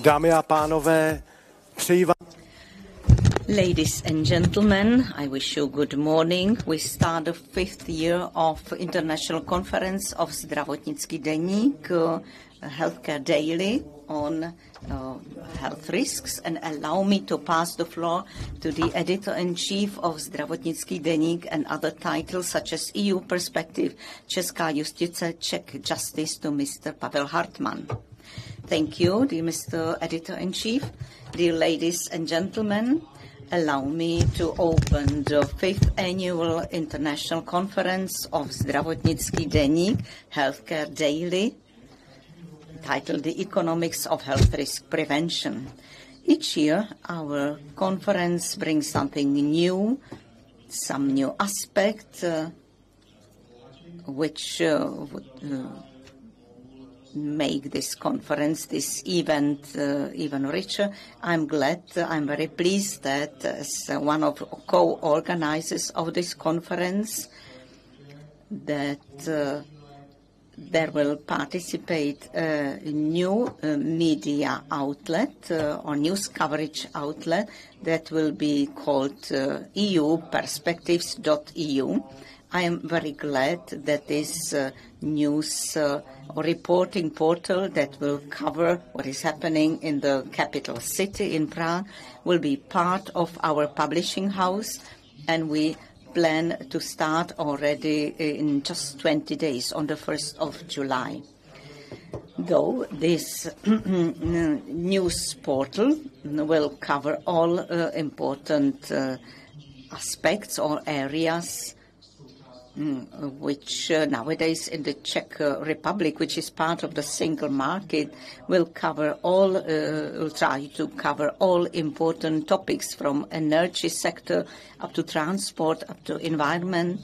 Dámy a pánové, přeji vám. Ladies and gentlemen, I wish you good morning. We start the 5th year of International Conference of Zdravotnický deník, Healthcare Daily on health risks, and allow me to pass the floor to the editor-in-chief of Zdravotnický deník and other titles such as EU Perspective, Česká justice, Czech Justice, to Mr. Pavel Hartmann. Thank you, dear Mr. Editor-in-Chief. Dear ladies and gentlemen, allow me to open the 5th Annual International Conference of Zdravotnický deník, Healthcare Daily, titled The Economics of Health Risk Prevention. Each year, our conference brings something new, some new aspect, which would make this conference, this event, even richer. I'm very pleased that as one of co-organizers of this conference, that there will participate a new media outlet or news coverage outlet that will be called euperspectives.eu. I am very glad that this news reporting portal that will cover what is happening in the capital city in Prague will be part of our publishing house, and we plan to start already in just 20 days on the 1st of July. Though this news portal will cover all important aspects or areas which nowadays in the Czech Republic, which is part of the single market, will try to cover all important topics from energy sector up to transport, up to environment.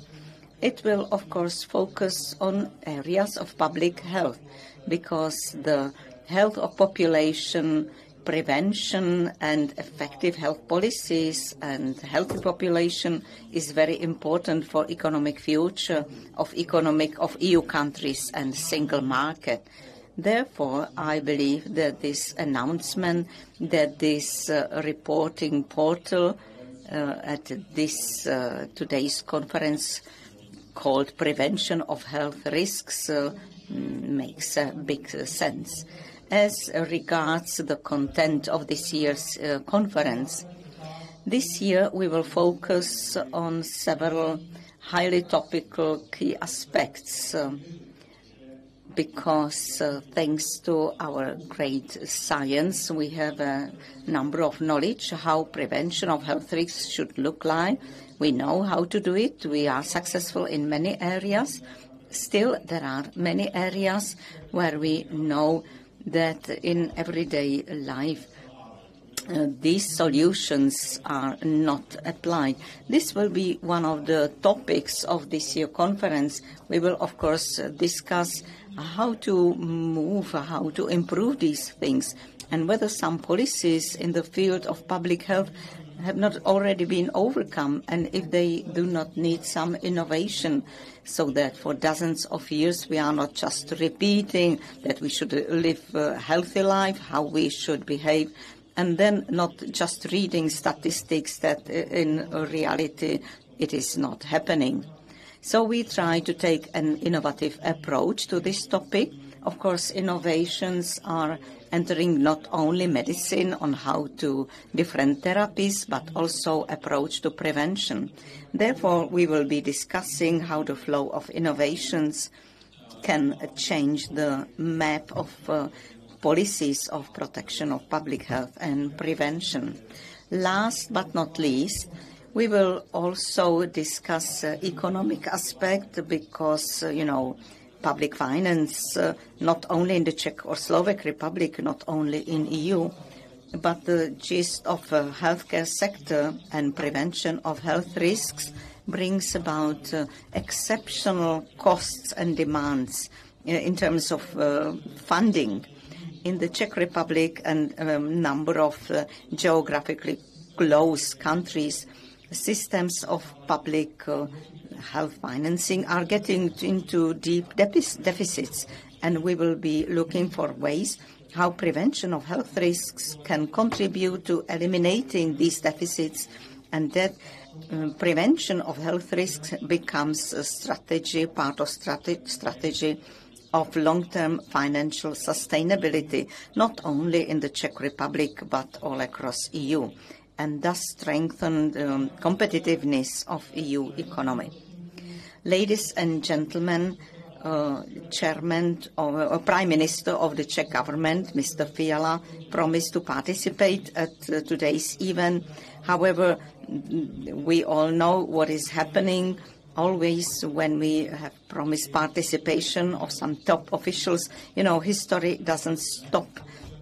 It will, of course, focus on areas of public health, because the health of population, prevention and effective health policies and healthy population is very important for economic future of EU countries and single market. Therefore, I believe that this announcement, that this reporting portal at this today's conference called Prevention of Health Risks makes a big sense. As regards the content of this year's conference, this year we will focus on several highly topical key aspects because thanks to our great science, we have a number of knowledge how prevention of health risks should look like. We know how to do it. We are successful in many areas. Still, there are many areas where we know that in everyday life these solutions are not applied. This will be one of the topics of this year's conference. We will, of course, discuss how to improve these things, and whether some policies in the field of public health have not already been overcome, and if they do not need some innovation, so that for dozens of years we are not just repeating that we should live a healthy life, how we should behave, and then not just reading statistics that in reality it is not happening. So we try to take an innovative approach to this topic. Of course, innovations are entering not only medicine on how to different therapies, but also approach to prevention. Therefore, we will be discussing how the flow of innovations can change the map of policies of protection of public health and prevention. Last but not least, we will also discuss economic aspect, because, public finance, not only in the Czech or Slovak Republic, not only in EU, but the gist of the healthcare sector and prevention of health risks brings about exceptional costs and demands in terms of funding. In the Czech Republic and a number of geographically close countries, systems of public health financing are getting into deep deficits, and we will be looking for ways how prevention of health risks can contribute to eliminating these deficits, and that prevention of health risks becomes a strategy, part of strategy of long-term financial sustainability, not only in the Czech Republic but all across EU, and thus strengthen the competitiveness of EU economy. Ladies and gentlemen, Prime Minister of the Czech government, Mr. Fiala, promised to participate at today's event. However, we all know what is happening. Always when we have promised participation of some top officials, history doesn't stop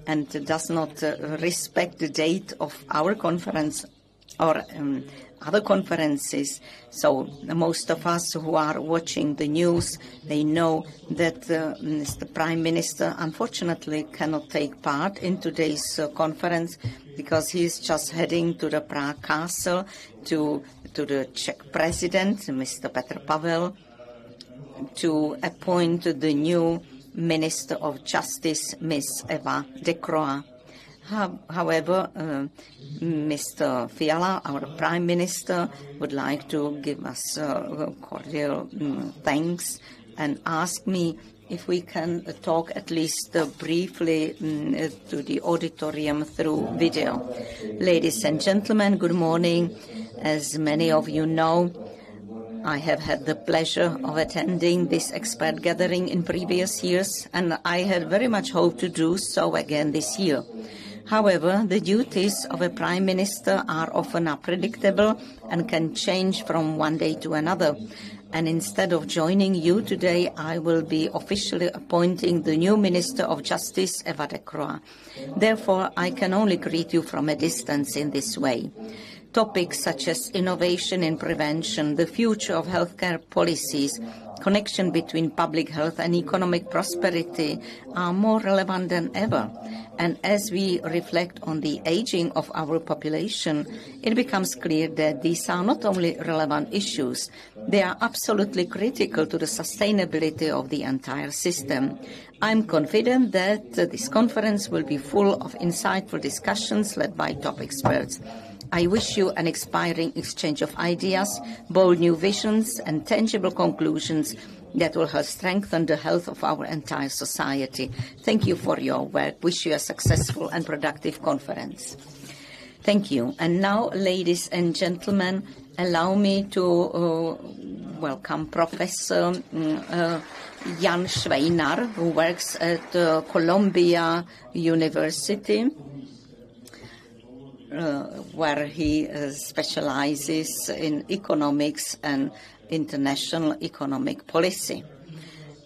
and does not respect the date of our conference or other conferences. So most of us who are watching the news, they know that Mr. Prime Minister unfortunately cannot take part in today's conference because he is just heading to the Prague Castle to the Czech President, Mr. Petr Pavel, to appoint the new Minister of Justice, Ms. Eva de Croix. However, Mr. Fiala, our Prime Minister, would like to give us cordial thanks and ask me if we can talk at least briefly to the auditorium through video. Ladies and gentlemen, good morning. As many of you know, I have had the pleasure of attending this expert gathering in previous years, and I had very much hoped to do so again this year. However, the duties of a Prime Minister are often unpredictable and can change from one day to another. And instead of joining you today, I will be officially appointing the new Minister of Justice, Eva de Croix. Therefore, I can only greet you from a distance in this way. Topics such as innovation in prevention, the future of healthcare policies, connection between public health and economic prosperity are more relevant than ever. And as we reflect on the aging of our population, it becomes clear that these are not only relevant issues, they are absolutely critical to the sustainability of the entire system. I'm confident that this conference will be full of insightful discussions led by top experts. I wish you an inspiring exchange of ideas, bold new visions, and tangible conclusions that will help strengthen the health of our entire society. Thank you for your work. Wish you a successful and productive conference. Thank you. And now, ladies and gentlemen, allow me to welcome Professor Jan Švejnar, who works at Columbia University, where he specializes in economics and international economic policy.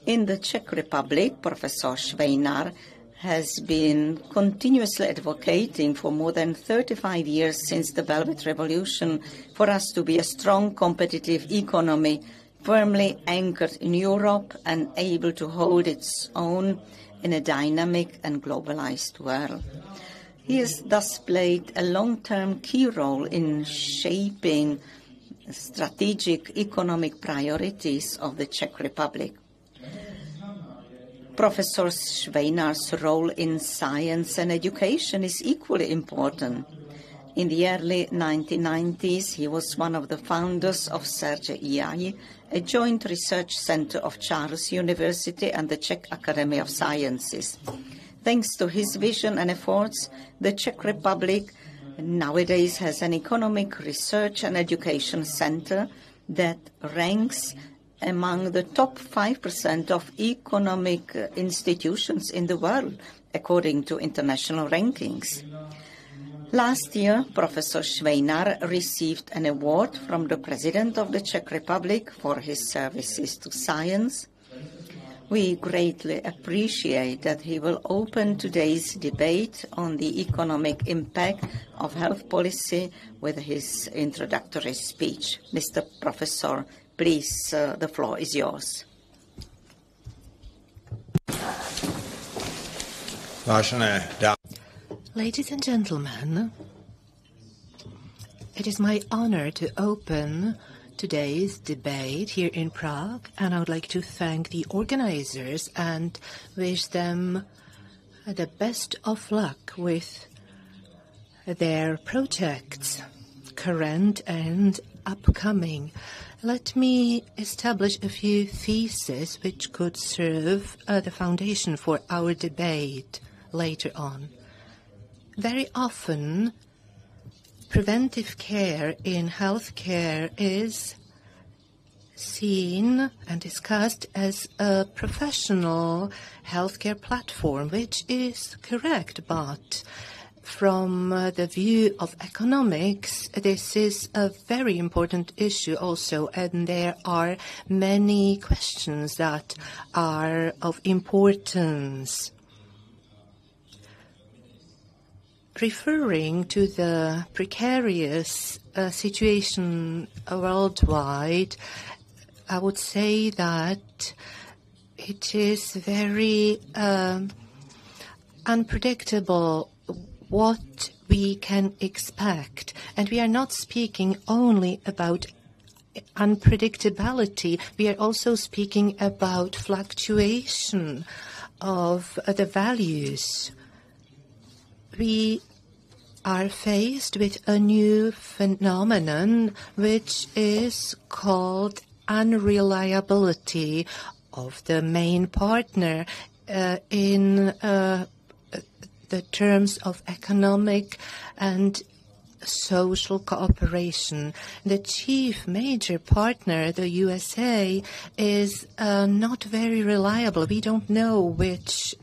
In the Czech Republic, Professor Švejnar has been continuously advocating for more than 35 years since the Velvet Revolution for us to be a strong, competitive economy, firmly anchored in Europe and able to hold its own in a dynamic and globalized world. He has thus played a long-term key role in shaping strategic economic priorities of the Czech Republic. Professor Švejnar's role in science and education is equally important. In the early 1990s, he was one of the founders of CERGE-EI, a joint research center of Charles University and the Czech Academy of Sciences. Thanks to his vision and efforts, the Czech Republic nowadays has an economic research and education center that ranks among the top 5% of economic institutions in the world, according to international rankings. Last year, Professor Švejnar received an award from the President of the Czech Republic for his services to science. We greatly appreciate that he will open today's debate on the economic impact of health policy with his introductory speech. Mr. Professor, please, the floor is yours. Ladies and gentlemen, it is my honor to open today's debate here in Prague, and I would like to thank the organizers and wish them the best of luck with their projects, current and upcoming. Let me establish a few theses which could serve the foundation for our debate later on. Very often, preventive care in healthcare is seen and discussed as a professional healthcare platform, which is correct, but from the view of economics, this is a very important issue also, and there are many questions that are of importance. Referring to the precarious situation worldwide, I would say that it is very unpredictable what we can expect. And we are not speaking only about unpredictability. We are also speaking about fluctuation of the values. We are faced with a new phenomenon which is called unreliability of the main partner in the terms of economic and social cooperation. The chief major partner, the USA, is not very reliable. We don't know which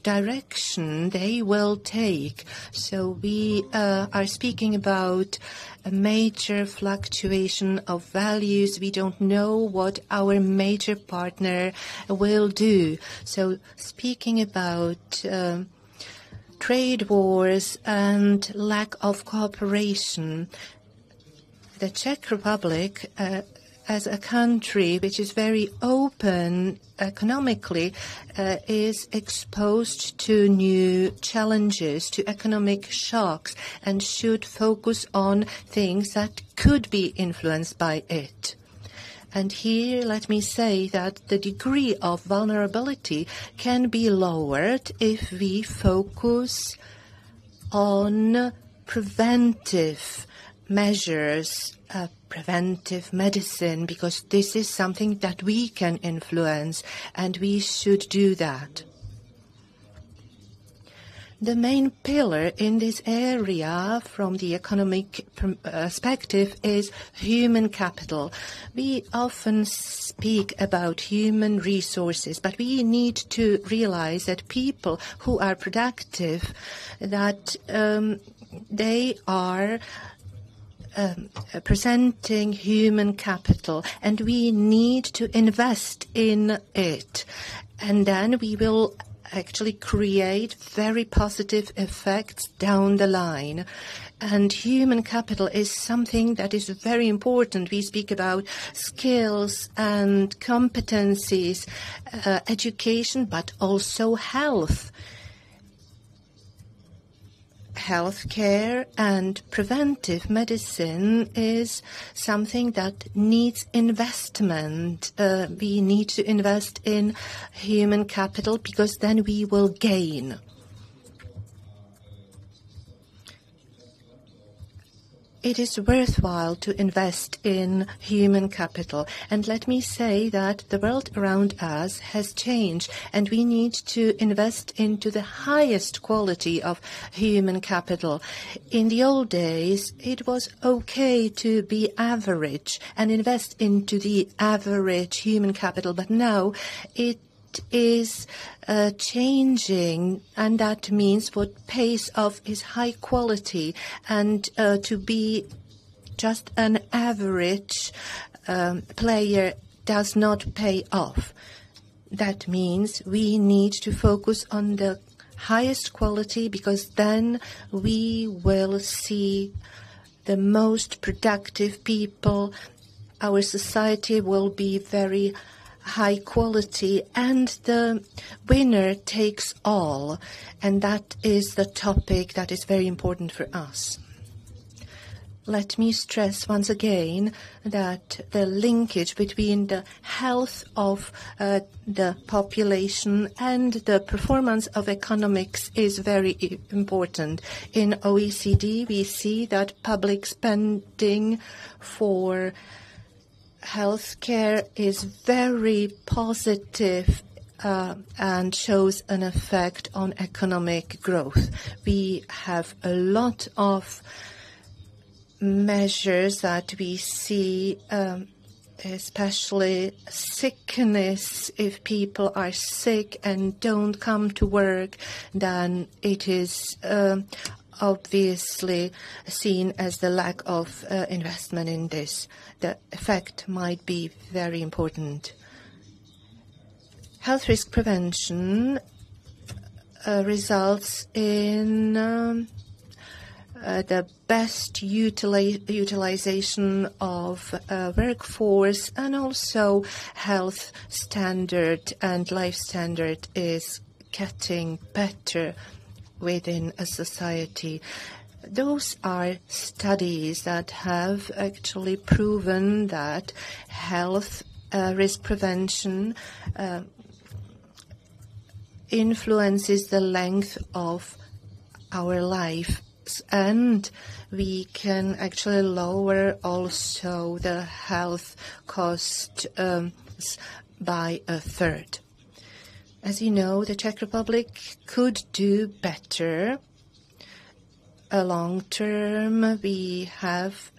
direction they will take. So we are speaking about a major fluctuation of values. We don't know what our major partner will do. So speaking about trade wars and lack of cooperation, the Czech Republic, as a country which is very open economically, is exposed to new challenges, to economic shocks, and should focus on things that could be influenced by it. And here, let me say that the degree of vulnerability can be lowered if we focus on preventive measures, preventive medicine, because this is something that we can influence, and we should do that. The main pillar in this area from the economic perspective is human capital. We often speak about human resources, but we need to realize that people who are productive, that they are presenting human capital, and we need to invest in it. And then we will actually create very positive effects down the line. And human capital is something that is very important. We speak about skills and competencies, education, but also health. Healthcare and preventive medicine is something that needs investment. We need to invest in human capital because then we will gain. It is worthwhile to invest in human capital. And let me say that the world around us has changed, and we need to invest into the highest quality of human capital. In the old days, it was okay to be average and invest into the average human capital, but now it is changing, and that means what pays off is high quality, and to be just an average player does not pay off. That means we need to focus on the highest quality, because then we will see the most productive people. Our society will be very high quality, and the winner takes all. And that is the topic that is very important for us. let me stress once again that the linkage between the health of the population and the performance of economics is very important. In OECD, we see that public spending for healthcare is very positive and shows an effect on economic growth. We have a lot of measures that we see, especially sickness. If people are sick and don't come to work, then it is obviously seen as the lack of investment in this. The effect might be very important. Health risk prevention results in the best utilization of workforce, and also health standard and life standard is getting better within a society. Those are studies that have actually proven that health risk prevention influences the length of our life, and we can actually lower also the health cost by a third. As you know, the Czech Republic could do better. Long term, we have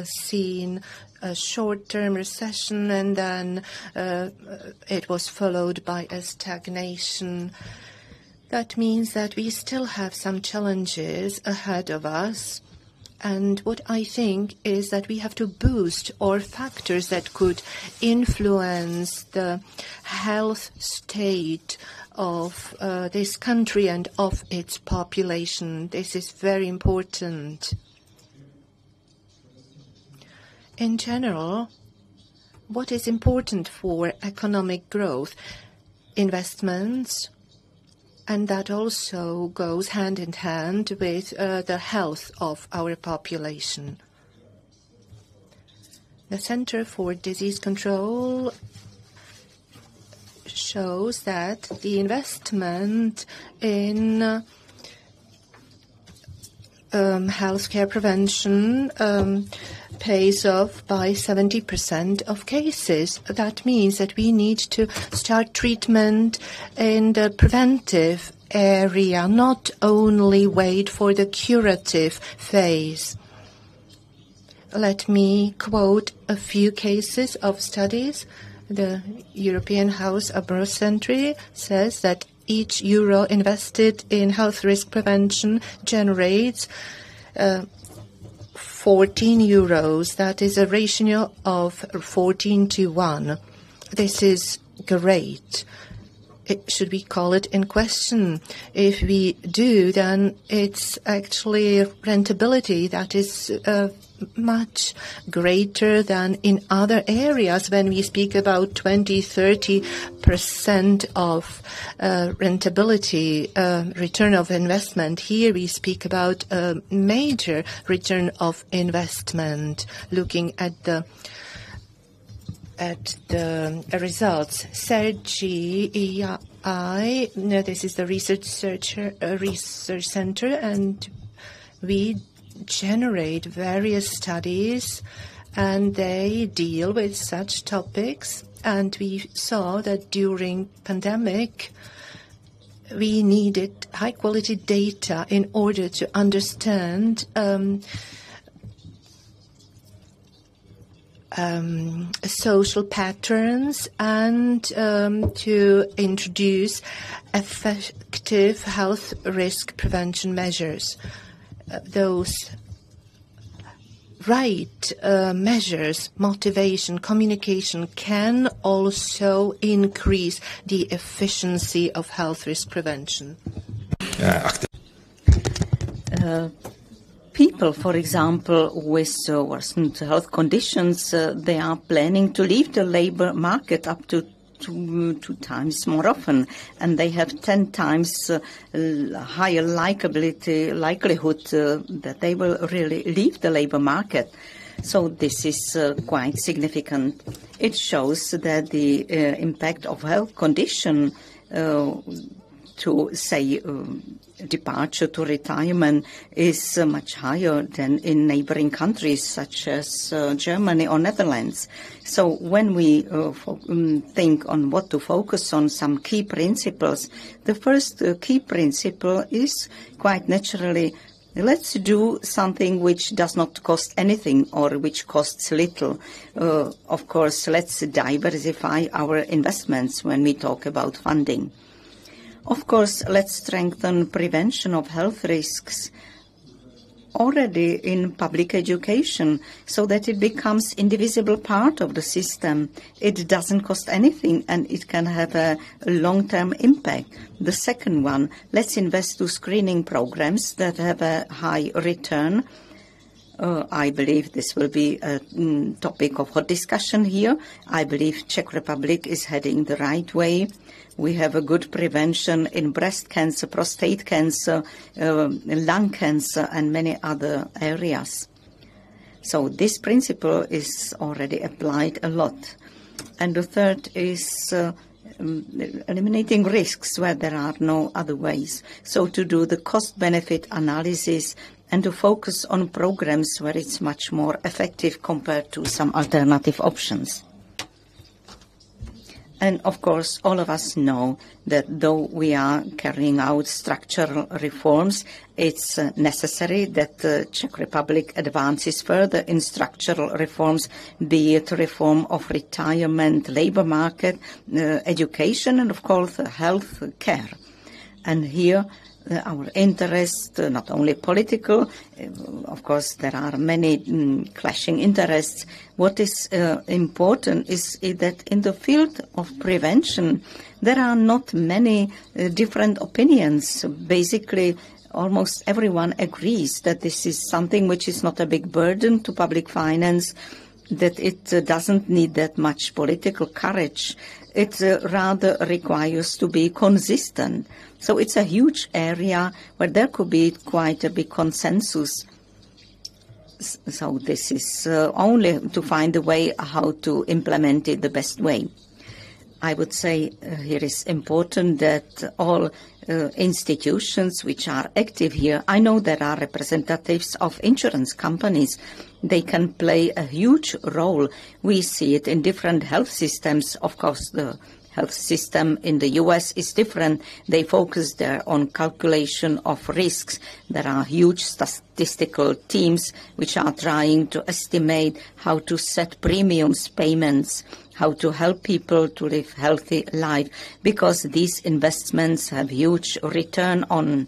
seen a short-term recession, and then it was followed by a stagnation. That means that we still have some challenges ahead of us. And what I think is that we have to boost all factors that could influence the health state of this country and of its population. This is very important. In general, what is important for economic growth? Investments, and that also goes hand in hand with the health of our population. The Center for Disease Control shows that the investment in healthcare prevention pays off by 70% of cases. That means that we need to start treatment in the preventive area, not only wait for the curative phase. Let me quote a few cases of studies. The European House of Neurosurgery says that each euro invested in health risk prevention generates 14 euros. That is a ratio of 14:1. This is great. Should we call it in question? If we do, then it's actually rentability that is much greater than in other areas when we speak about 20-30% of rentability, return of investment. Here we speak about a major return of investment, looking at the results. SERGEI, this is the research center, and we generate various studies, and they deal with such topics. And we saw that during pandemic, we needed high-quality data in order to understand social patterns and to introduce effective health risk prevention measures. Those right measures, motivation, communication can also increase the efficiency of health risk prevention. People, for example, with worsened health conditions, they are planning to leave the labor market up to two times more often, and they have 10 times higher likelihood that they will really leave the labor market. So this is quite significant. It shows that the impact of health condition to say departure to retirement is much higher than in neighboring countries such as Germany or Netherlands. So when we think on what to focus on, some key principles, the first key principle is quite naturally, let's do something which does not cost anything or which costs little. Of course, let's diversify our investments when we talk about funding. Of course, let's strengthen prevention of health risks already in public education so that it becomes indivisible part of the system. It doesn't cost anything and it can have a long-term impact. The second one, let's invest to screening programs that have a high return. I believe this will be a topic of hot discussion here. I believe Czech Republic is heading the right way. We have a good prevention in breast cancer, prostate cancer, lung cancer, and many other areas. So this principle is already applied a lot. And the third is eliminating risks where there are no other ways. So to do the cost-benefit analysis and to focus on programs where it's much more effective compared to some alternative options. And of course, all of us know that though we are carrying out structural reforms, it's necessary that the Czech Republic advances further in structural reforms, be it reform of retirement, labor market, education, and of course, health care. And here, our interest, not only political, of course there are many clashing interests. What is important is that in the field of prevention there are not many different opinions. Basically, almost everyone agrees that this is something which is not a big burden to public finance, that it doesn't need that much political courage. It rather requires to be consistent. So it's a huge area where there could be quite a big consensus. So this is only to find a way how to implement it the best way. I would say here is important that all institutions which are active here, I know there are representatives of insurance companies. They can play a huge role. We see it in different health systems. Of course, the health system in the US is different. They focus there on calculation of risks. There are huge statistical teams which are trying to estimate how to set premiums, payments, how to help people to live healthy life, because these investments have huge return on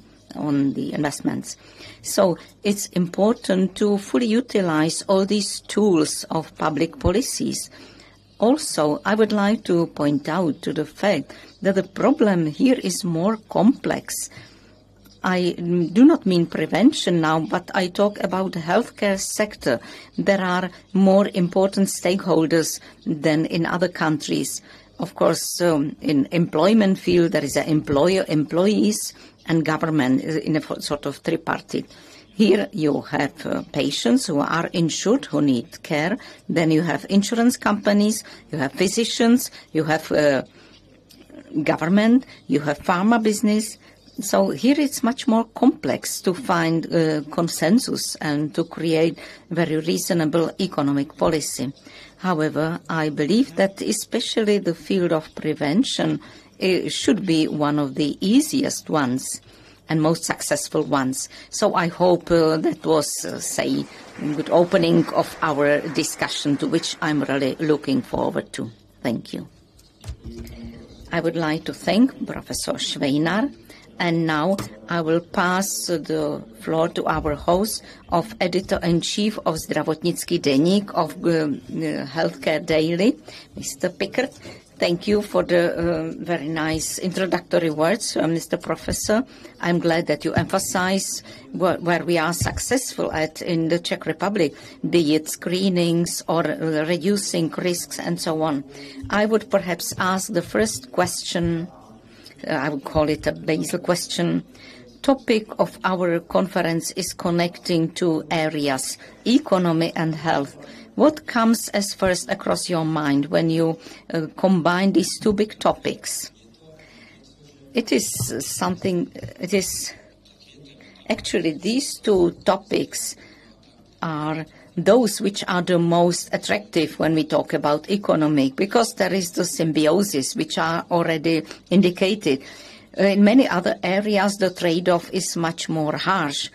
the investments. So it's important to fully utilize all these tools of public policies. Also, I would like to point out to the fact that the problem here is more complex. I do not mean prevention now, but I talk about the healthcare sector. There are more important stakeholders than in other countries. Of course, in employment field, there is an employer, employees, and government in a sort of tripartite. Here you have patients who are insured, who need care. Then you have insurance companies, you have physicians, you have government, you have pharma business. So here it's much more complex to find consensus and to create very reasonable economic policy. However, I believe that especially the field of prevention should be one of the easiest ones and most successful ones. So I hope that was, say, a good opening of our discussion, to which I'm really looking forward to. Thank you. I would like to thank Professor Švejnar. And now I will pass the floor to our host, of Editor-in-Chief of Zdravotnický deník of Healthcare Daily, Mr. Pickert. Thank you for the very nice introductory words, Mr. Professor. I'm glad that you emphasize where we are successful at in the Czech Republic, be it screenings or reducing risks and so on. I would perhaps ask the first question, I would call it a basal question. Topic of our conference is connecting two areas, economy and health. What comes as first across your mind when you combine these two big topics? It is actually these two topics are those which are the most attractive when we talk about economic, because there is the symbiosis which are already indicated. In many other areas, the trade-off is much more harsh.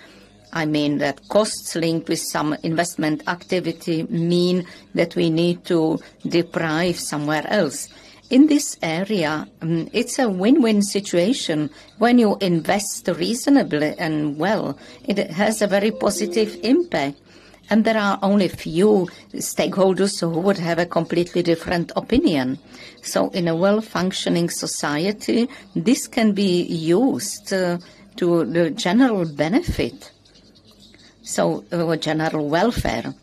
I mean that costs linked with some investment activity mean that we need to deprive somewhere else. In this area, it's a win-win situation. When you invest reasonably and well, it has a very positive impact. And there are only few stakeholders who would have a completely different opinion. So in a well-functioning society, this can be used to the general benefit. So general welfare.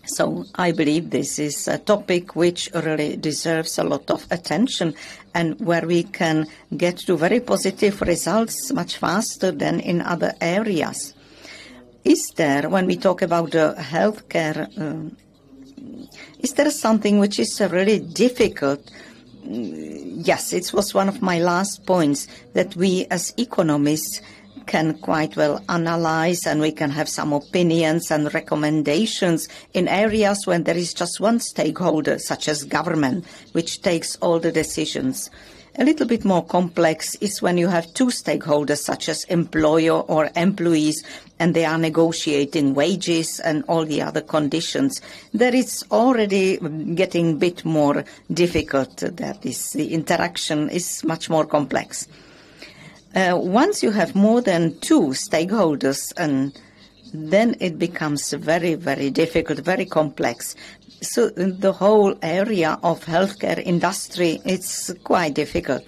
So I believe this is a topic which really deserves a lot of attention and where we can get to very positive results much faster than in other areas. Is there, when we talk about the healthcare, is there something which is really difficult? Yes, it was one of my last points, that we as economists can quite well analyze, and we can have some opinions and recommendations in areas when there is just one stakeholder, such as government, which takes all the decisions. A little bit more complex is when you have two stakeholders, such as employer or employees, and they are negotiating wages and all the other conditions. There is already getting a bit more difficult. That is, the interaction is much more complex. Once you have more than two stakeholders, and then it becomes very, very difficult, very complex. So the whole area of healthcare industry, it's quite difficult.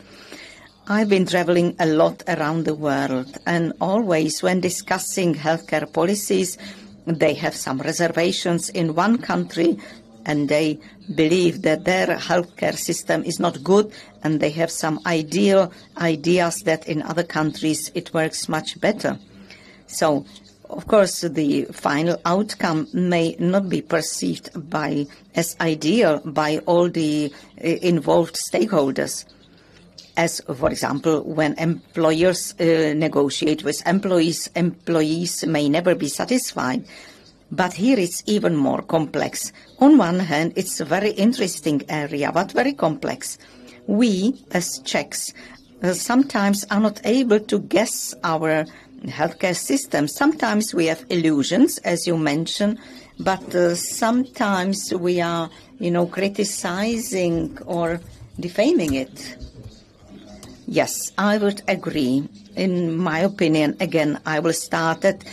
I've been traveling a lot around the world, and always when discussing healthcare policies, they have some reservations in one country, and they believe that their healthcare system is not good, and they have some ideas that in other countries it works much better. So, of course, the final outcome may not be perceived as ideal by all the involved stakeholders. As, for example, when employers negotiate with employees, employees may never be satisfied. But here it's even more complex. On one hand, it's a very interesting area, but very complex. We, as Czechs, sometimes are not able to guess our healthcare system. Sometimes we have illusions, as you mentioned, but sometimes we are, criticizing or defaming it. Yes, I would agree. In my opinion, again, I will start that,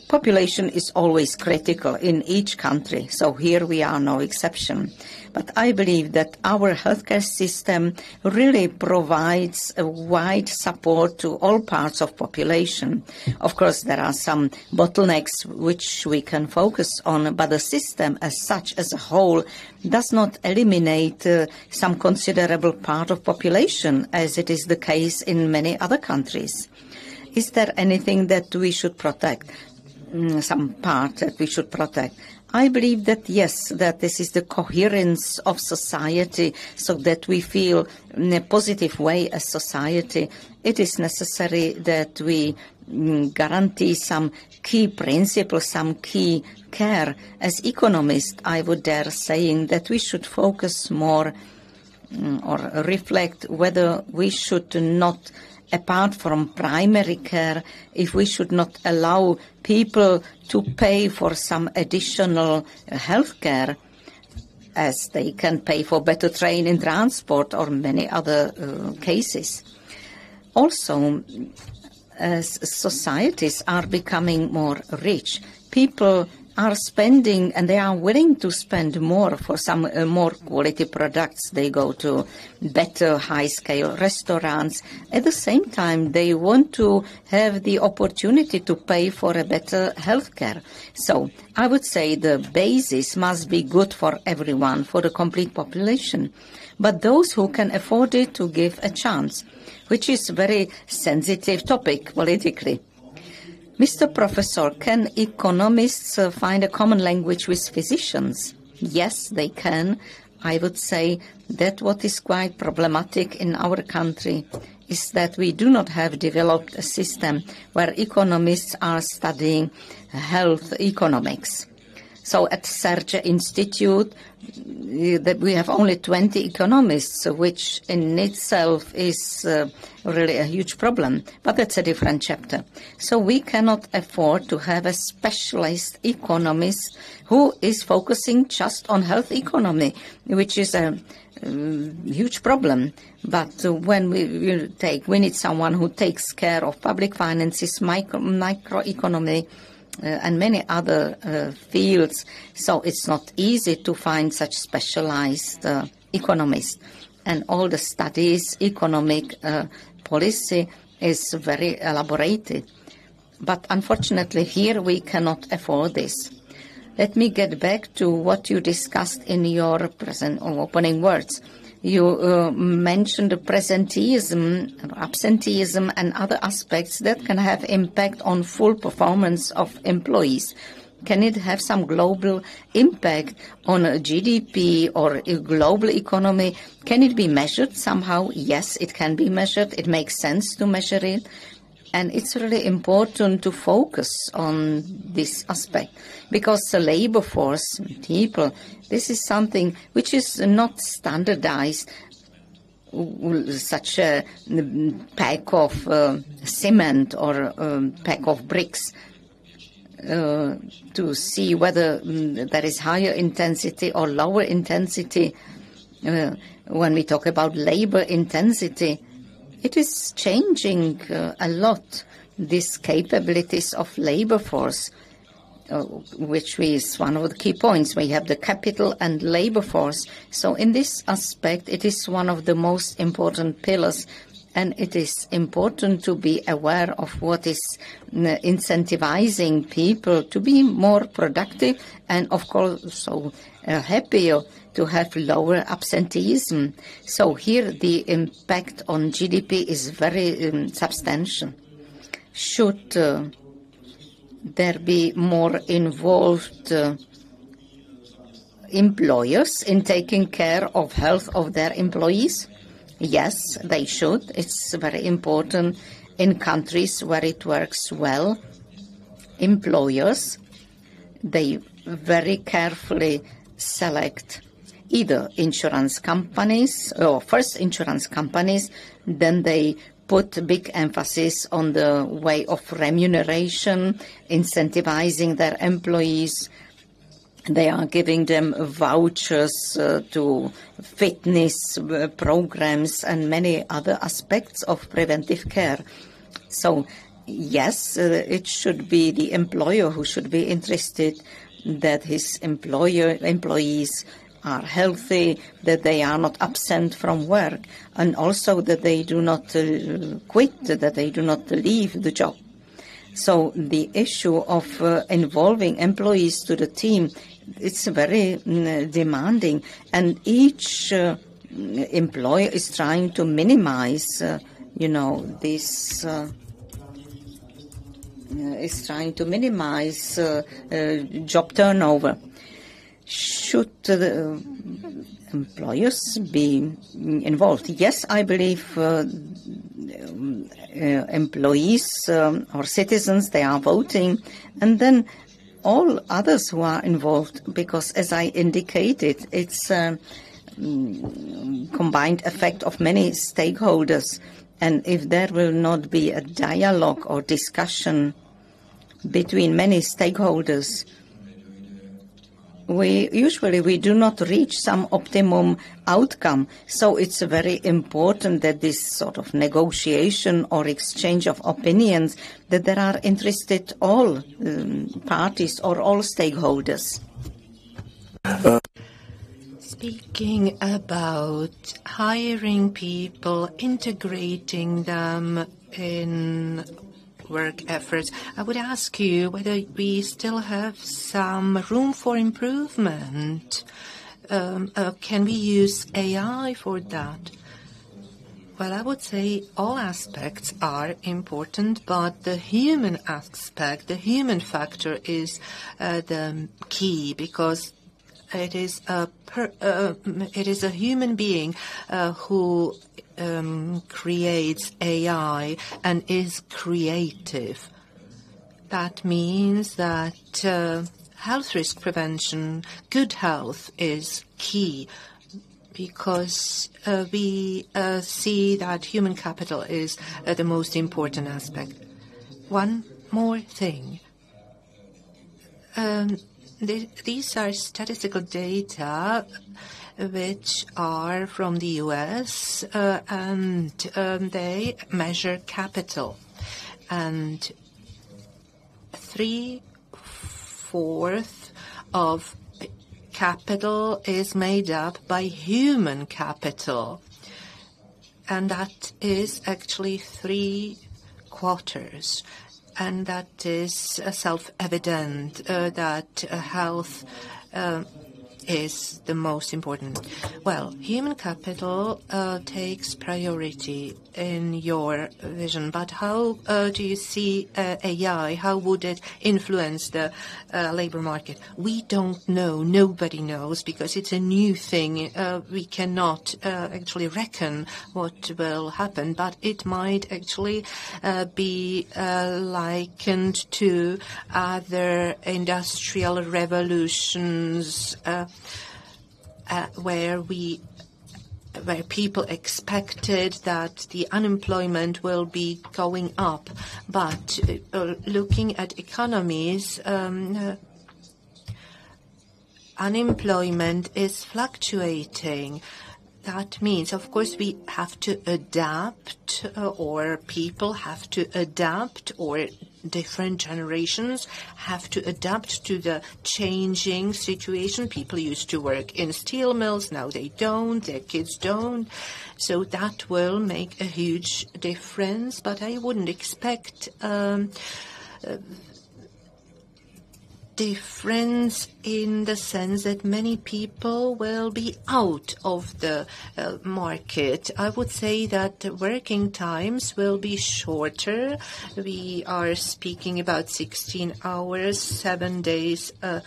population is always critical in each country. So here we are no exception. But I believe that our healthcare system really provides a wide support to all parts of population. Of course, there are some bottlenecks which we can focus on, but the system as such, as a whole, does not eliminate some considerable part of population, as it is the case in many other countries. Is there anything that we should protect? Some part that we should protect? I believe that yes, that this is the coherence of society, so that we feel in a positive way as society. It is necessary that we guarantee some key principles, some key care. As economists, I would dare saying that we should focus more or reflect whether we should not, apart from primary care, if we should not allow people to pay for some additional health care, as they can pay for better train and transport or many other cases. Also, as societies are becoming more rich, people are spending, and they are willing to spend more for some more quality products. They go to better high-scale restaurants. At the same time, they want to have the opportunity to pay for a better healthcare. So I would say the basis must be good for everyone, for the complete population. But those who can afford it to give a chance, which is a very sensitive topic politically. Mr. Professor, can economists find a common language with physicians? Yes, they can. I would say that what is quite problematic in our country is that we do not have developed a system where economists are studying health economics. So at Serge Institute, that we have only 20 economists, which in itself is really a huge problem. But that's a different chapter. So we cannot afford to have a specialist economist who is focusing just on health economy, which is a huge problem. But when we need someone who takes care of public finances, microeconomy, and many other fields. So it's not easy to find such specialized economists. And all the studies, economic policy is very elaborated. But unfortunately here we cannot afford this. Let me get back to what you discussed in your opening words. You mentioned presenteeism, absenteeism, and other aspects that can have impact on full performance of employees. Can it have some global impact on GDP or a global economy? Can it be measured somehow? Yes, it can be measured. It makes sense to measure it. And it's really important to focus on this aspect because the labor force, people, this is something which is not standardized, such a pack of cement or pack of bricks to see whether there is higher intensity or lower intensity. When we talk about labor intensity, it is changing a lot, these capabilities of labor force, which is one of the key points. We have the capital and labor force. So in this aspect, it is one of the most important pillars, and it is important to be aware of what is incentivizing people to be more productive and, of course, so happier to have lower absenteeism. So here the impact on GDP is very substantial. Should there be more involved employers in taking care of health of their employees? Yes, they should. It's very important in countries where it works well. Employers, they very carefully select either insurance companies or first insurance companies, then they put big emphasis on the way of remuneration, incentivizing their employees. They are giving them vouchers to fitness programs and many other aspects of preventive care. So, yes, it should be the employer who should be interested that his employees are healthy, that they are not absent from work, and also that they do not quit, that they do not leave the job. So the issue of involving employees to the team, it's very demanding, and each employer is trying to minimize, this. Is trying to minimize job turnover. Should employers be involved? Yes, I believe employees or citizens, they are voting, and then all others who are involved, because as I indicated, it's a combined effect of many stakeholders. And if there will not be a dialogue or discussion between many stakeholders, we do not reach some optimum outcome. So it's very important that this sort of negotiation or exchange of opinions, that there are interested all parties or all stakeholders. Speaking about hiring people, integrating them in work efforts, I would ask you whether we still have some room for improvement. Can we use AI for that? Well, I would say all aspects are important, but the human aspect, the human factor is the key, because it is a human being who creates AI and is creative. That means that health risk prevention, good health, is key, because we see that human capital is the most important aspect. One more thing. These are statistical data which are from the US, and they measure capital. And 3/4 of capital is made up by human capital. And that is actually 3/4. And that is self-evident that health is the most important. Well, human capital takes priority in your vision, but how do you see AI? How would it influence the labor market? We don't know. Nobody knows, because it's a new thing. We cannot actually reckon what will happen, but it might actually be likened to other industrial revolutions, where people expected that the unemployment will be going up. But looking at economies, unemployment is fluctuating. That means, of course, we have to adapt, or people have to adapt, or different generations have to adapt to the changing situation. People used to work in steel mills, now they don't, their kids don't. So that will make a huge difference, but I wouldn't expect difference in the sense that many people will be out of the market. I would say that working times will be shorter. We are speaking about 16 hours, 7 days a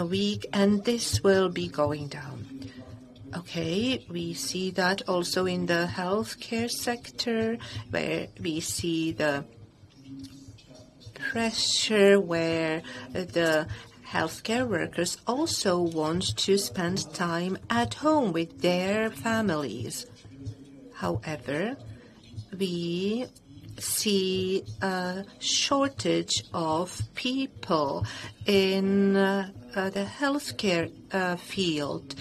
week, and this will be going down. Okay, we see that also in the healthcare sector, where we see the pressure, where the healthcare workers also want to spend time at home with their families. However, we see a shortage of people in the healthcare field.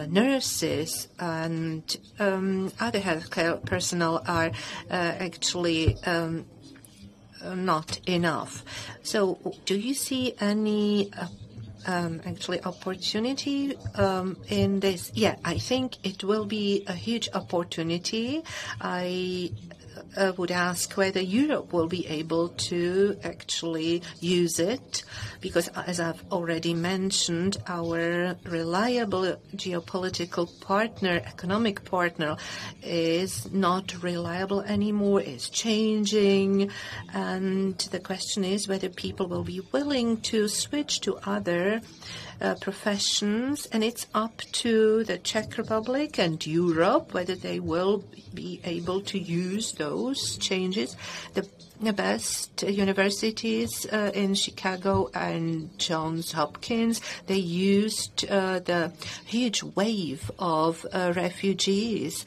Nurses and other healthcare personnel are actually not enough. So do you see any actually opportunity in this? Yeah, I think it will be a huge opportunity. I would ask whether Europe will be able to actually use it, because, as I've already mentioned, our reliable geopolitical partner, economic partner, is not reliable anymore, is changing, and the question is whether people will be willing to switch to other professions, and it's up to the Czech Republic and Europe whether they will be able to use those changes. The best universities in Chicago and Johns Hopkins, they used the huge wave of refugees.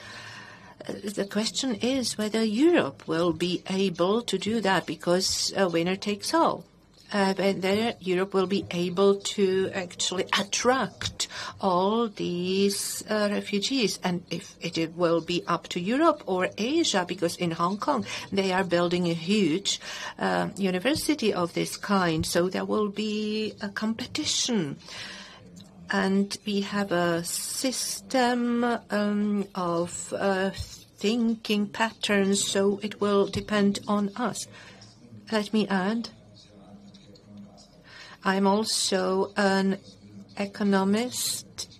The question is whether Europe will be able to do that, because winner takes all. And there Europe will be able to actually attract all these refugees. And if it will be up to Europe or Asia, because in Hong Kong they are building a huge university of this kind, so there will be a competition. And we have a system of thinking patterns, so it will depend on us. Let me add, I'm also an economist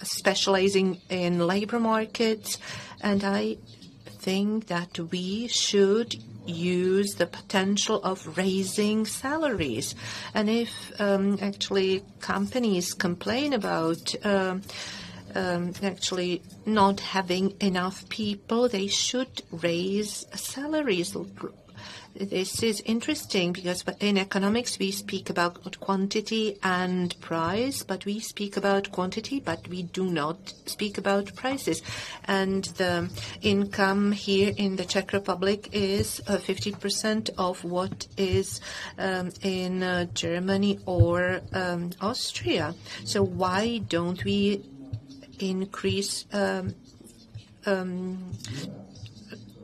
specializing in labor markets, and I think that we should use the potential of raising salaries. And if actually companies complain about actually not having enough people, they should raise salaries. This is interesting because in economics we speak about quantity and price, but we speak about quantity, but we do not speak about prices. And the income here in the Czech Republic is 50% of what is in Germany or Austria. So why don't we increase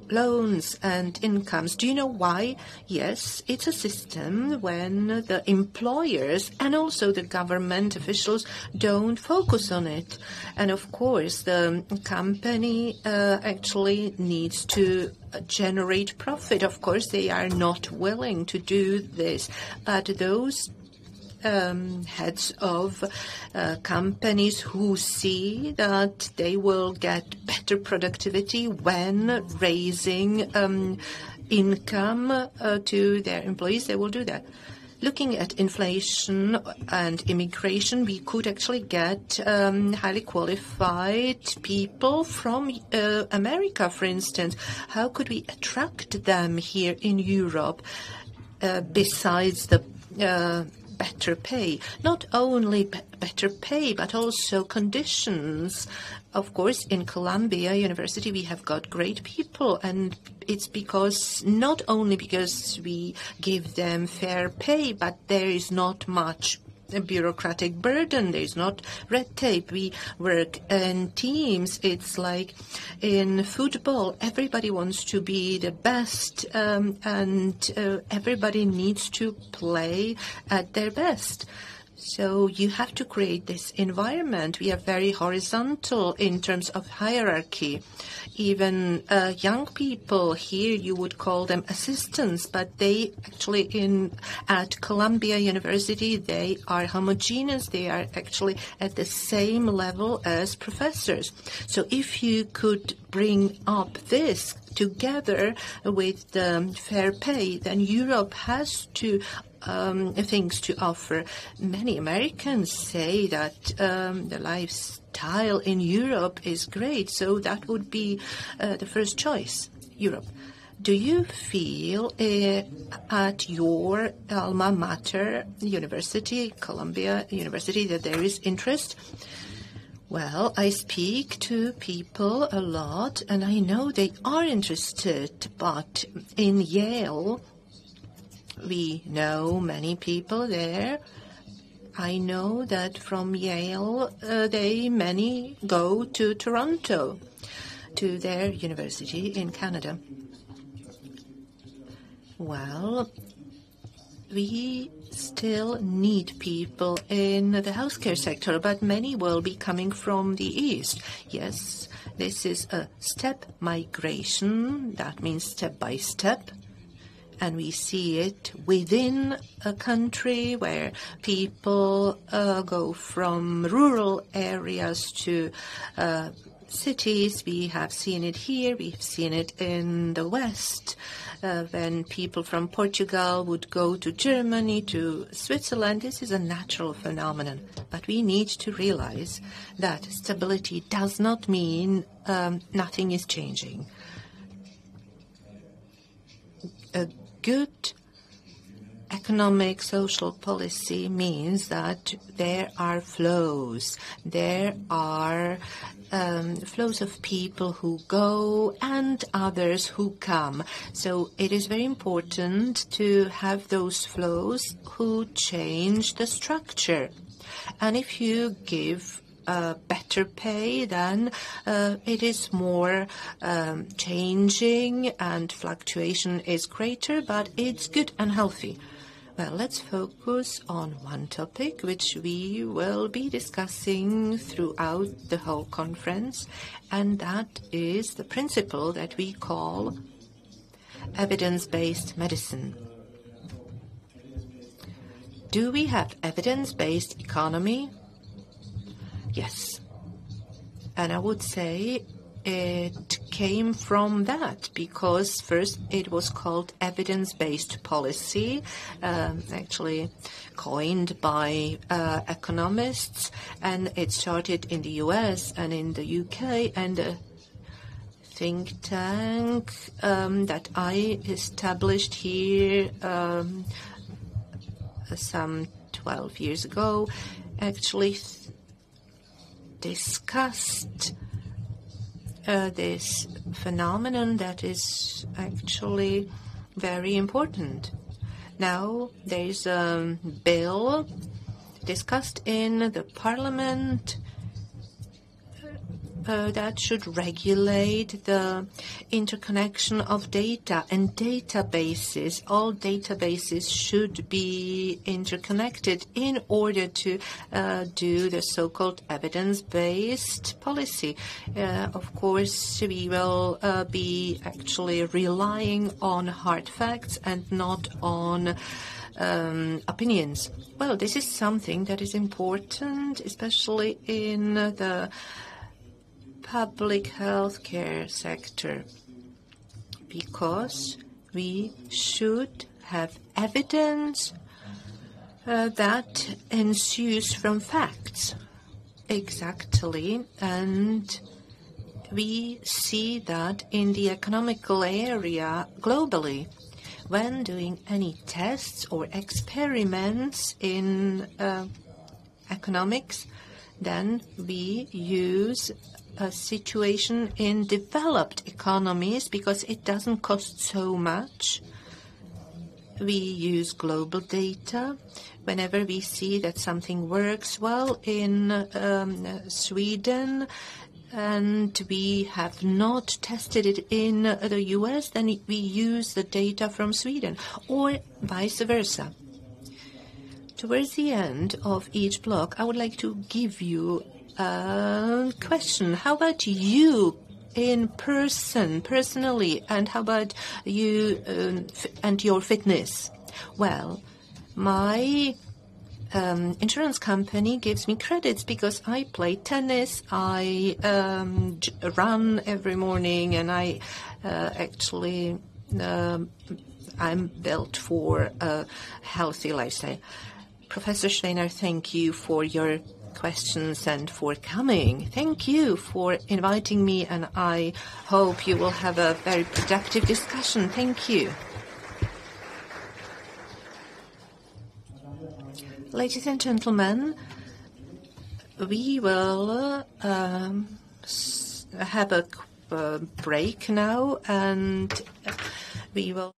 loans and incomes? Do you know why? Yes, it's a system when the employers and also the government officials don't focus on it. And of course, the company actually needs to generate profit. Of course, they are not willing to do this, but those heads of companies who see that they will get better productivity when raising income to their employees, they will do that. Looking at inflation and immigration, we could actually get highly qualified people from America, for instance. How could we attract them here in Europe besides the better pay? Not only better pay, but also conditions. Of course, in Columbia University, we have got great people, and it's because not only because we give them fair pay, but there is not much bureaucratic burden. There's not red tape. We work in teams. It's like in football. Everybody wants to be the best, and everybody needs to play at their best. So you have to create this environment. We are very horizontal in terms of hierarchy. Even young people here, you would call them assistants, but they actually at Columbia University, they are homogeneous. They are actually at the same level as professors. So if you could bring up this together with the fair pay, then Europe has to things to offer. Many Americans say that the lifestyle in Europe is great, so that would be the first choice, Europe. Do you feel at your alma mater university, Columbia University, that there is interest? Well, I speak to people a lot, and I know they are interested, but in Yale, we know many people there. I know that from Yale, many go to Toronto, to their university in Canada. Well, we still need people in the healthcare sector, but many will be coming from the East. Yes, this is a step migration. That means step by step. And we see it within a country where people go from rural areas to cities. We have seen it here. We've seen it in the West when people from Portugal would go to Germany, to Switzerland. This is a natural phenomenon. But we need to realize that stability does not mean nothing is changing. A good economic social policy means that there are flows. There are flows of people who go and others who come. So it is very important to have those flows who change the structure. And if you give better pay, then it is more changing and fluctuation is greater, but it's good and healthy. Well, let's focus on one topic which we will be discussing throughout the whole conference, and that is the principle that we call evidence-based medicine. Do we have evidence-based economy? Yes. And I would say it came from that, because first it was called evidence-based policy, actually coined by economists, and it started in the US and in the UK, and a think tank that I established here some 12 years ago actually discussed this phenomenon that is actually very important. Now there is a bill discussed in the parliament that should regulate the interconnection of data and databases. All databases should be interconnected in order to do the so-called evidence-based policy. Of course, we will be actually relying on hard facts and not on opinions. Well, this is something that is important, especially in the public health care sector, because we should have evidence that ensues from facts. Exactly. And we see that in the economical area globally. When doing any tests or experiments in economics, then we use a situation in developed economies because it doesn't cost so much. We use global data. Whenever we see that something works well in Sweden and we have not tested it in the US, then we use the data from Sweden, or vice versa. Towards the end of each block, I would like to give you a question. How about you in person, personally, and how about you and your fitness? Well, my insurance company gives me credits because I play tennis, I run every morning, and I actually I'm built for a healthy lifestyle. Professor Steiner, thank you for your questions and for coming. Thank you for inviting me, and I hope you will have a very productive discussion. Thank you. Ladies and gentlemen, we will have a break now, and we will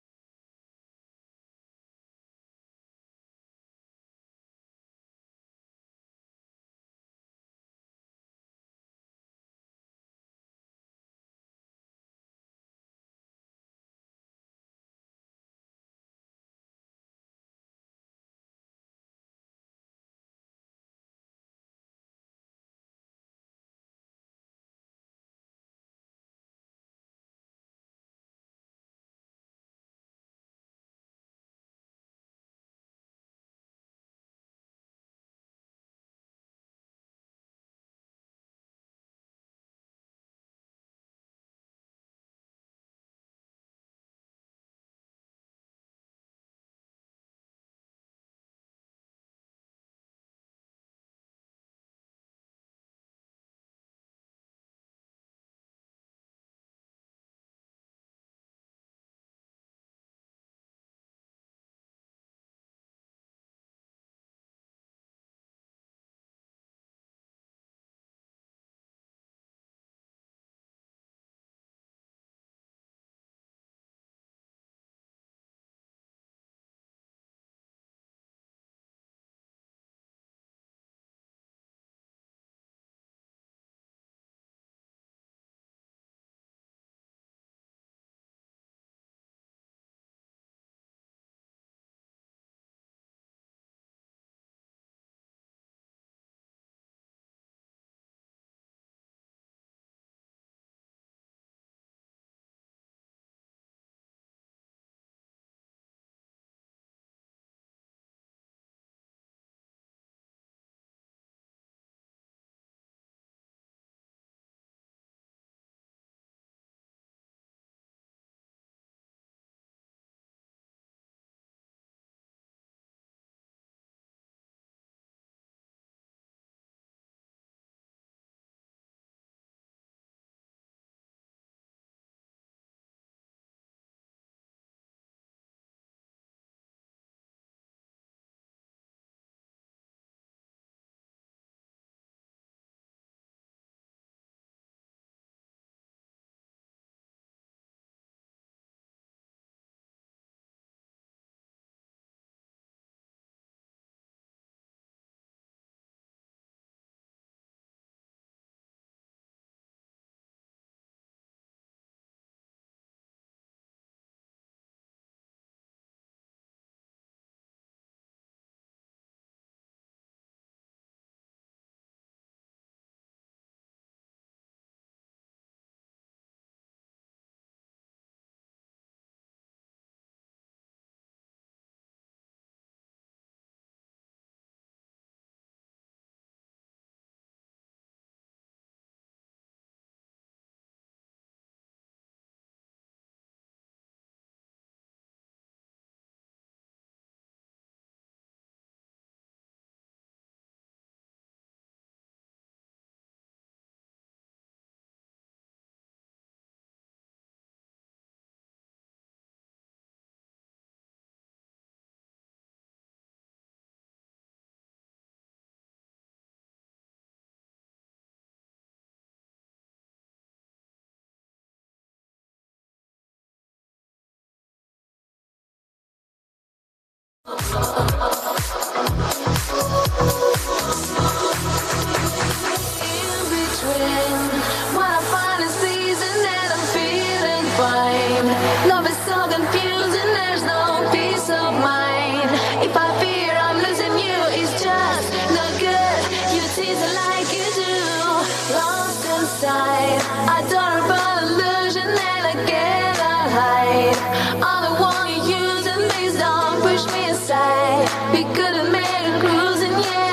Love is so confusing, there's no peace of mind. If I fear I'm losing you, it's just no good. You tease it like you do, lost inside. Adorable illusion that I cannot hide. All the one you use and please don't push me aside. We couldn't make a cruising, yeah.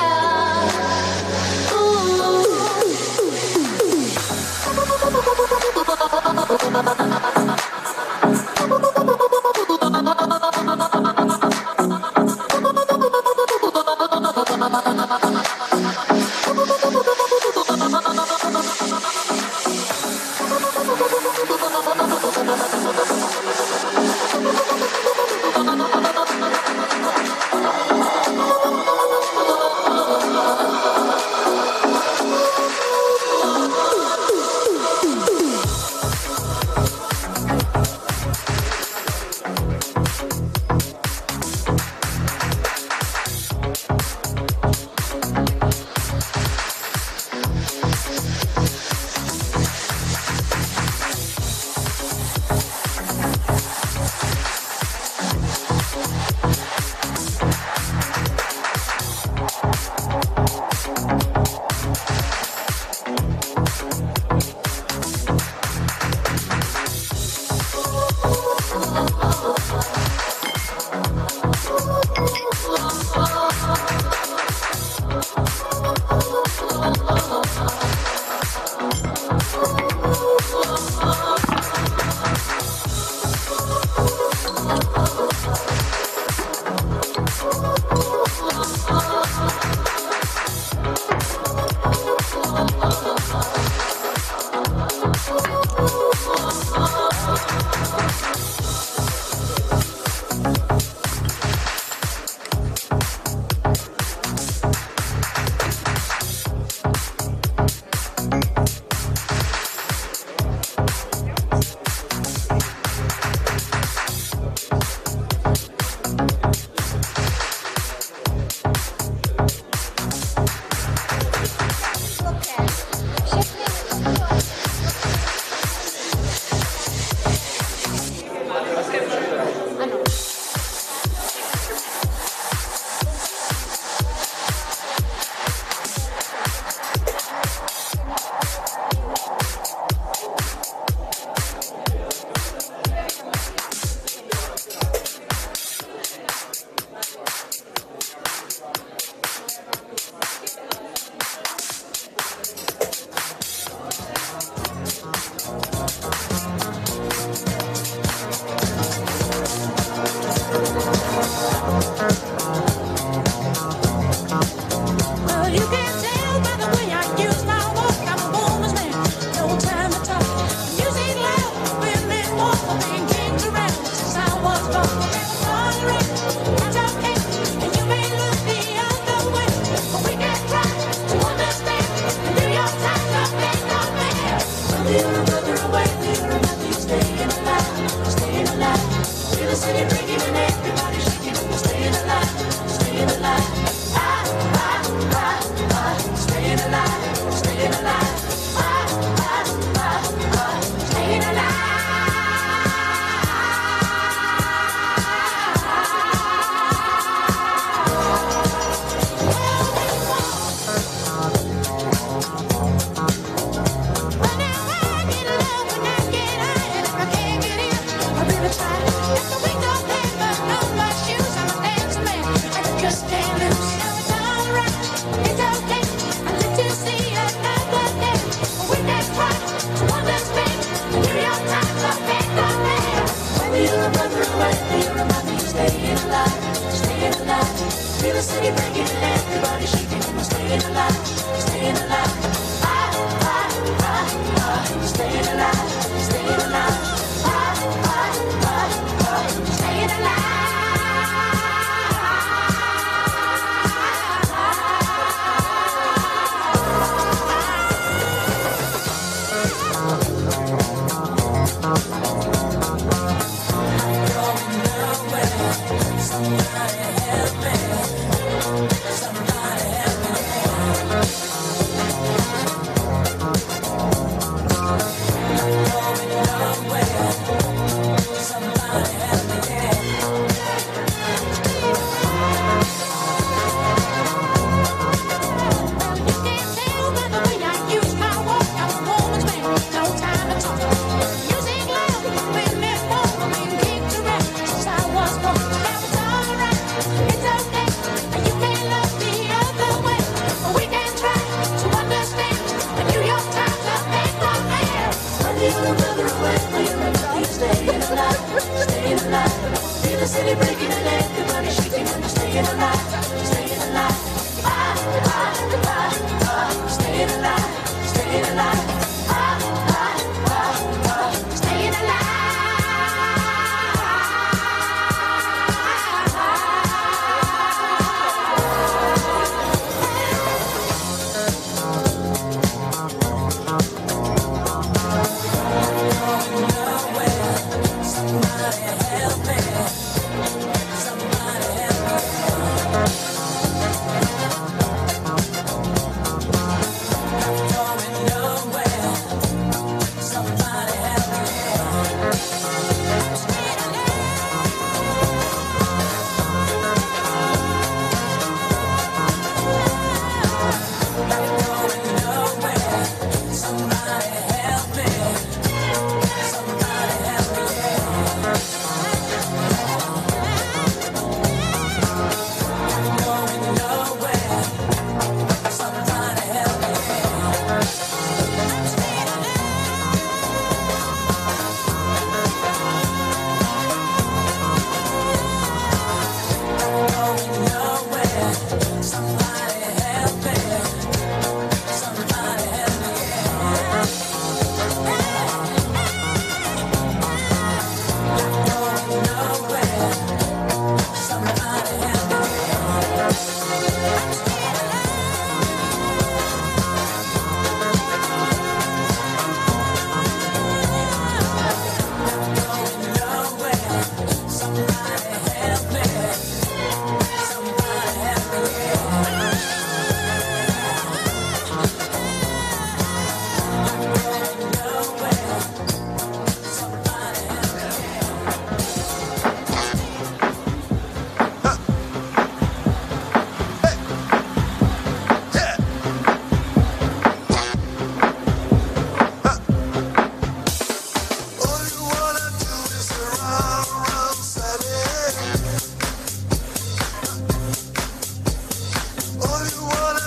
Somebody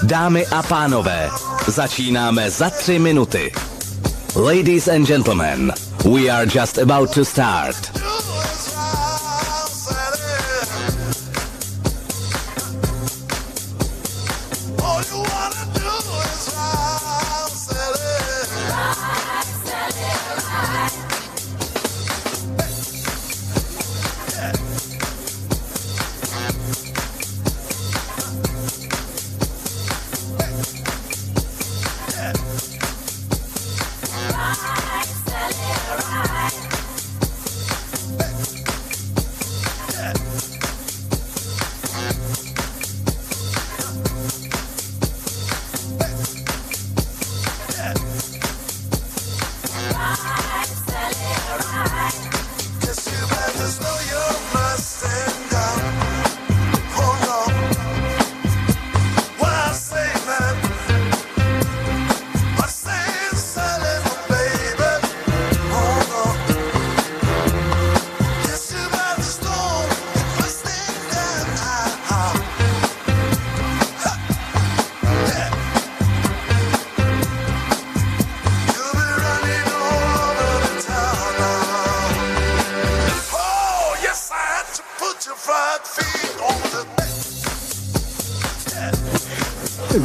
Dámy a pánové, začínáme za 3 minuty. Ladies and gentlemen, we are just about to start.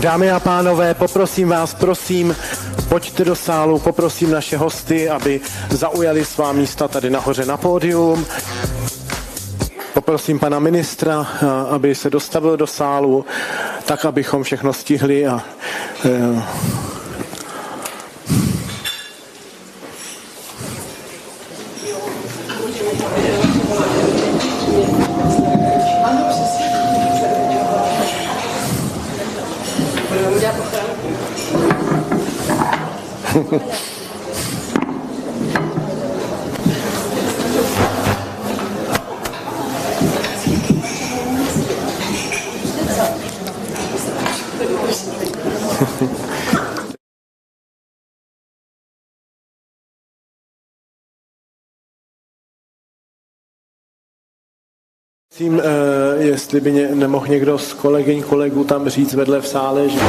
Dámy a pánové, poprosím vás, prosím, pojďte do sálu, poprosím naše hosty, aby zaujali svá místa tady nahoře na pódium. Poprosím pana ministra, aby se dostavil do sálu, tak, abychom všechno stihli a jestli by nemohl někdo z kolegyň, kolegů tam říct vedle v sále, že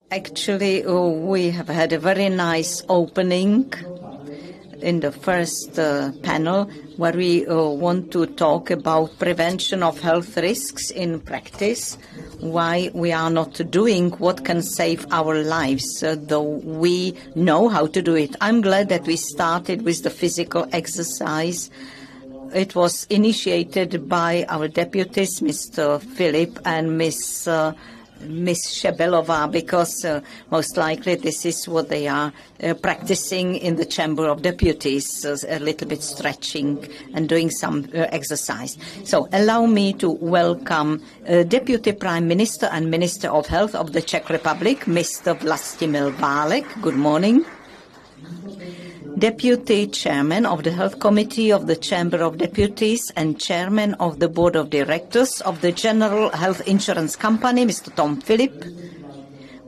Actually, we have had a very nice opening in the first panel, where we want to talk about prevention of health risks in practice, why we are not doing what can save our lives, though we know how to do it. I'm glad that we started with the physical exercise. It was initiated by our deputies, Mr. Philip and Miss Shebelova, because most likely this is what they are practicing in the Chamber of Deputies, a little bit stretching and doing some exercise. So allow me to welcome Deputy Prime Minister and Minister of Health of the Czech Republic, Mr. Vlastimil Válek. Good morning. Deputy Chairman of the Health Committee of the Chamber of Deputies and Chairman of the Board of Directors of the General Health Insurance Company, Mr. Tom Philip.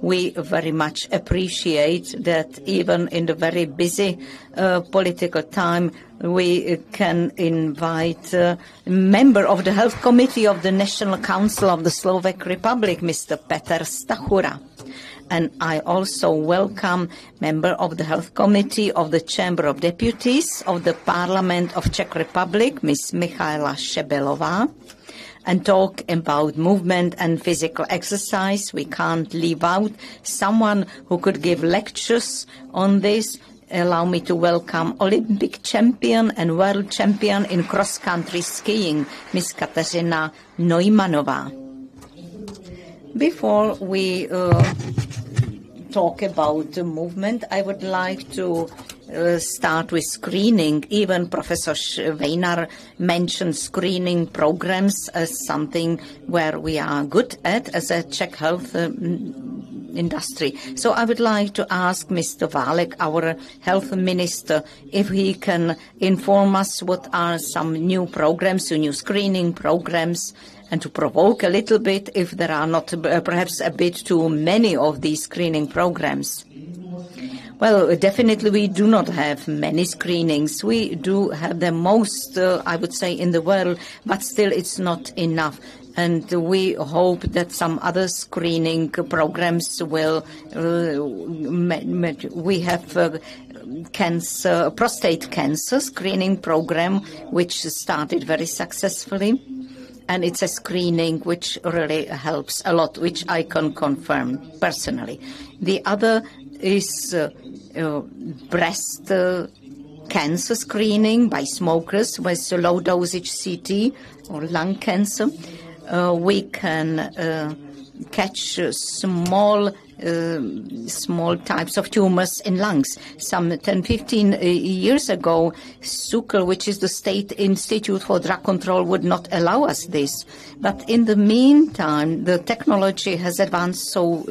We very much appreciate that even in the very busy political time, we can invite a member of the Health Committee of the National Council of the Slovak Republic, Mr. Peter Stachura. And I also welcome member of the Health Committee of the Chamber of Deputies of the Parliament of Czech Republic, Ms. Michaela Šebelová, and talk about movement and physical exercise. We can't leave out someone who could give lectures on this. Allow me to welcome Olympic champion and world champion in cross-country skiing, Ms. Kateřina Neumannová. Before we talk about the movement, I would like to start with screening. Even Professor Weinar mentioned screening programs as something where we are good at as a Czech health industry. So I would like to ask Mr. Válek, our health minister, if he can inform us what are some new programs, new screening programs, and to provoke a little bit if there are not perhaps a bit too many of these screening programs. Well, definitely we do not have many screenings. We do have the most, I would say, in the world, but still it's not enough. And we hope that some other screening programs will, we have prostate cancer screening program, which started very successfully. And it's a screening which really helps a lot, which I can confirm personally. The other is breast cancer screening by smokers with low dosage CT or lung cancer. We can catch small types of tumors in lungs. Some 10-15 years ago, Sukl, which is the State Institute for Drug Control, would not allow us this. But in the meantime, the technology has advanced so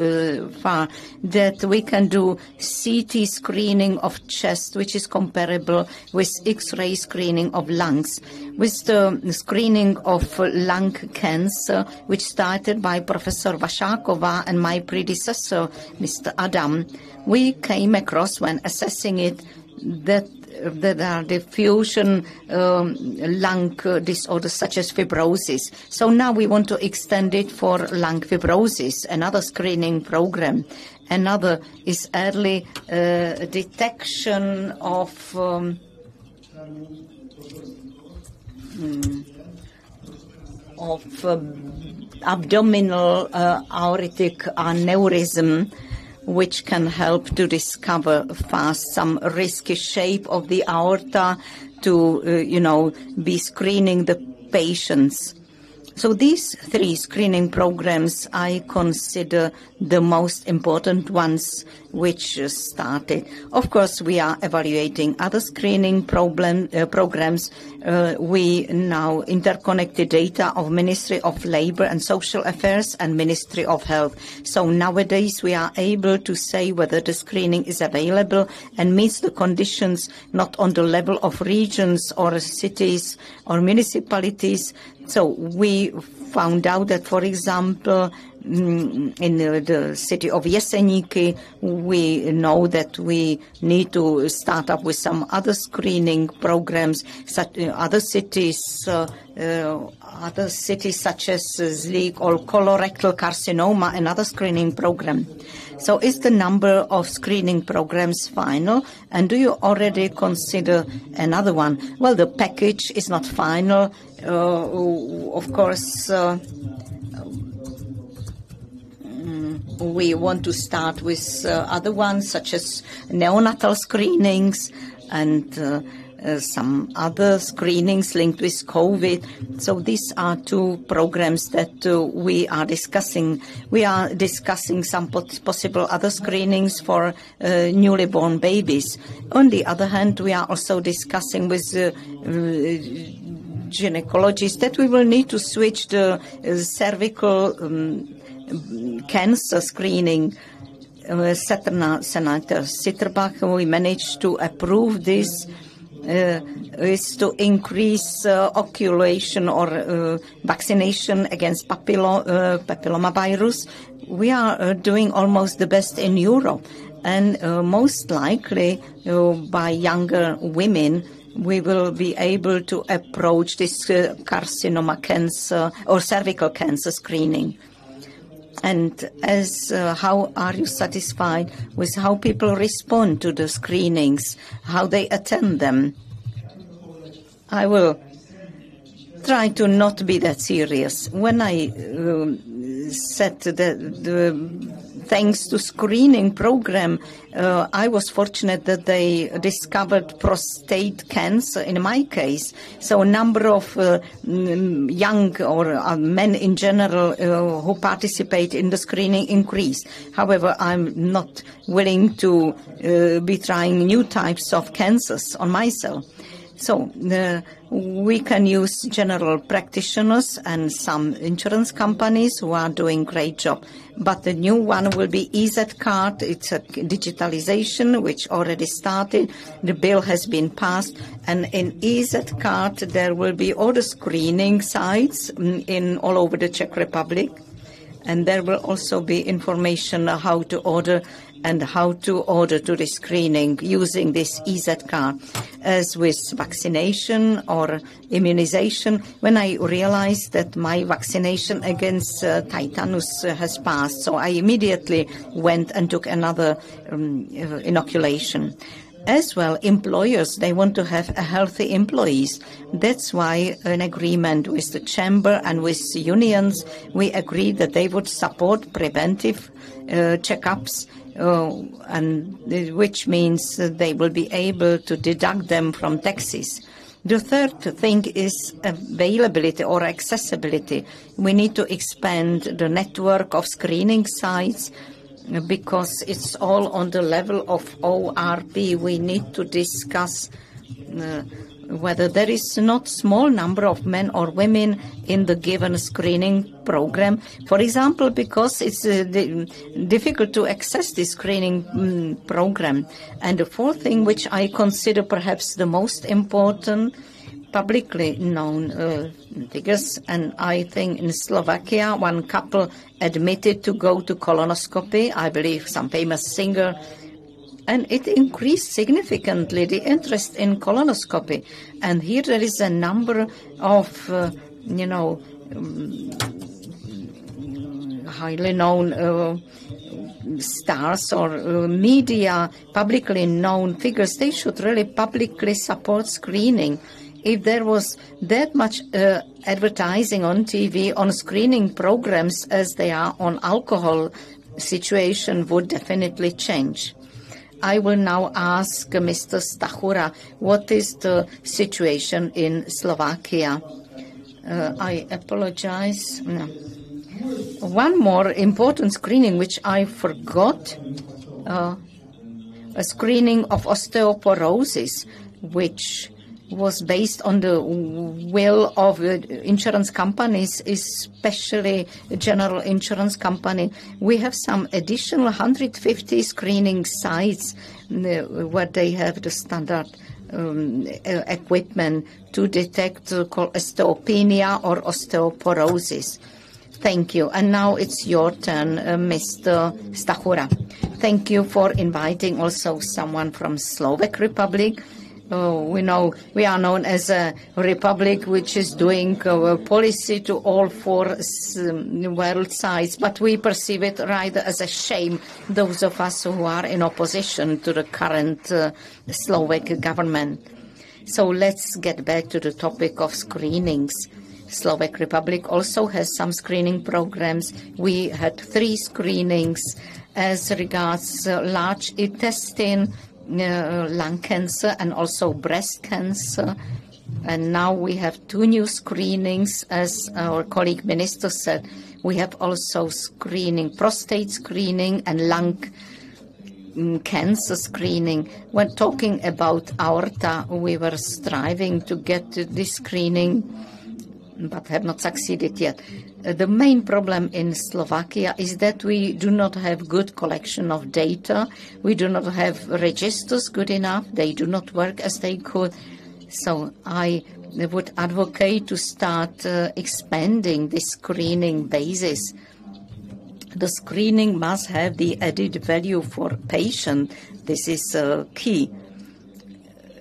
far that we can do CT screening of chest, which is comparable with X-ray screening of lungs. With the screening of lung cancer, which started by Professor Vašáková and my predecessor, Mr. Adam, we came across when assessing it that there are diffusion lung disorders such as fibrosis. So now we want to extend it for lung fibrosis, another screening program. Another is early detection of abdominal aortic aneurysm, which can help to discover fast some risky shape of the aorta to, be screening the patients. So these three screening programs I consider the most important ones which started. Of course, we are evaluating other screening programs. We now interconnected data of Ministry of Labour and Social Affairs and Ministry of Health. So nowadays we are able to say whether the screening is available and meets the conditions not on the level of regions or cities or municipalities. So we found out that, for example, in the city of Jeseníky, we know that we need to start up with some other screening programs. Other cities such as Zlík or colorectal carcinoma, another screening program. So is the number of screening programs final? And do you already consider another one? Well, the package is not final. Of course, we want to start with other ones, such as neonatal screenings and some other screenings linked with COVID. So these are two programs that we are discussing. We are discussing some possible other screenings for newly born babies. On the other hand, we are also discussing with gynecologists that we will need to switch the cervical cancer screening. Senator Sitterbach, we managed to approve this, is to increase oculation or vaccination against papillomavirus. We are doing almost the best in Europe, and most likely by younger women we will be able to approach this carcinoma cancer or cervical cancer screening. And how are you satisfied with how people respond to the screenings, how they attend them? I will try to not be that serious. When I said that thanks to screening program, I was fortunate that they discovered prostate cancer in my case. So a number of young or men in general who participate in the screening increased. However, I'm not willing to be trying new types of cancers on myself. So we can use general practitioners and some insurance companies who are doing great job. But the new one will be EZ card. It's a digitalization which already started. The bill has been passed. And in EZ card there will be all the screening sites in all over the Czech Republic. And there will also be information on how to order and how to order to the screening using this EZ card. As with vaccination or immunization, when I realized that my vaccination against tetanus has passed, so I immediately went and took another inoculation. As well, employers, they want to have a healthy employees. That's why an agreement with the chamber and with the unions, we agreed that they would support preventive checkups, and which means they will be able to deduct them from taxes. The third thing is availability or accessibility. We need to expand the network of screening sites, because it's all on the level of ORP. We need to discuss whether there is not small number of men or women in the given screening program. For example, because it's difficult to access this screening program. And the fourth thing, which I consider perhaps the most important, publicly known figures, and I think in Slovakia one couple admitted to go to colonoscopy, I believe some famous singer, and it increased significantly the interest in colonoscopy. And here there is a number of, highly known stars or media, publicly known figures. They should really publicly support screening. If there was that much advertising on TV on screening programs as they are on alcohol, situation would definitely change. I will now ask Mr. Stachura, what is the situation in Slovakia? I apologize. No. One more important screening which I forgot, a screening of osteoporosis, which was based on the will of insurance companies, especially General Insurance Company. We have some additional 150 screening sites where they have the standard equipment to detect osteopenia or osteoporosis. Thank you. And now it's your turn, Mr. Stachura. Thank you for inviting also someone from Slovak Republic. We know we are known as a republic which is doing policy to all four world sides, but we perceive it rather as a shame, those of us who are in opposition to the current Slovak government. So let's get back to the topic of screenings. Slovak Republic also has some screening programs. We had 3 screenings as regards large intestine, lung cancer and also breast cancer. And now we have 2 new screenings, as our colleague minister said. We have also screening, prostate screening and lung cancer screening. When talking about aorta, we were striving to get this screening, but have not succeeded yet. The main problem in Slovakia is that we do not have good collection of data. We do not have registers good enough. They do not work as they could. So I would advocate to start expanding the screening basis. The screening must have the added value for patient. This is key.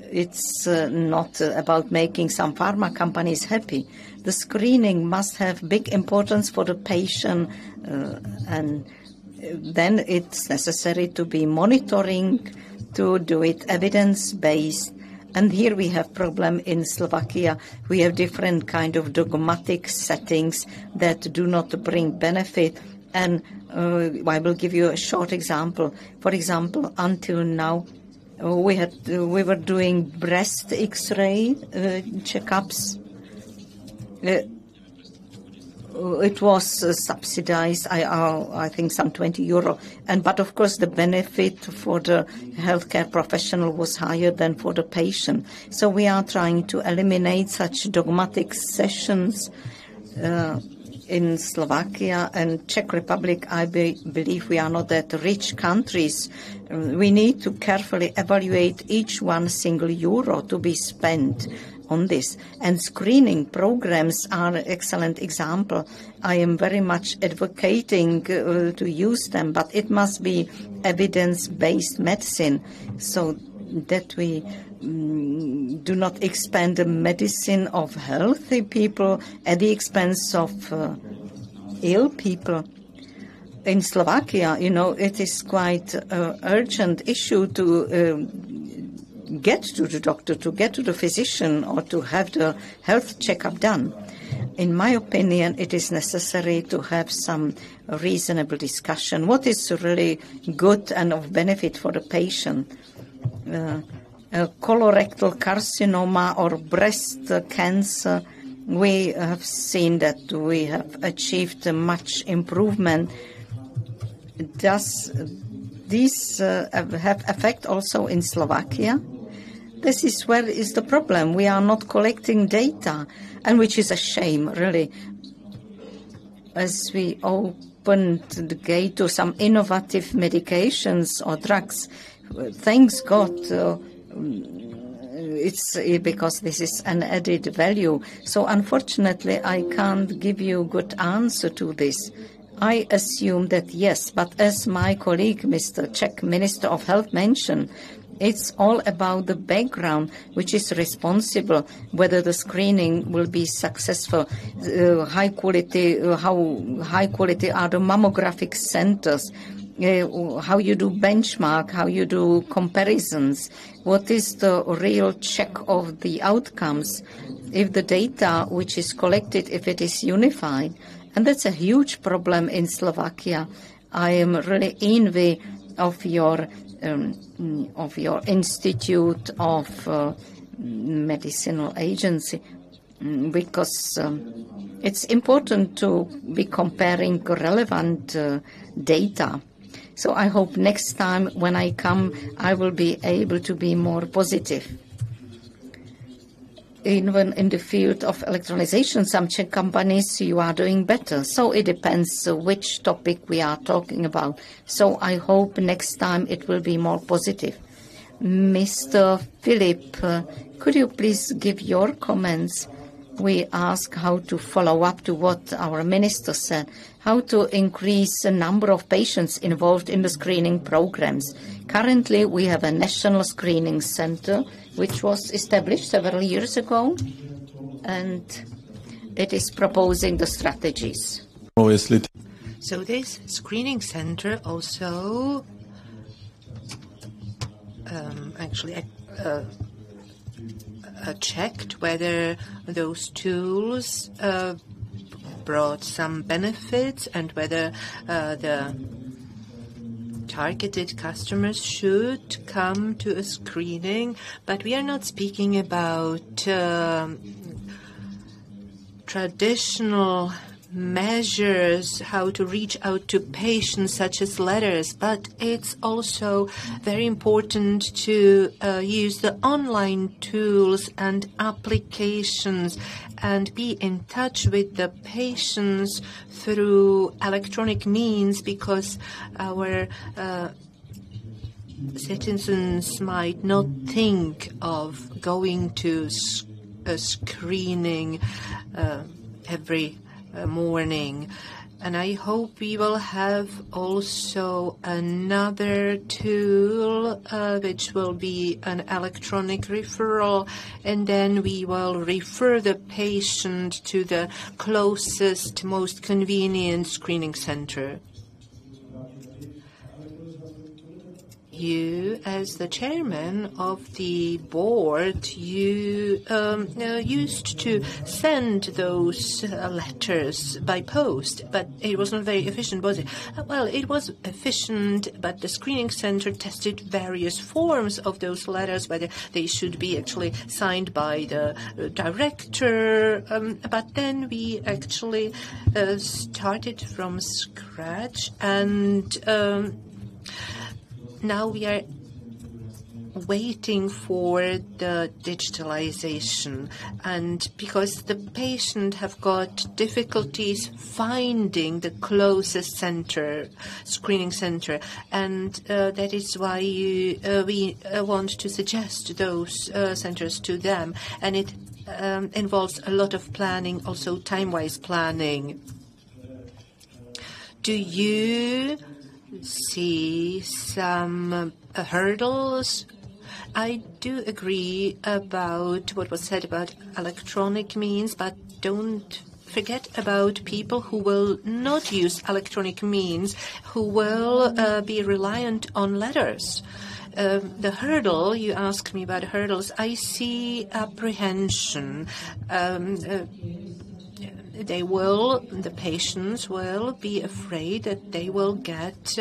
It's not about making some pharma companies happy. The screening must have big importance for the patient, and then it's necessary to be monitoring, to do it evidence-based. And here we have problem in Slovakia. We have different kind of dogmatic settings that do not bring benefit. And I will give you a short example. For example, until now, we were doing breast X-ray checkups. It was subsidized, I think, some 20 euro. But of course, the benefit for the healthcare professional was higher than for the patient. So we are trying to eliminate such dogmatic sessions in Slovakia and Czech Republic. I believe we are not that rich countries. We need to carefully evaluate each one single euro to be spent on this. And screening programs are an excellent example. I am very much advocating to use them, but it must be evidence-based medicine so that we do not expand the medicine of healthy people at the expense of ill people. In Slovakia, it is quite an urgent issue to get to the doctor, to get to the physician, or to have the health checkup done. In my opinion, it is necessary to have some reasonable discussion. What is really good and of benefit for the patient? Colorectal carcinoma or breast cancer, we have seen that we have achieved much improvement. Does this have effect also in Slovakia? This is where is the problem. We are not collecting data, and which is a shame, really. As we opened the gate to some innovative medications or drugs, thanks God, it's because this is an added value. So unfortunately, I can't give you a good answer to this. I assume that yes, but as my colleague, Mr. Czech Minister of Health mentioned, it's all about the background, which is responsible, whether the screening will be successful, high quality, how high quality are the mammographic centers, how you do benchmark, how you do comparisons, what is the real check of the outcomes, if the data which is collected, if it is unified. And that's a huge problem in Slovakia. I am really envy of your Institute of Medicinal Agency, because it's important to be comparing relevant data. So I hope next time when I come, I will be able to be more positive. Even in the field of electronization, some Czech companies, you are doing better. So it depends which topic we are talking about. So I hope next time it will be more positive. Mr. Philip, could you please give your comments? We ask how to follow up to what our minister said, how to increase the number of patients involved in the screening programs. Currently, we have a national screening center, which was established several years ago, and it is proposing the strategies. So this screening center also actually checked whether those tools brought some benefits and whether the targeted customers should come to a screening. But we are not speaking about traditional measures how to reach out to patients, such as letters, but it's also very important to use the online tools and applications and be in touch with the patients through electronic means, because our citizens might not think of going to a screening every morning. And I hope we will have also another tool which will be an electronic referral, and then we will refer the patient to the closest, most convenient screening center. You, as the chairman of the board, you used to send those letters by post, but it was not very efficient, was it? Well, it was efficient, but the screening center tested various forms of those letters, whether they should be actually signed by the director, but then we actually started from scratch, and now we are waiting for the digitalization, and because the patient have got difficulties finding the closest screening center, and that is why we want to suggest those centers to them, and it involves a lot of planning, also time-wise planning. Do you see some hurdles? I do agree about what was said about electronic means, but don't forget about people who will not use electronic means, who will be reliant on letters. The hurdle, you asked me about hurdles, I see apprehension. The patients will be afraid that they will get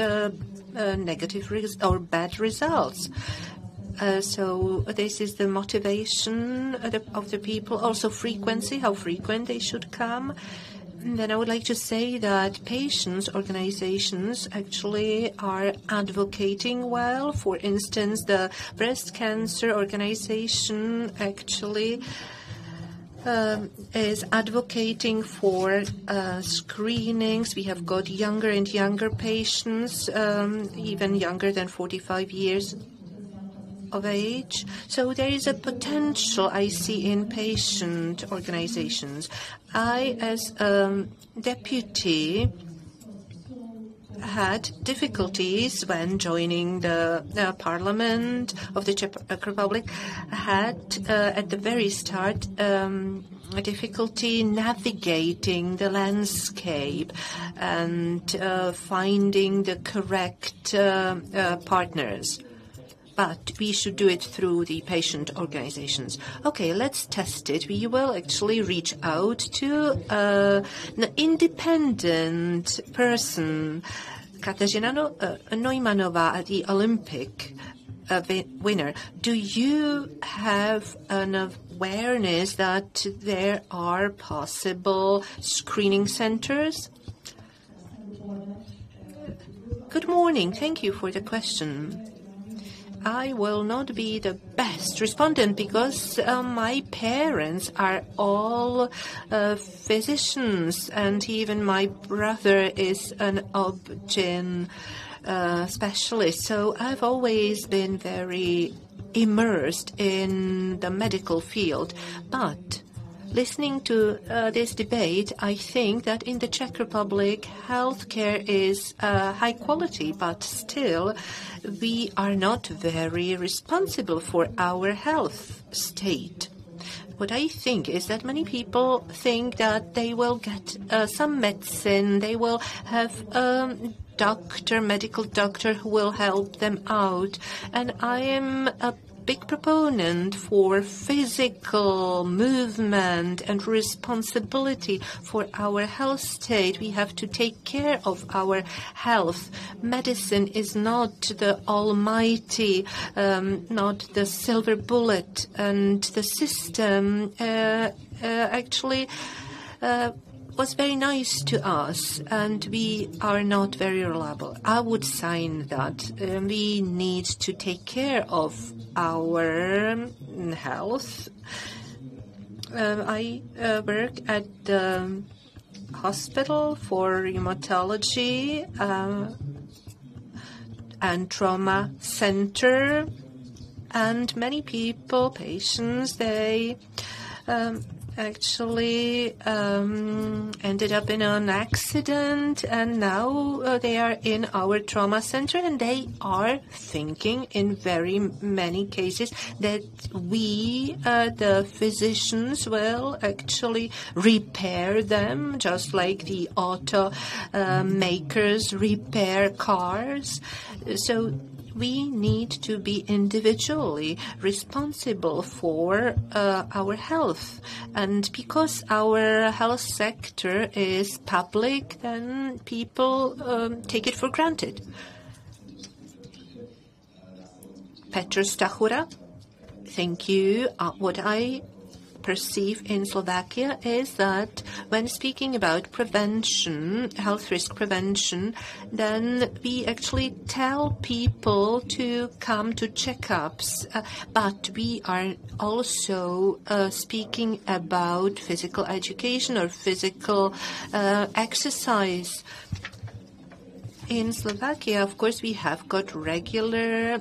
negative or bad results. So this is the motivation of the people. Also frequency, how frequent they should come. And then I would like to say that patients' organizations actually are advocating well. For instance, the breast cancer organization actually is advocating for screenings. We have got younger and younger patients, even younger than 45 years of age. So there is a potential I see in patient organizations. I, as deputy, had difficulties when joining the Parliament of the Czech Republic, had at the very start a difficulty navigating the landscape and finding the correct partners. But we should do it through the patient organizations. Okay, let's test it. We will actually reach out to an independent person, Kateřina Neumannová, the Olympic winner. Do you have an awareness that there are possible screening centers? Good morning. Thank you for the question. I will not be the best respondent because my parents are all physicians, and even my brother is an obgyn specialist. So I've always been very immersed in the medical field. But listening to this debate, I think that in the Czech Republic, healthcare is high quality, but still we are not very responsible for our health state. What I think is that many people think that they will get some medicine, they will have medical doctor who will help them out. And I am a big proponent for physical movement and responsibility for our health state. We have to take care of our health. Medicine is not the almighty, not the silver bullet, and the system actually was very nice to us, and we are not very reliable. I would sign that. We need to take care of our health. I work at the hospital for rheumatology and trauma center, and many people, patients, they actually ended up in an accident, and now they are in our trauma center, and they are thinking in very many cases that we, the physicians, will actually repair them, just like the auto makers repair cars. So we need to be individually responsible for our health. And because our health sector is public, then people take it for granted. Petr Stachura, thank you. What I perceive in Slovakia is that when speaking about prevention, health risk prevention, then we actually tell people to come to checkups, but we are also speaking about physical education or physical exercise. In Slovakia, of course, we have got regular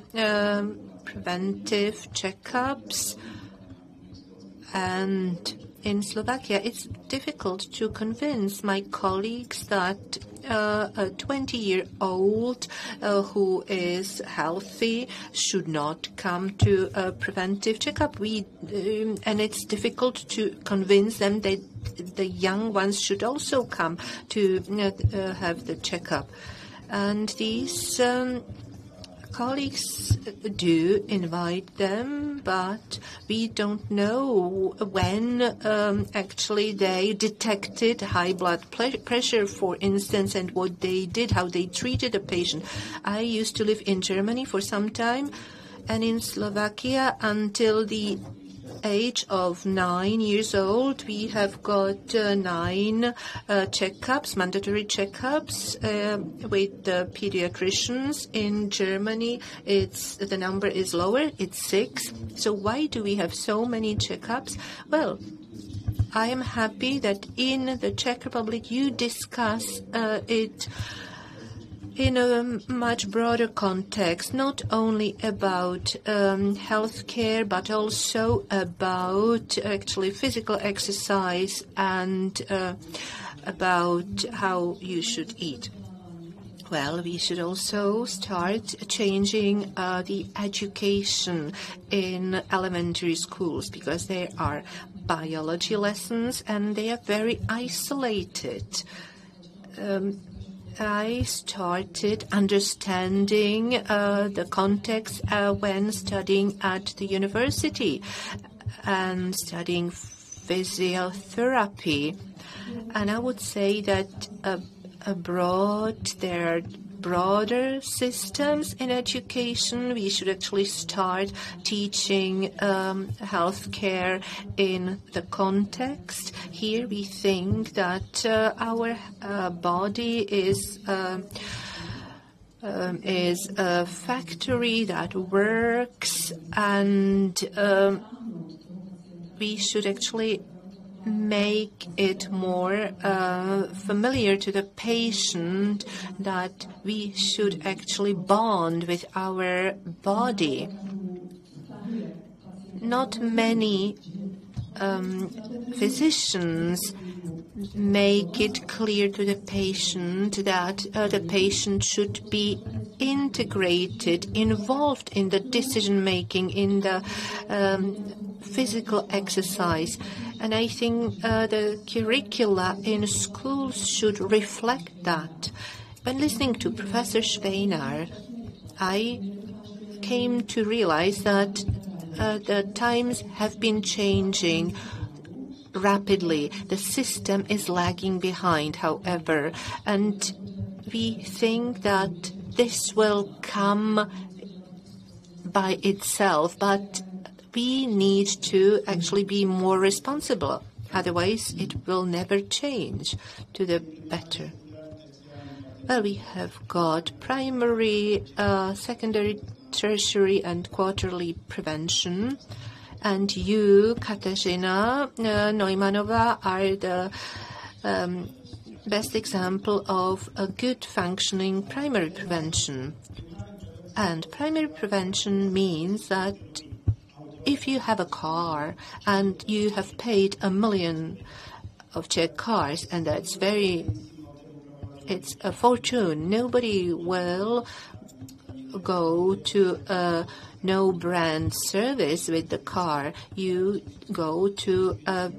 preventive checkups. And in Slovakia, it's difficult to convince my colleagues that a 20-year-old who is healthy should not come to a preventive checkup. And it's difficult to convince them that the young ones should also come to have the checkup. And these colleagues do invite them, but we don't know when actually they detected high blood pressure, for instance, and what they did, how they treated a patient. I used to live in Germany for some time, and in Slovakia until the age of 9 years old, we have got 9 checkups, mandatory checkups with the pediatricians. In Germany, the number is lower, it's 6. So why do we have so many checkups? Well, I am happy that in the Czech Republic you discuss it in a much broader context, not only about healthcare, but also about actually physical exercise and about how you should eat. Well, we should also start changing the education in elementary schools, because there are biology lessons and they are very isolated. I started understanding the context when studying at the university and studying physiotherapy. And I would say that abroad there are broader systems in education. We should actually start teaching healthcare in the context. Here we think that our body is a factory that works, and we should actually make it more familiar to the patient that we should actually bond with our body. not many physicians make it clear to the patient that the patient should be integrated, involved in the decision-making, in the physical exercise. And I think the curricula in schools should reflect that. When listening to Professor Schweiner, I came to realize that the times have been changing rapidly. The system is lagging behind, however, and we think that this will come by itself, but we need to actually be more responsible. Otherwise, it will never change to the better. Well, we have got primary, secondary, tertiary, and quarterly prevention. And you, Katarzyna Neumanova, are the best example of a good functioning primary prevention. And primary prevention means that if you have a car and you have paid 1 million of Czech cars, and it's a fortune, nobody will go to a no-brand service with the car. You go to a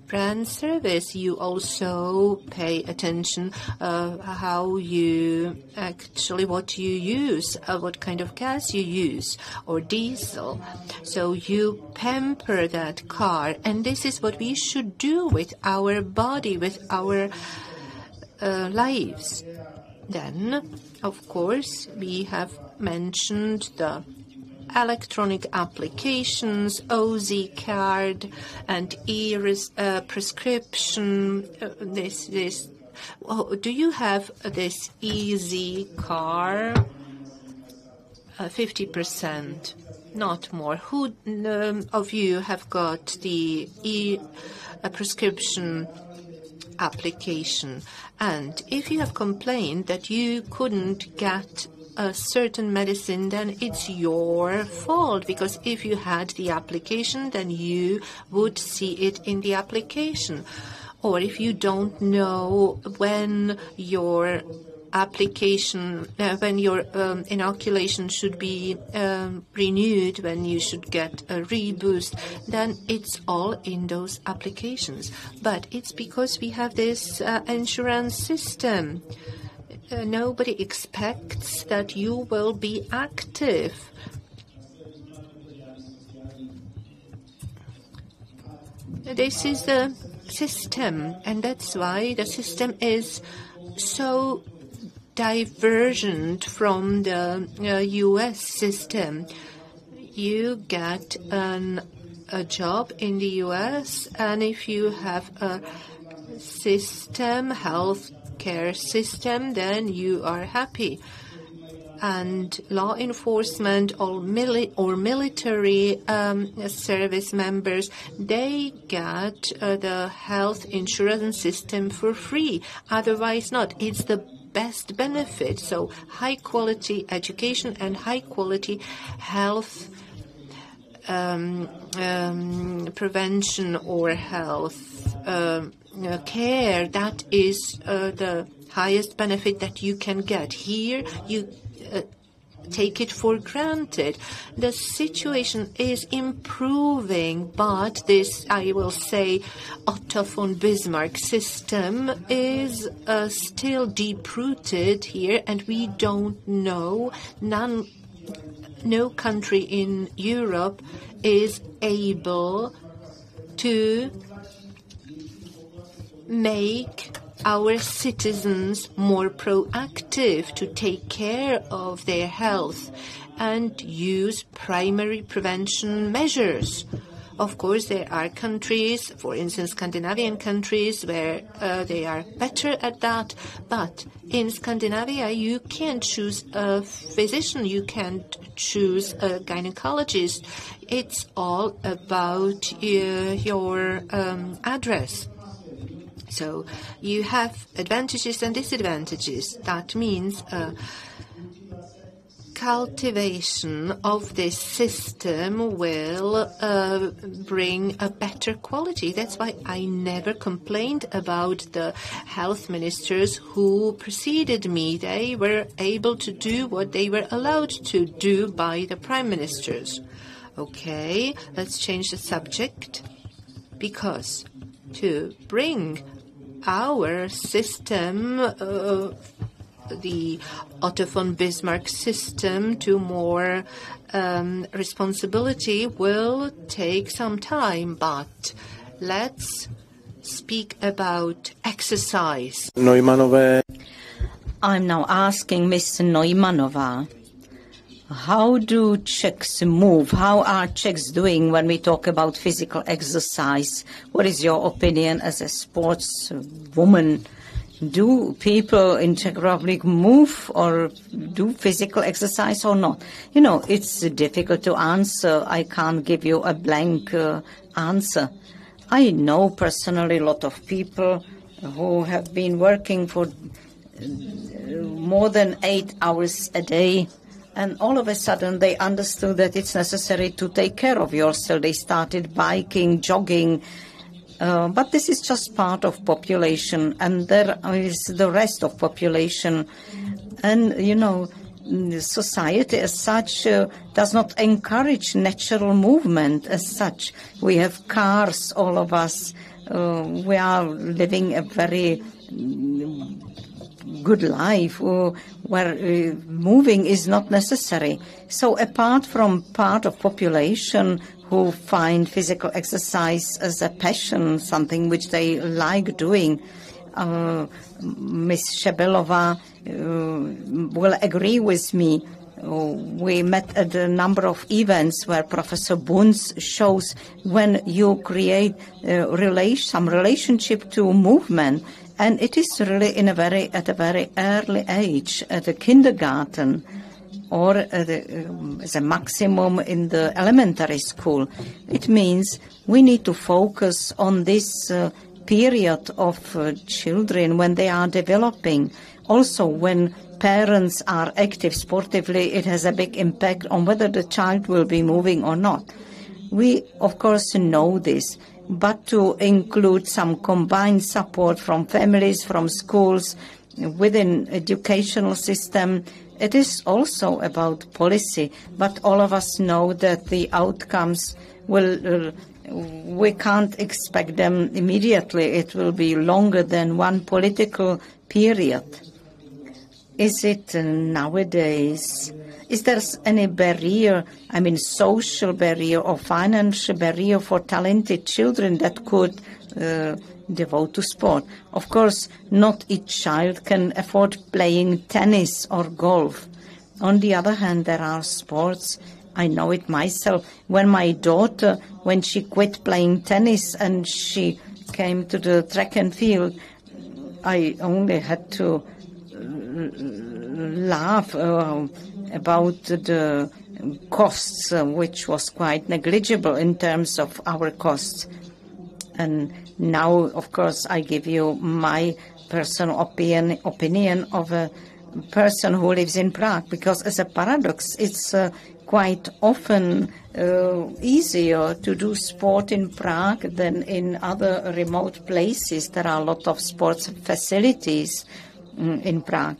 brand service. You also pay attention how you actually, what you use, what kind of gas you use, or diesel. So you pamper that car, and this is what we should do with our body, with our lives. Then, of course, we have mentioned the electronic applications, OZ card, and prescription. Do you have this easy car? 50%, not more. Who of you have got the prescription application? And if you have complained that you couldn't get a certain medicine, then it's your fault, because if you had the application, then you would see it in the application. Or if you don't know when your application, when your inoculation should be renewed, when you should get a reboost, then it's all in those applications. But it's because we have this insurance system. Nobody expects that you will be active. This is the system, and that's why the system is so divergent from the US system. You get a job in the US, and if you have a system, healthcare system, then you are happy. And law enforcement or military service members, they get the health insurance system for free. Otherwise not. It's the best benefit. So high quality education and high quality health prevention or health care, that is the highest benefit that you can get. Here you take it for granted. The situation is improving, but this, I will say, Otto von Bismarck system is still deep-rooted here, and we don't know, no country in Europe is able to make our citizens more proactive to take care of their health and use primary prevention measures. Of course, there are countries, for instance, Scandinavian countries, where they are better at that. But in Scandinavia, you can't choose a physician, you can't choose a gynecologist. It's all about your address. So you have advantages and disadvantages. That means cultivation of this system will bring a better quality. That's why I never complained about the health ministers who preceded me. They were able to do what they were allowed to do by the prime ministers. Okay, let's change the subject, because to bring our system, the Otto von Bismarck system, to more responsibility will take some time, but let's speak about exercise. Neumannové. I'm now asking Ms. Neumannová, how do Czechs move? How are Czechs doing when we talk about physical exercise? What is your opinion as a sports woman? Do people in Czech Republic move or do physical exercise or not? You know, it's difficult to answer. I can't give you a blank answer. I know personally a lot of people who have been working for more than 8 hours a day, and all of a sudden they understood that it's necessary to take care of yourself. They started biking, jogging, but this is just part of population, and there is the rest of population. And, you know, society as such does not encourage natural movement as such. We have cars, all of us. We are living a very good life where moving is not necessary. So apart from part of population who find physical exercise as a passion, something which they like doing, Ms. Šebelova will agree with me. We met at a number of events where Professor Bunz shows when you create some relationship to movement, and it is really at a very early age, at the kindergarten, or as a maximum in the elementary school. It means we need to focus on this period of children when they are developing. Also, when parents are active sportively, it has a big impact on whether the child will be moving or not. We, of course, know this, but to include some combined support from families, from schools, within educational system, it is also about policy. But all of us know that the outcomes will, we can't expect them immediately. It will be longer than one political period. Is it nowadays? Is there any barrier, I mean social barrier or financial barrier for talented children that could devote to sport? Of course, not each child can afford playing tennis or golf. On the other hand, there are sports, I know it myself, when my daughter, when she quit playing tennis and she came to the track and field, I only had to laugh about the costs, which was quite negligible in terms of our costs. And now, of course, I give you my personal opinion of a person who lives in Prague, because as a paradox, it's quite often easier to do sport in Prague than in other remote places. There are a lot of sports facilities in Prague.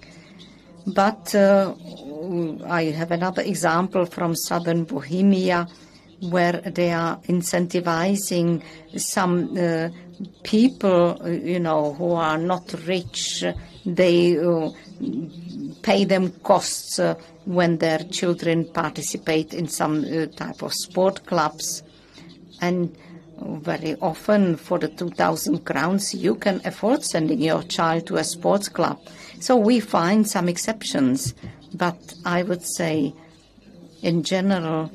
But I have another example from southern Bohemia, where they are incentivizing some people, you know, who are not rich. They pay them costs when their children participate in some type of sport clubs. And very often for the 2,000 crowns, you can afford sending your child to a sports club. So we find some exceptions, but I would say in general,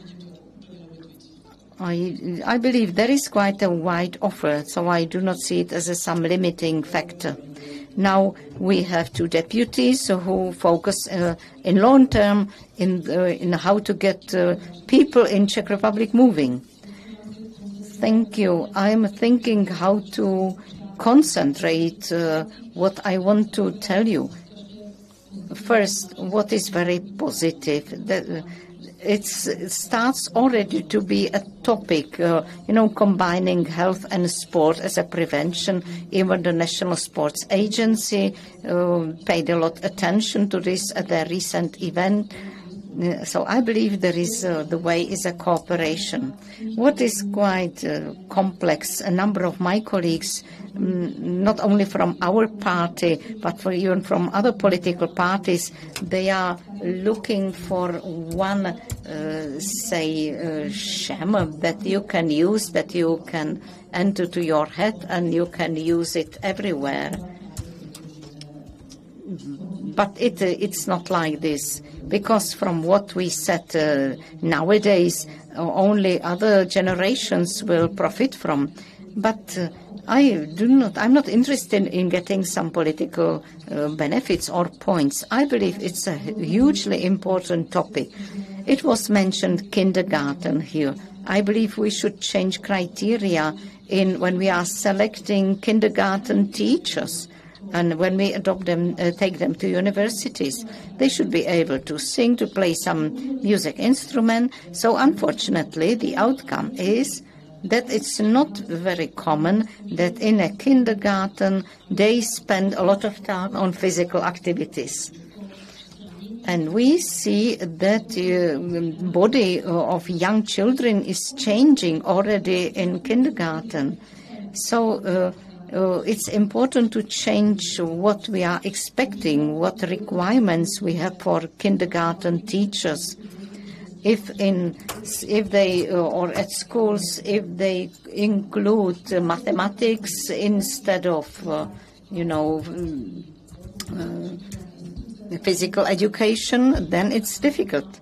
I believe there is quite a wide offer, so I do not see it as some limiting factor. Now we have two deputies who focus in long term in how to get people in Czech Republic moving. Thank you. I'm thinking how to concentrate what I want to tell you. First, what is very positive, that it starts already to be a topic, combining health and sport as a prevention. Even the National Sports Agency paid a lot of attention to this at their recent event. So I believe there is the way is a cooperation. What is quite complex, a number of my colleagues, not only from our party, but even from other political parties, they are looking for one, sham that you can use, that you can enter to your head and you can use it everywhere. But it's not like this, because from what we said nowadays, only other generations will profit from. But I'm not interested in getting some political benefits or points. I believe it's a hugely important topic. It was mentioned kindergarten here. I believe we should change criteria when we are selecting kindergarten teachers. And when we adopt them, take them to universities, they should be able to sing, to play some music instrument. So unfortunately, the outcome is that it's not very common that in a kindergarten they spend a lot of time on physical activities. And we see that the body of young children is changing already in kindergarten. So it's important to change what we are expecting, what requirements we have for kindergarten teachers. If they or at schools, if they include mathematics instead of physical education, then it's difficult.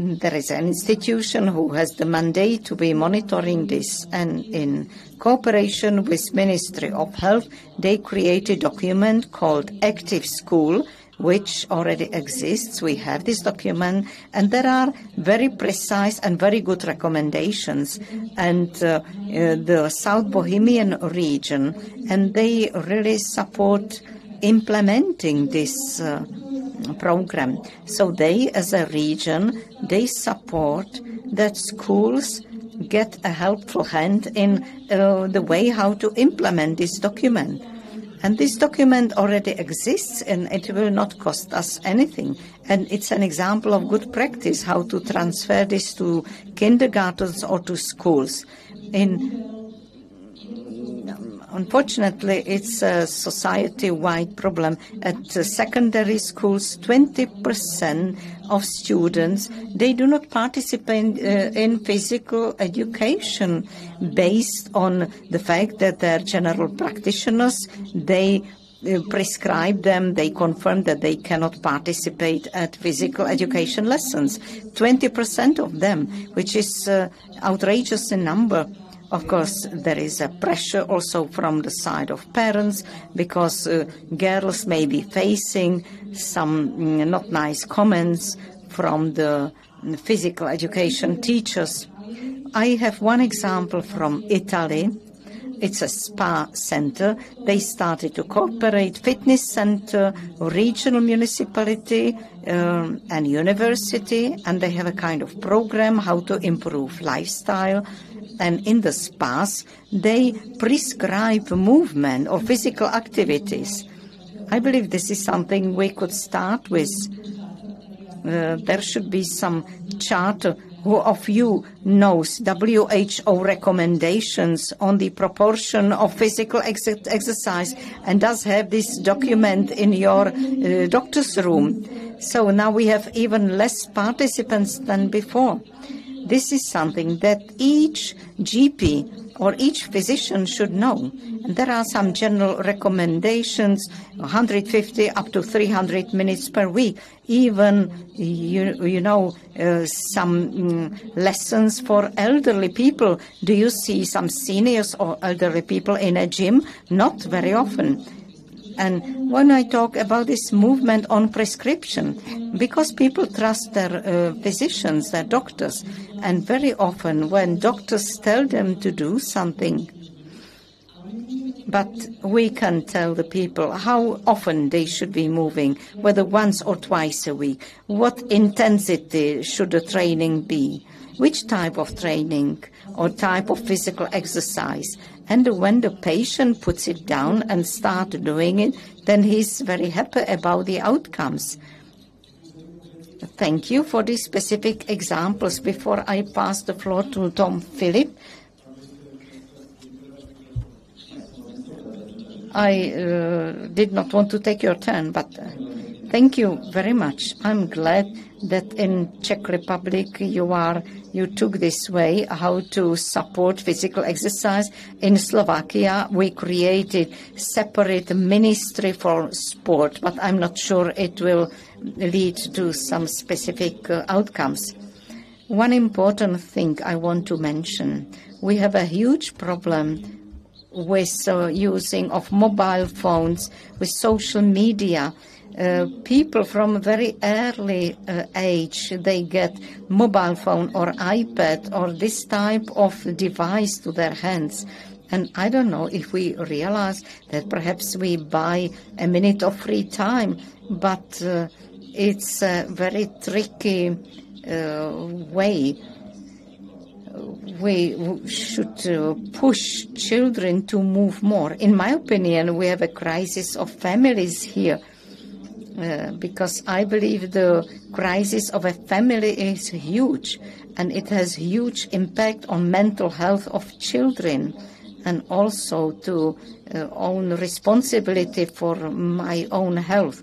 There is an institution who has the mandate to be monitoring this, and in cooperation with Ministry of Health, they create a document called Active School, which already exists. We have this document, and there are very precise and very good recommendations. And the South Bohemian region, and they really support implementing this program. So they, as a region, they support that schools get a helpful hand in the way how to implement this document. And this document already exists, and it will not cost us anything. And it's an example of good practice, how to transfer this to kindergartens or to schools. Unfortunately, it's a society-wide problem. At secondary schools, 20% of students, they do not participate in physical education based on the fact that their general practitioners, they prescribe them, they confirm that they cannot participate at physical education lessons. 20% of them, which is outrageous in number. Of course, there is a pressure also from the side of parents, because girls may be facing some not nice comments from the physical education teachers. I have one example from Italy. It's a spa center. They started to cooperate, fitness center, regional municipality, and university, and they have a kind of program how to improve lifestyle. And in the spas, they prescribe movement or physical activities. I believe this is something we could start with. There should be some chart. Who of you knows WHO recommendations on the proportion of physical exercise and does have this document in your doctor's room? So now we have even less participants than before. This is something that each GP or each physician should know. And there are some general recommendations, 150 up to 300 minutes per week. Even, some lessons for elderly people. Do you see some seniors or elderly people in a gym? Not very often. And when I talk about this movement on prescription, because people trust their physicians, their doctors, and very often when doctors tell them to do something, But we can tell the people how often they should be moving, whether once or twice a week. What intensity should the training be? Which type of training or type of physical exercise? And when the patient puts it down and starts doing it, then he's very happy about the outcomes. Thank you for these specific examples. Before I pass the floor to Tom Philip, I did not want to take your turn, but thank you very much. I'm glad that in Czech Republic you took this way how to support physical exercise. In Slovakia, we created separate ministry for sport, but I'm not sure it will lead to some specific outcomes. One important thing I want to mention, we have a huge problem with using of mobile phones, with social media. People from a very early age, they get mobile phone or iPad or this type of device to their hands. And I don't know if we realize that perhaps we buy a minute of free time, but it's a very tricky way. We should push children to move more. In my opinion, we have a crisis of families here, because I believe the crisis of a family is huge, and it has huge impact on mental health of children, and also to own responsibility for my own health.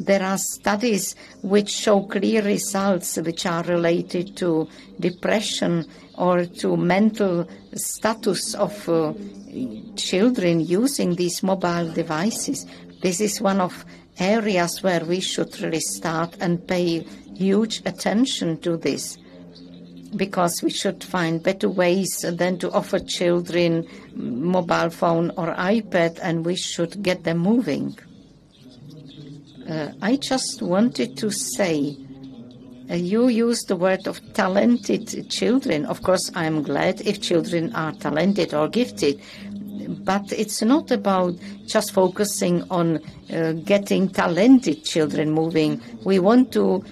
There are studies which show clear results which are related to depression or to mental status of children using these mobile devices. This is one of areas where we should really start and pay huge attention to this, because we should find better ways than to offer children mobile phone or iPad, and we should get them moving. I just wanted to say, you used the word of talented children. Of course, I'm glad if children are talented or gifted, but it's not about just focusing on getting talented children moving. We want to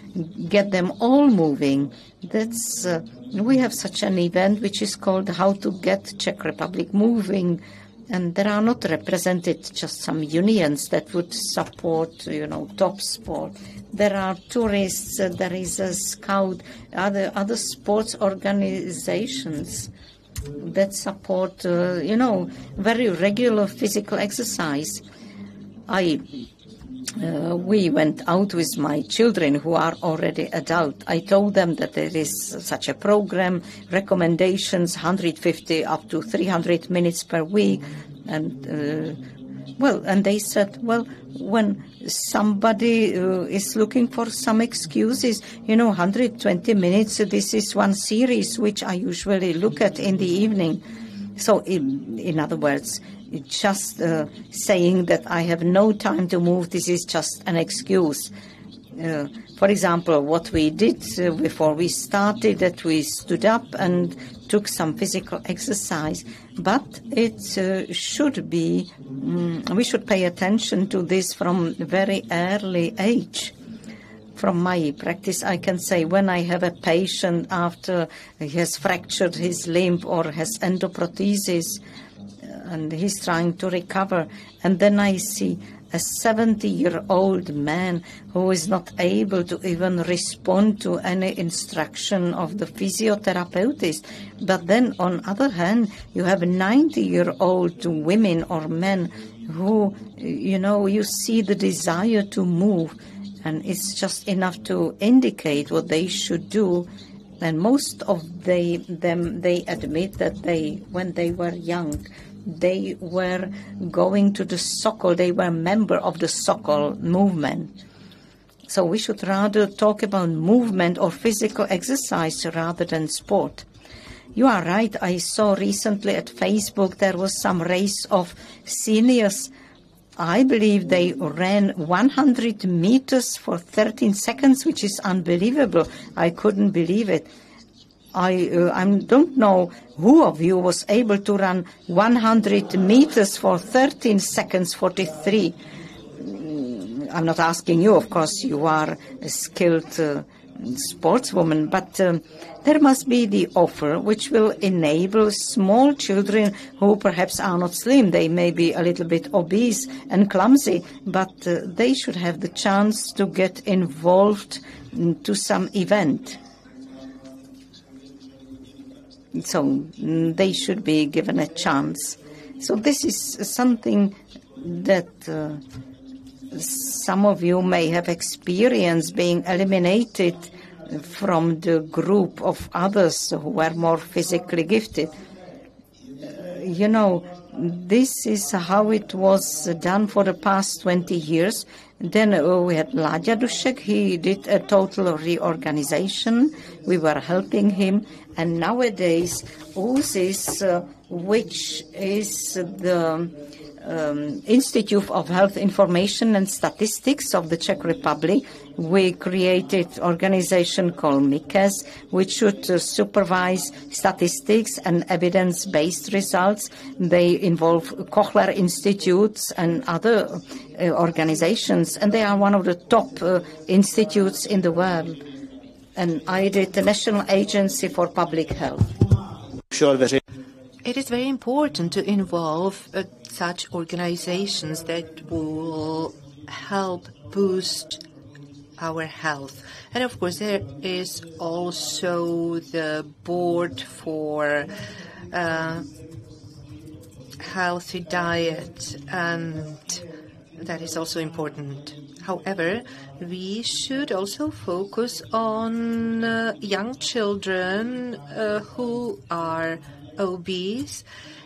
get them all moving. That's we have such an event which is called How to Get Czech Republic Moving. And there are not represented just some unions that would support, top sport. There are tourists, there is a scout, other sports organizations that support, very regular physical exercise. We went out with my children who are already adult. I told them that there is such a program, recommendations, 150 up to 300 minutes per week. And, and they said, when somebody is looking for some excuses, 120 minutes, this is one series which I usually look at in the evening. So in other words, just saying that I have no time to move, this is just an excuse. For example, what we did before we started, that we stood up and took some physical exercise. But it should be, we should pay attention to this from very early age. From my practice, I can say when I have a patient after he has fractured his limb or has endoprothesis, and he's trying to recover, and then I see a 70-year-old man who is not able to even respond to any instruction of the physiotherapist. But then, on the other hand, you have 90-year-old women or men who, you see the desire to move, and it's just enough to indicate what they should do. And most of them, they admit that when they were young, they were going to the Sokol. They were a member of the Sokol movement. So we should rather talk about movement or physical exercise rather than sport. You are right. I saw recently at Facebook there was some race of seniors. I believe they ran 100 meters for 13 seconds, which is unbelievable. I couldn't believe it. I don't know who of you was able to run 100 meters for 13 seconds 43. I'm not asking you, of course, you are a skilled sportswoman, but there must be the offer which will enable small children who perhaps are not slim, they may be a little bit obese and clumsy, but they should have the chance to get involved to some event. So they should be given a chance. So this is something that some of you may have experienced, being eliminated from the group of others who were more physically gifted. You know, this is how it was done for the past 20 years. Then we had Láďa Dušek. He did a total reorganization. We were helping him. And nowadays, UZIS, which is the Institute of Health Information and Statistics of the Czech Republic, we created an organization called MIKES, which should supervise statistics and evidence-based results. They involve Kochler institutes and other organizations, and they are one of the top institutes in the world. And I did the National Agency for Public Health. It is very important to involve such organizations that will help boost our health. And of course, there is also the board for healthy diet, and that is also important. However, we should also focus on young children who are obese.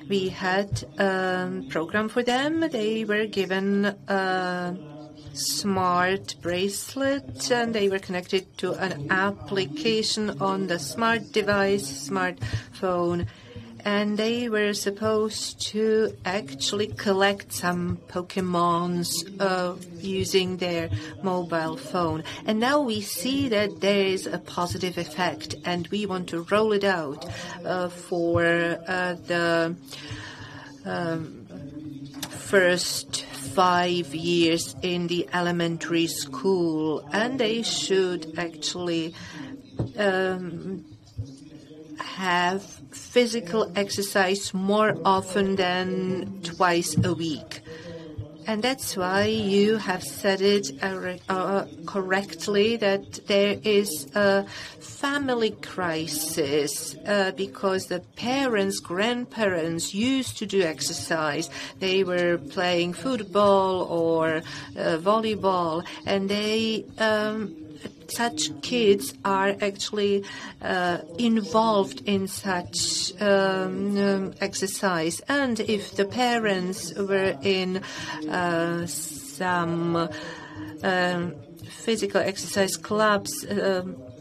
We had a program for them. They were given a smart bracelet, and they were connected to an application on the smart device, smartphone, and they were supposed to actually collect some Pokemons using their mobile phone. And now we see that there is a positive effect, and we want to roll it out for the first 5 years in the elementary school, and they should actually have physical exercise more often than twice a week. And that's why you have said it correctly, that there is a family crisis because the parents, grandparents used to do exercise. They were playing football or volleyball, and such kids are actually involved in such exercise. And if the parents were in some physical exercise clubs,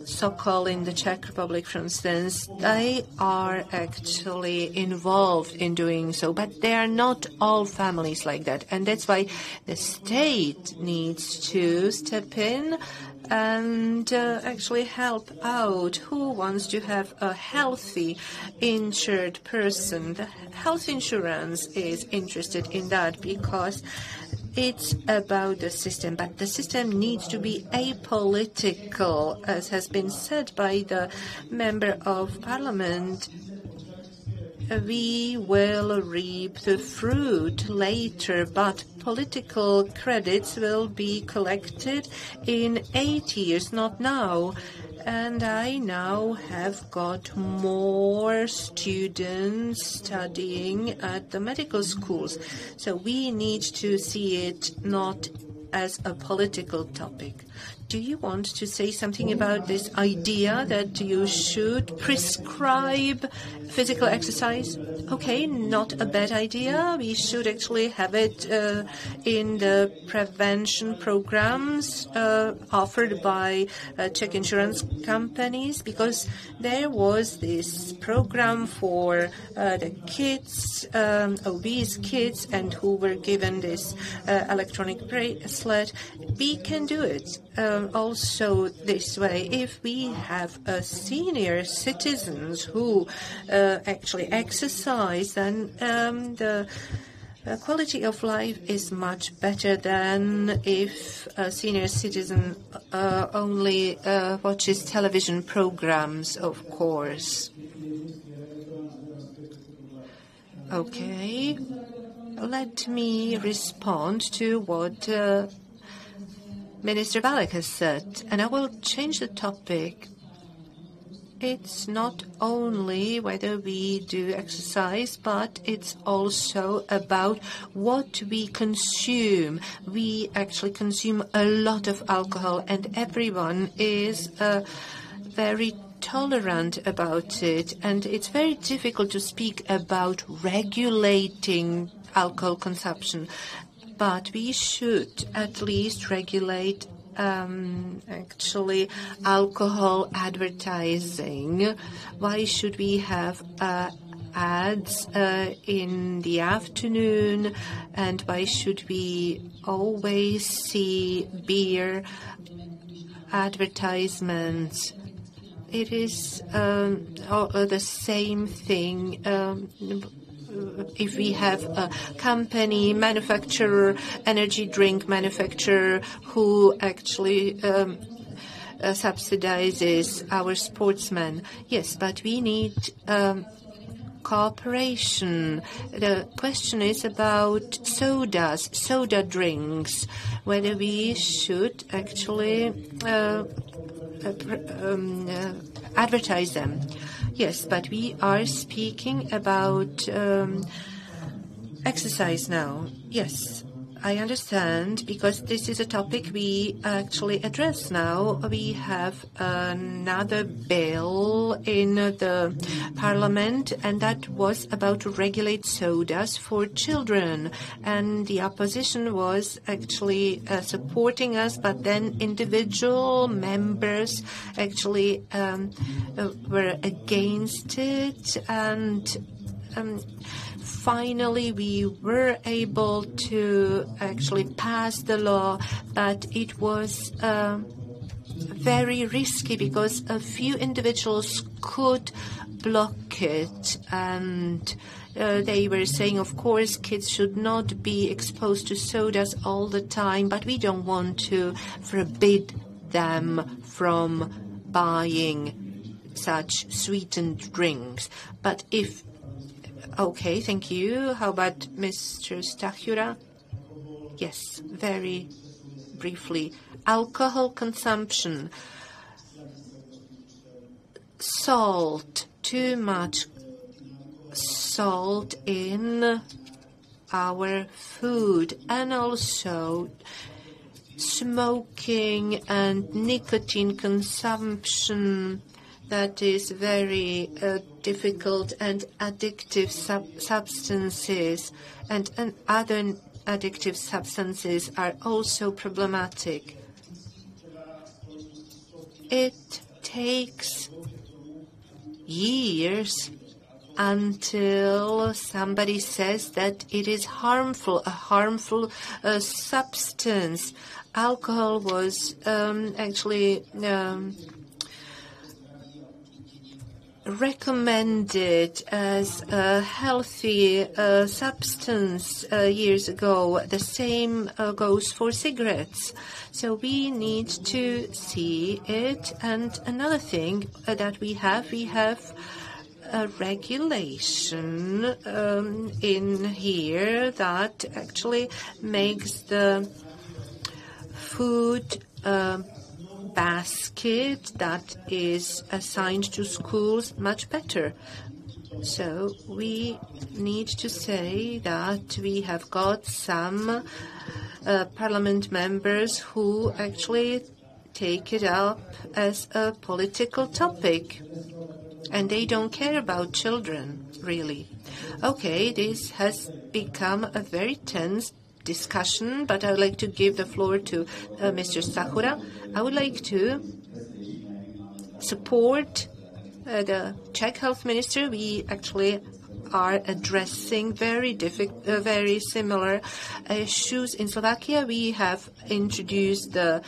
Sokol in the Czech Republic, for instance, they are actually involved in doing so. But they are not all families like that. And that's why the state needs to step in and actually help out who wants to have a healthy insured person. The health insurance is interested in that because it's about the system, but the system needs to be apolitical, as has been said by the member of parliament. We will reap the fruit later, but political credits will be collected in 8 years, not now. And I now have got more students studying at the medical schools. So we need to see it not as a political topic. Do you want to say something about this idea that you should prescribe physical exercise? Okay, not a bad idea. We should actually have it in the prevention programs offered by Czech insurance companies, because there was this program for the kids, obese kids, and who were given this electronic bracelet. We can do it. also this way. If we have senior citizens who actually exercise, then the quality of life is much better than if a senior citizen only watches television programs, of course. Okay, let me respond to what Minister Balek has said, and I will change the topic. It's not only whether we do exercise, but it's also about what we consume. We actually consume a lot of alcohol, and everyone is very tolerant about it. And it's very difficult to speak about regulating alcohol consumption, but we should at least regulate actually alcohol advertising. Why should we have ads in the afternoon, and why should we always see beer advertisements? It is the same thing. If we have a company, manufacturer, energy drink manufacturer who actually subsidizes our sportsmen. Yes, but we need cooperation. The question is about sodas, soda drinks, whether we should actually advertise them. Yes, but we are speaking about exercise now. Yes, I understand, because this is a topic we actually address now. We have another bill in the parliament, and that was about to regulate sodas for children. And the opposition was actually supporting us, but then individual members actually were against it, and finally, we were able to actually pass the law, but it was very risky because a few individuals could block it, and they were saying, of course, kids should not be exposed to sodas all the time, but we don't want to forbid them from buying such sweetened drinks. But if Okay, thank you. How about Mr. Stachura? Yes, very briefly. Alcohol consumption. Salt. Too much salt in our food. And also smoking and nicotine consumption. That is very difficult, and addictive substances and other addictive substances are also problematic. It takes years until somebody says that it is harmful, a harmful substance. Alcohol was actually recommended as a healthy substance years ago. The same goes for cigarettes. So we need to see it. And another thing that we have a regulation in here that actually makes the food basket that is assigned to schools much better. So we need to say that we have got some parliament members who actually take it up as a political topic, and they don't care about children, really. Okay, this has become a very tense discussion, but I would like to give the floor to Mr. Stachura. I would like to support the Czech health minister. We actually are addressing very similar issues. In Slovakia, we have introduced the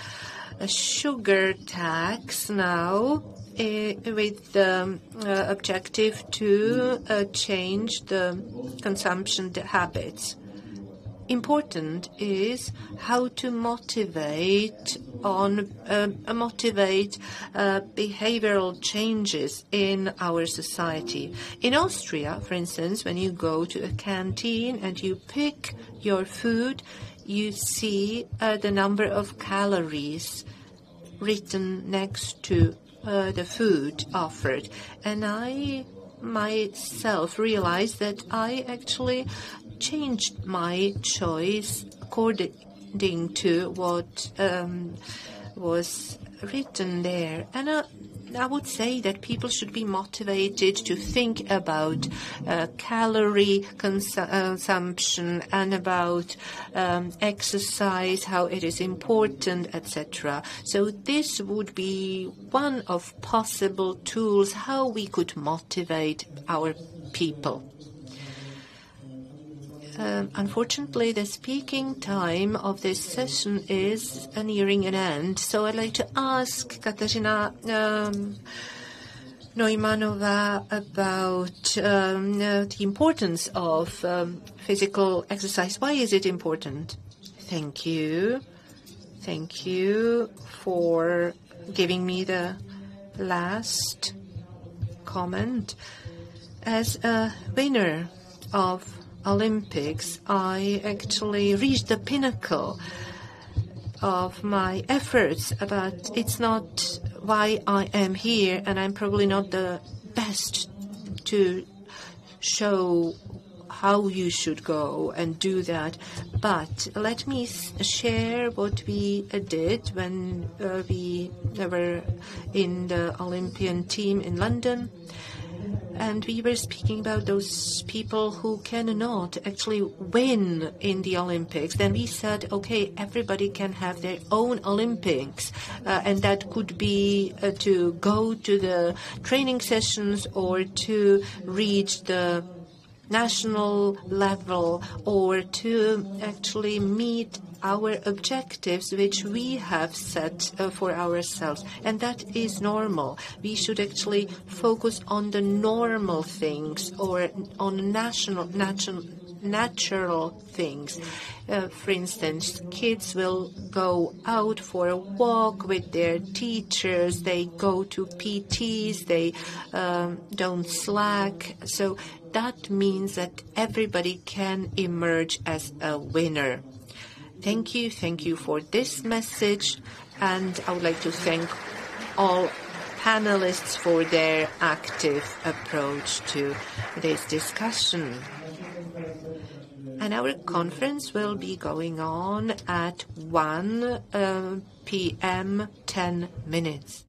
a sugar tax now with the objective to change the consumption habits. Important is how to motivate behavioral changes in our society. In Austria, for instance, when you go to a canteen and you pick your food, you see the number of calories written next to the food offered. And I myself realized that I actually changed my choice according to what was written there. And I would say that people should be motivated to think about calorie consumption and about exercise, how it is important, etc. So this would be one of possible tools how we could motivate our people. Unfortunately, the speaking time of this session is nearing an end, so I'd like to ask Kateřina Neumannová about the importance of physical exercise. Why is it important? Thank you. Thank you for giving me the last comment. As a winner of Olympics, I actually reached the pinnacle of my efforts, but it's not why I am here, and I'm probably not the best to show how you should go and do that. But let me share what we did when we were in the Olympian team in London. And we were speaking about those people who cannot actually win in the Olympics. Then we said, okay, everybody can have their own Olympics. And that could be to go to the training sessions or to reach the national level or to actually meet our objectives which we have set for ourselves. And that is normal. We should actually focus on the normal things or on natural things. For instance, kids will go out for a walk with their teachers, they go to PTs, they don't slack. So that means that everybody can emerge as a winner. Thank you for this message, and I would like to thank all panelists for their active approach to this discussion. And our conference will be going on at 1 p.m. 10 minutes.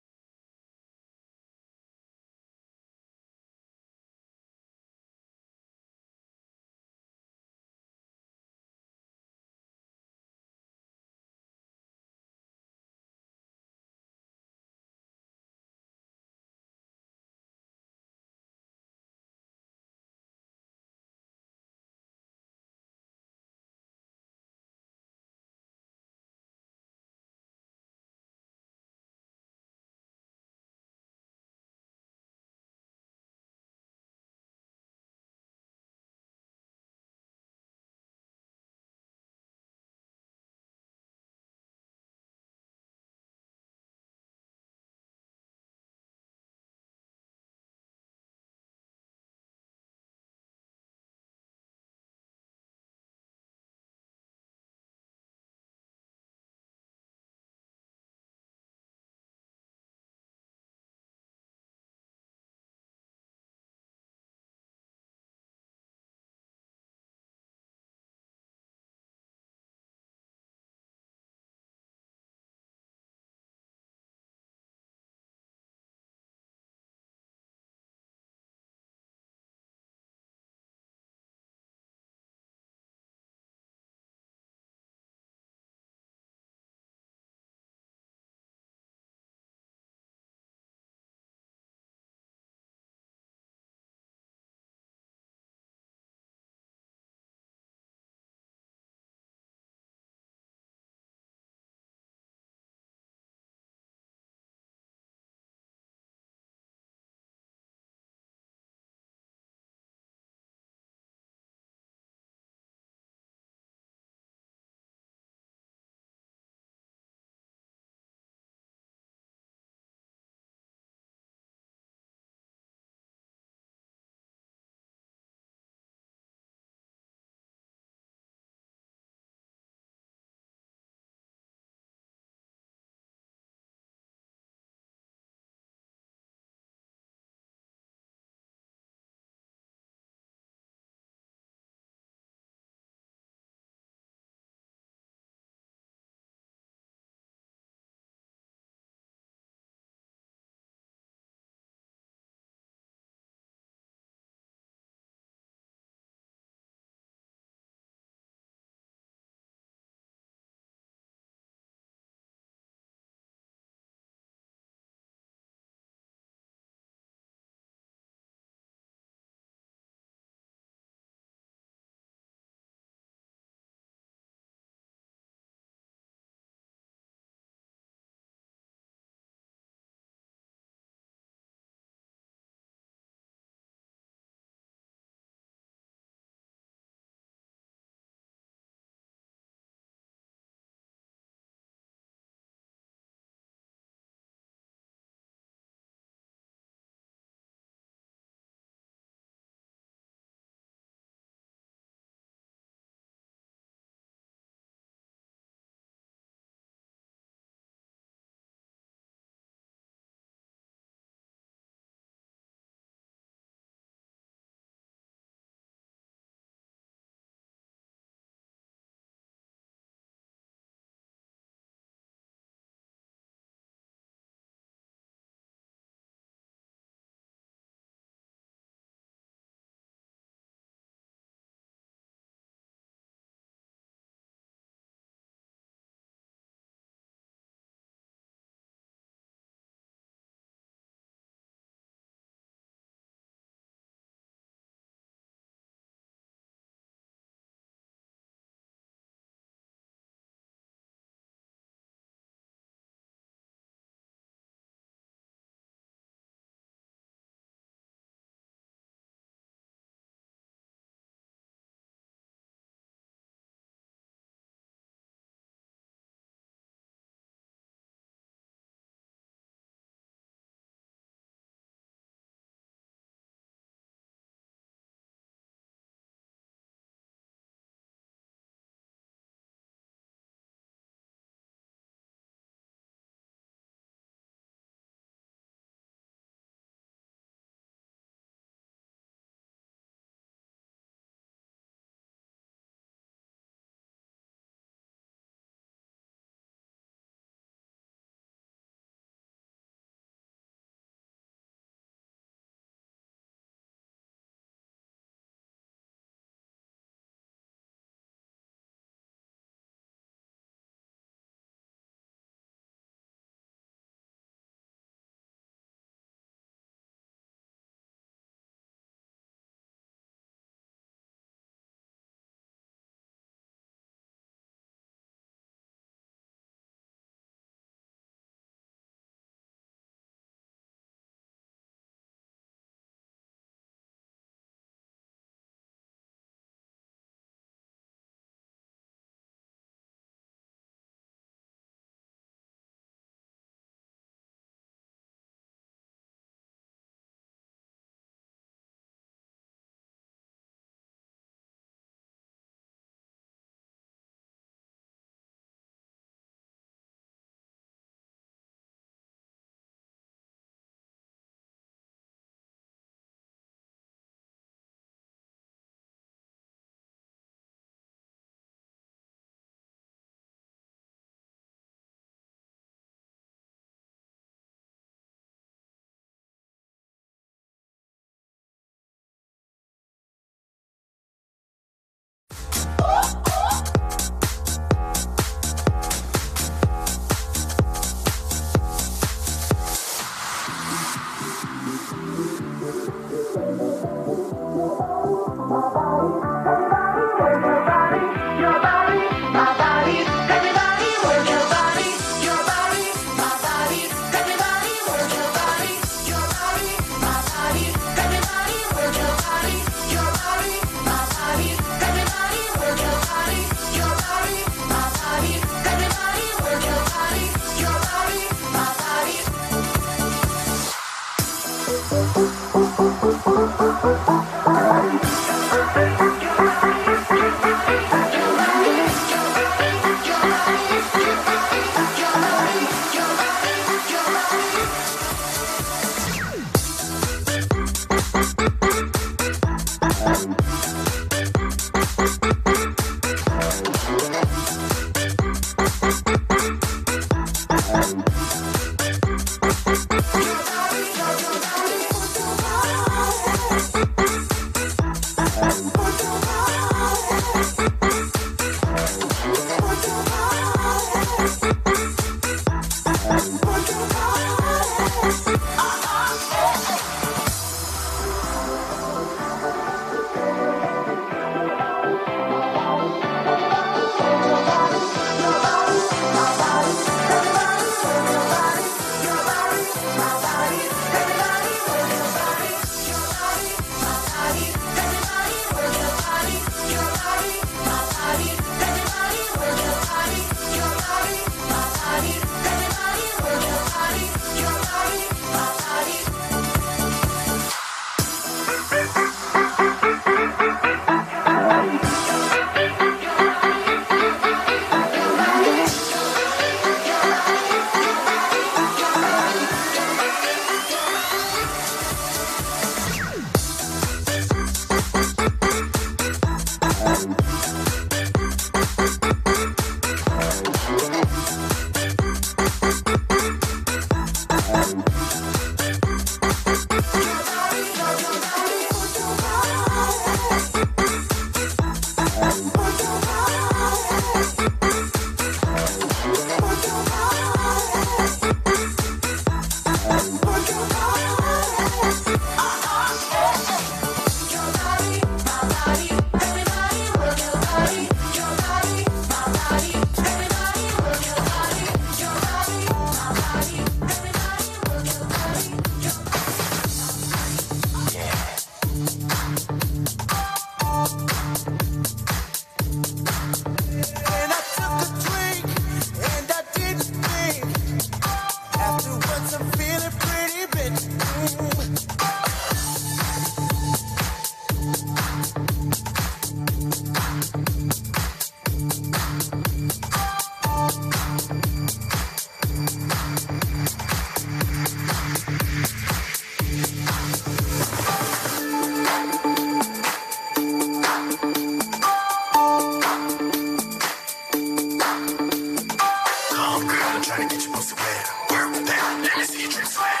wet. Work with that. Let me see you drip sweat.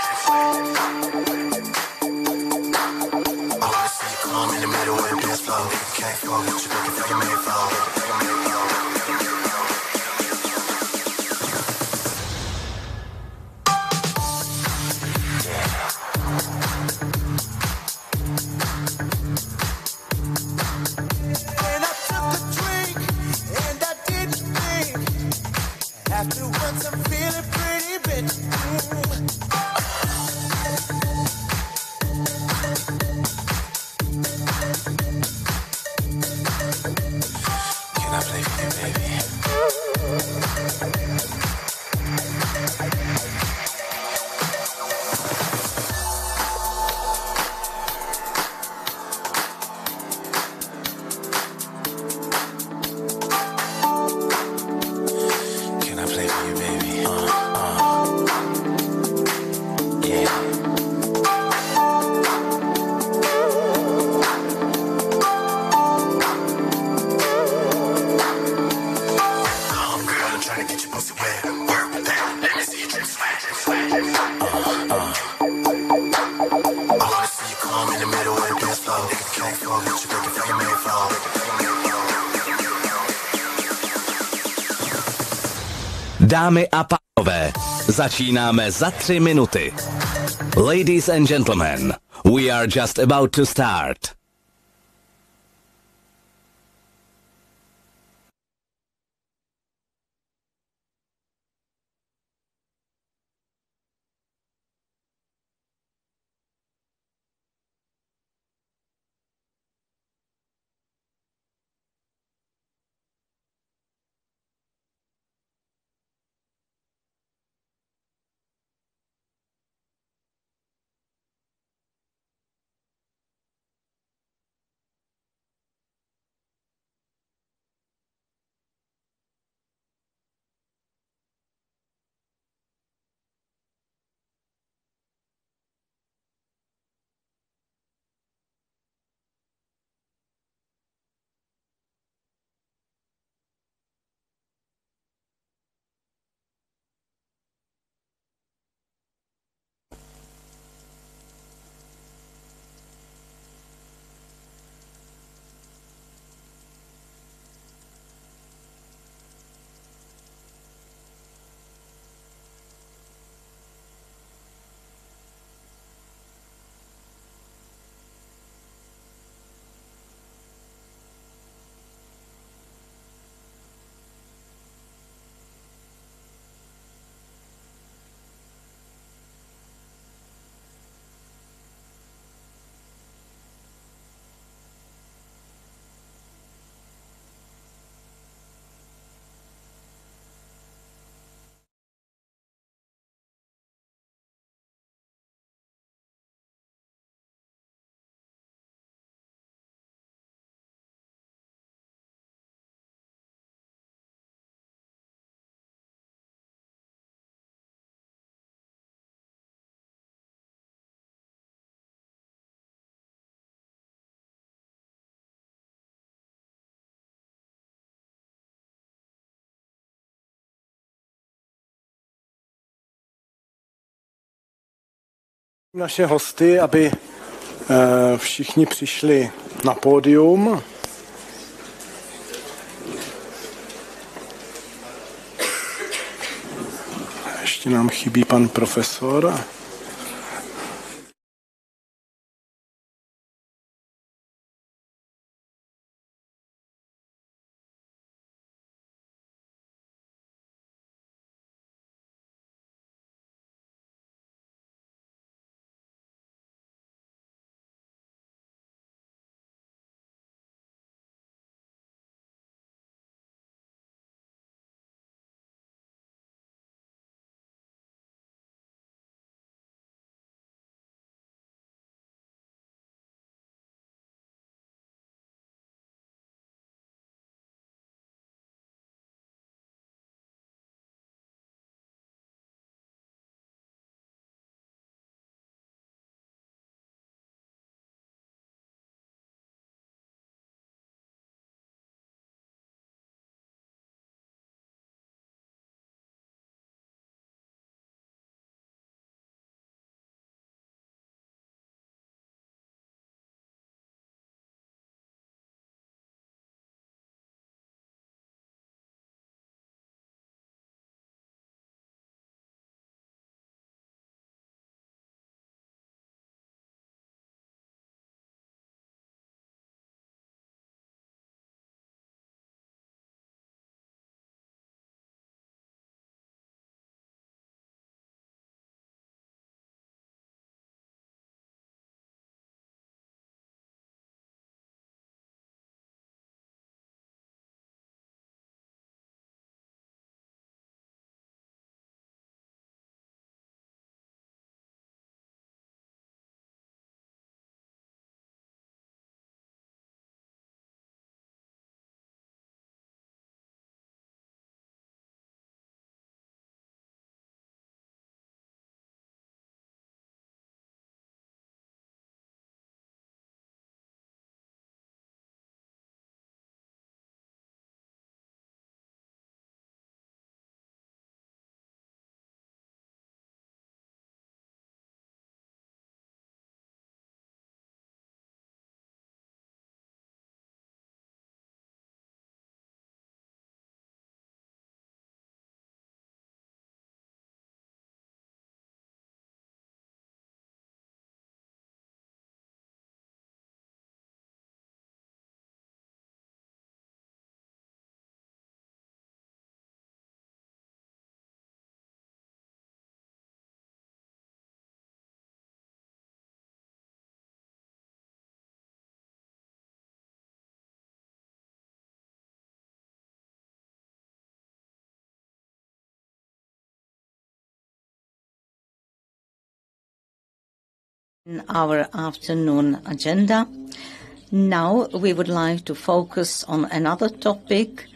I wanna see you come in the middle of the dance floor. Nigga can't flow. What you looking for? You made flow. And I took a drink, and I didn't think. Afterwards, I'm feeling pretty, bitch. Can I play for you, baby? Can I play for you, baby? Yeah. Come, girl, I'm trying to get your pussy wet. Work with that. Let me see you drip sweat. I wanna see you come in the middle of the dance floor. Nigga can't flow. What you looking for? You made flow. Dámy a pánové, začínáme za 3 minuty. Ladies and gentlemen, we are just about to start. Naše hosty, aby všichni přišli na pódium. Ještě nám chybí pan profesor. In our afternoon agenda, now we would like to focus on another topic.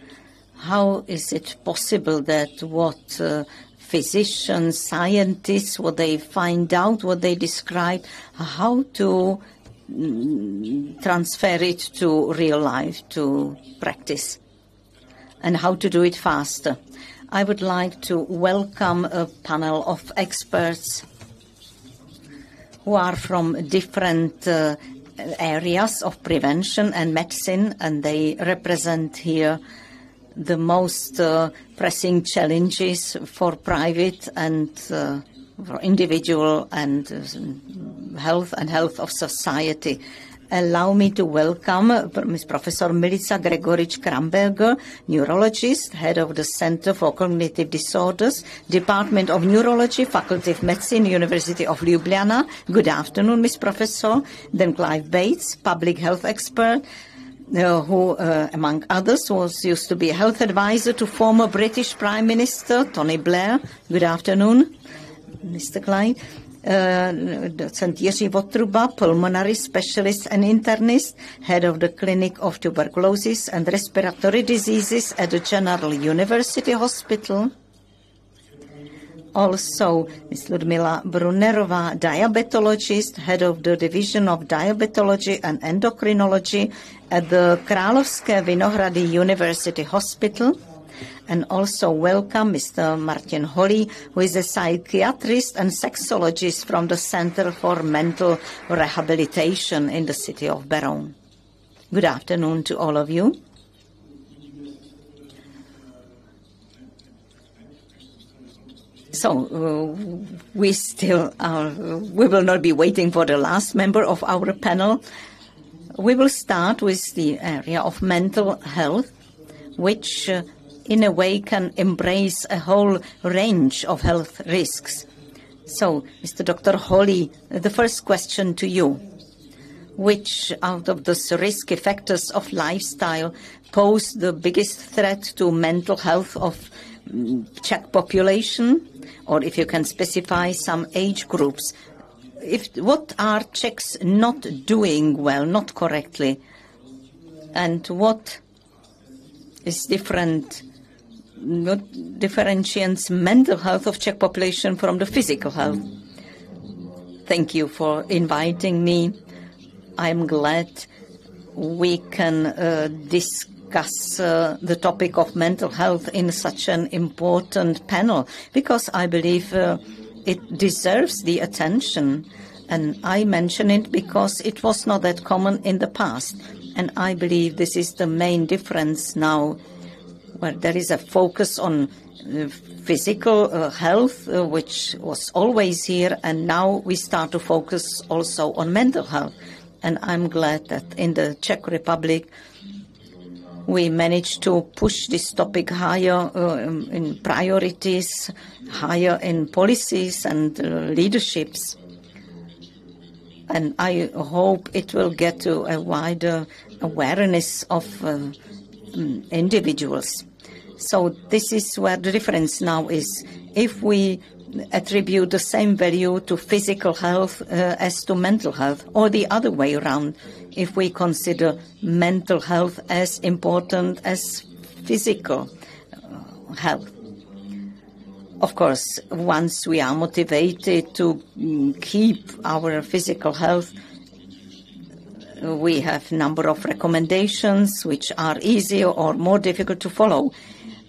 How is it possible that what physicians, scientists, what they find out, what they describe, how to transfer it to real life, to practice, and how to do it faster. I would like to welcome a panel of experts who are from different areas of prevention and medicine, and they represent here the most pressing challenges for private and for individual and health of society. Allow me to welcome Ms. Professor Milica Gregorič-Kramberger, neurologist, head of the Center for Cognitive Disorders, Department of Neurology, Faculty of Medicine, University of Ljubljana. Good afternoon, Ms. Professor. Then Clive Bates, public health expert, who, among others, used to be a health advisor to former British Prime Minister Tony Blair. Good afternoon, Mr. Clive. Docent Jiří Votruba, pulmonary specialist and internist, head of the Clinic of Tuberculosis and Respiratory Diseases at the General University Hospital. Also, Ms. Ludmila Brunerová, diabetologist, head of the Division of Diabetology and Endocrinology at the Královské Vinohrady University Hospital. And also welcome Mr. Martin Holly, who is a psychiatrist and sexologist from the Center for Mental Rehabilitation in the city of Beroun. Good afternoon to all of you. So we will not be waiting for the last member of our panel. We will start with the area of mental health, which in a way can embrace a whole range of health risks. So, Mr. Dr. Holly, the first question to you. Which out of the risky factors of lifestyle pose the biggest threat to mental health of Czech population? Or if you can specify some age groups. What are Czechs not doing well, not correctly? And what is different? What differentiates mental health of Czech population from the physical health? Thank you for inviting me. I'm glad we can discuss the topic of mental health in such an important panel, because I believe it deserves the attention. And I mention it because it was not that common in the past. And I believe this is the main difference now, where there is a focus on physical health, which was always here, and now we start to focus also on mental health. And I'm glad that in the Czech Republic we managed to push this topic higher in priorities, higher in policies and leaderships. And I hope it will get to a wider awareness of individuals. So this is where the difference now is. If we attribute the same value to physical health as to mental health, or the other way around, if we consider mental health as important as physical health. Of course, once we are motivated to keep our physical health, we have a number of recommendations which are easier or more difficult to follow.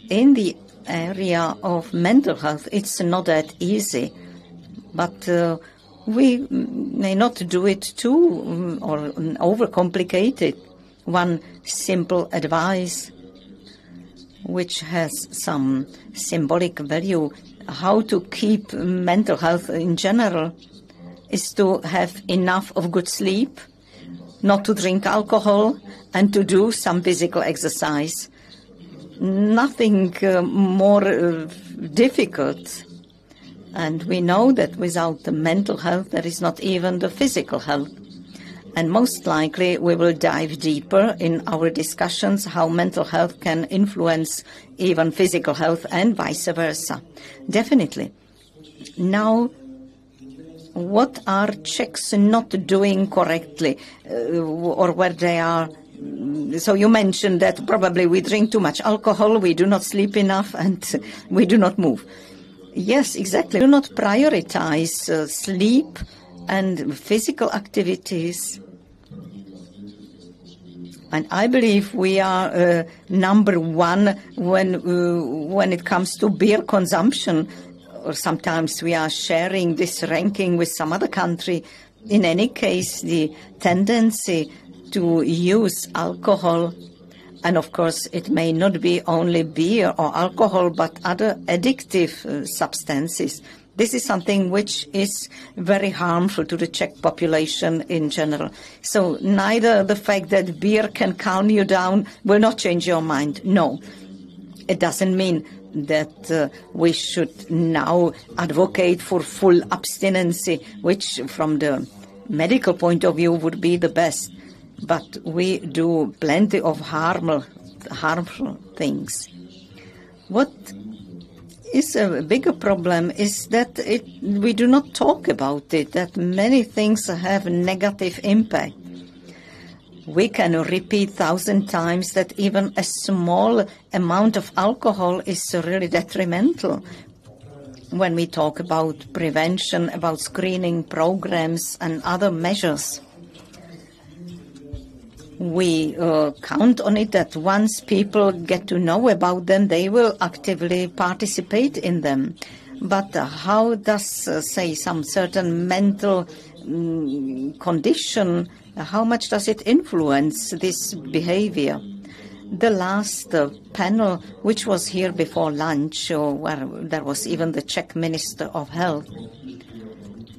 In the area of mental health, it's not that easy, but we may not do it too or overcomplicate it. One simple advice, which has some symbolic value, how to keep mental health in general, is to have enough of good sleep, not to drink alcohol, and to do some physical exercise. Nothing more difficult. And we know that without the mental health, there is not even the physical health. And most likely we will dive deeper in our discussions how mental health can influence even physical health and vice versa. Definitely. Now what are Czechs not doing correctly, or where they are. So you mentioned that probably we drink too much alcohol, we do not sleep enough, and we do not move. Yes, exactly. Do not prioritize sleep and physical activities. And I believe we are number one when it comes to beer consumption. Or sometimes we are sharing this ranking with some other country. In any case, the tendency to use alcohol, and of course it may not be only beer or alcohol, but other addictive substances. This is something which is very harmful to the Czech population in general. So neither the fact that beer can calm you down will not change your mind. No, it doesn't mean that we should now advocate for full abstinence, which from the medical point of view would be the best. But we do plenty of harmful things. What is a bigger problem is that we do not talk about it, that many things have negative impact. We can repeat 1,000 times that even a small amount of alcohol is really detrimental. When we talk about prevention, about screening programs and other measures, we count on it that once people get to know about them, they will actively participate in them. But how does, say, some certain mental condition, how much does it influence this behavior? The last panel, which was here before lunch, where there was even the Czech Minister of Health,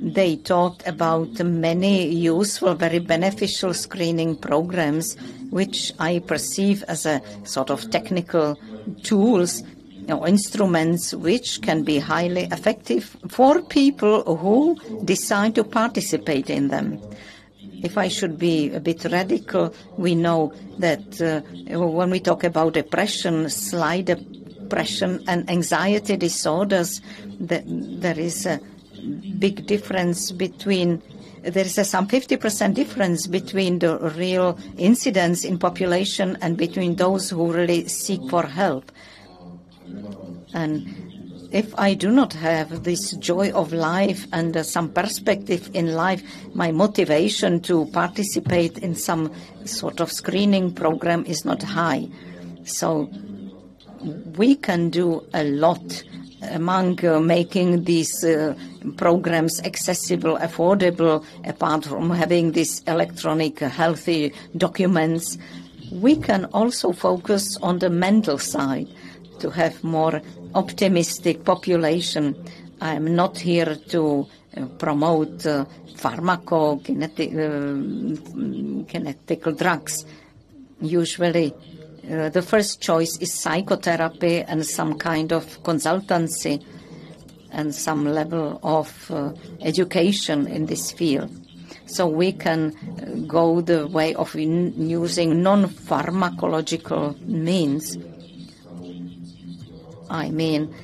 they talked about many useful, very beneficial screening programs, which I perceive as a sort of technical tools or instruments which can be highly effective for people who decide to participate in them. If I should be a bit radical, we know that when we talk about depression, slight depression and anxiety disorders, there is a big difference between, there is some 50% difference between the real incidents in population and between those who really seek for help. And if I do not have this joy of life and some perspective in life, my motivation to participate in some sort of screening program is not high. So we can do a lot among making these programs accessible, affordable, apart from having these electronic healthy documents. We can also focus on the mental side to have more optimistic population. I am not here to promote pharmacokinetical drugs. Usually the first choice is psychotherapy and some kind of consultancy and some level of education in this field. So we can go the way of using non-pharmacological means. I mean,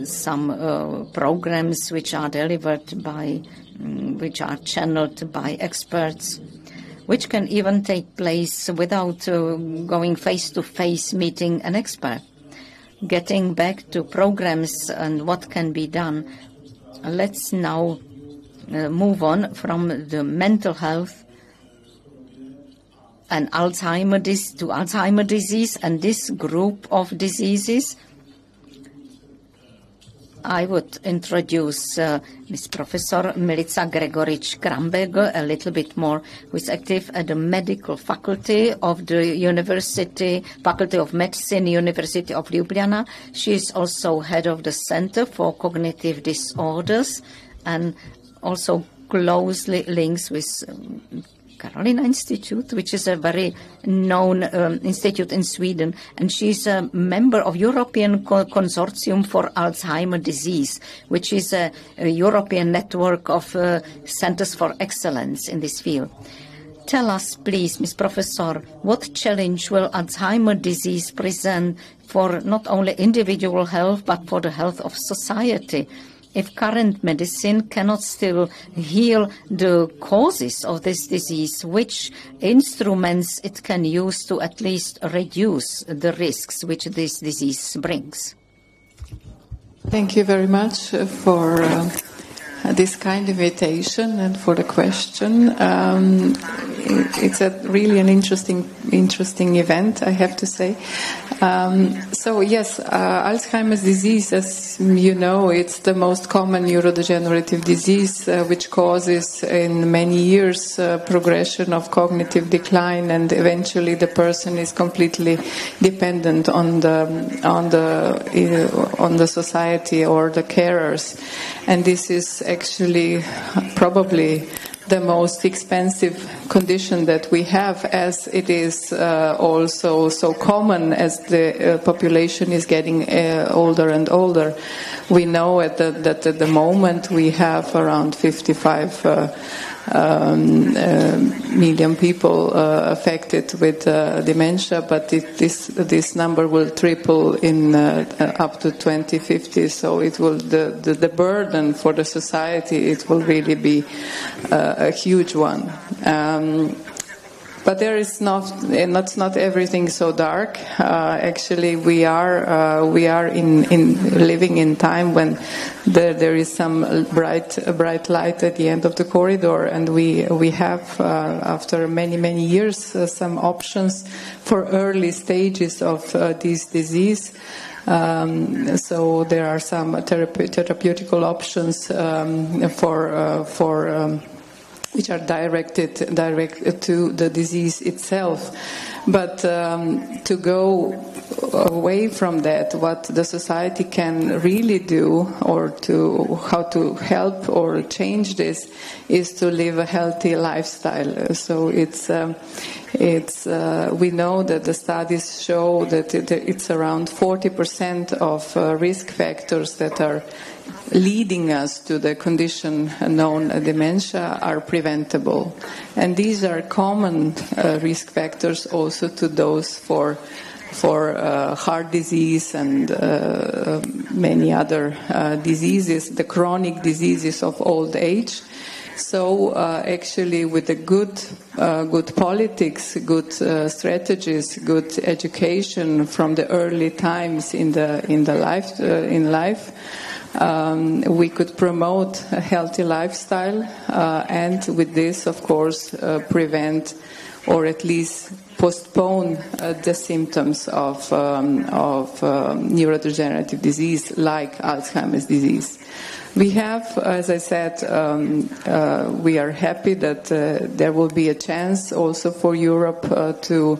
some programs which are delivered by, which are channeled by experts, which can even take place without going face-to-face meeting an expert. Getting back to programs and what can be done, let's now move on from the mental health and Alzheimer's to Alzheimer's disease and this group of diseases. I would introduce Ms. Professor Milica Gregorič-Kramberger a little bit more, who is active at the medical faculty of the Faculty of Medicine, University of Ljubljana. She is also head of the Center for Cognitive Disorders and also closely links with Carolina Institute, which is a very known institute in Sweden, and she's a member of European Consortium for Alzheimer's Disease, which is a European network of centers for excellence in this field. Tell us, please, Ms. Professor, what challenge will Alzheimer's disease present for not only individual health, but for the health of society? if current medicine cannot still heal the causes of this disease, which instruments it can use to at least reduce the risks which this disease brings? Thank you very much for this kind invitation and for the question. It's really an interesting event, I have to say. So yes, Alzheimer's disease, as you know, it's the most common neurodegenerative disease which causes in many years progression of cognitive decline, and eventually the person is completely dependent on the society or the carers, and this is actually probably the most expensive condition that we have, as it is also so common as the population is getting older and older. We know that at the moment we have around 55 million people affected with dementia, but this number will triple in up to 2050. So it will the burden for the society, it will really be a huge one. But there is not everything so dark. Actually, we are living in time when there is some bright light at the end of the corridor, and we have after many years some options for early stages of this disease. So there are some therapeutical options which are direct to the disease itself. But to go away from that, what the society can really do, or how to help or change this, is to live a healthy lifestyle. So it's we know that the studies show that it's around 40% of risk factors that are leading us to the condition known as dementia are preventable. And these are common risk factors also to those for heart disease and many other diseases, the chronic diseases of old age. So actually, with the good politics, good strategies, good education from the early times in life, we could promote a healthy lifestyle, and with this, of course, prevent or at least postpone the symptoms of neurodegenerative disease like Alzheimer's disease. We have, as I said, we are happy that there will be a chance also for Europe to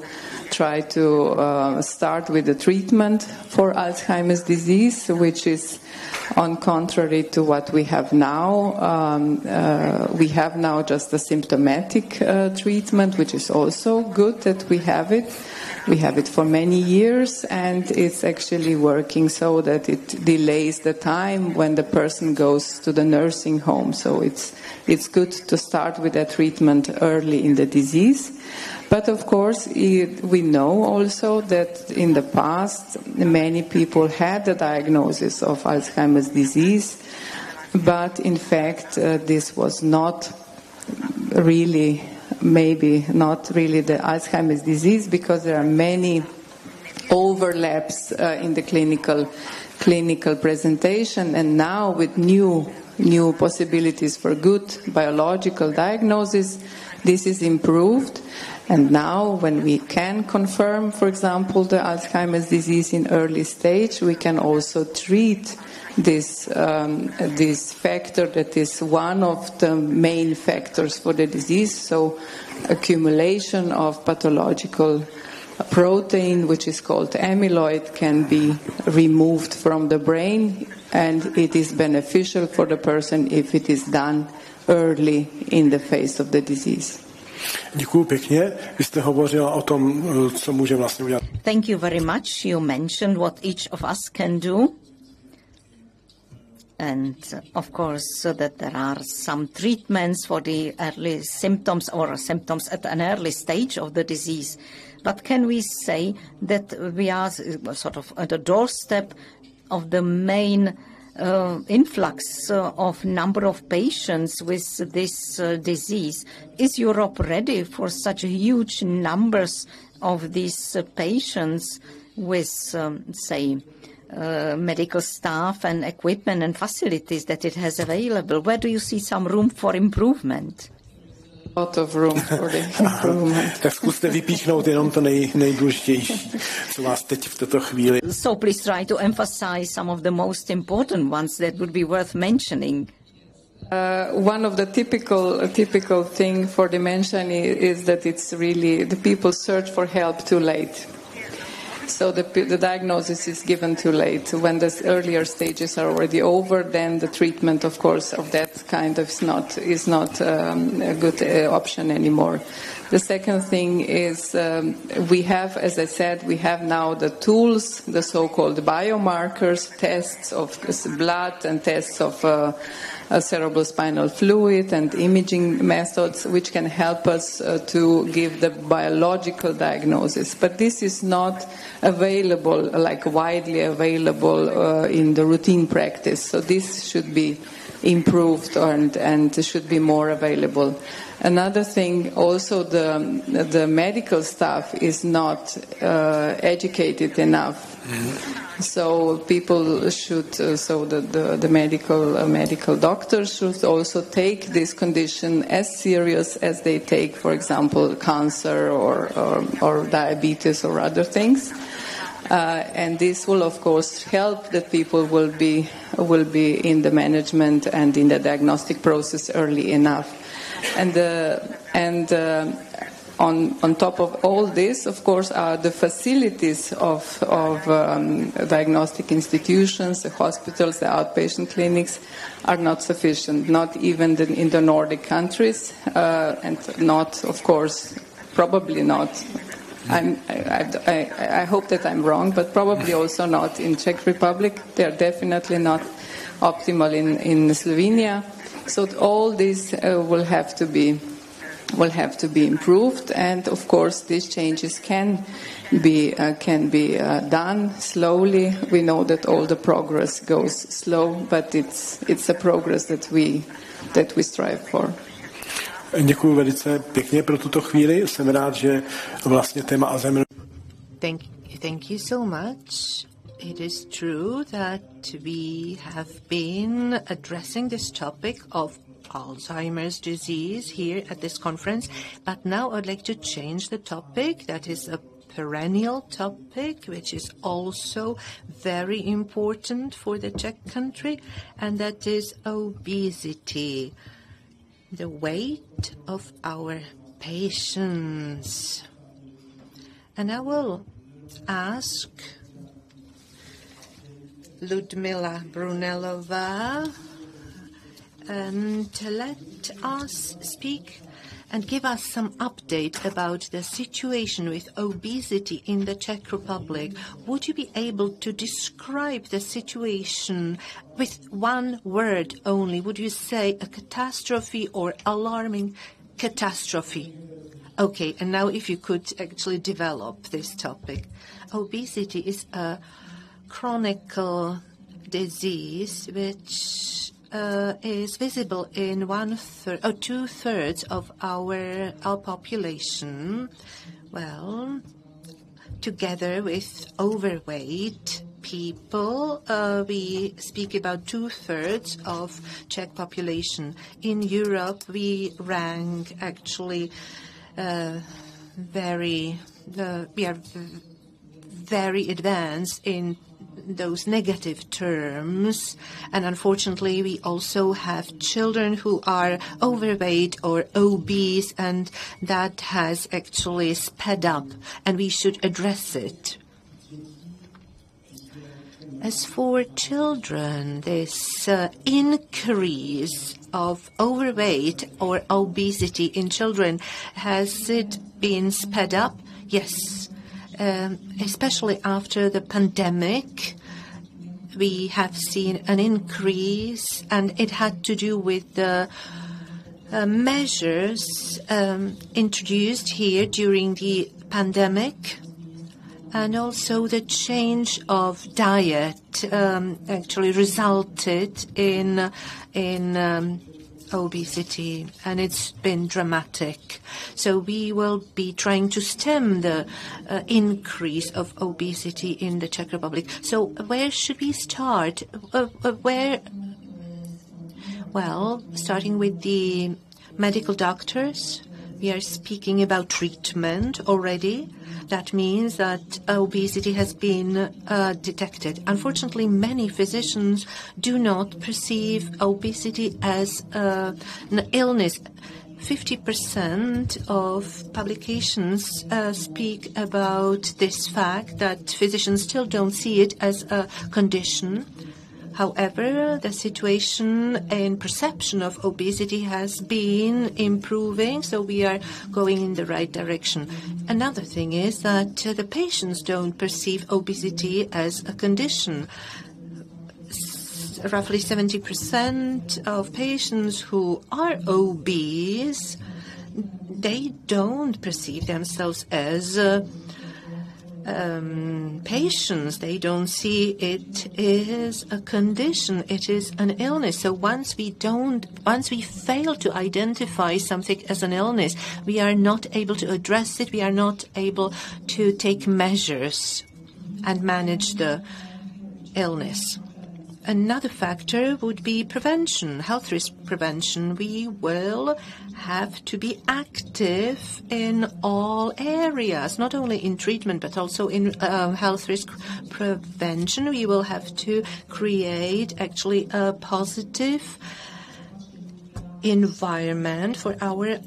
try to start with the treatment for Alzheimer's disease, which is on contrary to what we have now. We have now just a symptomatic treatment, which is also good that we have it. We have it for many years, and it's actually working so that it delays the time when the person goes to the nursing home. So it's good to start with that treatment early in the disease. But of course, we know also that in the past, many people had the diagnosis of Alzheimer's disease, but in fact, this was not really, maybe not really the Alzheimer's disease, because there are many overlaps in the clinical presentation, and now with new possibilities for good biological diagnosis, this is improved. And now, when we can confirm, for example, the Alzheimer's disease in early stage, we can also treat this factor that is one of the main factors for the disease. So, accumulation of pathological protein, which is called amyloid, can be removed from the brain, and it is beneficial for the person if it is done early in the phase of the disease. Děkuju pěkně. Vy jste hovořila o tom, co může vlastně udělat. Thank you very much. You mentioned what each of us can do. And of course, so that there are some treatments for the early symptoms or symptoms at an early stage of the disease. But can we say that we are sort of at the doorstep of the main influx of number of patients with this disease. Is Europe ready for such huge numbers of these patients with, say, medical staff and equipment and facilities that it has available? Where do you see some room for improvement? Lot of room for the improvement. Tak zkuste vypíchnout jenom to nejdůležitější, co vás teď v této chvíli. So please try to emphasize some of the most important ones that would be worth mentioning. One of the typical thing for dementia is that it's really the people search for help too late. So the diagnosis is given too late. When the earlier stages are already over, then the treatment, of course, of that kind of is not a good option anymore. The second thing is we have, as I said, we have now the tools, the so-called biomarkers, tests of blood and tests of cerebral spinal fluid and imaging methods which can help us to give the biological diagnosis. But this is not available, like widely available in the routine practice. So this should be improved and should be more available. Another thing, also the medical staff is not educated enough. So people should, the medical doctors should also take this condition as serious as they take, for example, cancer or diabetes or other things. And this will, of course, help that people will be in the management and in the diagnostic process early enough. On top of all this, of course, are the facilities of diagnostic institutions, the hospitals, the outpatient clinics are not sufficient, not even in the Nordic countries, and not, of course, probably not. I hope that I'm wrong, but probably also not in Czech Republic. They are definitely not optimal in Slovenia. So all this will have to be improved, and of course these changes can be done slowly. We know that all the progress goes slow, but it's a progress that we strive for. Děkuji velice pěkně pro tuto chvíli. Jsem rád, že vlastně téma Alzheimer. Thank you so much. It is true that we have been addressing this topic of Alzheimer's disease here at this conference, but now I'd like to change the topic. That is a perennial topic, which is also very important for the Czech country, and that is obesity, the weight of our patients. And I will ask Ludmila Brunelova to let us speak and give us some update about the situation with obesity in the Czech Republic. Would you be able to describe the situation with one word only? Would you say a catastrophe or alarming catastrophe? Okay, and now if you could actually develop this topic. Obesity is a chronic disease which is visible in 2/3 of our population. Well, together with overweight people, we speak about 2/3 of Czech population. In Europe, we rank actually we are very advanced in those negative terms, and unfortunately we also have children who are overweight or obese, and that has actually sped up, and we should address it. As for children, this increase of overweight or obesity in children, has it been sped up? Yes. Especially after the pandemic, we have seen an increase, and it had to do with the measures introduced here during the pandemic. And also the change of diet actually resulted in obesity, and it's been dramatic. So we will be trying to stem the increase of obesity in the Czech Republic. So where should we start? Well, starting with the medical doctors, we are speaking about treatment already. That means that obesity has been detected. Unfortunately, many physicians do not perceive obesity as an illness. 50% of publications speak about this fact that physicians still don't see it as a condition. However, the situation in perception of obesity has been improving, so we are going in the right direction. Another thing is that the patients don't perceive obesity as a condition. Roughly 70% of patients who are obese, they don't perceive themselves as patients. They don't see it is a condition, it is an illness. So once we fail to identify something as an illness, we are not able to address it, we are not able to take measures and manage the illness. Another factor would be prevention, health risk prevention. We will have to be active in all areas, not only in treatment, but also in health risk prevention. We will have to create actually a positive environment for our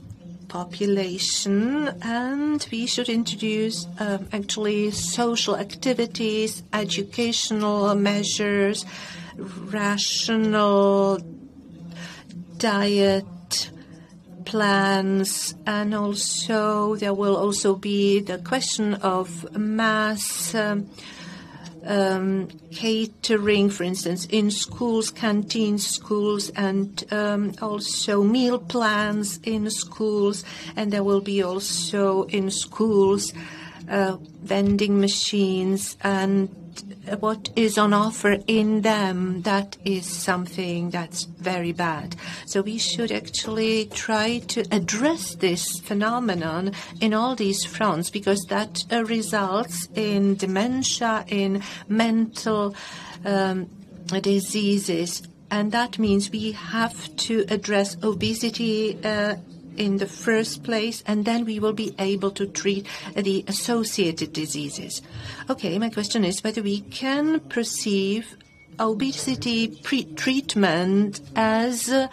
population, and we should introduce actually social activities, educational measures, rational diet plans, and also there will also be the question of mass catering, for instance, in schools, canteens, schools, and also meal plans in schools. And there will be also in schools vending machines, and what is on offer in them, that is something that's very bad. So we should actually try to address this phenomenon in all these fronts, because that results in dementia, in mental diseases. And that means we have to address obesity in the first place, and then we will be able to treat the associated diseases. Okay, my question is whether we can perceive obesity treatment as a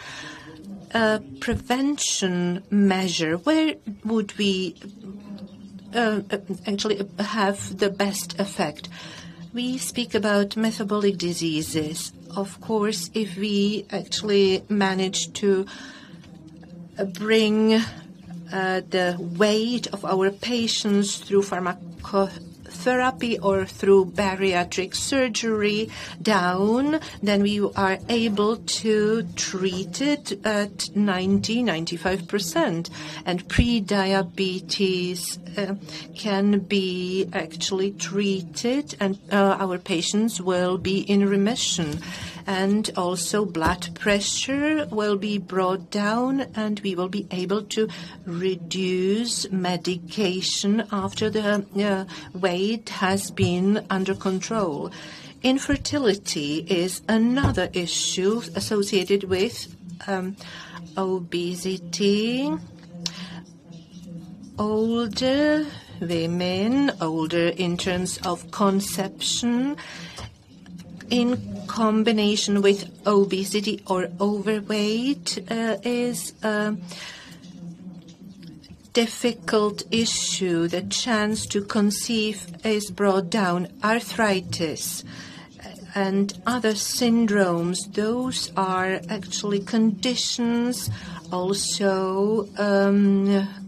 prevention measure. Where would we actually have the best effect? We speak about metabolic diseases. Of course, if we actually manage to bring the weight of our patients through pharmacotherapy or through bariatric surgery down, then we are able to treat it at 90-95%. And pre-diabetes can be actually treated, and our patients will be in remission. And also blood pressure will be brought down, and we will be able to reduce medication after the weight has been under control. Infertility is another issue associated with obesity. Older women, older in terms of conception, in combination with obesity or overweight is a difficult issue. The chance to conceive is brought down. Arthritis and other syndromes, those are actually conditions, also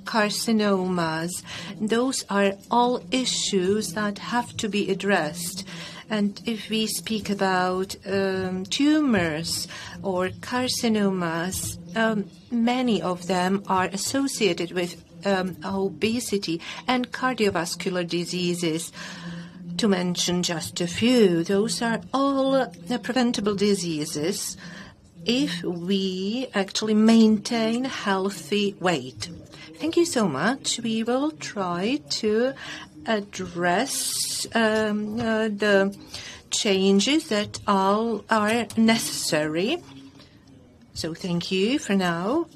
carcinomas. Those are all issues that have to be addressed. And if we speak about tumors or carcinomas, many of them are associated with obesity and cardiovascular diseases. to mention just a few. Those are all preventable diseases if we actually maintain healthy weight. Thank you so much. We will try to address the changes that all are necessary. So thank you for now.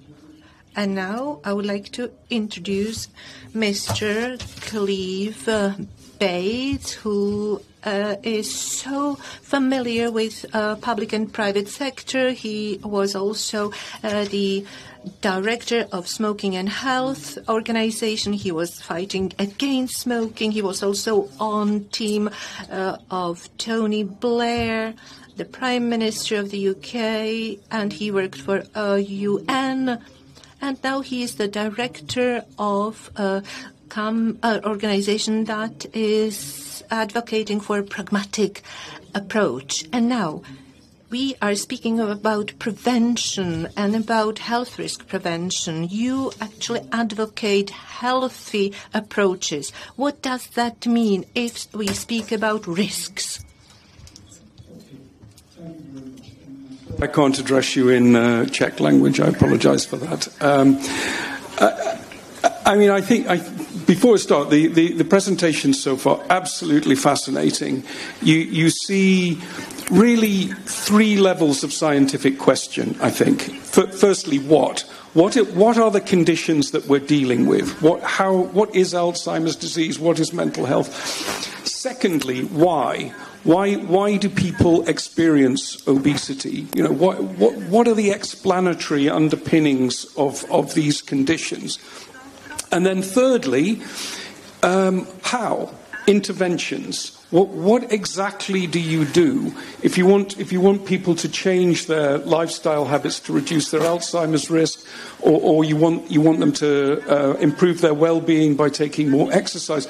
And now I would like to introduce Mr. Cleve Bates, who is so familiar with public and private sector. He was also the director of Smoking and Health organization. He was fighting against smoking. He was also on team of Tony Blair, the Prime Minister of the UK, and he worked for UN. And now he is the director of an organization that is advocating for a pragmatic approach. And now we are speaking about prevention and about health risk prevention. You actually advocate healthy approaches. What does that mean if we speak about risks? I can't address you in Czech language. I apologize for that. I think before I start, the presentation so far, absolutely fascinating. You see really three levels of scientific question, I think. Firstly, what? What are the conditions that we're dealing with? What is Alzheimer's disease? What is mental health? Secondly, why? Why do people experience obesity? You know, what are the explanatory underpinnings of these conditions? And then thirdly, how? Interventions. What exactly do you do if you want people to change their lifestyle habits to reduce their Alzheimer's risk, or you want them to improve their well-being by taking more exercise?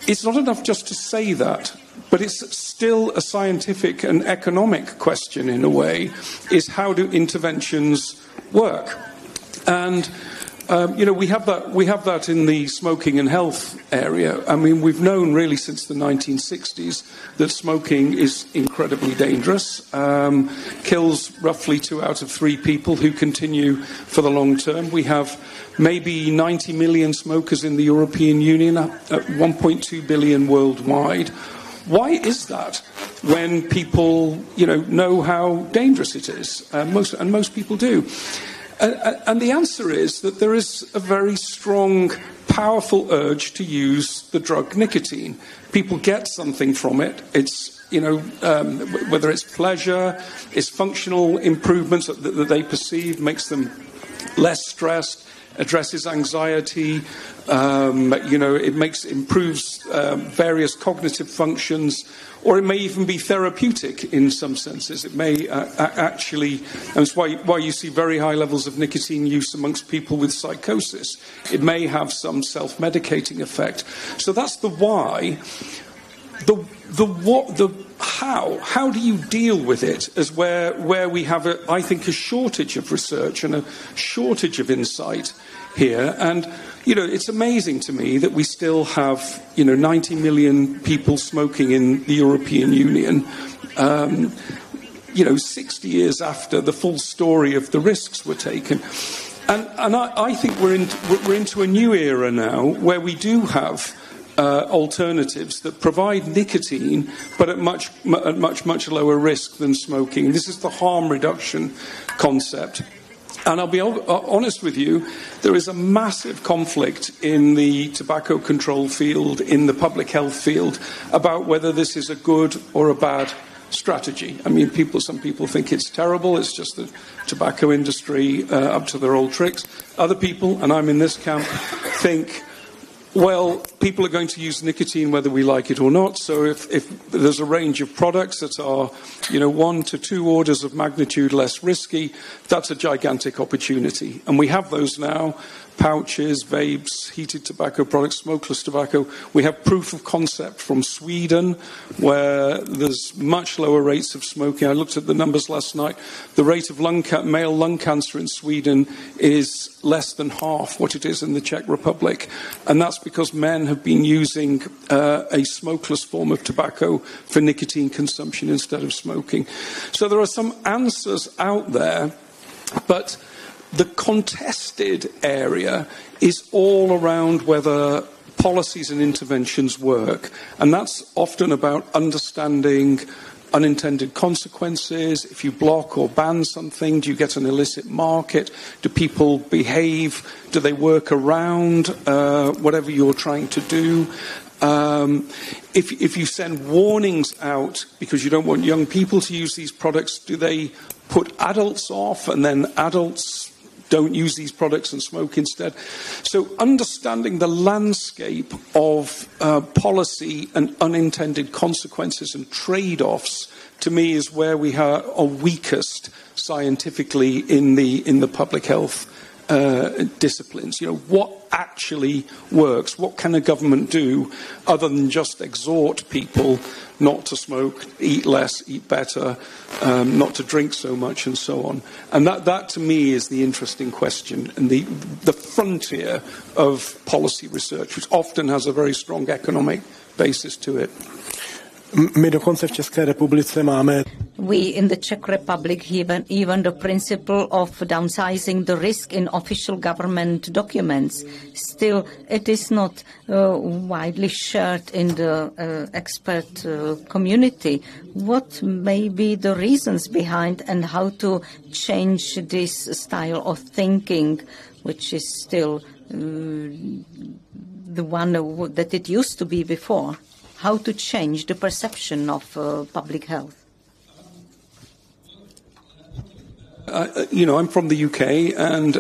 It's not enough just to say that, but it's still a scientific and economic question in a way, is how do interventions work? And we have that in the smoking and health area. I mean, we've known really since the 1960s that smoking is incredibly dangerous, kills roughly 2 out of 3 people who continue for the long term. We have maybe 90 million smokers in the European Union, at 1.2 billion worldwide. Why is that when people, know how dangerous it is? Most people do. And the answer is that there is a very strong, powerful urge to use the drug nicotine. People get something from it. It's, whether it's pleasure, it's functional improvements that they perceive, makes them less stressed, addresses anxiety, it improves various cognitive functions, or it may even be therapeutic in some senses. It may actually, and that's why you see very high levels of nicotine use amongst people with psychosis. It may have some self-medicating effect. So that's the why. The what, the how. How do you deal with it? As where we have, I think, a shortage of research and a shortage of insight here. And it's amazing to me that we still have 90 million people smoking in the European Union. 60 years after the full story of the risks were taken. And I think we're into a new era now where we do have alternatives that provide nicotine, but at much lower risk than smoking. This is the harm reduction concept. And I'll be honest with you, there is a massive conflict in the tobacco control field, in the public health field, about whether this is a good or a bad strategy. I mean, some people think it's terrible, it's just the tobacco industry up to their old tricks. Other people, and I'm in this camp, think, well, people are going to use nicotine whether we like it or not. So if there's a range of products that are, 1 to 2 orders of magnitude less risky, that's a gigantic opportunity. And we have those now. Pouches, vapes, heated tobacco products, smokeless tobacco. We have proof of concept from Sweden, where there's much lower rates of smoking. I looked at the numbers last night. The rate of male lung cancer in Sweden is less than half what it is in the Czech Republic. And that's because men have been using a smokeless form of tobacco for nicotine consumption instead of smoking. So there are some answers out there, but the contested area is all around whether policies and interventions work. And that's often about understanding unintended consequences. If you block or ban something, do you get an illicit market? Do people behave? Do they work around whatever you're trying to do? If you send warnings out because you don't want young people to use these products, do they put adults off and then adults don't use these products and smoke instead? So understanding the landscape of policy and unintended consequences and trade-offs, to me, is where we are weakest scientifically in the public health disciplines. You know, what actually works? What can a government do other than just exhort people not to smoke, eat less, eat better, not to drink so much, and so on? And that to me is the interesting question and the frontier of policy research, which often has a very strong economic basis to it. My dokonce v České republice máme. We in the Czech Republic even the principle of downsizing the risk in official government documents. Still, it is not widely shared in the expert community. What may be the reasons behind and how to change this style of thinking, which is still the one that it used to be before? How to change the perception of public health? I'm from the UK, and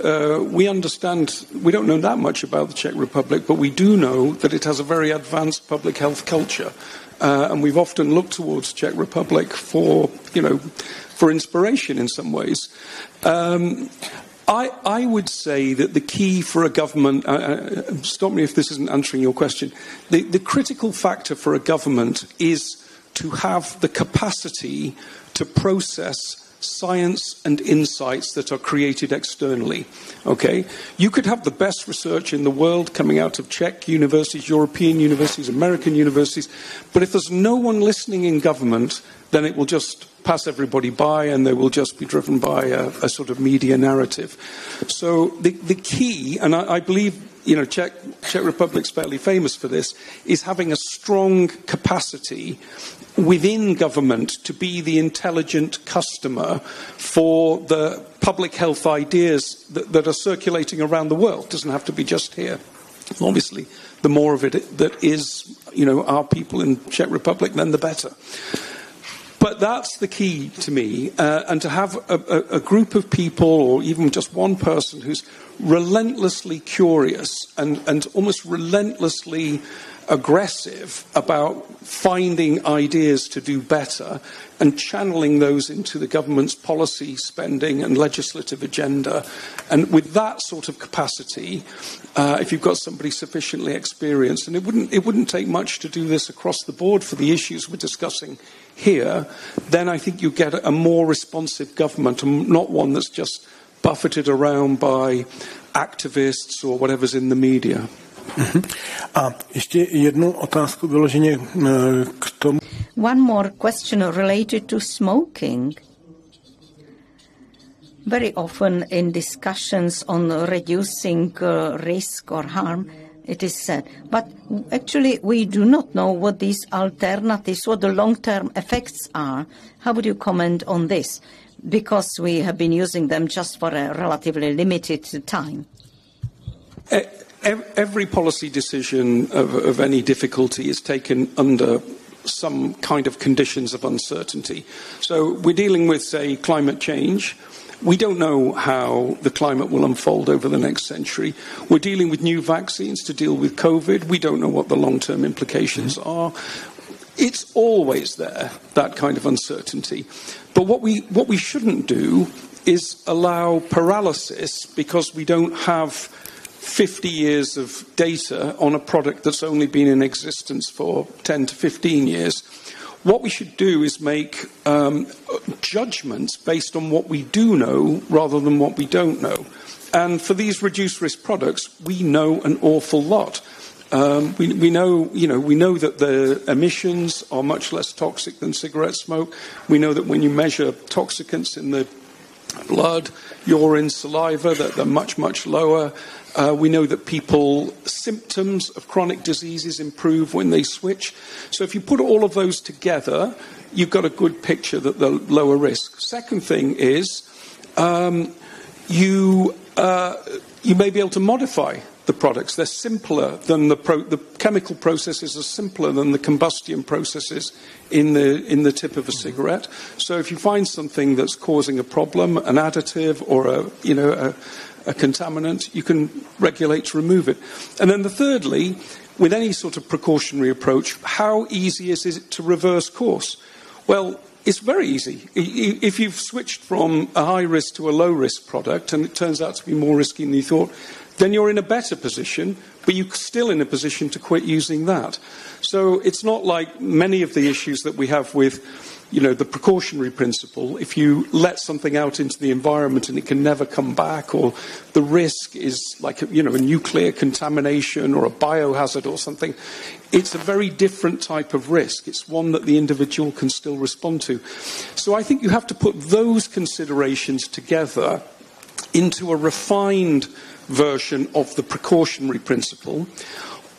we don't know that much about the Czech Republic, but we do know that it has a very advanced public health culture. And we've often looked towards Czech Republic for inspiration in some ways. I would say that the key for a government, stop me if this isn't answering your question, the critical factor for a government is to have the capacity to process science and insights that are created externally. Okay? You could have the best research in the world coming out of Czech universities, European universities, American universities, but if there's no one listening in government, then it will just pass everybody by and they will just be driven by a sort of media narrative. So the key, and I believe, Czech Republic's fairly famous for this, is having a strong capacity within government to be the intelligent customer for the public health ideas that are circulating around the world. It doesn't have to be just here. Obviously, the more of it that is, our people in Czech Republic, then the better. But that's the key to me, and to have a group of people, or even just one person, who's relentlessly curious and almost relentlessly aggressive about finding ideas to do better and channeling those into the government's policy, spending and legislative agenda. And with that sort of capacity, if you've got somebody sufficiently experienced, and it wouldn't take much to do this across the board for the issues we're discussing here, then I think you get a more responsive government, and not one that's just buffeted around by activists or whatever's in the media. A ještě jednu otázku vyloženě k tomu. One more question related to smoking. Very often in discussions on reducing risk or harm, it is said, but actually we do not know what these alternatives, what the long-term effects are. How would you comment on this? Because we have been using them just for a relatively limited time. Every policy decision of any difficulty is taken under some kind of conditions of uncertainty. So we're dealing with, say, climate change. We don't know how the climate will unfold over the next century. We're dealing with new vaccines to deal with COVID. We don't know what the long-term implications are. It's always there, that kind of uncertainty. But what we shouldn't do is allow paralysis because we don't have 50 years of data on a product that's only been in existence for 10 to 15 years. What we should do is make judgments based on what we do know rather than what we don't know. And for these reduced risk products, we know an awful lot. We know that the emissions are much less toxic than cigarette smoke. We know that when you measure toxicants in the blood, urine, saliva, that they're much, much lower. We know that symptoms of chronic diseases improve when they switch. So if you put all of those together, you've got a good picture that they're lower risk. Second thing is you may be able to modify the products. They're simpler than the chemical processes are simpler than the combustion processes in the tip of a cigarette. So if you find something that's causing a problem, an additive or a contaminant, you can regulate to remove it. And then thirdly, with any sort of precautionary approach, how easy is it to reverse course? Well, it's very easy. If you've switched from a high risk to a low risk product and it turns out to be more risky than you thought, then you're in a better position, but you're still in a position to quit using that. So it's not like many of the issues that we have with, the precautionary principle. If you let something out into the environment and it can never come back, or the risk is like, a nuclear contamination or a biohazard or something, it's a very different type of risk. It's one that the individual can still respond to. So I think you have to put those considerations together into a refined version of the precautionary principle.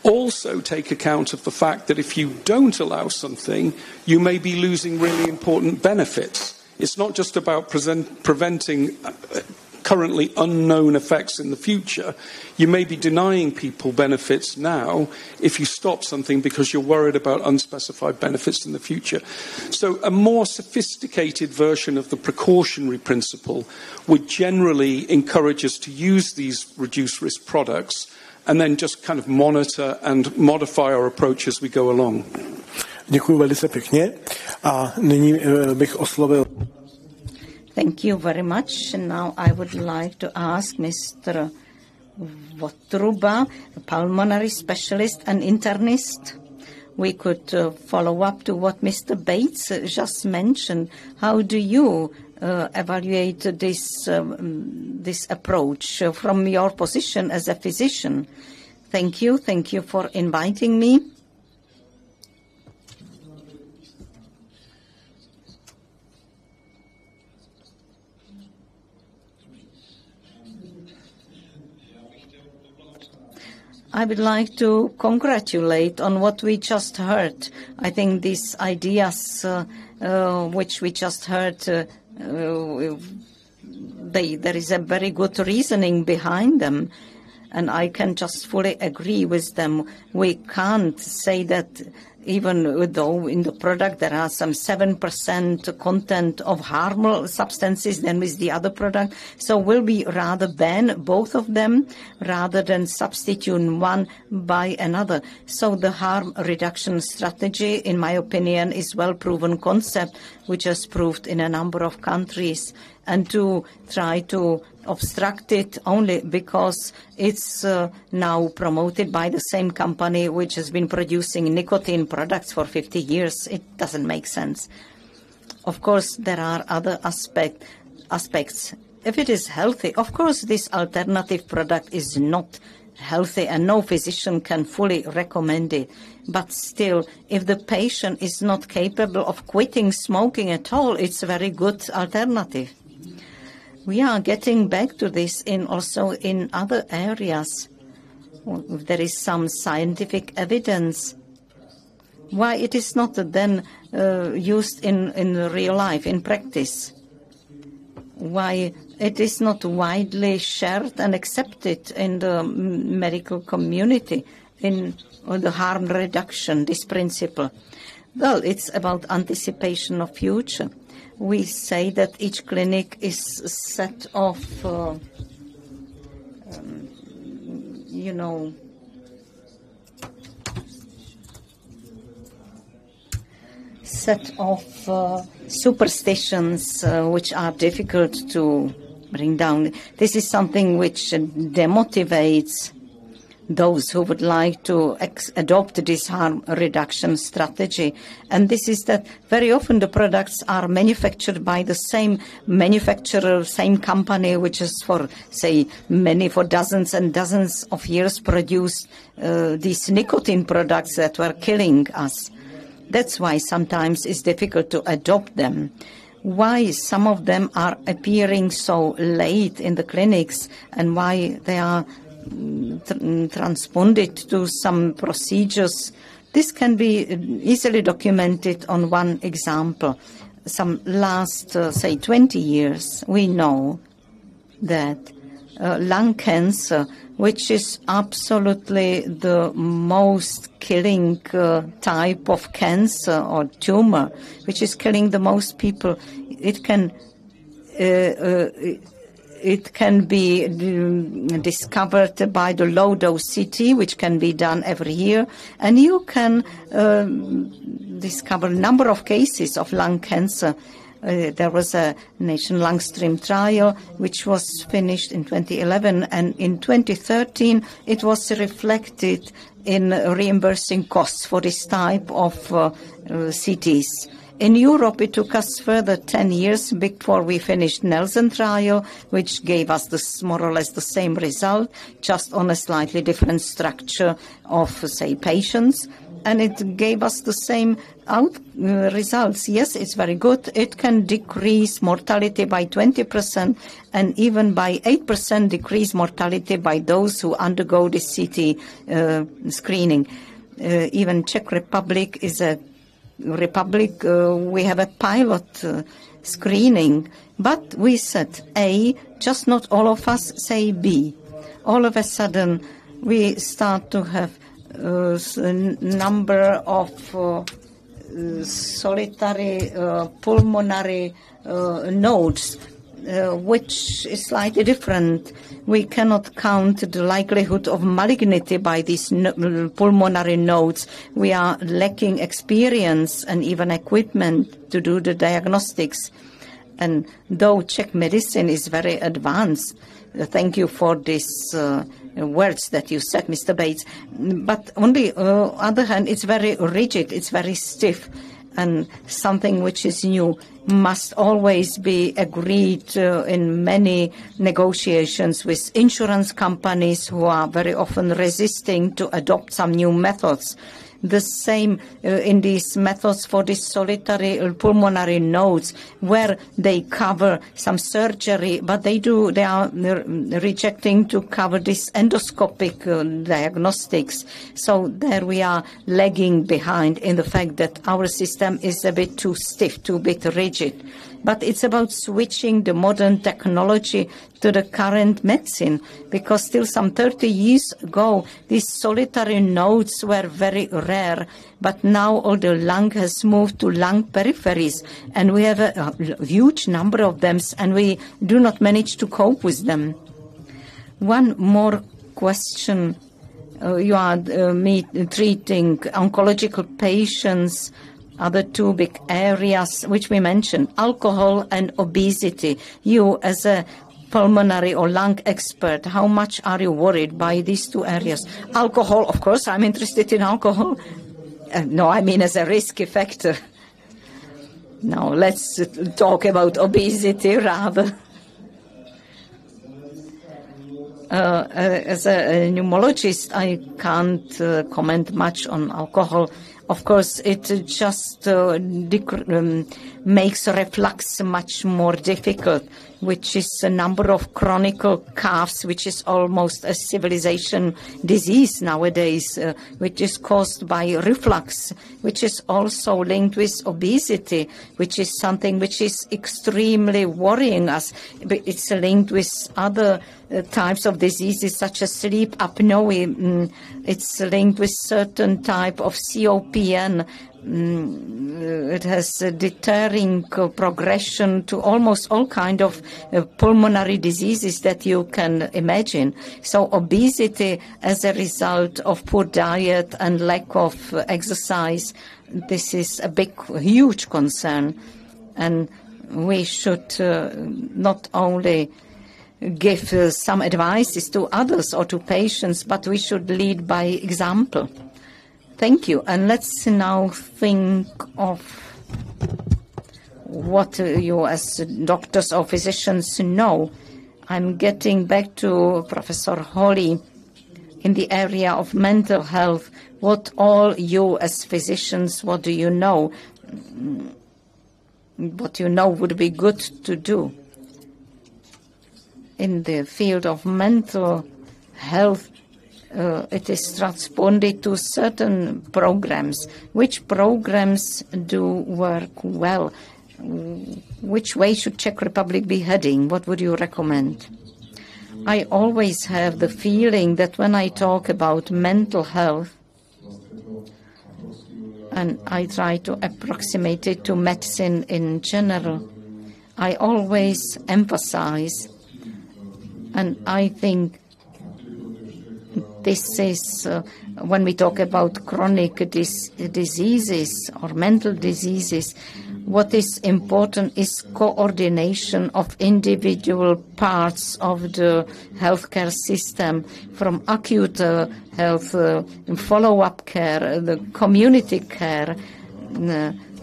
Also take account of the fact that if you don't allow something, you may be losing really important benefits. It's not just about preventing currently unknown effects in the future. You may be denying people benefits now if you stop something because you're worried about unspecified benefits in the future. So a more sophisticated version of the precautionary principle would generally encourage us to use these reduced risk products and then just kind of monitor and modify our approach as we go along. Děkuji velice pěkně a nyní bych oslovil. Thank you very much. And now I would like to ask Mr. Votruba, a pulmonary specialist and internist. We could follow up to what Mr. Bates just mentioned. How do you evaluate this approach from your position as a physician? Thank you for inviting me. I would like to congratulate on what we just heard. I think these ideas which we just heard, there is a very good reasoning behind them, and I can just fully agree with them. We can't say that even though in the product there are some 7% content of harmful substances than with the other product. So will we rather ban both of them rather than substitute one by another? So the harm reduction strategy, in my opinion, is well-proven concept, which is proved in a number of countries. And to try to obstruct it only because it's now promoted by the same company which has been producing nicotine products for 50 years, it doesn't make sense. Of course, there are other aspects. If it is healthy, of course, this alternative product is not healthy and no physician can fully recommend it. But still, if the patient is not capable of quitting smoking at all, it's a very good alternative. We are getting back to this also in other areas. There is some scientific evidence why it is not then used in real life, in practice. Why it is not widely shared and accepted in the medical community, in the harm reduction, this principle. Well, it's about anticipation of future. We say that each clinic is set of, superstitions which are difficult to bring down. This is something which demotivates those who would like to adopt this harm reduction strategy. And this is that very often the products are manufactured by the same manufacturer, same company, which is for dozens and dozens of years produced these nicotine products that were killing us. That's why sometimes it's difficult to adopt them. Why some of them are appearing so late in the clinics and why they are transponded to some procedures. This can be easily documented on one example. Some last, 20 years, we know that lung cancer, which is absolutely the most killing type of cancer or tumor, which is killing the most people, it can be discovered by the low-dose CT, which can be done every year, and you can discover a number of cases of lung cancer. There was a Nation Lung Stream trial, which was finished in 2011, and in 2013 it was reflected in reimbursing costs for this type of CTs. In Europe, it took us further 10 years before we finished Nelson trial, which gave us more or less the same result, just on a slightly different structure of, patients. And it gave us the same results. Yes, it's very good. It can decrease mortality by 20% and even by 8% decrease mortality by those who undergo the CT screening. Even Czech Republic is a republic, we have a pilot screening, but we said A, just not all of us say B. All of a sudden, we start to have a number of solitary pulmonary nodes, which is slightly different. We cannot count the likelihood of malignity by these pulmonary nodes. We are lacking experience and even equipment to do the diagnostics. And though Czech medicine is very advanced, thank you for these words that you said, Mr. Bates, but on the other hand, it's very rigid, it's very stiff. And something which is new must always be agreed in many negotiations with insurance companies who are very often resisting to adopt some new methods. The same in these methods for these solitary pulmonary nodes, where they cover some surgery, but they are rejecting to cover this endoscopic diagnostics. So there we are lagging behind in the fact that our system is a bit too stiff, too bit rigid. But it's about switching the modern technology to the current medicine, because still some 30 years ago, these solitary nodes were very rare, but now all the lung has moved to lung peripheries, and we have a huge number of them, and we do not manage to cope with them. One more question. You are treating oncological patients. Other two big areas which we mentioned, alcohol and obesity. You as a pulmonary or lung expert, how much are you worried by these two areas? Alcohol, of course, I'm interested in alcohol. No, I mean as a risk factor. Now let's talk about obesity rather. As a pneumologist, I can't comment much on alcohol. Of course, it just makes reflux much more difficult, which is a number of chronic coughs, which is almost a civilization disease nowadays, which is caused by reflux, which is also linked with obesity, which is something which is extremely worrying us. It's linked with other types of diseases such as sleep apnea. It's linked with certain type of COPN. It has a deterring progression to almost all kind of pulmonary diseases that you can imagine. So obesity as a result of poor diet and lack of exercise, this is a huge concern. And we should not only give some advices to others or to patients, but we should lead by example. Thank you. And let's now think of what you as doctors or physicians know. I'm getting back to Professor Holly in the area of mental health. What all you as physicians, what do you know? What you know would be good to do. In the field of mental health, it is transponded to certain programs. Which programs do work well? Which way should Czech Republic be heading? What would you recommend? I always have the feeling that when I talk about mental health, and I try to approximate it to medicine in general, I always emphasize, and I think this is when we talk about chronic diseases or mental diseases, what is important is coordination of individual parts of the healthcare system, from acute health, follow-up care, the community care,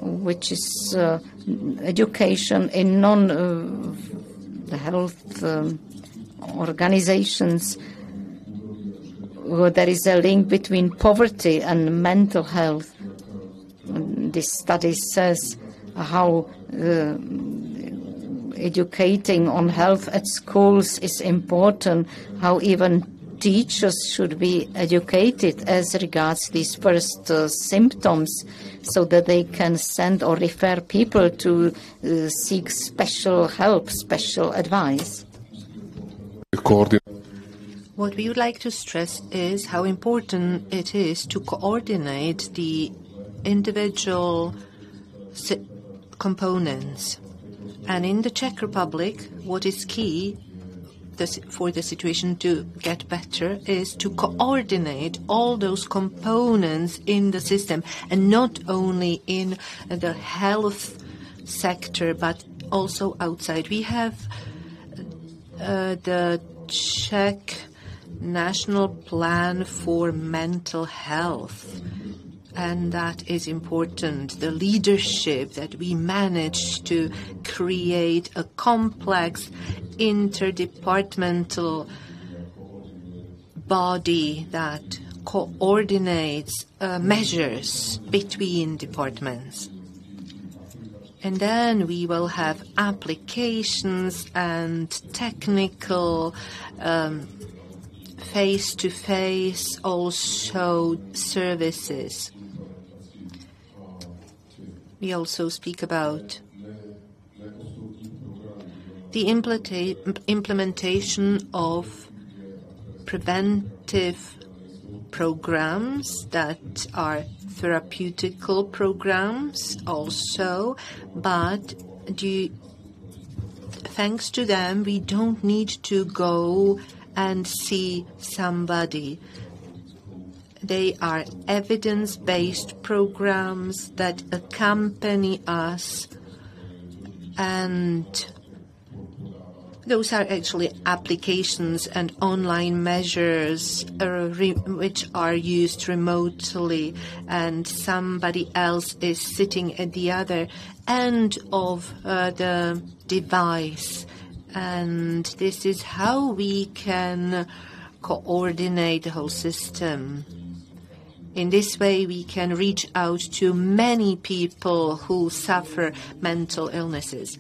which is education in non-health organizations. There is a link between poverty and mental health. This study says how educating on health at schools is important, how even teachers should be educated as regards these first symptoms, so that they can send or refer people to seek special help, special advice. What we would like to stress is how important it is to coordinate the individual components. And in the Czech Republic, what is key for the situation to get better is to coordinate all those components in the system, and not only in the health sector, but also outside. We have the Czech National Plan for Mental Health, and that is important. The leadership that we managed to create a complex interdepartmental body that coordinates measures between departments. And then we will have applications and technical face-to-face also services. We also speak about the implementation of preventive programs that are therapeutical programs also, but thanks to them we don't need to go and see somebody. They are evidence-based programs that accompany us, and those are actually applications and online measures which are used remotely, and somebody else is sitting at the other end of the device. And this is how we can coordinate the whole system. In this way, we can reach out to many people who suffer mental illnesses.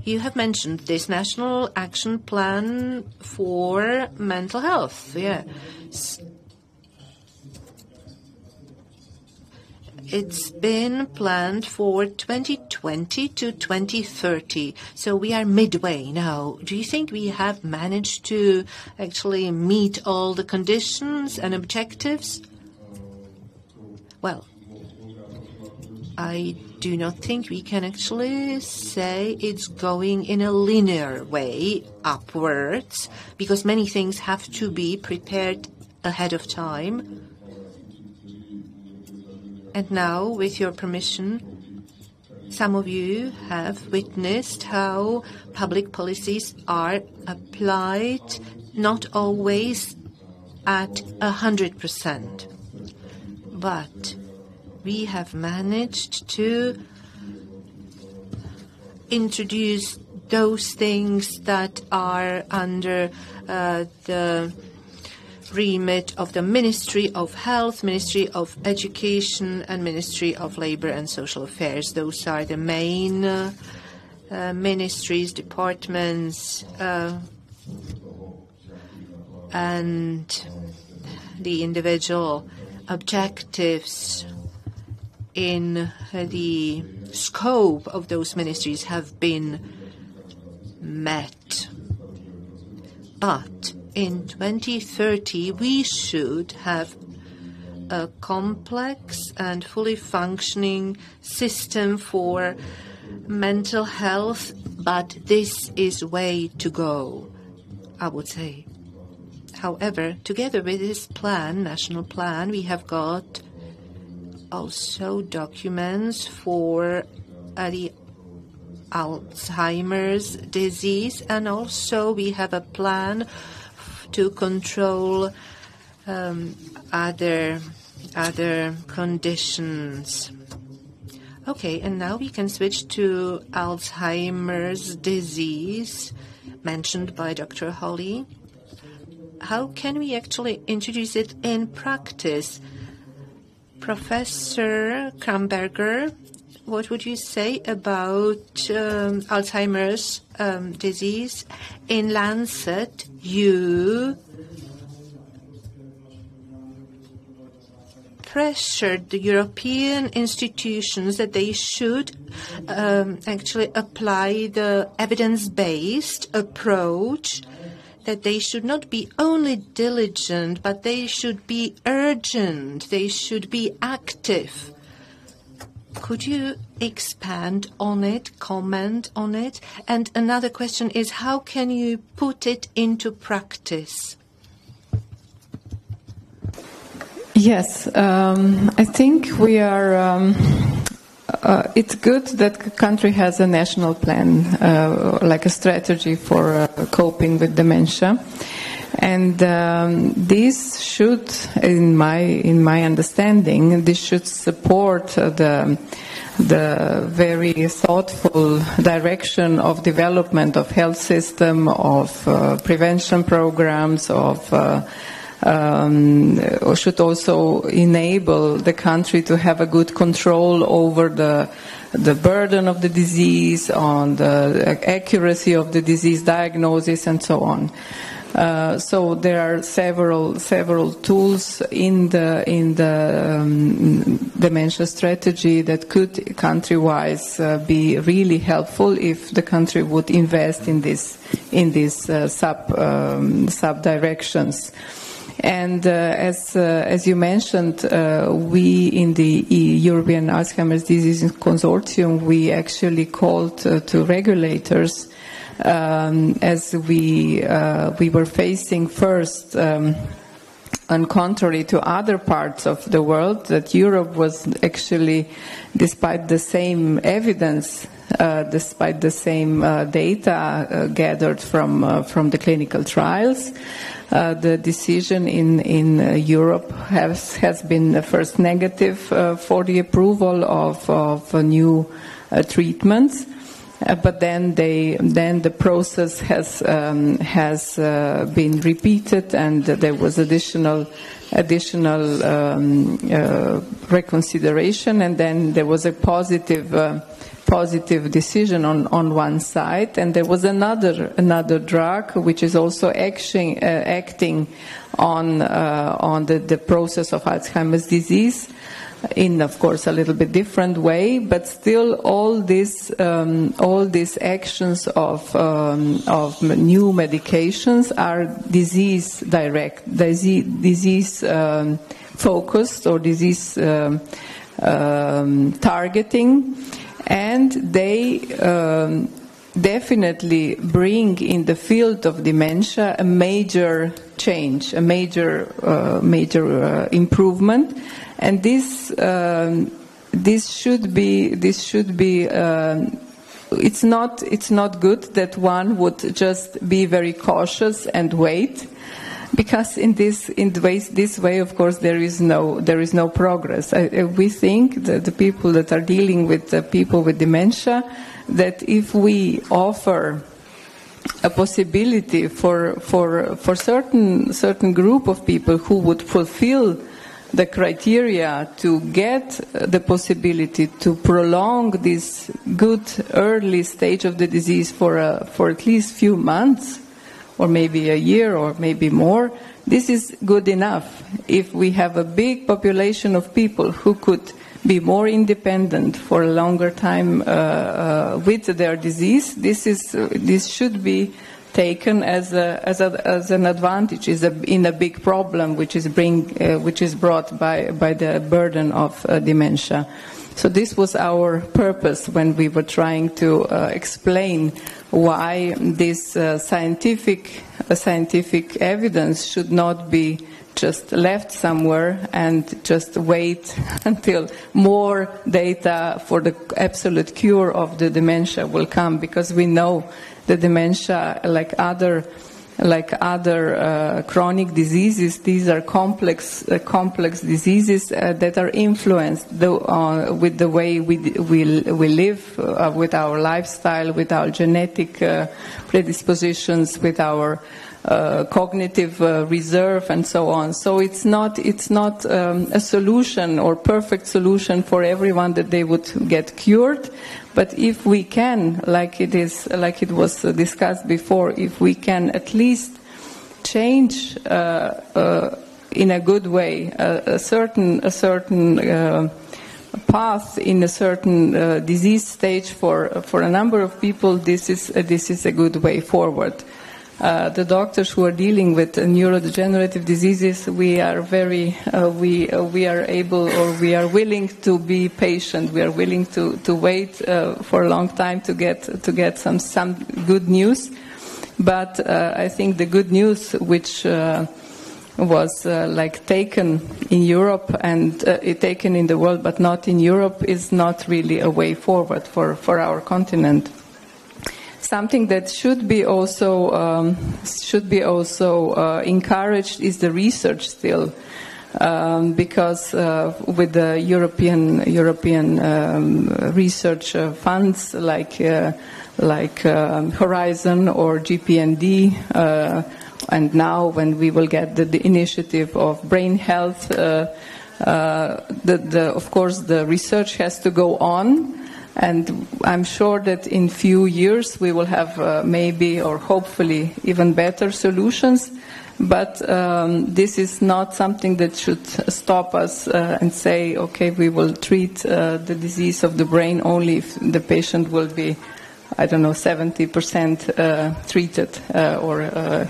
You have mentioned this National Action Plan for Mental Health. Yes. It's been planned for 2020 to 2030, so we are midway now. Do you think we have managed to actually meet all the conditions and objectives? Well, I do not think we can actually say it's going in a linear way upwards, because many things have to be prepared ahead of time. And now, with your permission, Some of you have witnessed how public policies are applied, not always at 100%. But we have managed to introduce those things that are under the remit of the Ministry of Health, Ministry of Education, and Ministry of Labor and Social Affairs. Those are the main ministries, departments, and the individual objectives in the scope of those ministries have been met. But in 2030, we should have a complex and fully functioning system for mental health, but this is way to go, I would say. However, together with this plan, national plan, we have got also documents for the Alzheimer's disease, and also we have a plan to control other conditions. Okay, and now we can switch to Alzheimer's disease, mentioned by Dr. Holly. How can we actually introduce it in practice? Professor Kramberger, what would you say about Alzheimer's disease? In Lancet, you pressured the European institutions that they should actually apply the evidence-based approach, that they should not be only diligent, but they should be urgent, they should be active. Could you expand on it, comment on it? And another question is, how can you put it into practice? Yes, I think we are. It's good that the country has a national plan, like a strategy for coping with dementia, and this should, in my understanding, this should support the very thoughtful direction of development of health system, of prevention programs, or should also enable the country to have a good control over the burden of the disease, on the accuracy of the disease diagnosis, and so on. So there are several tools in the dementia strategy that could country-wise be really helpful if the country would invest in these sub directions. And as you mentioned, we in the European Alzheimer's Disease Consortium, we actually called to regulators as we were facing first, on contrary to other parts of the world, that Europe was actually, despite the same evidence, despite the same data gathered from the clinical trials, the decision in Europe has been first negative for the approval of new treatments, but then the process has been repeated, and there was additional reconsideration, and then there was a positive decision on one side, and there was another drug which is also acting on the process of Alzheimer's disease in, of course, a little bit different way, but still all these actions of new medications are disease focused or disease targeting. And they definitely bring in the field of dementia a major change, a major improvement. And this this should be. It's not good that one would just be very cautious and wait, because in this way, of course, there is no progress. We think that the people that are dealing with the people with dementia, that if we offer a possibility for certain group of people who would fulfill the criteria to get the possibility to prolong this good early stage of the disease for at least few months, or maybe a year, or maybe more, this is good enough. If we have a big population of people who could be more independent for a longer time with their disease, this should be taken as an advantage, in a big problem which is brought by the burden of dementia. So this was our purpose when we were trying to explain why this scientific evidence should not be just left somewhere and just wait until more data for the absolute cure of the dementia will come, because we know the dementia, like other chronic diseases, these are complex diseases that are influenced with the way we live, with our lifestyle, with our genetic predispositions, with our cognitive reserve, and so on. So it's not a solution or perfect solution for everyone that they would get cured. But if we can, like it was discussed before, if we can at least change in a good way a certain path in a certain disease stage for a number of people, this is a good way forward. The doctors who are dealing with neurodegenerative diseases, we are able, or we are willing to be patient. We are willing to wait for a long time to get some good news. But I think the good news, which was taken in Europe and taken in the world, but not in Europe, is not really a way forward for our continent. Something that should be also encouraged is the research still, because with the European research funds like Horizon or GPND, and now when we will get the initiative of brain health, of course the research has to go on. And I'm sure that in few years we will have maybe or hopefully even better solutions. But this is not something that should stop us and say, okay, we will treat the disease of the brain only if the patient will be, 70% treated or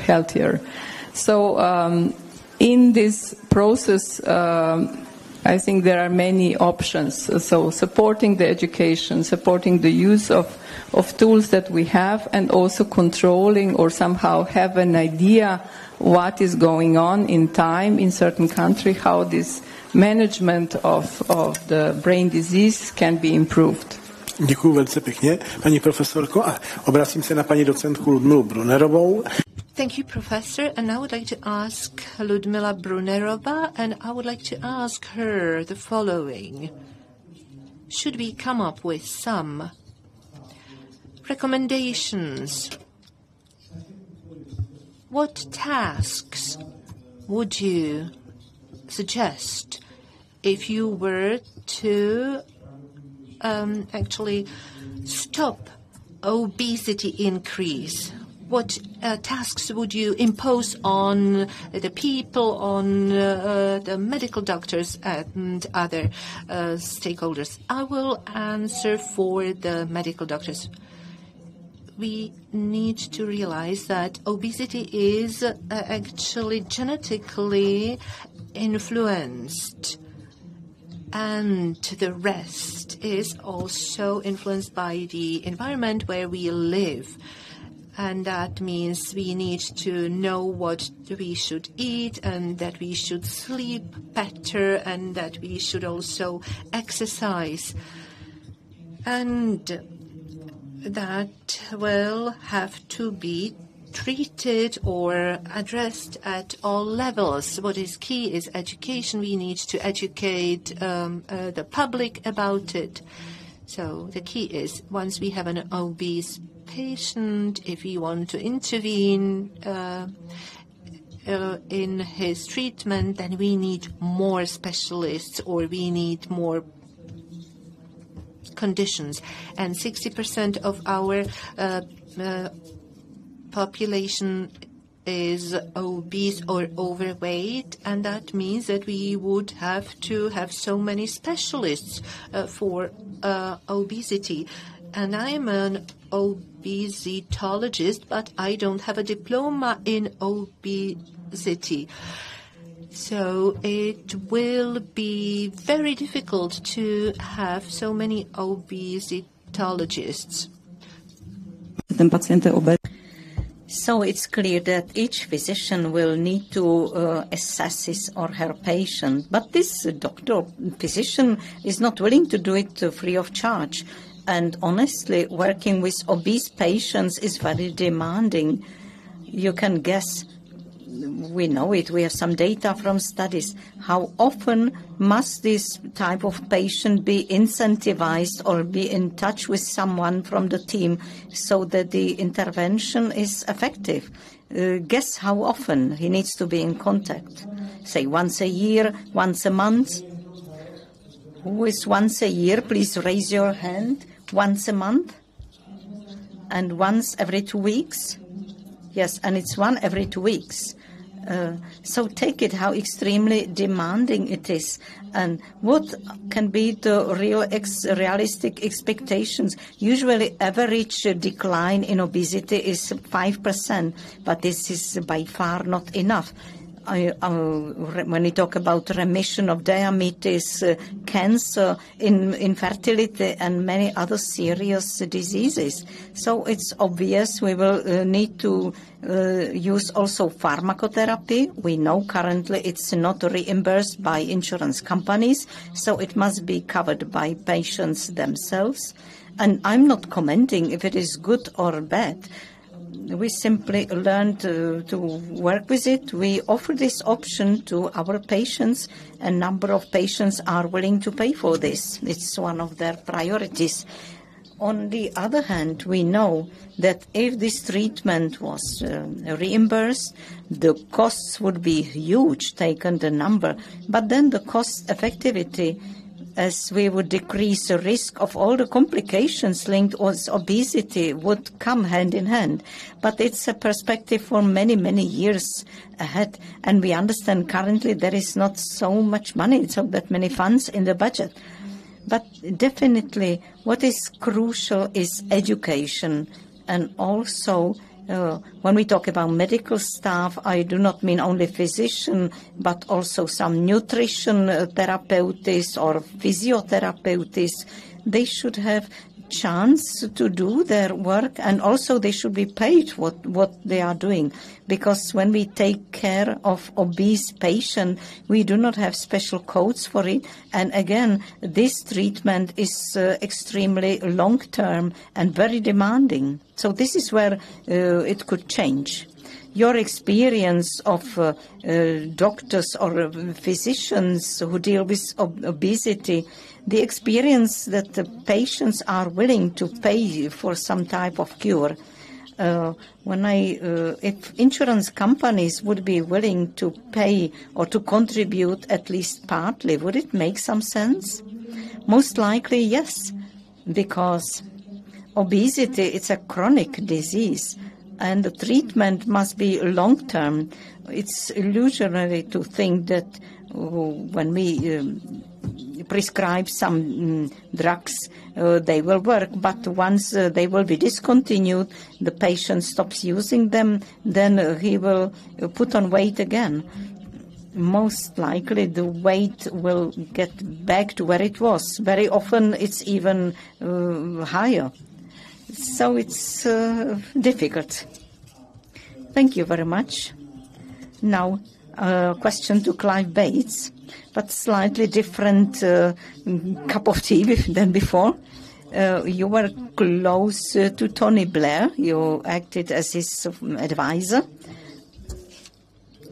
healthier. So in this process, I think there are many options. So supporting the education, supporting the use of tools that we have, and also controlling or somehow have an idea what is going on in time in certain country, how this management of the brain disease can be improved. Děkuji velice pěkně, paní profesorko, a obracím se na paní docentku Ludmilu Brunnerovou. Thank you, Professor. And I would like to ask Ludmila Brunnerova, and I would like to ask her the following. Should we come up with some recommendations? What tasks would you suggest if you were to actually stop obesity increase? What tasks would you impose on the people, on the medical doctors and other stakeholders? I will answer for the medical doctors. We need to realize that obesity is actually genetically influenced, and the rest is also influenced by the environment where we live. And that means we need to know what we should eat and that we should sleep better and that we should also exercise. And that will have to be treated or addressed at all levels. What is key is education. We need to educate the public about it. So the key is once we have an obese patient, if we want to intervene in his treatment, then we need more specialists or we need more conditions. And 60% of our population is obese or overweight, and that means that we would have to have so many specialists for obesity. And I am an obesitologist, but I don't have a diploma in obesity. So it will be very difficult to have so many obesitologists. So it's clear that each physician will need to assess his or her patient, but this doctor, physician, is not willing to do it free of charge. And honestly, working with obese patients is very demanding. You can guess, we know it, we have some data from studies. How often must this type of patient be incentivized or be in touch with someone from the team so that the intervention is effective? Guess how often he needs to be in contact? Say once a year, once a month? Who is once a year? Please raise your hand. Once a month? And once every 2 weeks? Yes, and it's one every 2 weeks. So take it how extremely demanding it is, and what can be the realistic expectations. Usually average decline in obesity is 5%, but this is by far not enough. When we talk about remission of diabetes, cancer, infertility, and many other serious diseases. So it's obvious we will need to use also pharmacotherapy. We know currently it's not reimbursed by insurance companies, so it must be covered by patients themselves. And I'm not commenting if it is good or bad. We simply learn to work with it. We offer this option to our patients. A number of patients are willing to pay for this. It's one of their priorities. On the other hand, we know that if this treatment was reimbursed, the costs would be huge, taken the number. But then the cost effectivity, as we would decrease the risk of all the complications linked with obesity, would come hand in hand. But it's a perspective for many, many years ahead. And we understand currently there is not so much money, so that many funds in the budget. But definitely what is crucial is education. And also when we talk about medical staff, I do not mean only physician, but also some nutrition therapeutics or physiotherapeutics. They should have chance to do their work, and also they should be paid what they are doing. Because when we take care of obese patient, we do not have special codes for it. And again, this treatment is extremely long-term and very demanding. So this is where it could change. Your experience of doctors or physicians who deal with obesity, the experience that the patients are willing to pay for some type of cure. If insurance companies would be willing to pay or to contribute at least partly, would it make some sense? Most likely, yes, because obesity is a chronic disease, and the treatment must be long-term. It's illusionary to think that when we prescribe some drugs, they will work, but once they will be discontinued, the patient stops using them, then he will put on weight again. Most likely the weight will get back to where it was. Very often it's even higher. So it's difficult. Thank you very much. Now, a question to Clive Bates, but slightly different cup of tea than before. You were close to Tony Blair. You acted as his advisor.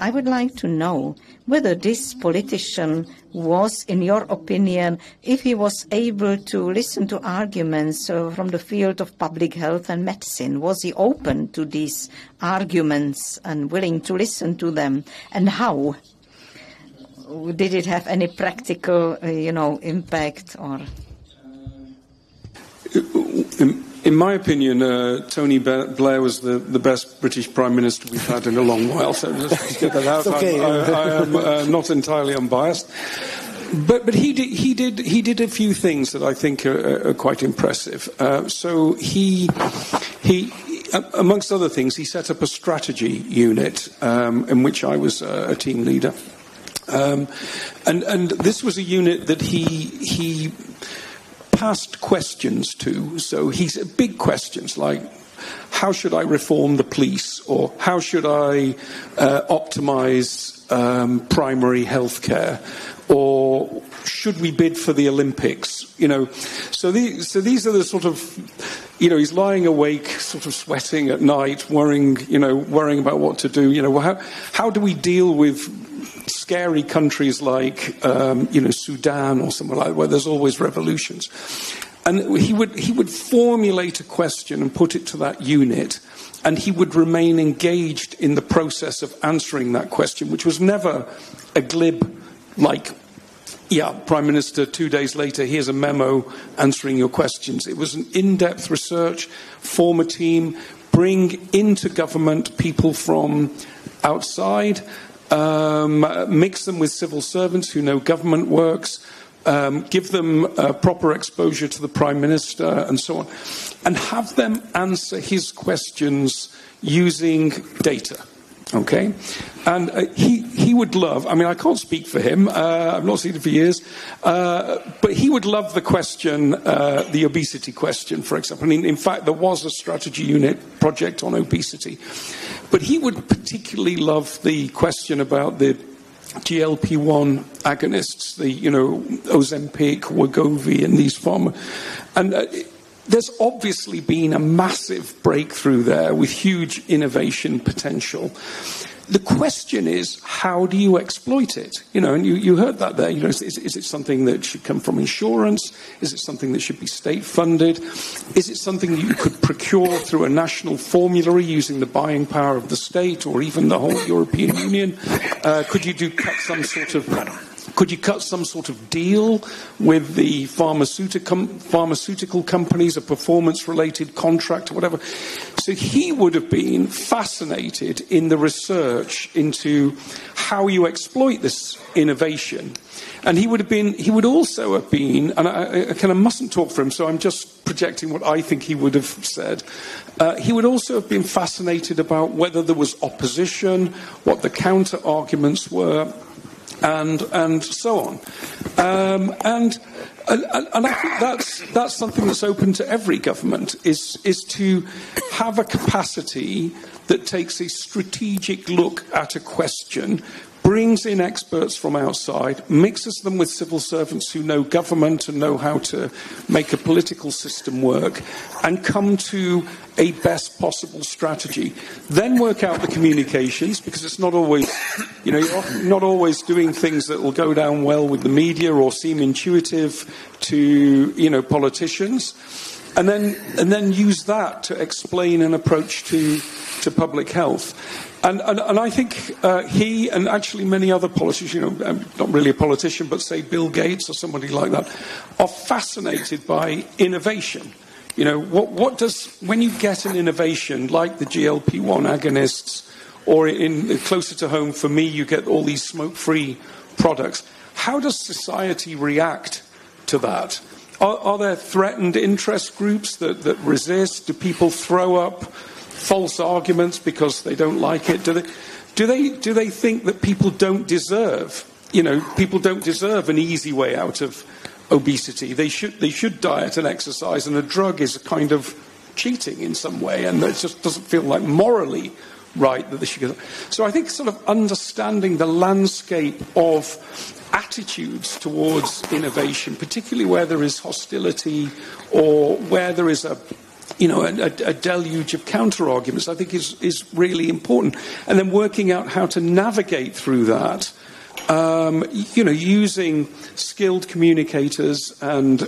I would like to know whether this politician was, in your opinion, if he was able to listen to arguments from the field of public health and medicine, was he open to these arguments and willing to listen to them? And how? Did it have any practical, impact or? In my opinion, Tony Blair was the best British Prime Minister we've had in a long while, so let's get that out. Okay. I am not entirely unbiased. But he did a few things that I think are quite impressive. So he amongst other things, he set up a strategy unit in which I was a team leader. And this was a unit that he passed questions to. So he's big questions like, how should I reform the police? Or how should I optimize primary health care? Or should we bid for the Olympics? So these are the sort of, he's lying awake, sort of sweating at night, worrying about what to do. How do we deal with scary countries like, Sudan or somewhere like that, where there's always revolutions? And he would formulate a question and put it to that unit, and he would remain engaged in the process of answering that question, which was never a glib, like, yeah, Prime Minister, 2 days later, here's a memo answering your questions. It was an in-depth research, form a team, bring into government people from outside, mix them with civil servants who know government works, give them proper exposure to the Prime Minister and so on, and have them answer his questions using data. Okay? And he would love, I can't speak for him, I've not seen him for years, but he would love the question, the obesity question, for example. In fact, there was a strategy unit project on obesity. But he would particularly love the question about the GLP-1 agonists, the, Ozempic, Wegovy, and these pharma. And there's obviously been a massive breakthrough there with huge innovation potential. The question is, how do you exploit it? And you heard that there. Is it something that should come from insurance? Is it something that should be state funded? Is it something that you could procure through a national formulary using the buying power of the state or even the whole European Union? Could you cut some sort of deal with the pharmaceutical companies, a performance-related contract or whatever? So he would have been fascinated in the research into how you exploit this innovation. And he would also have been, and I kind of mustn't talk for him, so I'm just projecting what I think he would have said. He would also have been fascinated about whether there was opposition, what the counter-arguments were, and so on. And I think that's something that's open to every government, is to have a capacity that takes a strategic look at a question, brings in experts from outside, mixes them with civil servants who know government and know how to make a political system work, and come to a best possible strategy. Then work out the communications, because it's not always, you're not always doing things that will go down well with the media or seem intuitive to, politicians. And then use that to explain an approach to public health. And I think he and actually many other politicians, not really a politician, but say Bill Gates or somebody like that, are fascinated by innovation. What does, when you get an innovation like the GLP-1 agonists, or in closer to home for me, you get all these smoke-free products, how does society react to that? Are there threatened interest groups that resist? Do people throw up false arguments because they don't like it? Do they think that people don't deserve an easy way out of obesity? They should diet and exercise, and a drug is a kind of cheating in some way, and it just doesn't feel like morally right that they should go. So I think sort of understanding the landscape of attitudes towards innovation, particularly where there is hostility or where there is a deluge of counter-arguments, I think is really important. And then working out how to navigate through that, using skilled communicators and,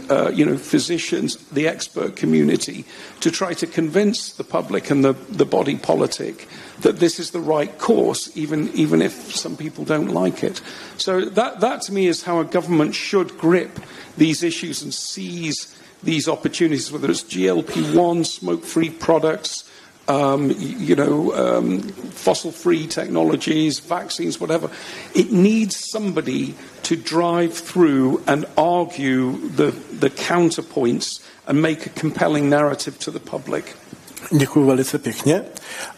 physicians, the expert community, to try to convince the public and the body politic that this is the right course, even if some people don't like it. So that to me is how a government should grip these issues and seize these opportunities, whether it's GLP-1, smoke-free products, fossil-free technologies, vaccines, whatever. It needs somebody to drive through and argue the counterpoints and make a compelling narrative to the public. Děkuji velice pěkně.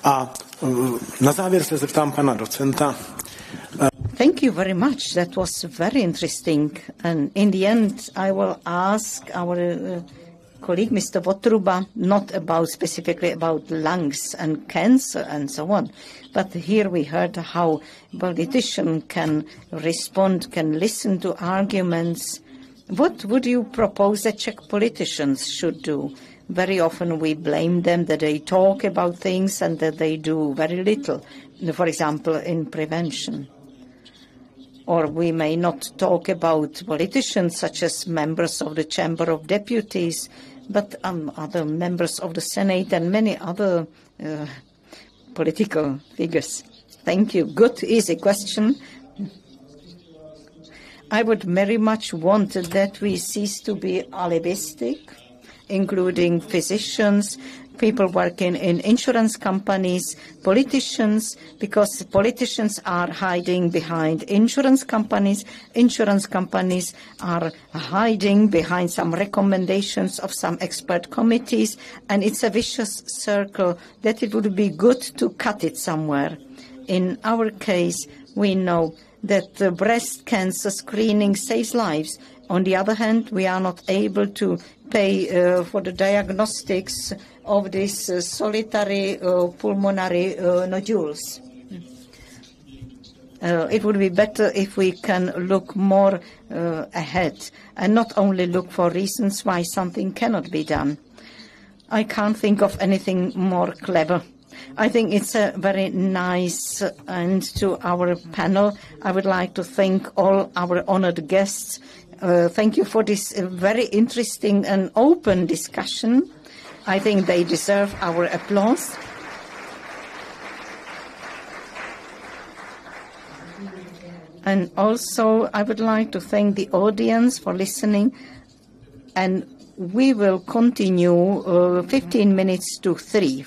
A na závěr se zeptám pana docenta. Thank you very much. That was very interesting. And in the end, I will ask our colleague, Mr. Votruba, not specifically about lungs and cancer and so on. But here we heard how politicians can respond, can listen to arguments. What would you propose that Czech politicians should do? Very often we blame them that they talk about things and that they do very little, for example, in prevention. Or we may not talk about politicians such as members of the Chamber of Deputies, but other members of the Senate and many other political figures. Thank you. Good, easy question. I would very much want that we cease to be alibistic, including physicians, people working in insurance companies, politicians, because politicians are hiding behind insurance companies. Insurance companies are hiding behind some recommendations of some expert committees, and it's a vicious circle that it would be good to cut it somewhere. In our case, we know that breast cancer screening saves lives. On the other hand, we are not able to pay for the diagnostics of these solitary pulmonary nodules. It would be better if we can look more ahead and not only look for reasons why something cannot be done. I can't think of anything more clever. I think it's a very nice end to our panel. I would like to thank all our honored guests. Thank you for this very interesting and open discussion. I think they deserve our applause. And also, I would like to thank the audience for listening. And we will continue 15 minutes to 3,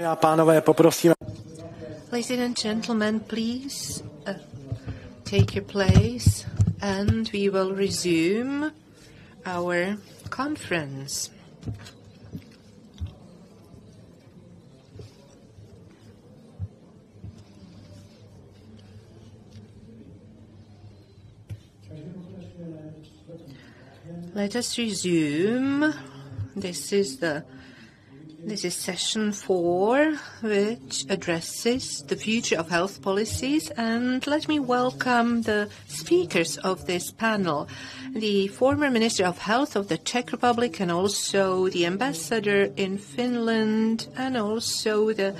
Já, pánové, poprosím. Ladies and gentlemen, please take your place and we will resume our conference. Let us resume. This is session 4, which addresses the future of health policies. And let me welcome the speakers of this panel, the former Minister of Health of the Czech Republic and also the ambassador in Finland and also the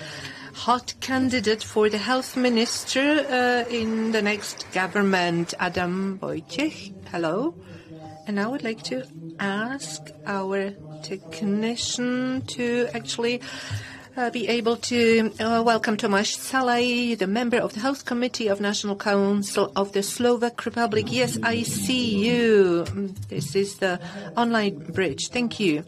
hot candidate for the health minister in the next government, Adam Wojciech. Hello. And I would like to ask our technician to actually be able to welcome Tomáš Salaj, the member of the Health Committee of National Council of the Slovak Republic. Yes, I see you. This is the online bridge. Thank you.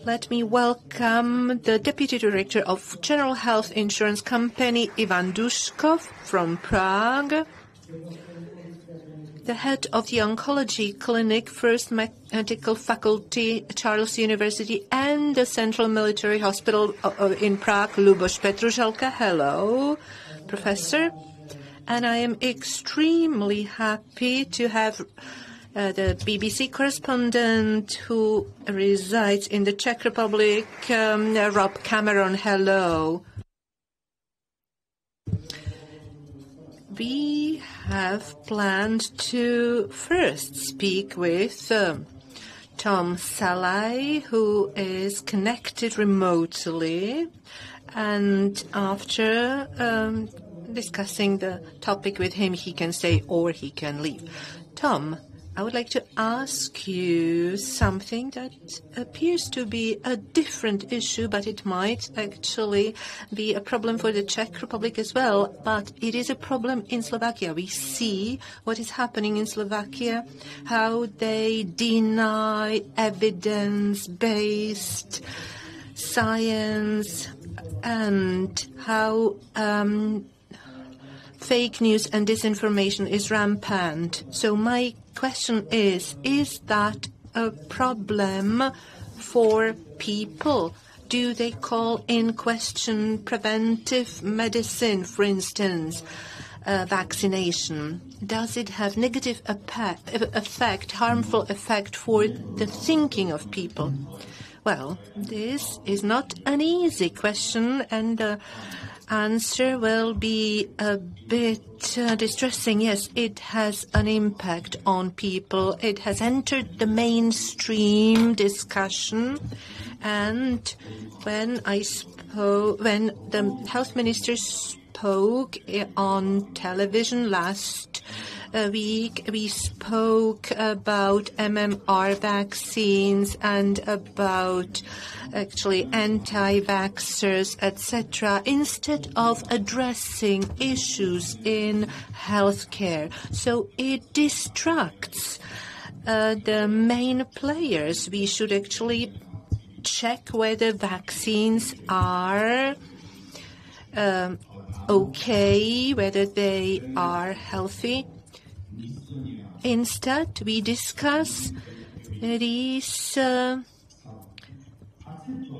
Let me welcome the Deputy Director of General Health Insurance Company, Ivan Duškov from Prague, the head of the Oncology Clinic, First Medical Faculty, Charles University, and the Central Military Hospital in Prague, Luboš Petruželka. Hello, Professor. And I am extremely happy to have the BBC correspondent who resides in the Czech Republic, Rob Cameron. Hello. We have planned to first speak with Tom Salaj, who is connected remotely, and after discussing the topic with him, he can stay or he can leave. Tom, I would like to ask you something that appears to be a different issue, but it might actually be a problem for the Czech Republic as well. But it is a problem in Slovakia. We see what is happening in Slovakia, how they deny evidence-based science, and how fake news and disinformation is rampant. So my question is that a problem for people? Do they call in question preventive medicine, for instance, vaccination? Does it have negative effect, harmful effect for the thinking of people? Well, this is not an easy question, and the answer will be a bit distressing. Yes, it has an impact on people. It has entered the mainstream discussion. And when the health minister spoke on television last week, we spoke about MMR vaccines and about actually anti-vaxxers, etc., instead of addressing issues in healthcare. So it distracts the main players. We should actually check whether vaccines are okay, whether they are healthy. Instead, we discuss these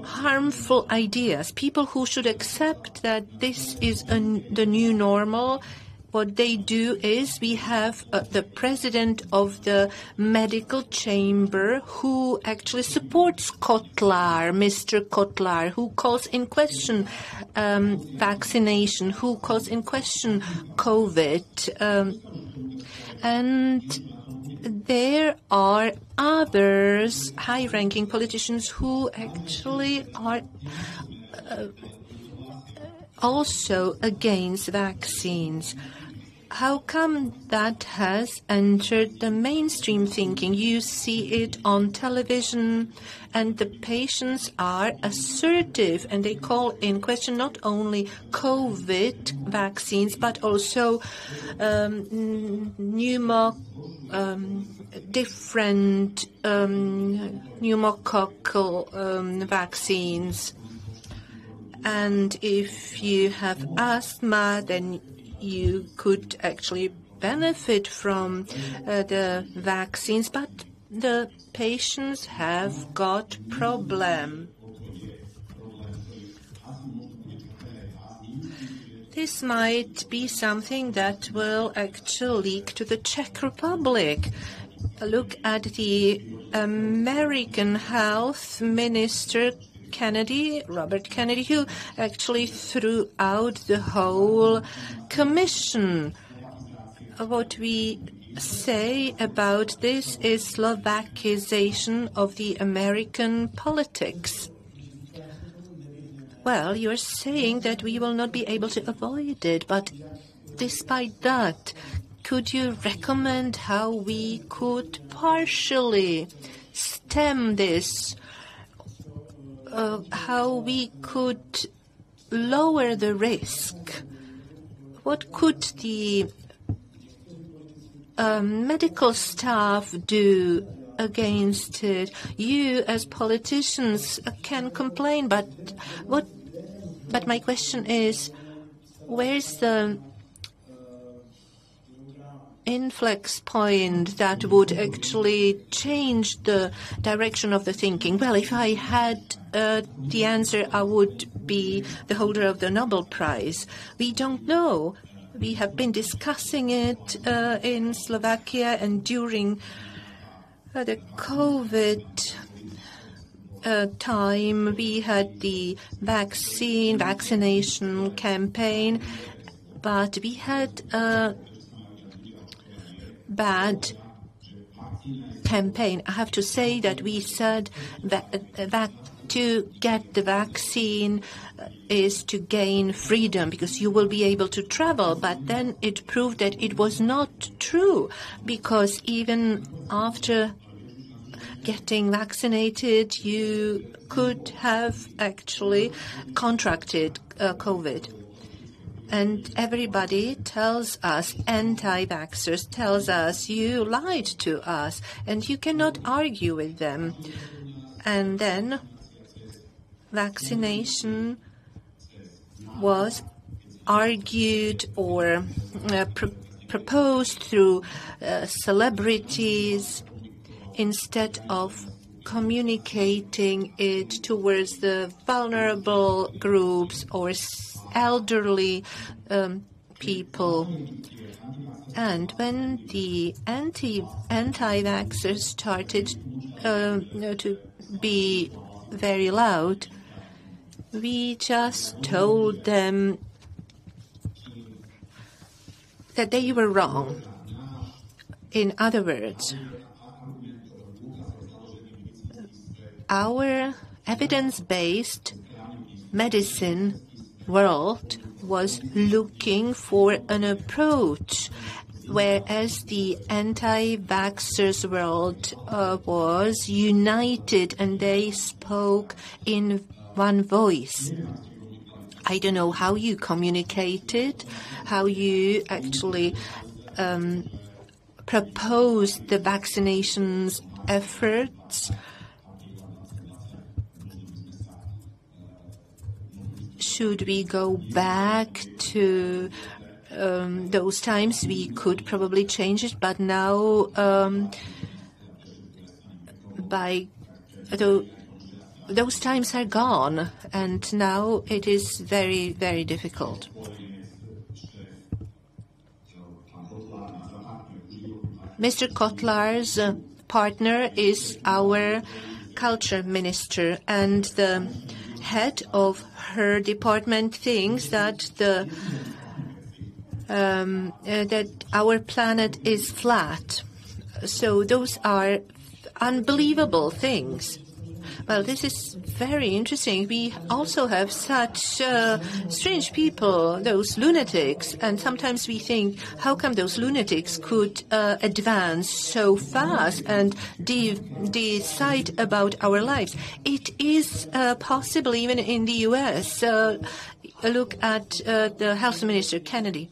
harmful ideas. People who should accept that this is the new normal. What they do is we have the president of the medical chamber who actually supports Kotlar, Mr. Kotlar, who calls in question vaccination, who calls in question COVID. And there are others, high-ranking politicians, who actually are also against vaccines. How come that has entered the mainstream thinking? You see it on television, and the patients are assertive, and they call in question not only COVID vaccines, but also different pneumococcal vaccines. And if you have asthma, then you could actually benefit from the vaccines, but the patients have got problem. This might be something that will actually leak to the Czech Republic. Look at the American Health Minister Robert Kennedy, who actually threw out the whole commission. What we say about this is Slovakization of the American politics. Well, you're saying that we will not be able to avoid it, but despite that, could you recommend how we could partially stem this? How we could lower the risk? What could the medical staff do against it? You, as politicians, can complain, but my question is, where's the inflex point that would actually change the direction of the thinking? Well, if I had the answer, I would be the holder of the Nobel Prize. We don't know. We have been discussing it in Slovakia, and during the COVID time, we had the vaccination campaign, but we had a bad campaign. I have to say that we said that to get the vaccine is to gain freedom because you will be able to travel. But then it proved that it was not true, because even after getting vaccinated, you could have actually contracted COVID. And everybody tells us, anti-vaxxers tells us, you lied to us, and you cannot argue with them. And then vaccination was argued or proposed through celebrities instead of communicating it towards the vulnerable groups or elderly people. And when the anti-vaxxers started to be very loud, we just told them that they were wrong. In other words, our evidence-based medicine world was looking for an approach, whereas the anti-vaxxers world was united and they spoke in one voice. I don't know how you communicated, how you actually proposed the vaccinations efforts. Should we go back to those times? We could probably change it, but now those times are gone, and now it is very, very difficult. Mr. Kotlar's partner is our culture minister, and the head of her department thinks that that our planet is flat. So those are unbelievable things. Well, this is very interesting. We also have such strange people, those lunatics, and sometimes we think, how come those lunatics could advance so fast and decide about our lives? It is possible even in the U.S. Look at the health minister, Kennedy.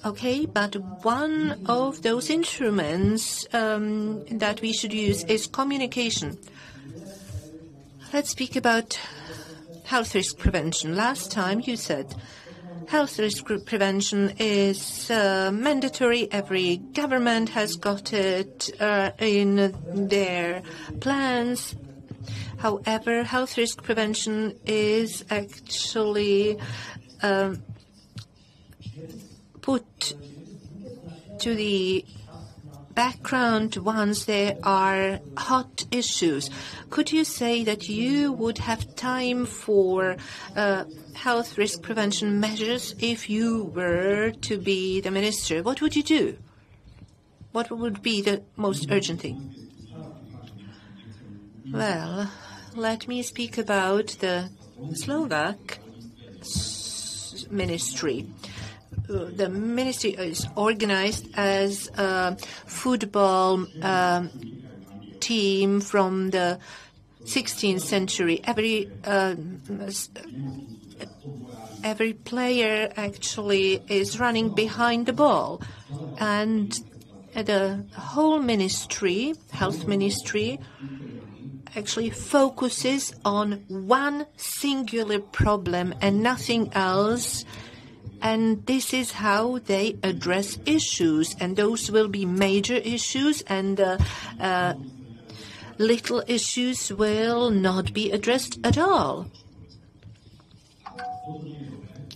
Okay, but one of those instruments that we should use is communication. Let's speak about health risk prevention. Last time you said health risk prevention is mandatory. Every government has got it in their plans. However, health risk prevention is actually put to the background once there are hot issues. Could you say that you would have time for health risk prevention measures if you were to be the minister? What would you do? What would be the most urgent thing? Well, let me speak about the Slovak ministry. The ministry is organized as a football team from the 16th century. Every player actually is running behind the ball, and the whole ministry, health ministry, actually focuses on one singular problem and nothing else. And this is how they address issues. And those will be major issues, and little issues will not be addressed at all.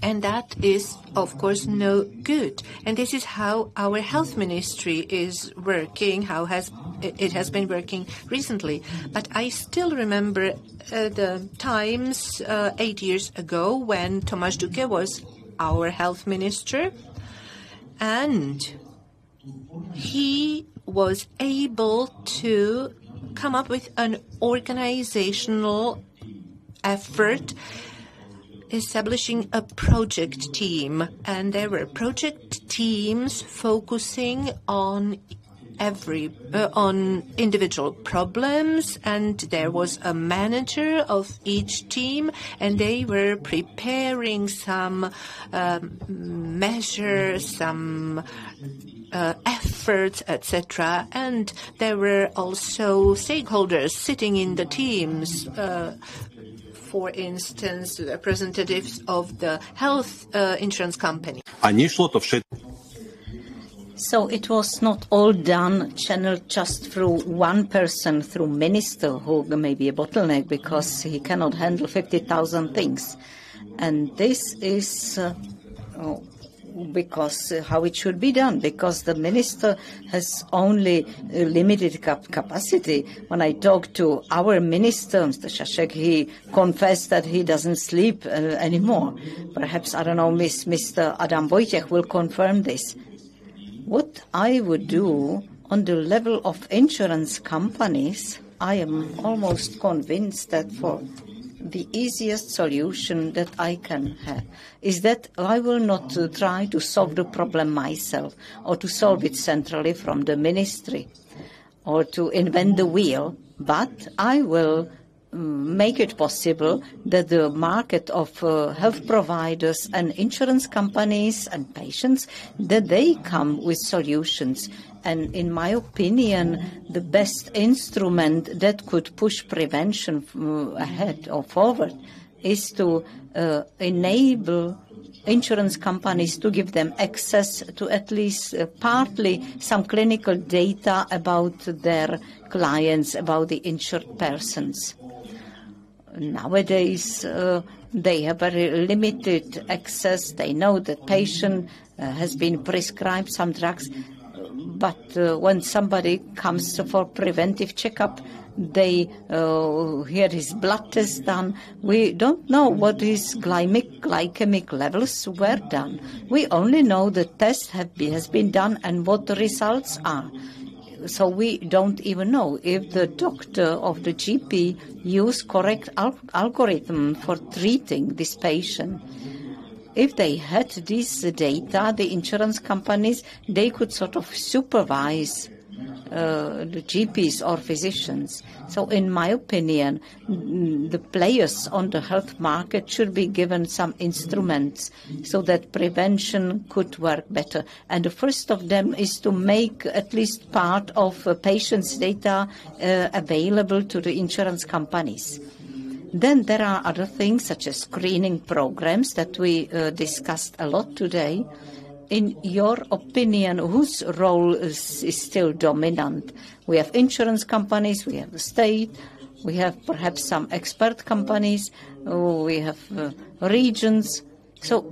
And that is, of course, no good. And this is how our health ministry is working, how it has been working recently. But I still remember the times 8 years ago when Tomáš Duka was our health minister, and he was able to come up with an organizational effort establishing a project team, and there were project teams focusing on on individual problems, and there was a manager of each team, and they were preparing some measures, some efforts, etc. And there were also stakeholders sitting in the teams, for instance, representatives of the health insurance company. So it was not all done, channeled just through one person, through minister, who may be a bottleneck because he cannot handle 50,000 things. And this is because how it should be done, because the minister has only limited capacity. When I talked to our minister, Mr. Šašek, he confessed that he doesn't sleep anymore. Perhaps, I don't know, Mr. Adam Wojciech will confirm this. What I would do on the level of insurance companies, I am almost convinced that for the easiest solution that I can have is that I will not try to solve the problem myself or to solve it centrally from the ministry or to invent the wheel, but I will make it possible that the market of health providers and insurance companies and patients, that they come with solutions. And in my opinion, the best instrument that could push prevention ahead or forward is to enable insurance companies to give them access to at least partly some clinical data about their clients, about the insured persons. Nowadays, they have very limited access. They know that patient has been prescribed some drugs, but when somebody comes for preventive checkup, they hear his blood test done. We don't know what his glycemic levels were done. We only know the test has been done and what the results are. So we don't even know if the doctor of the GP used correct algorithm for treating this patient. If they had this data, the insurance companies, they could sort of supervise the GPs or physicians. So in my opinion, the players on the health market should be given some instruments so that prevention could work better. And the first of them is to make at least part of patients' data available to the insurance companies. Then there are other things such as screening programs that we discussed a lot today. In your opinion, whose role is still dominant? We have insurance companies, we have the state, we have perhaps some expert companies, we have regions. So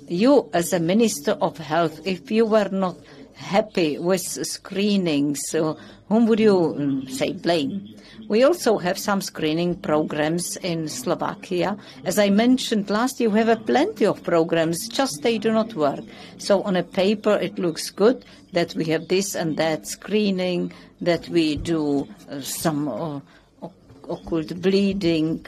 you as a Minister of Health, if you were not happy with screenings, whom would you say blame? We also have some screening programs in Slovakia. As I mentioned last year, we have plenty of programs, just they do not work. So on a paper it looks good that we have this and that screening, that we do some occult bleeding,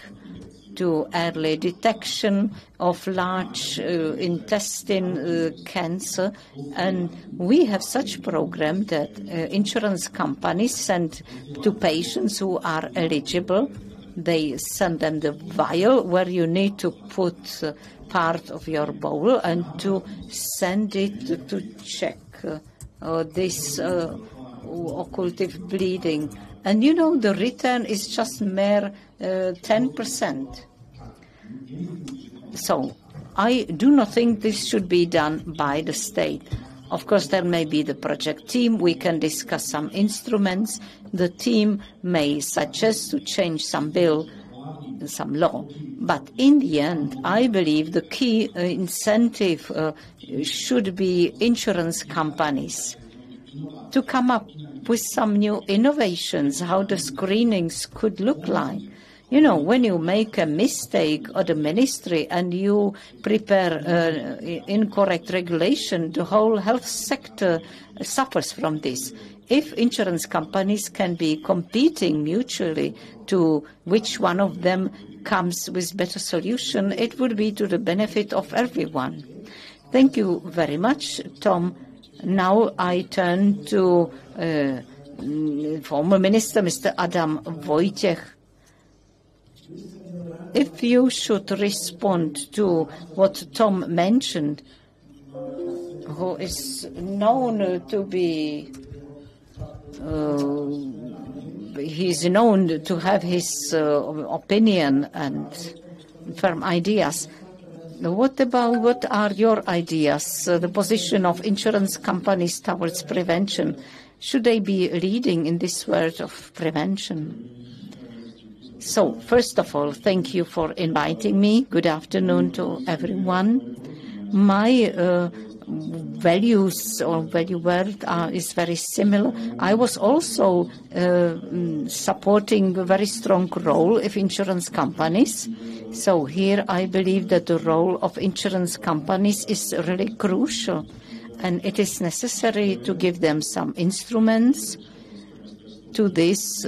to early detection of large intestine cancer. And we have such program that insurance companies send to patients who are eligible. They send them the vial where you need to put part of your bowel and to send it to check this occultive bleeding. And you know, the return is just mere 10%. So I do not think this should be done by the state. Of course, there may be the project team. We can discuss some instruments. The team may suggest to change some bill, some law. But in the end, I believe the key incentive should be insurance companies to come up with some new innovations, how the screenings could look like. You know, when you make a mistake or the ministry and you prepare incorrect regulation, the whole health sector suffers from this. If insurance companies can be competing mutually to which one of them comes with better solution, it would be to the benefit of everyone. Thank you very much, Tom. Now I turn to former Minister, Mr. Adam Wojciech. If you should respond to what Tom mentioned, who is known to be, he's known to have his opinion and firm ideas. What are your ideas, the position of insurance companies towards prevention? Should they be leading in this world of prevention? So, first of all, thank you for inviting me. Good afternoon to everyone. My values or value world is very similar. I was also supporting a very strong role of insurance companies. So here I believe that the role of insurance companies is really crucial, and it is necessary to give them some instruments. To this,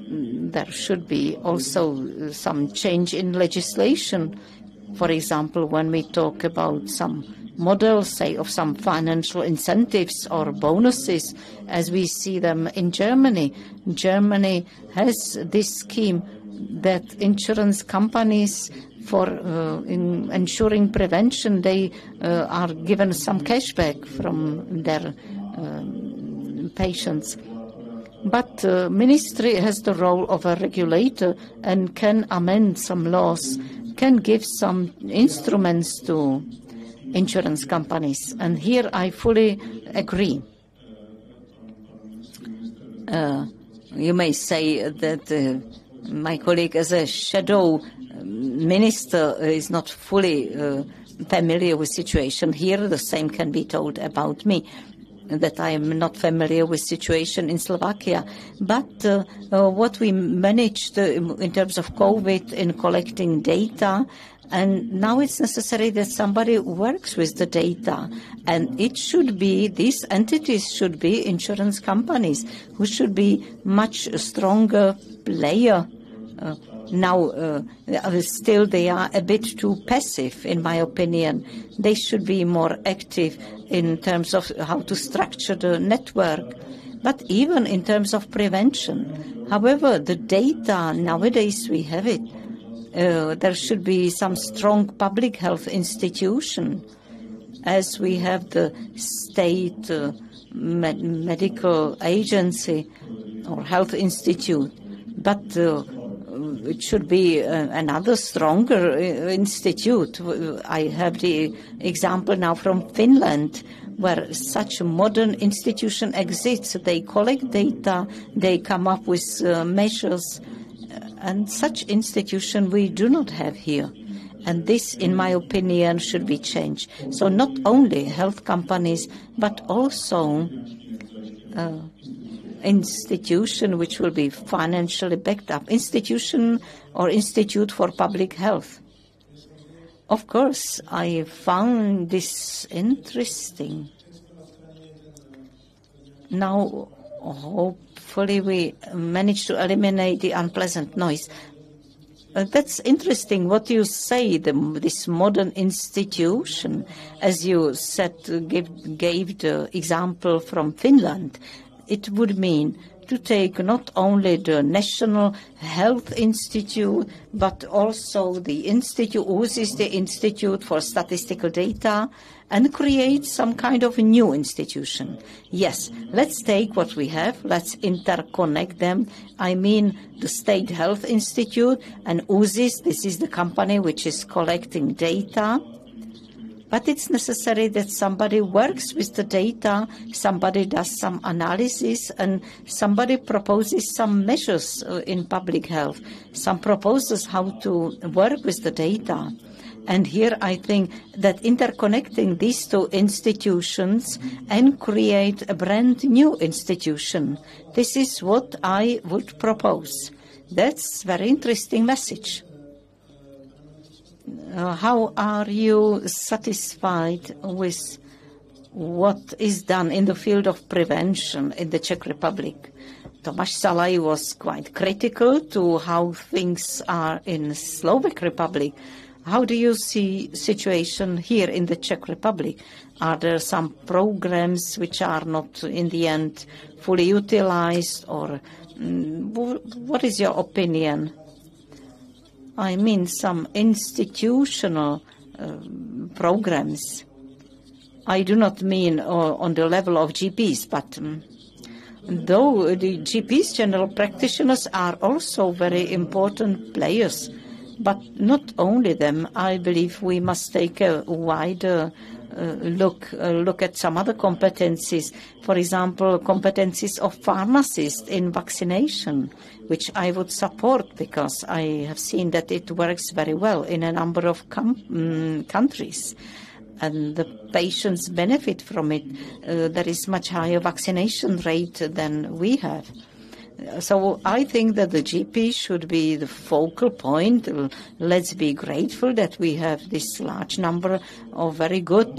there should be also some change in legislation. For example, when we talk about some models, say, of some financial incentives or bonuses, as we see them in Germany. Germany has this scheme that insurance companies, for in ensuring prevention, they are given some cashback from their patients. But ministry has the role of a regulator and can amend some laws, can give some instruments to insurance companies. And here I fully agree. You may say that my colleague as a shadow minister is not fully familiar with situation here. The same can be told about me, that I am not familiar with situation in Slovakia. But what we managed in terms of COVID in collecting data, and now it's necessary that somebody works with the data. And it should be, these entities should be insurance companies who should be much stronger player. Now, still they are a bit too passive, in my opinion. They should be more active in terms of how to structure the network, but even in terms of prevention. However, the data, nowadays we have it. There should be some strong public health institution, as we have the state medical agency or health institute. But it should be another stronger institute. I have the example now from Finland, where such a modern institution exists. They collect data, they come up with measures, and such institution we do not have here. And this, in my opinion, should be changed. So not only health companies, but also institution which will be financially backed up, institution or institute for public health. Of course, I found this interesting. Now, hopefully we manage to eliminate the unpleasant noise. That's interesting what you say, this modern institution, as you said, gave the example from Finland. It would mean to take not only the National Health Institute, but also the institute, which is the Institute for Statistical Data, and create some kind of a new institution. Yes, let's take what we have, let's interconnect them. I mean the State Health Institute and USIS, this is the company which is collecting data. But it's necessary that somebody works with the data, somebody does some analysis, and somebody proposes some measures in public health, some proposes how to work with the data. And here I think that interconnecting these two institutions and create a brand new institution, this is what I would propose. That's a very interesting message. How are you satisfied with what is done in the field of prevention in the Czech Republic? Tomáš Salaj was quite critical to how things are in Slovak Republic. How do you see situation here in the Czech Republic? Are there some programs which are not in the end fully utilized, or what is your opinion? I mean some institutional programs. I do not mean on the level of GPs, but though the GPs, general practitioners, are also very important players, but not only them. I believe we must take a wider look at some other competencies. For example, competencies of pharmacists in vaccination, which I would support because I have seen that it works very well in a number of countries. And the patients benefit from it. There is much higher vaccination rate than we have. So I think that the GP should be the focal point. Let's be grateful that we have this large number of very good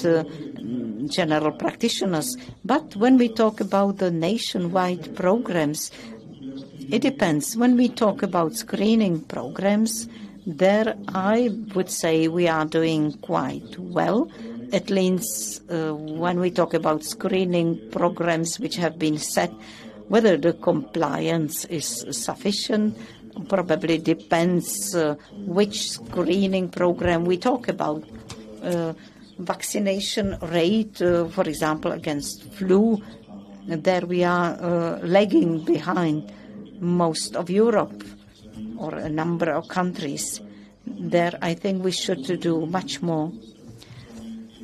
general practitioners. But when we talk about the nationwide programs, it depends. When we talk about screening programs, there I would say we are doing quite well. At least when we talk about screening programs which have been set, whether the compliance is sufficient probably depends which screening program we talk about. Vaccination rate, for example, against flu, there we are lagging behind most of Europe or a number of countries. There I think we should do much more.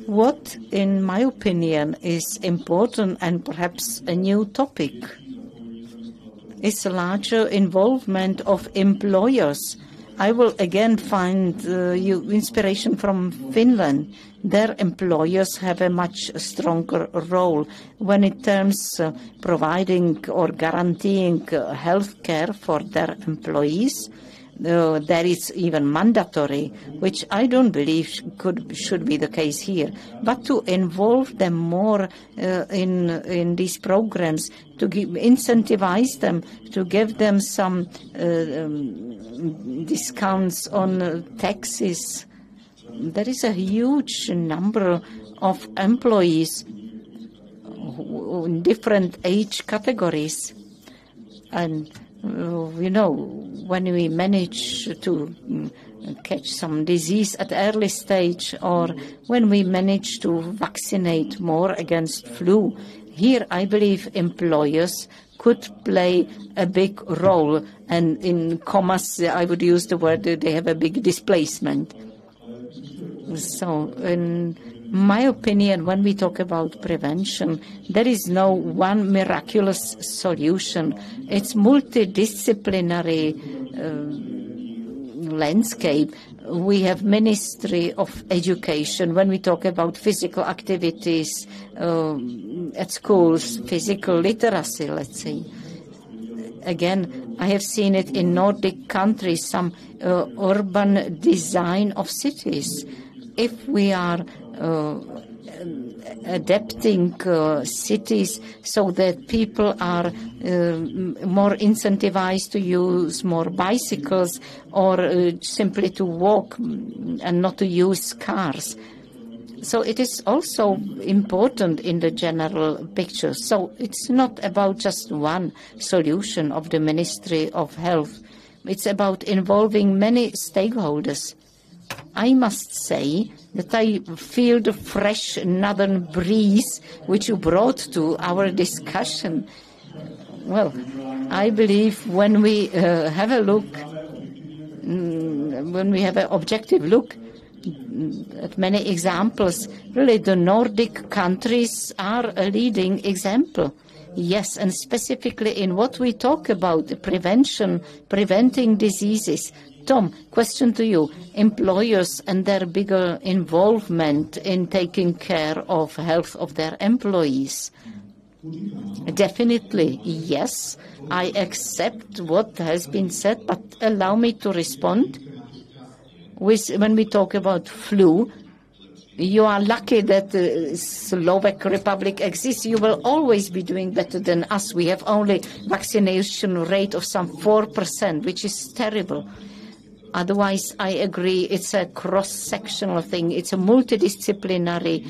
What, in my opinion, is important and perhaps a new topic is a larger involvement of employers. I will again find inspiration from Finland. Their employers have a much stronger role when it comes providing or guaranteeing health care for their employees. That is even mandatory, which I don't believe should be the case here. But to involve them more in these programs, to incentivize them, to give them some discounts on taxes. There is a huge number of employees in different age categories, and when we manage to catch some disease at early stage, or when we manage to vaccinate more against flu, Here, I believe employers could play a big role, and in commas, I would use the word they have a big displacement. So, in my opinion, when we talk about prevention, there is no one miraculous solution. It's multidisciplinary landscape. We have Ministry of Education. When we talk about physical activities at schools, physical literacy, let's say. Again, I have seen it in Nordic countries, some urban design of cities. If we are adapting cities so that people are more incentivized to use more bicycles or simply to walk and not to use cars. So it is also important in the general picture. So it's not about just one solution of the Ministry of Health. It's about involving many stakeholders. I must say that I feel the fresh northern breeze which you brought to our discussion. Well, I believe when we have a look, when we have an objective look at many examples, really the Nordic countries are a leading example. Yes, and specifically in what we talk about, prevention, preventing diseases. Tom, question to you. Employers and their bigger involvement in taking care of health of their employees. Definitely, yes. I accept what has been said, but allow me to respond. When we talk about flu, you are lucky that the Slovak Republic exists. You will always be doing better than us. We have only vaccination rate of some 4%, which is terrible. Otherwise, I agree, it's a cross-sectional thing. It's a multidisciplinary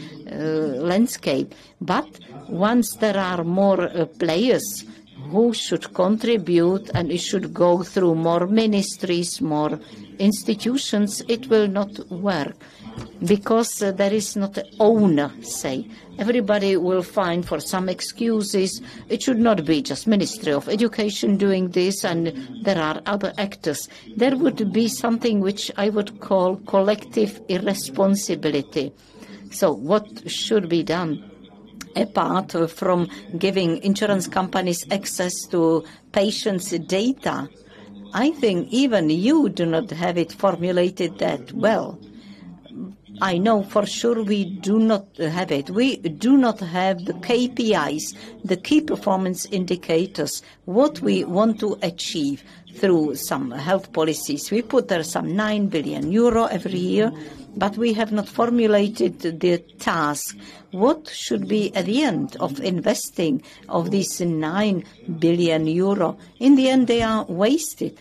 landscape. But once there are more players who should contribute, and it should go through more ministries, more institutions, it will not work. Because there is not an owner, say. Everybody will find for some excuses. It should not be just Ministry of Education doing this, and there are other actors. There would be something which I would call collective irresponsibility. So what should be done? Apart from giving insurance companies access to patients' data, I think even you do not have it formulated that well. I know for sure we do not have it. We do not have the KPIs, the key performance indicators, what we want to achieve through some health policies. We put there some 9 billion euro every year, but we have not formulated the task. What should be at the end of investing of these 9 billion euro? In the end, they are wasted.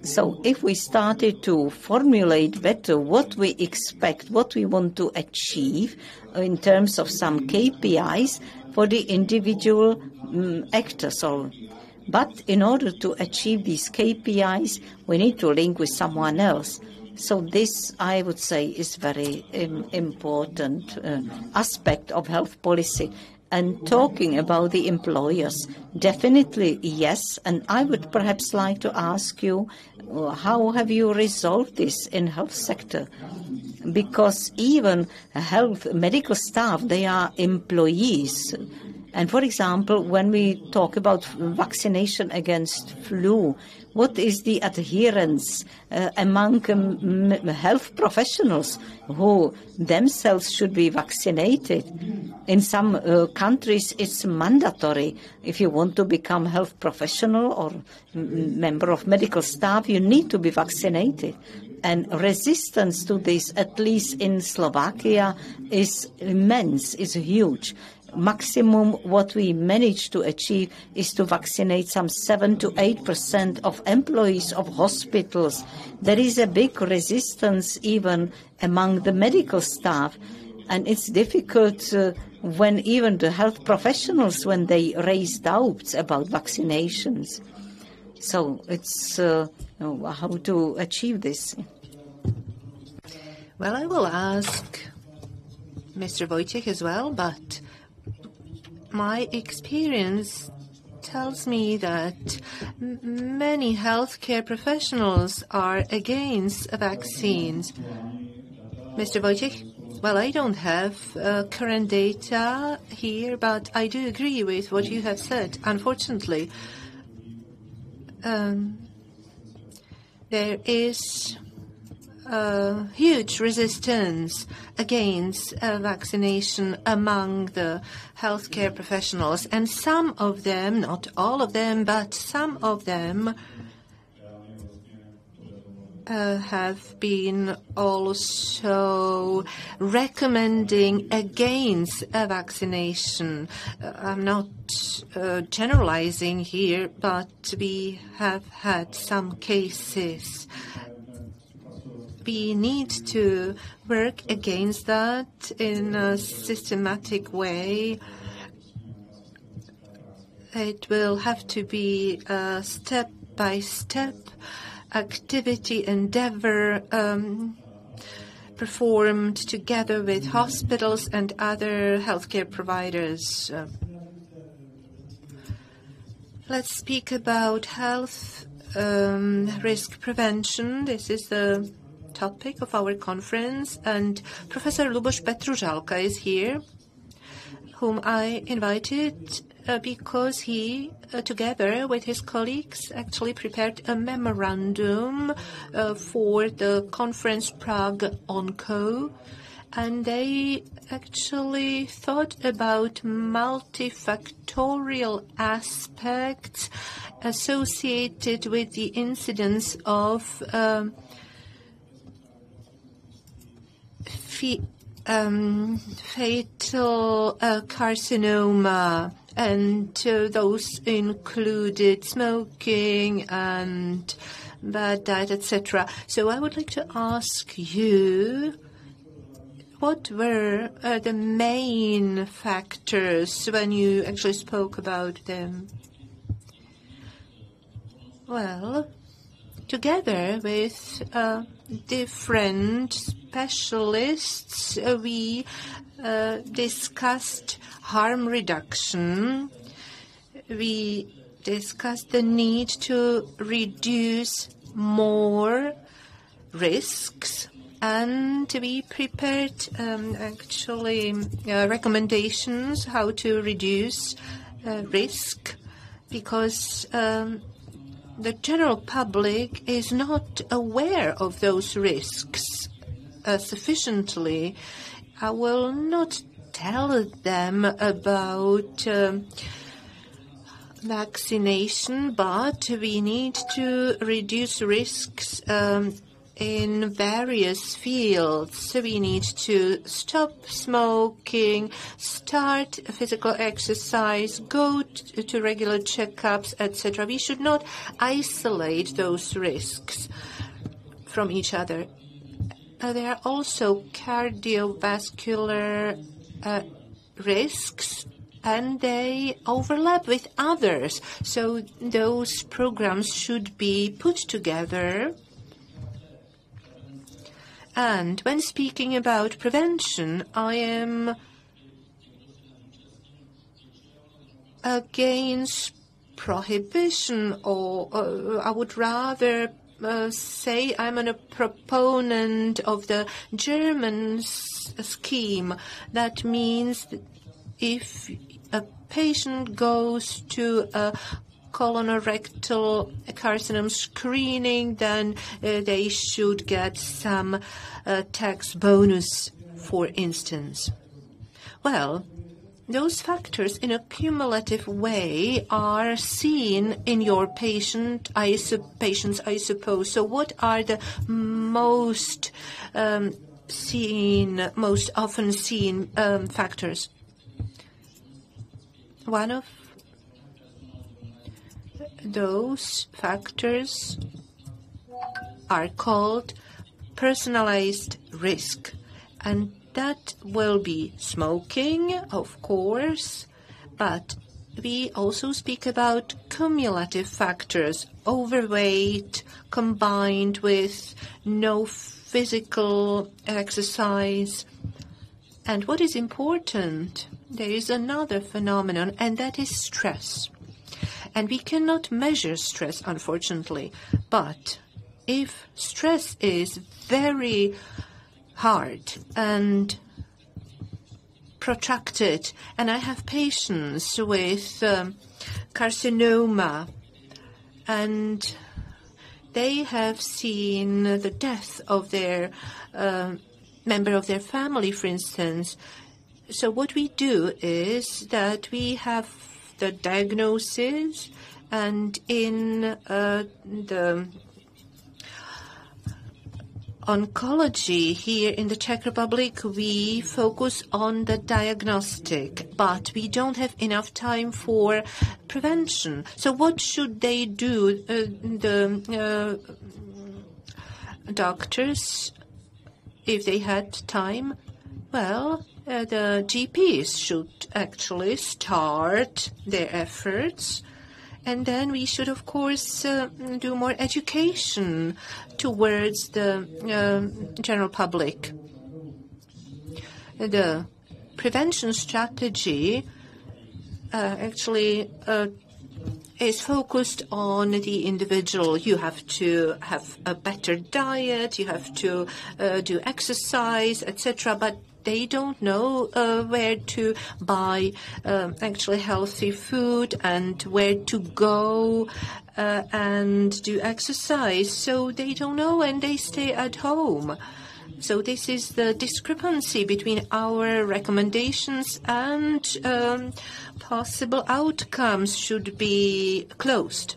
So if we started to formulate better what we expect, what we want to achieve in terms of some KPIs for the individual actors. But in order to achieve these KPIs, we need to link with someone else. So this, I would say, is very important aspect of health policy. And talking about the employers, definitely yes. And I would perhaps like to ask you, how have you resolved this in health sector? Because even health medical staff, they are employees. And for example, when we talk about vaccination against flu, what is the adherence among health professionals who themselves should be vaccinated? In some countries, it's mandatory. If you want to become health professional or member of medical staff, you need to be vaccinated. And resistance to this, at least in Slovakia, is immense, is huge. Maximum what we managed to achieve is to vaccinate some 7 to 8% of employees of hospitals. There is a big resistance even among the medical staff, and it's difficult when even the health professionals, when they raise doubts about vaccinations. So it's how to achieve this. Well, I will ask Mr. Wojciech as well, but my experience tells me that many healthcare professionals are against vaccines. Mr. Wojciech? Well, I don't have current data here, but I do agree with what you have said. Unfortunately, there is huge resistance against vaccination among the healthcare professionals, and some of them, not all of them, but some of them have been also recommending against a vaccination. I'm not generalizing here, but we have had some cases. We need to work against that in a systematic way. It will have to be a step-by-step activity, endeavor performed together with hospitals and other healthcare providers. Let's speak about health risk prevention. This is the topic of our conference, and Professor Luboš Petružalka is here, whom I invited because he, together with his colleagues, actually prepared a memorandum for the conference Prague ONCO, and they actually thought about multifactorial aspects associated with the incidence of fatal carcinoma, and those included smoking and bad diet, etc. So I would like to ask you, what were the main factors when you actually spoke about them? Well, together with different specialists, we discussed harm reduction. We discussed the need to reduce more risks, and we prepared actually recommendations how to reduce risk, because the general public is not aware of those risks sufficiently. I will not tell them about vaccination, but we need to reduce risks in various fields. So we need to stop smoking, start physical exercise, go to regular checkups, etc. We should not isolate those risks from each other. There are also cardiovascular risks, and they overlap with others. So those programs should be put together. And when speaking about prevention, I am against prohibition, or I would rather say I'm a proponent of the German scheme. That means that if a patient goes to a colorectal carcinoma screening, then they should get some tax bonus, for instance. Well, those factors in a cumulative way are seen in your patients, I suppose. So what are the most often seen factors? One of those factors are called personalized risk, and that will be smoking, of course, but we also speak about cumulative factors, overweight combined with no physical exercise. And what is important, there is another phenomenon, and that is stress. And we cannot measure stress, unfortunately. But if stress is very hard and protracted, and I have patients with carcinoma, and they have seen the death of their member of their family, for instance. So what we do is that we have the diagnosis, and in the oncology here in the Czech Republic, we focus on the diagnostic, but we don't have enough time for prevention. So what should they do? The doctors, if they had time, well, the GPs should actually start their efforts. And then we should, of course, do more education towards the general public. The prevention strategy actually is focused on the individual. You have to have a better diet, you have to do exercise, etc., but they don't know where to buy actually healthy food and where to go and do exercise. So they don't know, and they stay at home. So this is the discrepancy between our recommendations and possible outcomes should be closed.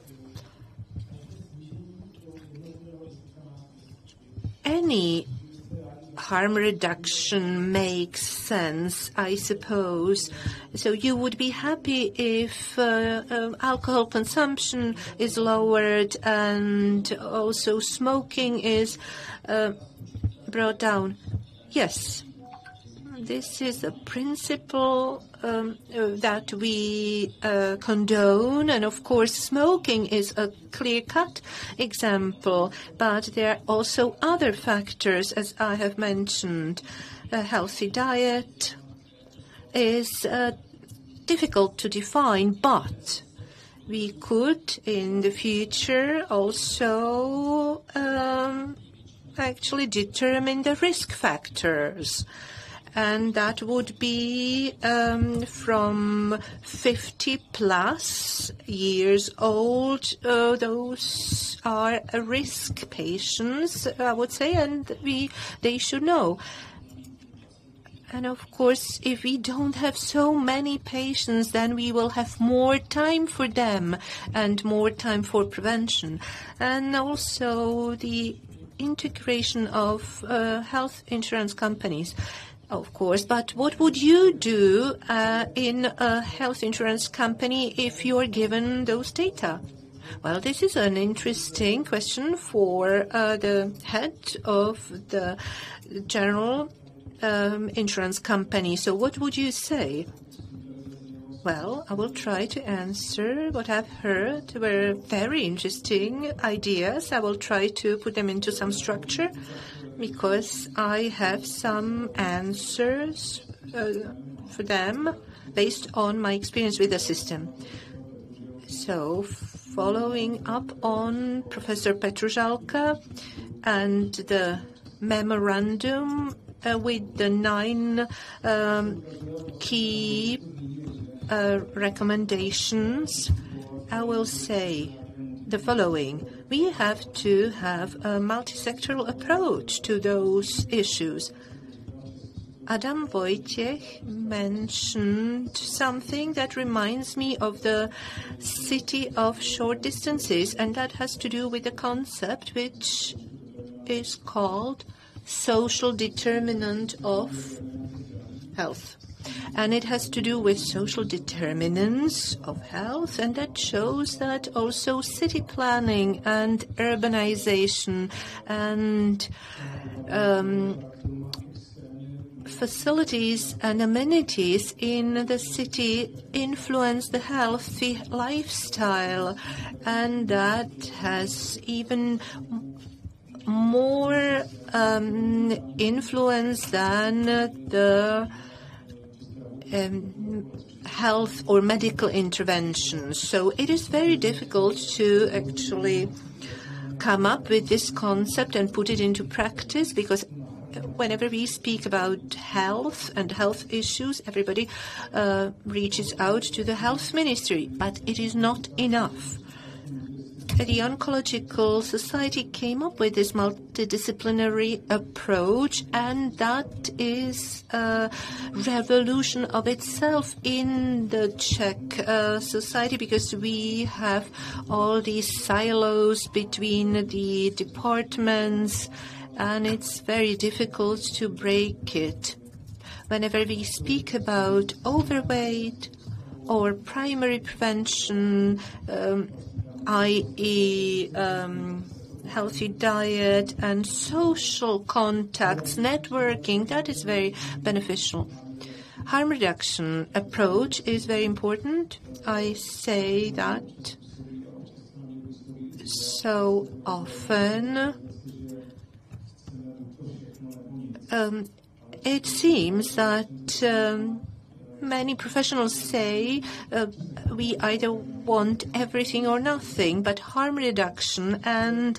Any harm reduction makes sense, I suppose. So you would be happy if alcohol consumption is lowered and also smoking is brought down. Yes, this is a principle that we condone, and of course smoking is a clear-cut example, but there are also other factors, as I have mentioned. A healthy diet is difficult to define, but we could in the future also actually determine the risk factors. And that would be from 50+ years old. Those are risk patients, I would say, and they should know. And of course, if we don't have so many patients, then we will have more time for them and more time for prevention. And also the integration of health insurance companies. Of course, but what would you do in a health insurance company if you're given those data? Well, this is an interesting question for the head of the general insurance company. So what would you say? Well, I will try to answer what I've heard. Were very interesting ideas. I will try to put them into some structure, because I have some answers for them based on my experience with the system. So, following up on Professor Petružalka and the memorandum with the 9 key recommendations, I will say the following. We have to have a multi-sectoral approach to those issues. Adam Wojciech mentioned something that reminds me of the city of short distances, and that has to do with a concept which is called social determinant of health. And it has to do with social determinants of health, and that shows that also city planning and urbanization and facilities and amenities in the city influence the healthy lifestyle, and that has even more influence than the health or medical interventions. So it is very difficult to actually come up with this concept and put it into practice, because whenever we speak about health and health issues, everybody reaches out to the health ministry, but it is not enough. The Oncological Society came up with this multidisciplinary approach, and that is a revolution of itself in the Czech society, because we have all these silos between the departments, and it's very difficult to break it. Whenever we speak about overweight or primary prevention, i.e. healthy diet and social contacts, networking, that is very beneficial. Harm reduction approach is very important. I say that so often. It seems that many professionals say we either want everything or nothing, but harm reduction and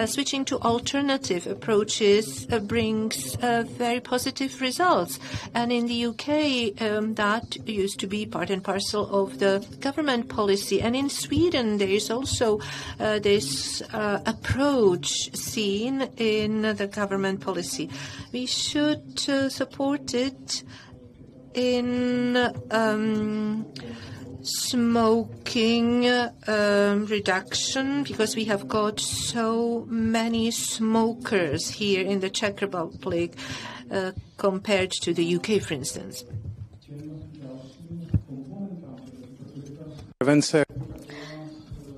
switching to alternative approaches brings very positive results. And in the UK, that used to be part and parcel of the government policy. And in Sweden, there is also this approach seen in the government policy. We should support it in smoking reduction, because we have got so many smokers here in the Czech Republic compared to the UK, for instance.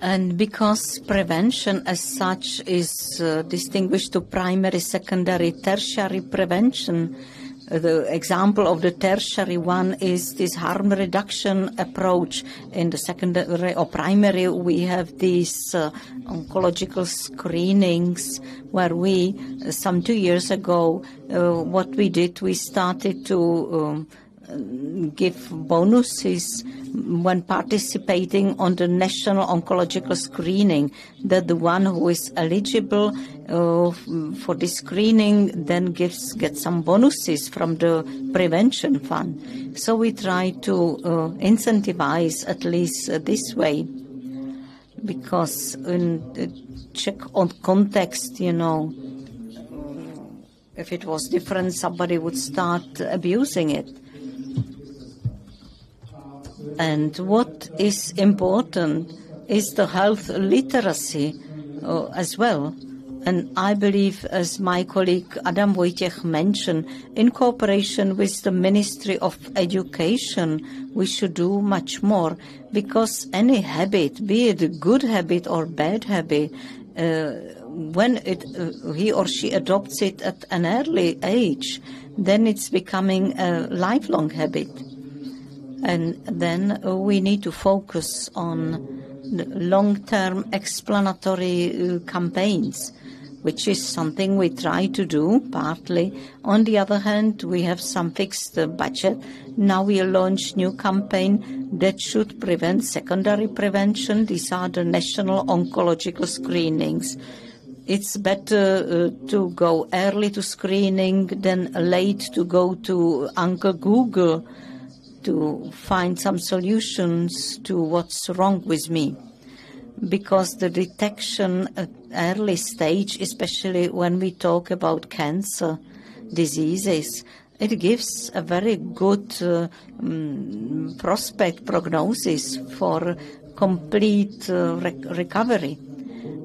And because prevention as such is distinguished to primary, secondary, tertiary prevention, the example of the tertiary one is this harm reduction approach. In the secondary or primary, we have these oncological screenings where we, some 2 years ago, what we did, we started to give bonuses when participating on the national oncological screening, that the one who is eligible for this screening then gets some bonuses from the prevention fund. So we try to incentivize at least this way, because in the Czech context, you know, if it was different, somebody would start abusing it. And what is important is the health literacy as well. And I believe, as my colleague Adam Wojciech mentioned, in cooperation with the Ministry of Education, we should do much more, because any habit, be it a good habit or bad habit, when he or she adopts it at an early age, then it's becoming a lifelong habit. And then we need to focus on long-term explanatory campaigns, which is something we try to do partly. On the other hand, we have some fixed budget. Now we launch new campaign that should prevent secondary prevention. These are the national oncological screenings. It's better to go early to screening than late to go to Uncle Google to find some solutions to what's wrong with me. Because the detection at early stage, especially when we talk about cancer diseases, it gives a very good prognosis for complete recovery.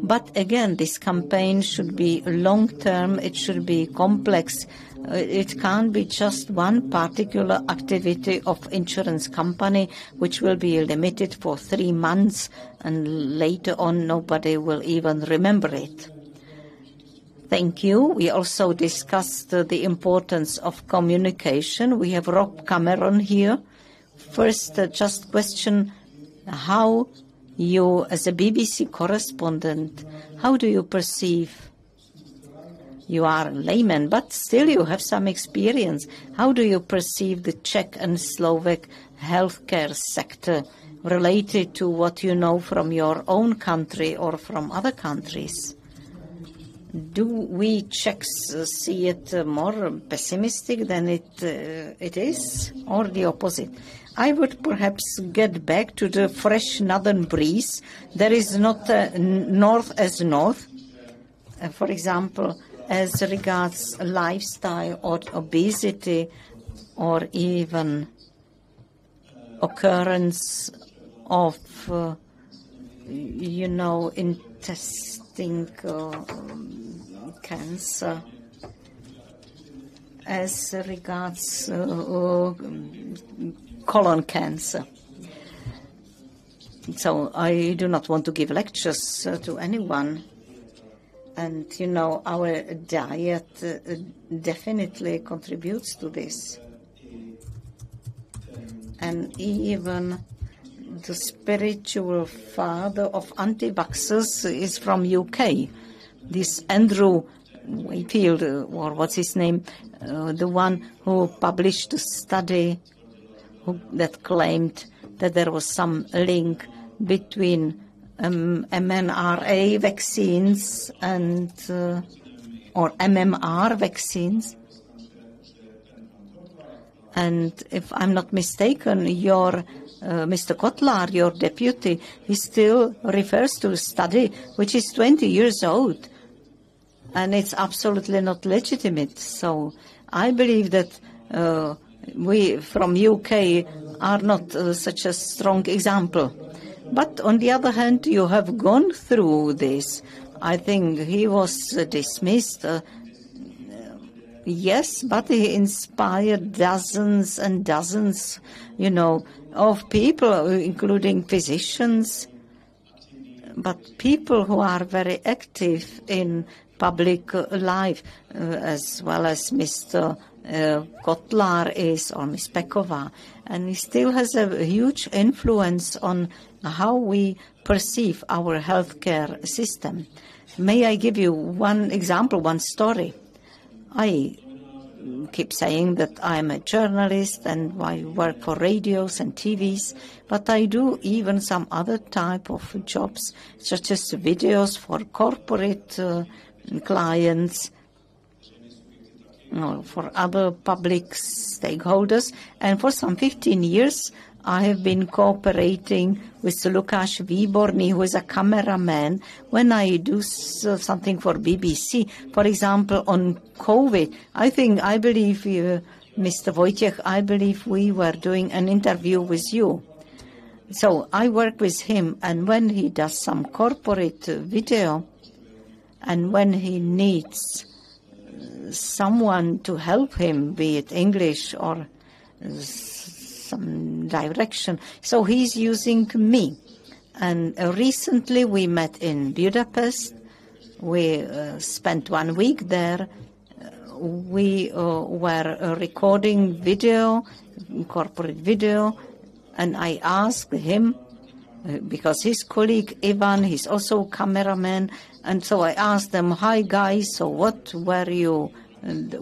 But again, this campaign should be long-term, it should be complex. It can't be just one particular activity of insurance company, which will be limited for 3 months, and later on nobody will even remember it. Thank you. We also discussed the importance of communication. We have Rob Cameron here. First, just question how you, as a BBC correspondent, how do you perceive You are a layman, but still you have some experience. How do you perceive the Czech and Slovak healthcare sector related to what you know from your own country or from other countries? Do we Czechs see it more pessimistic than it is, or the opposite? I would perhaps get back to the fresh northern breeze. There is not north as north. For example, as regards lifestyle or obesity, or even occurrence of, intestine cancer, as regards colon cancer. So I do not want to give lectures to anyone. And, our diet definitely contributes to this. And even the spiritual father of anti-vaxxers is from UK. This Andrew Wakefield, or what's his name, the one who published a study that claimed that there was some link between mRNA vaccines and or MMR vaccines. And if I'm not mistaken, your Mr. Kotlar, your deputy, he still refers to a study which is 20 years old, and it's absolutely not legitimate. So I believe that we from UK are not such a strong example. But on the other hand, you have gone through this. I think he was dismissed. Yes, but he inspired dozens and dozens, of people, including physicians, but people who are very active in public life, as well as Mr. Kotlar is, or Ms. Pekova. And he still has a huge influence on how we perceive our healthcare system. May I give you one example, one story? I keep saying that I'm a journalist and I work for radios and TVs, but I do even some other type of jobs, such as videos for corporate clients, for other public stakeholders. And for some 15 years, I have been cooperating with Lukáš Výborný, who is a cameraman, when I do something for BBC. For example, on COVID, I believe, Mr. Wojciech, I believe we were doing an interview with you. So I work with him, and when he does some corporate video, and when he needs someone to help him, be it English or some direction, so he's using me. And recently we met in Budapest. We spent 1 week there. We were recording video, corporate video, and I asked him, because his colleague Ivan, he's also a cameraman, and so I asked them, hi guys, so what were you,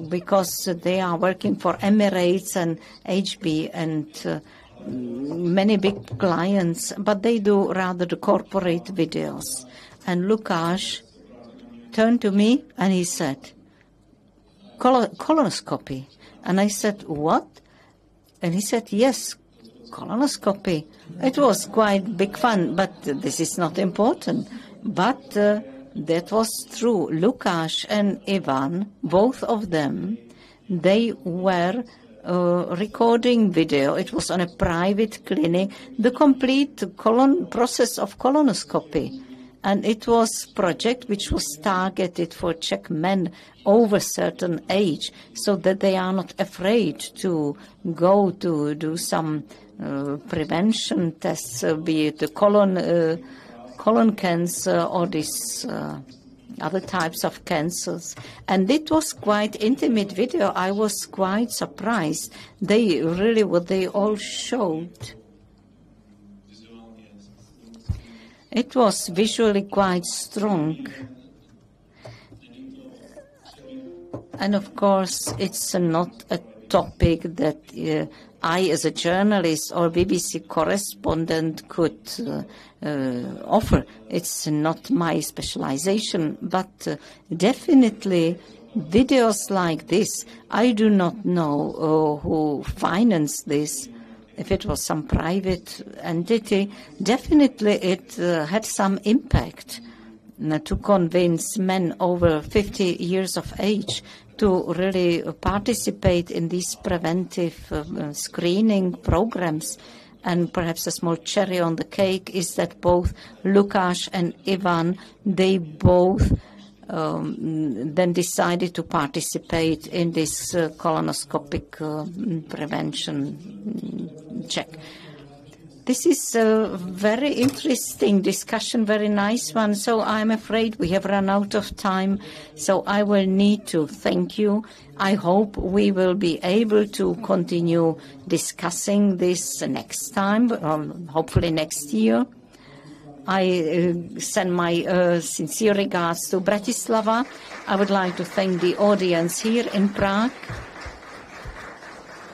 because they are working for Emirates and HB and many big clients, but they do rather the corporate videos. And Lukáš turned to me and he said, colonoscopy. And I said, what? And he said, yes, colonoscopy. It was quite big fun, but this is not important. But that was true. Lukáš and Ivan, both of them, they were recording video. It was on a private clinic, the complete process of colonoscopy. And it was a project which was targeted for Czech men over a certain age, so that they are not afraid to go to do some prevention tests, be it the colon cancer or this other types of cancers. And it was quite intimate video. I was quite surprised. They really, what they all showed, it was visually quite strong. And of course, it's not a topic that I, as a journalist or BBC correspondent, could offer. It's not my specialization, but definitely videos like this, I do not know who financed this. If it was some private entity, definitely it had some impact to convince men over 50 years of age to really participate in these preventive screening programs. And perhaps a small cherry on the cake is that both Lukáš and Ivan, they both then decided to participate in this colonoscopic prevention check. This is a very interesting discussion, very nice one. So I'm afraid we have run out of time. So I will need to thank you. I hope we will be able to continue discussing this next time, hopefully next year. I send my sincere regards to Bratislava. I would like to thank the audience here in Prague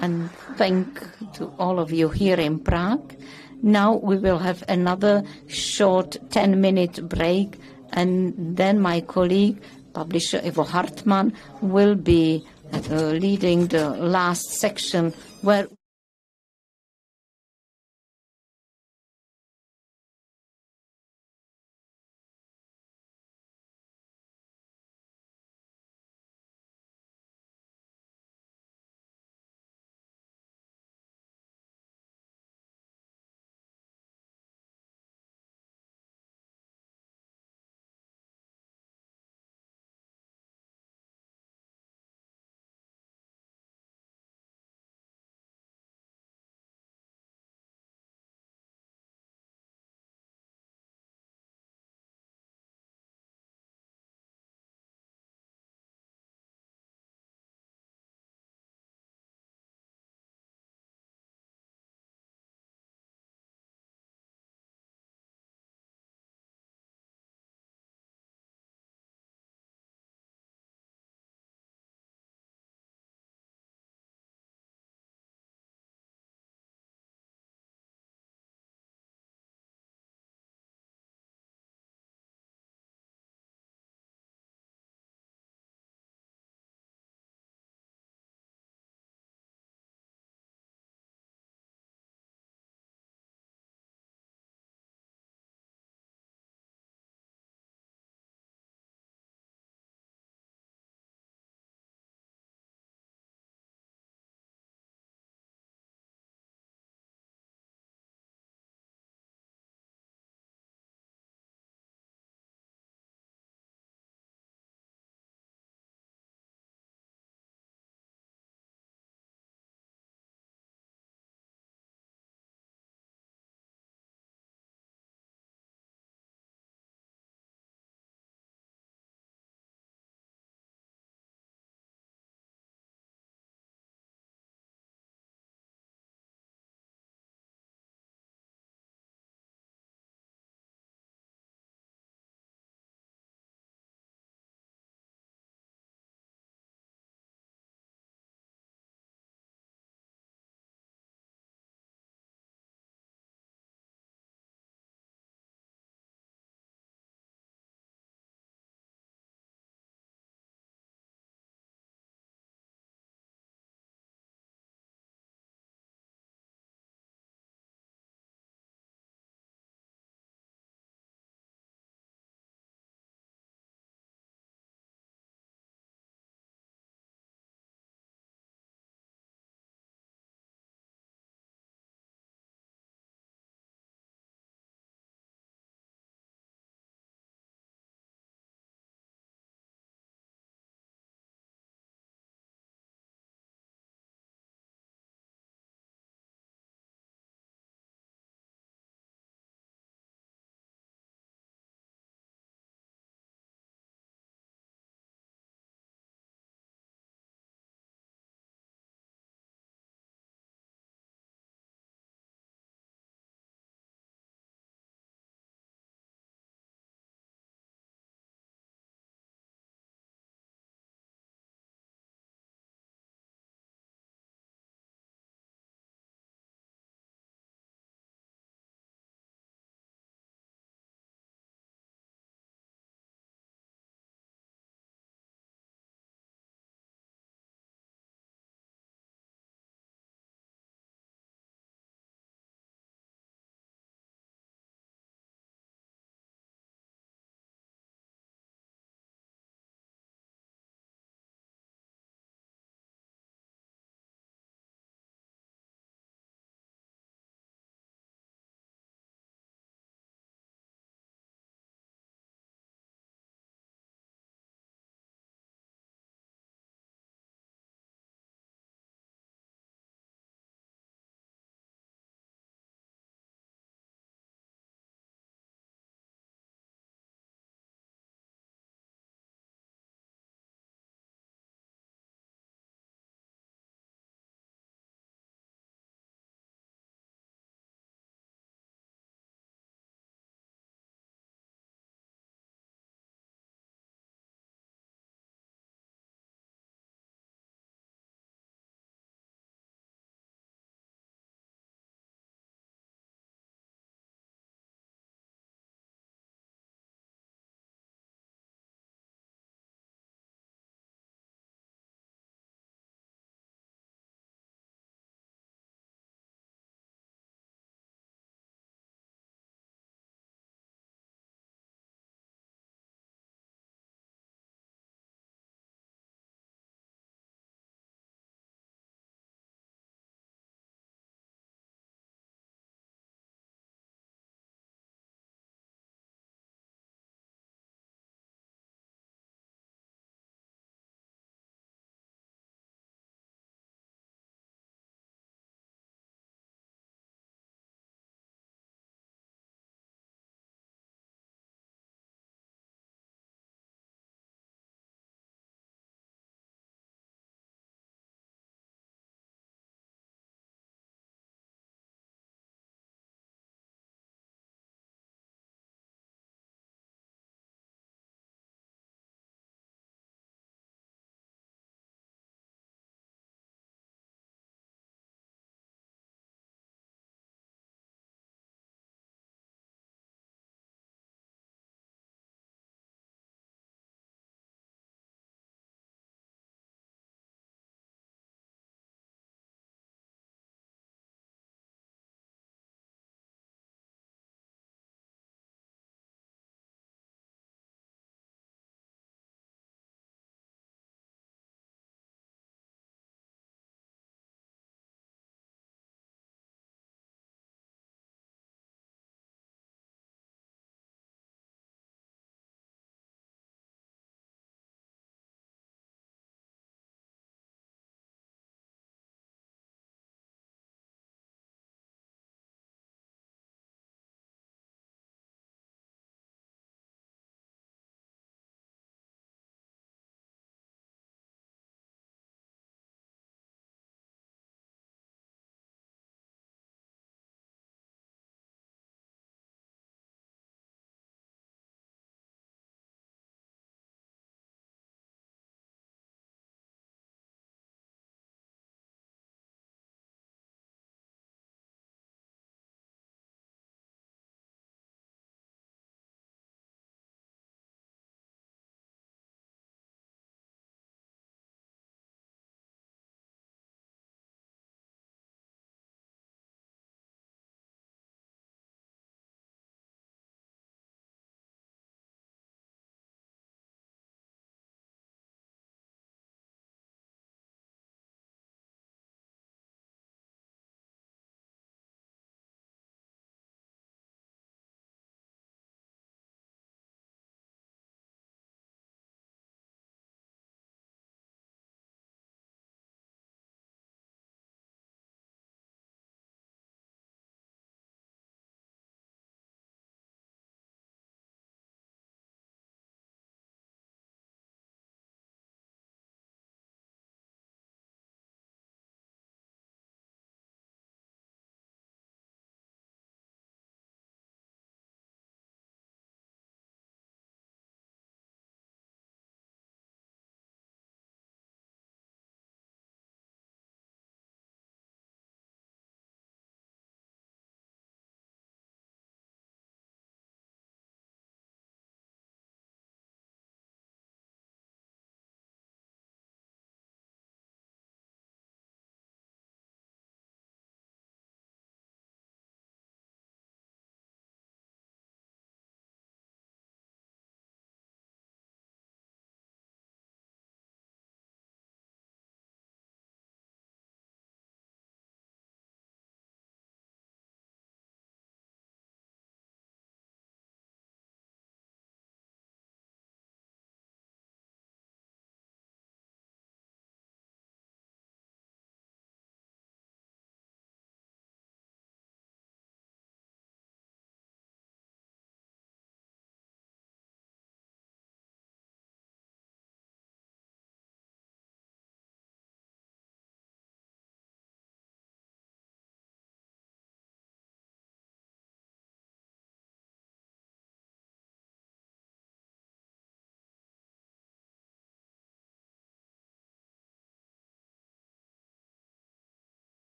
and thank to all of you here in Prague. Now we will have another short 10-minute break, and then my colleague, publisher Ivo Hartmann, will be leading the last section where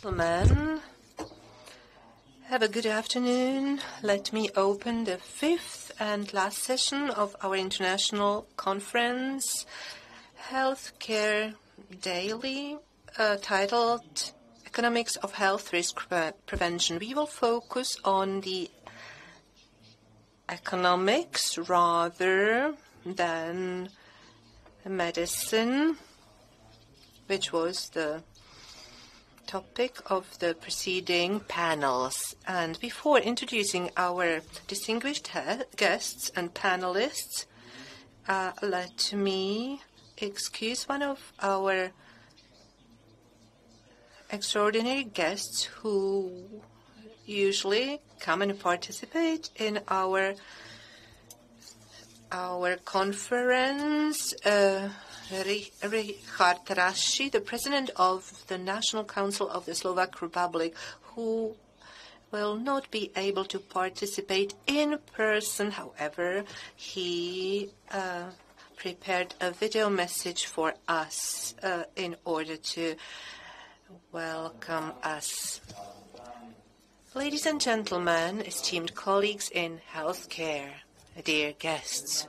Gentlemen, have a good afternoon. Let me open the fifth and last session of our international conference, Healthcare Daily, titled Economics of Health Risk Prevention. We will focus on the economics rather than medicine, which was the topic of the preceding panels. And before introducing our distinguished guests and panelists, let me excuse one of our extraordinary guests who usually come and participate in our conference. Richard Raši, the President of the National Council of the Slovak Republic, who will not be able to participate in person. However, he prepared a video message for us in order to welcome us. Ladies and gentlemen, esteemed colleagues in healthcare, dear guests,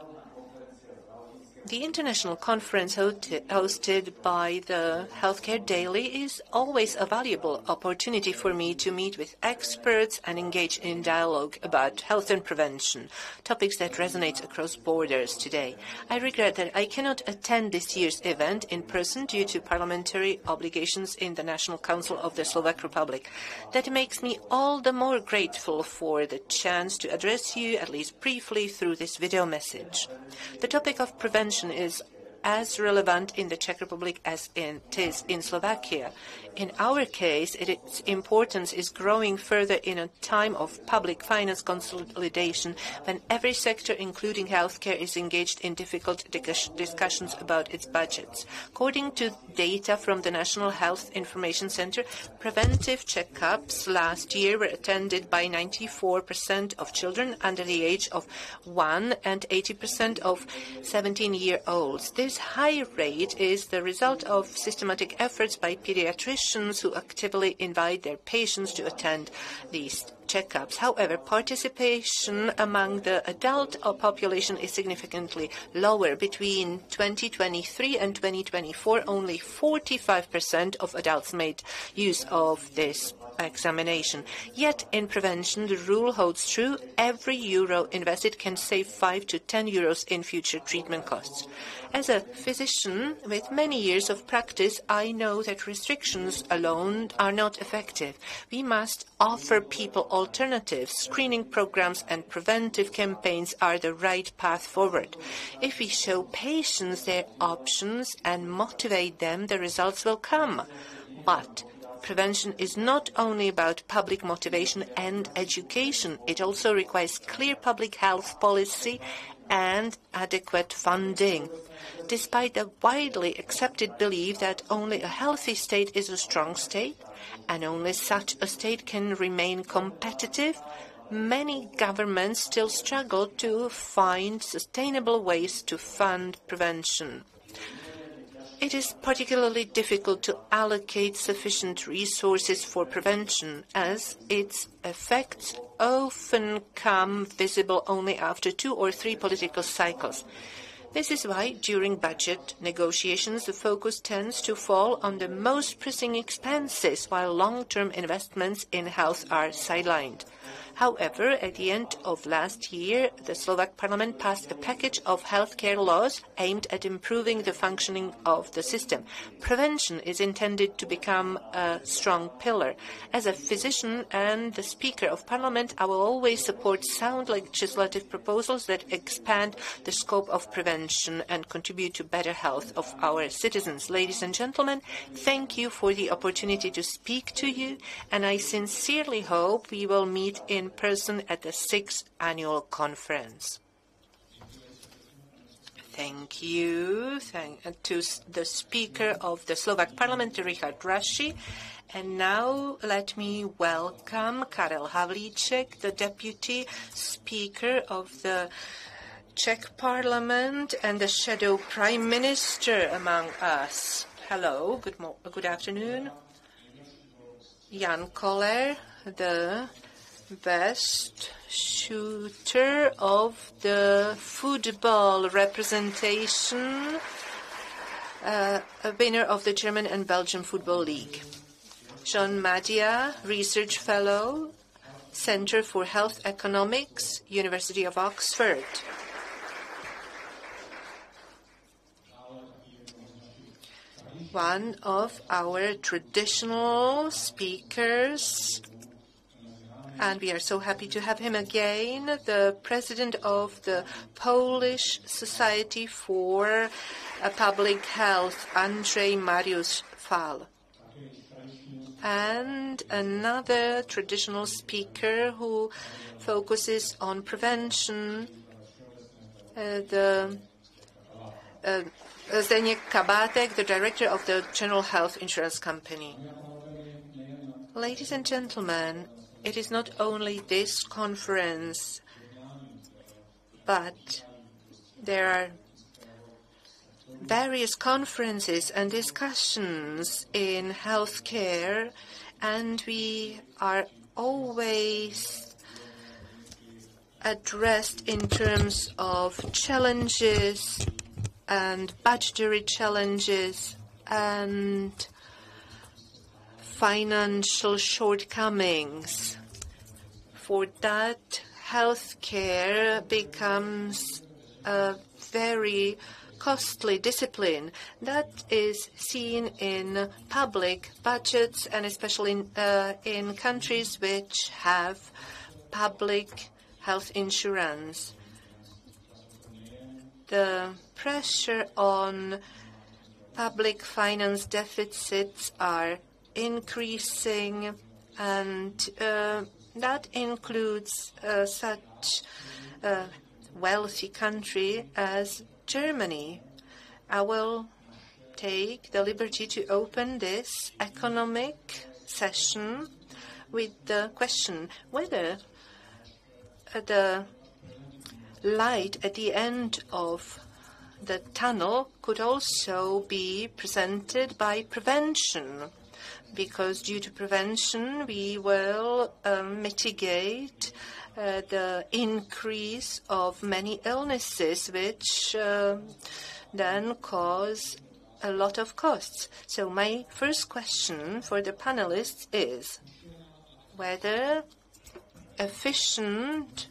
the international conference hosted by the Healthcare Daily is always a valuable opportunity for me to meet with experts and engage in dialogue about health and prevention, topics that resonate across borders today. I regret that I cannot attend this year's event in person due to parliamentary obligations in the National Council of the Slovak Republic. That makes me all the more grateful for the chance to address you, at least briefly, through this video message. The topic of prevention is as relevant in the Czech Republic as it is in Slovakia. In our case, its importance is growing further in a time of public finance consolidation when every sector, including healthcare, is engaged in difficult discussions about its budgets. According to data from the National Health Information Center, preventive checkups last year were attended by 94% of children under the age of 1 and 80% of 17-year-olds. This high rate is the result of systematic efforts by pediatricians who actively invite their patients to attend these checkups. However, participation among the adult population is significantly lower. Between 2023 and 2024, only 45% of adults made use of this examination. Yet, in prevention, the rule holds true. Every euro invested can save 5 to 10 euros in future treatment costs. As a physician with many years of practice, I know that restrictions alone are not effective. We must offer people alternatives. Screening programs and preventive campaigns are the right path forward. If we show patients their options and motivate them, the results will come. But prevention is not only about public motivation and education. It also requires clear public health policy and adequate funding. Despite the widely accepted belief that only a healthy state is a strong state, and only such a state can remain competitive, many governments still struggle to find sustainable ways to fund prevention. It is particularly difficult to allocate sufficient resources for prevention, as its effects often come visible only after 2 or 3 political cycles. This is why, during budget negotiations, the focus tends to fall on the most pressing expenses, while long-term investments in health are sidelined. However, at the end of last year, the Slovak Parliament passed a package of healthcare laws aimed at improving the functioning of the system. Prevention is intended to become a strong pillar. As a physician and the Speaker of Parliament, I will always support sound legislative proposals that expand the scope of prevention and contribute to better health of our citizens. Ladies and gentlemen, thank you for the opportunity to speak to you, and I sincerely hope we will meet in person at the 6th annual conference. Thank you to the Speaker of the Slovak Parliament, Richard Raši. And now let me welcome Karel Havlíček, the Deputy Speaker of the Czech Parliament and the Shadow Prime Minister among us. Hello, good afternoon. Jan Koller, the best shooter of the football representation, a winner of the German and Belgian Football League. John Madia, Research Fellow, Center for Health Economics, University of Oxford. One of our traditional speakers, and we are so happy to have him again, the president of the Polish Society for Public Health, Andrzej Mariusz Fal. And another traditional speaker who focuses on prevention, Zdeněk Kabatek, the director of the General Health Insurance Company. Ladies and gentlemen, it is not only this conference, but there are various conferences and discussions in healthcare, and we are always addressed in terms of challenges and budgetary challenges and financial shortcomings. For that, healthcare becomes a very costly discipline that is seen in public budgets and especially in countries which have public health insurance. The pressure on public finance deficits are increasing, and that includes such a wealthy country as Germany. I will take the liberty to open this economic session with the question whether the light at the end of the tunnel could also be presented by prevention, because due to prevention we will mitigate the increase of many illnesses, which then cause a lot of costs. So my first question for the panelists is whether efficient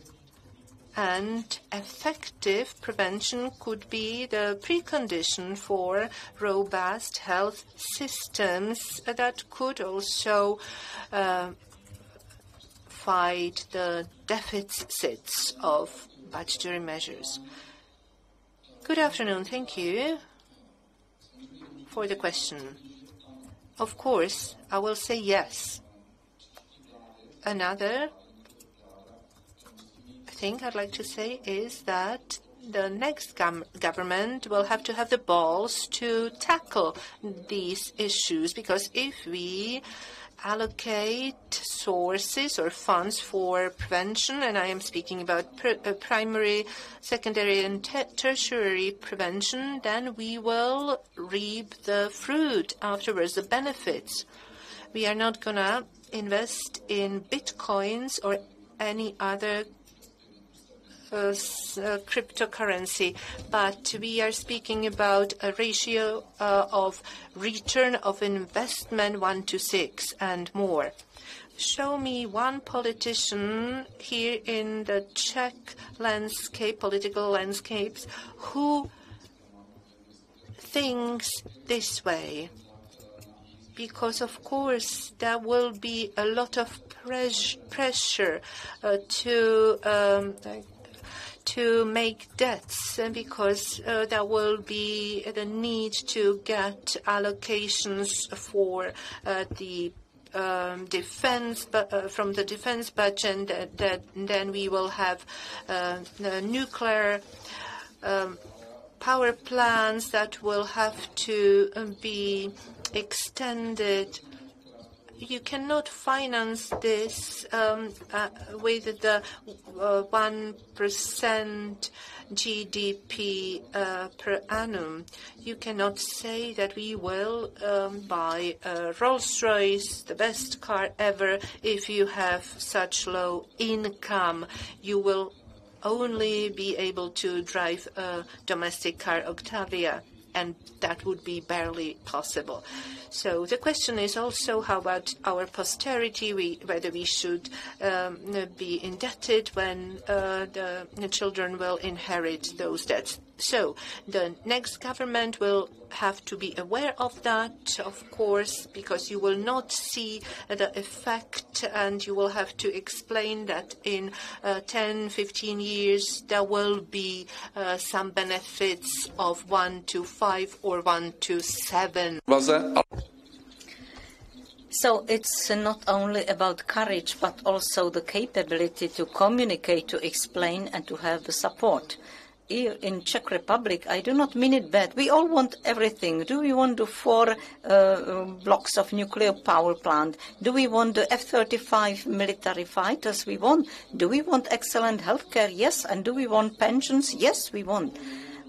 and effective prevention could be the precondition for robust health systems that could also fight the deficits of budgetary measures. Good afternoon. Thank you for the question. Of course, I will say yes. Another thing I'd like to say is that the next government will have to have the balls to tackle these issues, because if we allocate sources or funds for prevention, and I am speaking about primary, secondary, and tertiary prevention, then we will reap the fruit afterwards, the benefits. We are not going to invest in bitcoins or any other cryptocurrency, but we are speaking about a ratio of return of investment 1:6 and more. Show me one politician here in the Czech landscape, political landscapes, who thinks this way. Because, of course, there will be a lot of pressure to make debts, because there will be the need to get allocations for the defense, from the defense budget. Then we will have the nuclear power plants that will have to be extended. you cannot finance this with the 1% GDP per annum. You cannot say that we will buy a Rolls-Royce, the best car ever, if you have such low income. You will only be able to drive a domestic car Octavia, and that would be barely possible. So the question is also how about our posterity, whether we should be indebted when the children will inherit those debts. So the next government will have to be aware of that, of course, because you will not see the effect, and you will have to explain that in 10, 15 years there will be some benefits of 1 to 5 or 1 to 7. So it's not only about courage, but also the capability to communicate, to explain, and to have the support. Here in Czech Republic, I do not mean it bad. We all want everything. Do we want the 4 blocks of nuclear power plant? Do we want the F-35 military fighters? We want. Do we want excellent healthcare? Yes. And do we want pensions? Yes, we want.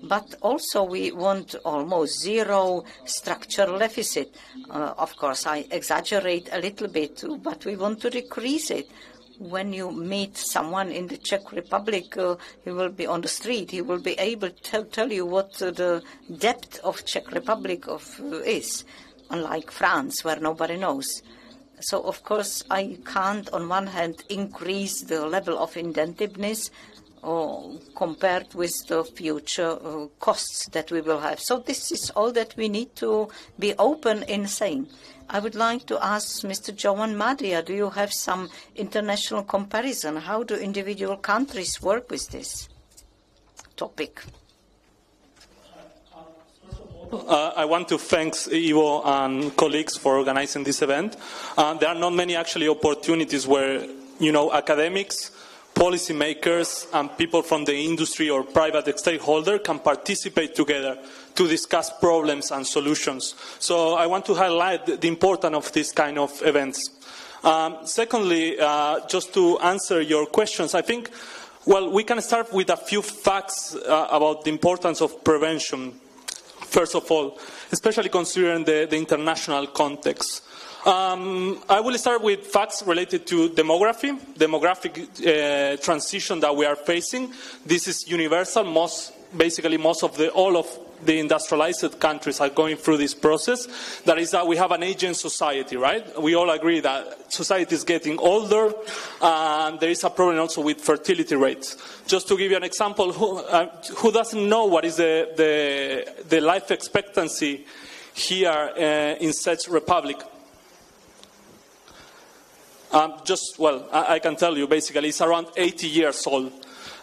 But also we want almost zero structural deficit. Of course, I exaggerate a little bit, but we want to decrease it. When you meet someone in the Czech Republic, he will be on the street. He will be able to tell you what the depth of Czech Republic is, unlike France, where nobody knows. So, of course, I can't, on one hand, increase the level of indebtedness compared with the future costs that we will have. So this is all that we need to be open in saying. I would like to ask Mr. Jovan Madia, do you have some international comparison? How do individual countries work with this topic? I want to thank Ivo and colleagues for organizing this event. There are not many actually opportunities where, academics, policymakers and people from the industry or private stakeholder can participate together to discuss problems and solutions. So I want to highlight the importance of this kind of events. Secondly, just to answer your questions, I think, we can start with a few facts about the importance of prevention, first of all, especially considering the international context. I will start with facts related to demographic transition that we are facing. This is universal. All of the industrialized countries are going through this process. That is that we have an aging society, right? We all agree that society is getting older, and there is a problem also with fertility rates. Just to give you an example, who doesn't know what is the life expectancy here in Czech Republic? I can tell you, basically, it's around 80 years old.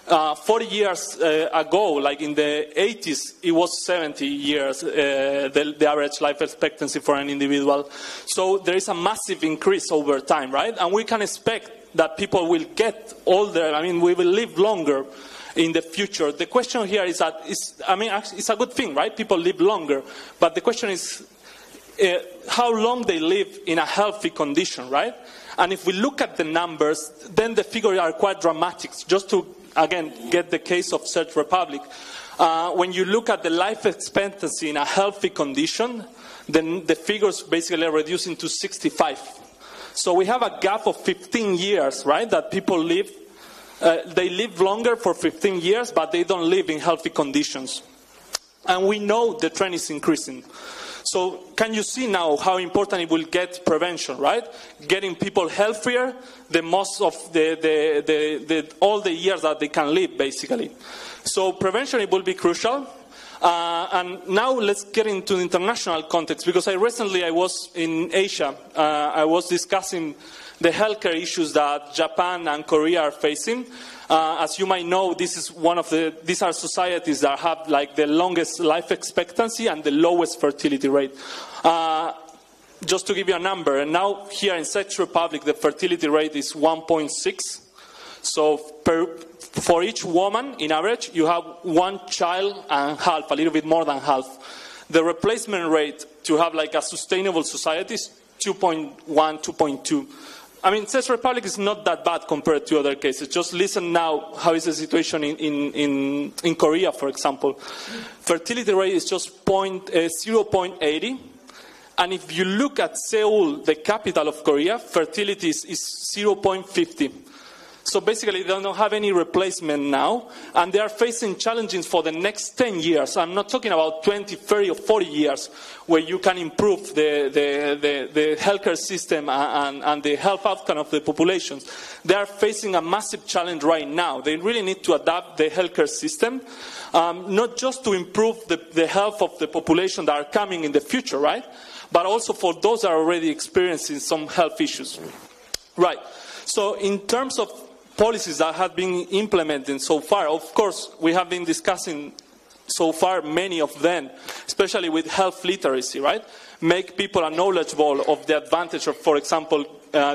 40 years ago, like in the 80s, it was 70 years, the average life expectancy for an individual. So there is a massive increase over time, right? And we can expect that people will get older. I mean, we will live longer in the future. The question here is that, it's a good thing, right? People live longer. But the question is how long they live in a healthy condition, right? And if we look at the numbers, then the figures are quite dramatic. Just to, again, get the case of Czech Republic, when you look at the life expectancy in a healthy condition, then the figures basically are reducing to 65. So we have a gap of 15 years, right, that people live. They live longer for 15 years, but they don't live in healthy conditions. And we know the trend is increasing. So can you see now how important it will get prevention, right? Getting people healthier, the most of all the years that they can live, basically. So prevention, it will be crucial. And now let's get into the international context, because I was in Asia. I was discussing the healthcare issues that Japan and Korea are facing. As you might know, these are societies that have like the longest life expectancy and the lowest fertility rate. Just to give you a number, and now here in Czech Republic, the fertility rate is 1.6. So for each woman, in average, you have 1 child and half, a little bit more than half. The replacement rate to have like a sustainable society is 2.1, 2.2. I mean, Czech Republic is not that bad compared to other cases. Just listen now, how is the situation in Korea, for example. Fertility rate is just 0.80. And if you look at Seoul, the capital of Korea, fertility is 0.50. So basically, they don't have any replacement now, and they are facing challenges for the next 10 years. I'm not talking about 20, 30, or 40 years, where you can improve the healthcare system and the health outcome of the populations. They are facing a massive challenge right now. They really need to adapt the healthcare system, not just to improve the health of the population that are coming in the future, right? But also for those that are already experiencing some health issues. Right. So in terms of policies that have been implemented so far, of course, we have been discussing so far many of them, especially with health literacy, right? Make people knowledgeable of the advantage of, for example,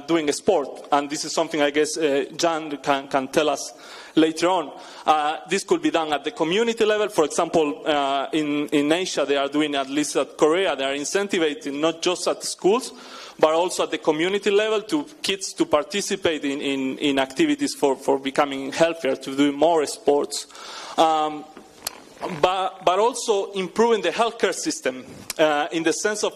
doing a sport. And this is something I guess Jan can tell us later on. This could be done at the community level. For example, in Asia, they are doing, at least at Korea, they are incentivizing not just at schools, but also at the community level to kids to participate in activities for becoming healthier, to do more sports. But also improving the healthcare system in the sense of,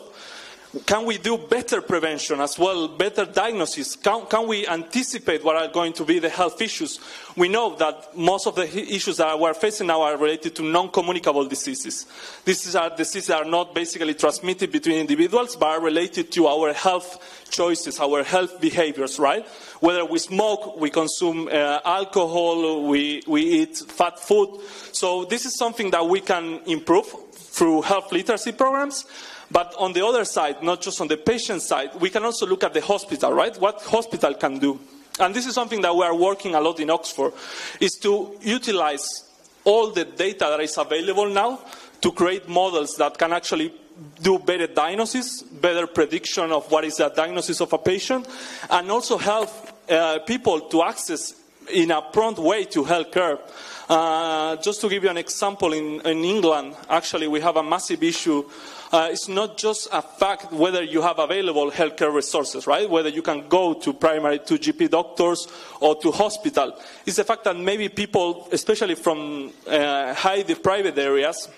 can we do better prevention as well, better diagnosis? Can we anticipate what are going to be the health issues? We know that most of the issues that we're facing now are related to non-communicable diseases. These are diseases that are not basically transmitted between individuals, but are related to our health choices, our health behaviors, right? Whether we smoke, we consume alcohol, we eat fat food. So this is something that we can improve through health literacy programs. But on the other side, not just on the patient side, we can also look at the hospital, right? What hospital can do. And this is something that we are working a lot in Oxford, is to utilize all the data that is available now to create models that can actually do better diagnosis, better prediction of what is the diagnosis of a patient, and also help people to access in a prompt way to health care. Just to give you an example, in England, actually, we have a massive issue. It's not just a fact whether you have available healthcare resources, right? Whether you can go to GP doctors or to hospital. It's the fact that maybe people, especially from high deprived areas,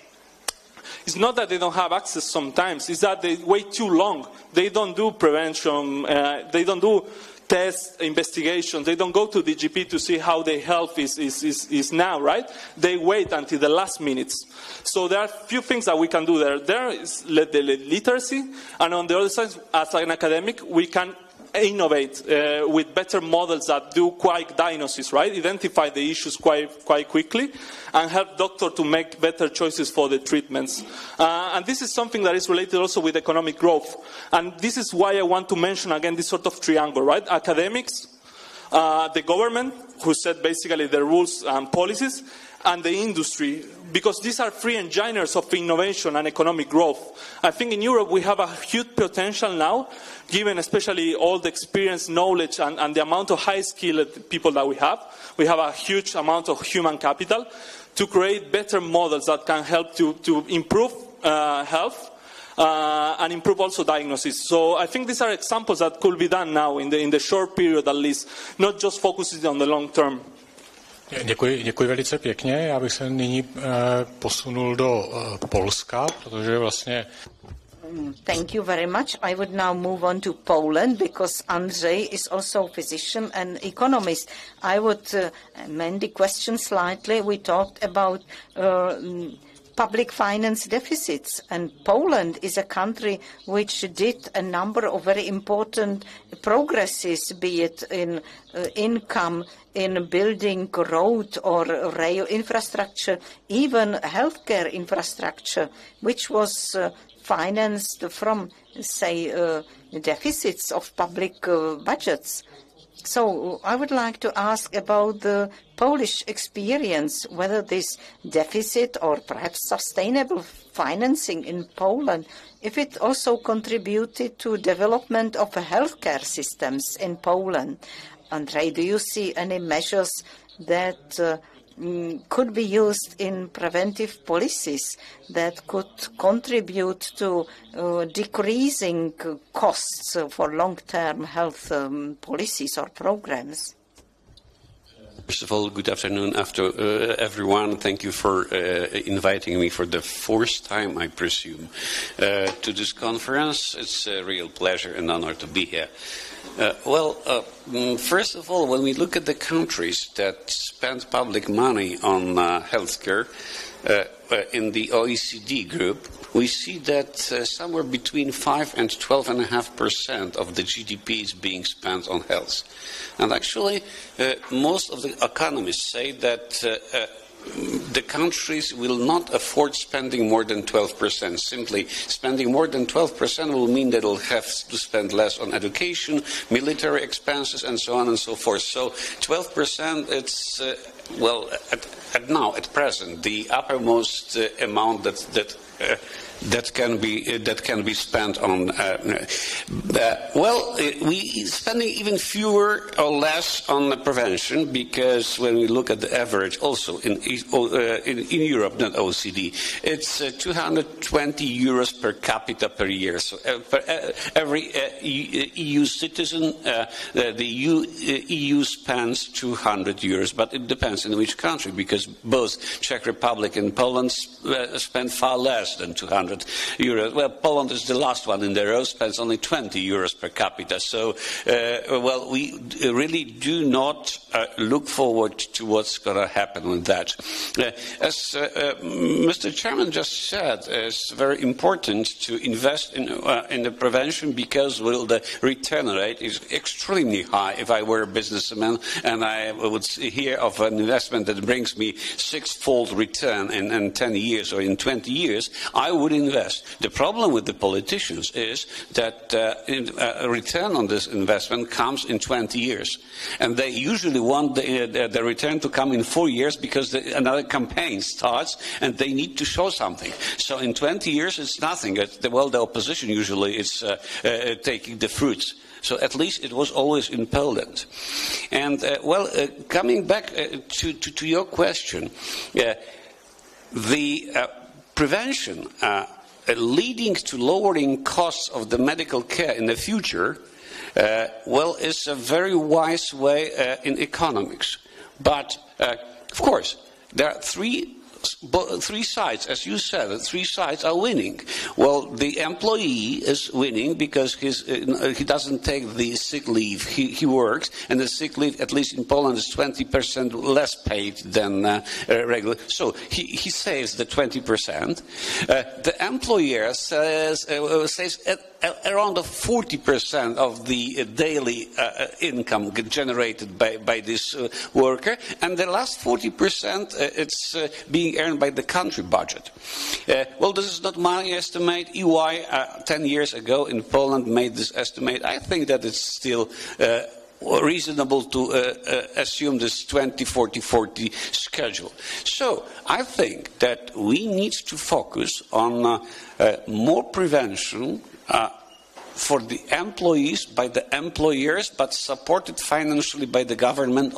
it's not that they don't have access sometimes, it's that they wait too long. They don't do prevention, they don't do tests, investigations, they don't go to the GP to see how their health is now, right? They wait until the last minutes. So there are a few things that we can do there. There is the literacy, and on the other side, as an academic, we can innovate with better models that do quick diagnosis, right? Identify the issues quite quickly and help doctors to make better choices for the treatments. And this is something that is related also with economic growth. And this is why I want to mention again this sort of triangle, right? Academics, the government, who set basically the rules and policies, and the industry, because these are three engines of innovation and economic growth. I think in Europe we have a huge potential now, given especially all the experience, knowledge, and the amount of high-skilled people that we have. We have a huge amount of human capital to create better models that can help to improve health and improve also diagnosis. So I think these are examples that could be done now in the short period at least, not just focusing on the long term. Děkuji velice pěkně. Já bych se nyní posunul do Polska, protože vlastně... Thank you very much. I would now move on to Poland because Andrzej is also a physician and economist. I would amend the question slightly. We talked about public finance deficits, and Poland is a country which did a number of very important progresses, be it in income, in building road or rail infrastructure, even healthcare infrastructure, which was financed from, say, deficits of public budgets. So I would like to ask about the Polish experience, whether this deficit or perhaps sustainable financing in Poland, if it also contributed to development of healthcare systems in Poland. Andrzej, do you see any measures that could be used in preventive policies that could contribute to decreasing costs for long-term health policies or programs? First of all, good afternoon everyone. Thank you for inviting me for the fourth time, I presume, to this conference. It's a real pleasure and honor to be here. First of all, when we look at the countries that spend public money on healthcare in the OECD group, we see that somewhere between 5 and 12.5% of the GDP is being spent on health. And actually, most of the economists say that the countries will not afford spending more than 12%. Simply, spending more than 12% will mean that they'll have to spend less on education, military expenses, and so on and so forth. So 12%, it's, at present, the uppermost amount that can be spent on. We spending even fewer or less on prevention, because when we look at the average, also in Europe, not OECD, it's 220 euros per capita per year. So for every EU citizen, the EU spends 200 euros, but it depends in which country, because both Czech Republic and Poland spend far less than 200 euros. Well, Poland is the last one in the row, spends only 20 euros per capita. So, we really do not look forward to what's going to happen with that. As Mr. Chairman just said, it's very important to invest in the prevention, because the return rate is extremely high. If I were a businessman and I would hear of an investment that brings me six-fold return in 10 years or in 20 years, I would invest. The problem with the politicians is that a return on this investment comes in 20 years. And they usually want the return to come in 4 years, because another campaign starts and they need to show something. So in 20 years it's nothing. The opposition usually is taking the fruits. So at least it was always in Poland. And coming back to your question, the prevention leading to lowering costs of the medical care in the future, is a very wise way in economics. But, of course, there are three sides, as you said, three sides are winning. Well, the employee is winning because he doesn't take the sick leave. He works, and the sick leave, at least in Poland, is 20% less paid than regular. So he saves the 20%. The employer says around 40% of the daily income generated by this worker, and the last 40% it's being earned by the country budget. This is not my estimate. EY 10 years ago in Poland made this estimate. I think that it's still reasonable to assume this 20-40-40 schedule. So I think that we need to focus on more prevention for the employees by the employers, but supported financially by the government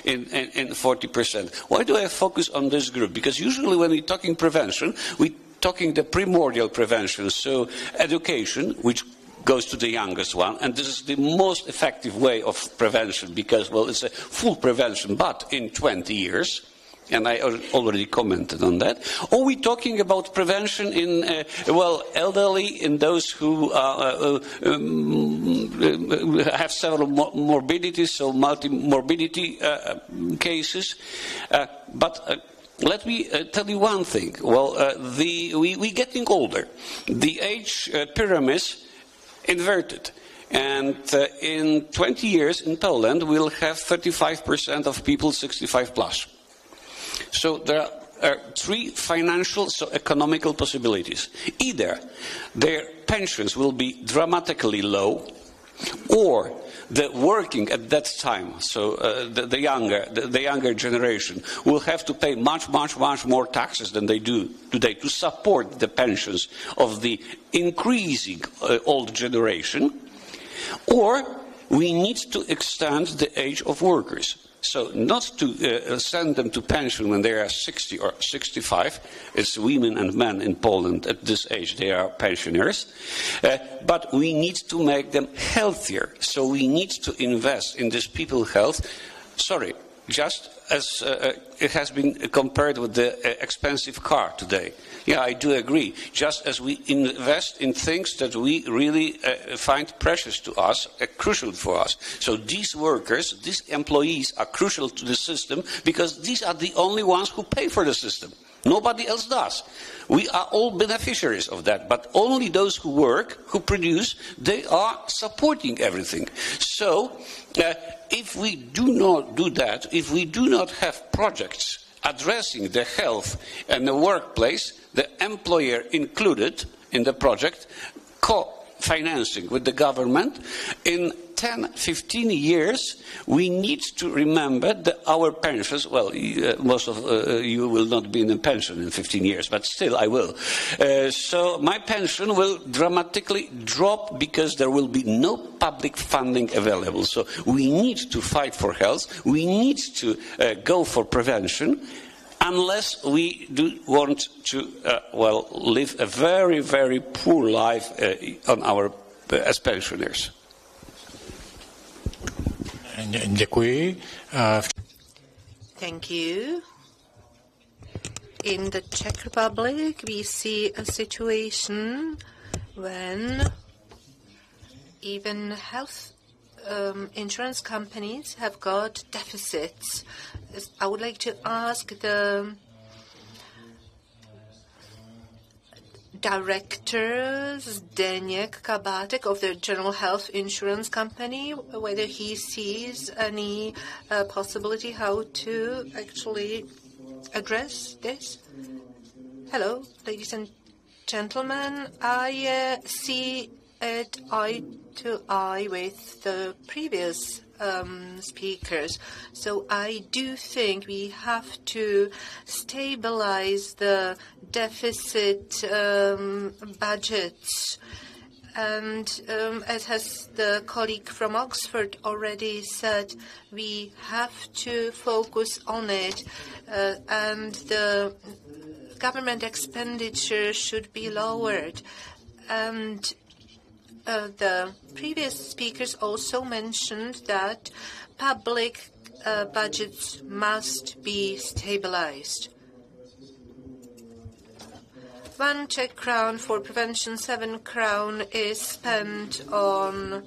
in 40%. Why do I focus on this group? Because usually when we're talking prevention, we're talking the primordial prevention, so education, which goes to the youngest one, and this is the most effective way of prevention, because, it's a full prevention, but in 20 years. And I already commented on that. Or we're talking about prevention in, elderly, in those who have several morbidities, so multi-morbidity cases. But let me tell you one thing. We're getting older. The age pyramid inverted. And in 20 years in Poland, we'll have 35% of people 65 plus. So there are three financial, economical possibilities. Either their pensions will be dramatically low, or the working at that time, so the younger generation, will have to pay much more taxes than they do today to support the pensions of the increasing old generation, or we need to extend the age of workers. So not to send them to pension when they are 60 or 65. It's women and men in Poland at this age, they are pensioners. But we need to make them healthier. So we need to invest in this people's health. Sorry, just as it has been compared with the expensive car today. Yeah, I do agree. Just as we invest in things that we really find precious to us, crucial for us. So these workers, these employees are crucial to the system because these are the only ones who pay for the system. Nobody else does. We are all beneficiaries of that, but only those who work, who produce, they are supporting everything. So, if we do not do that, if we do not have projects addressing the health and the workplace, the employer included in the project, co-financing with the government, in 10-15 years, we need to remember that our pensions, well, most of you will not be in a pension in 15 years, but still I will. So my pension will dramatically drop because there will be no public funding available. So we need to fight for health. We need to go for prevention. Unless we do want to, live a very, very poor life on our as pensioners. Děkuji. Thank you. In the Czech Republic, we see a situation when even health insurance companies have got deficits. I would like to ask the director Zdravotnický of the General Health Insurance Company whether he sees any possibility how to actually address this. Hello, ladies and gentlemen. I see it eye to eye with the previous speakers. So I do think we have to stabilize the deficit budgets. And as has the colleague from Oxford already said, we have to focus on it, and the government expenditure should be lowered. And the previous speakers also mentioned that public budgets must be stabilized. 1 Czech crown for prevention, 7 crown is spent on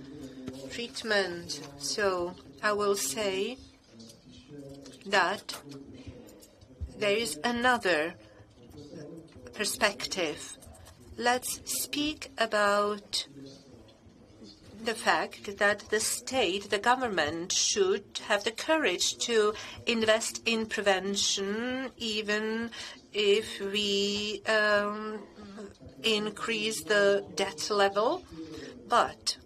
treatment. So I will say that there is another perspective. Let's speak about the fact that the state, the government, should have the courage to invest in prevention, even if we increase the debt level. But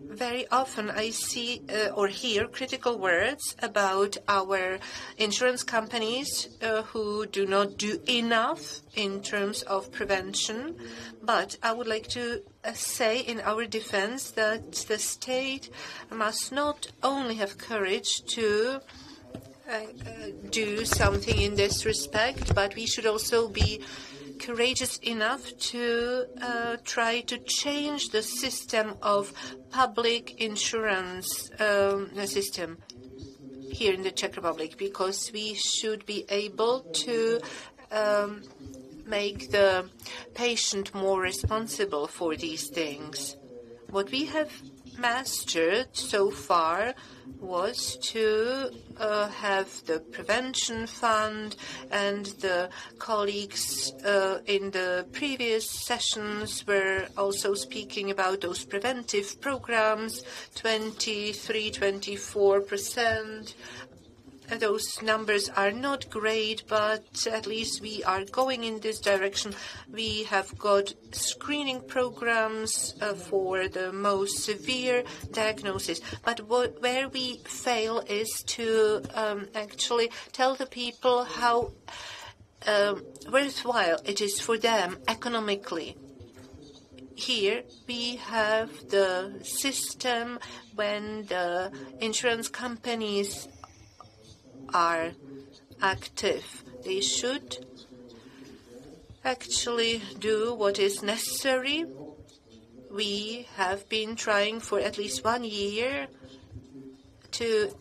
very often I see or hear critical words about our insurance companies who do not do enough in terms of prevention. But I would like to say in our defense that the state must not only have courage to do something in this respect, but we should also be courageous enough to try to change the system of public insurance system here in the Czech Republic, because we should be able to make the patient more responsible for these things. What we have mastered so far was to have the prevention fund, and the colleagues in the previous sessions were also speaking about those preventive programs, 23-24%. Those numbers are not great, but at least we are going in this direction. We have got screening programs for the most severe diagnosis. But where we fail is to actually tell the people how worthwhile it is for them economically. here we have the system when the insurance companies are active. They should actually do what is necessary. We have been trying for at least 1 year to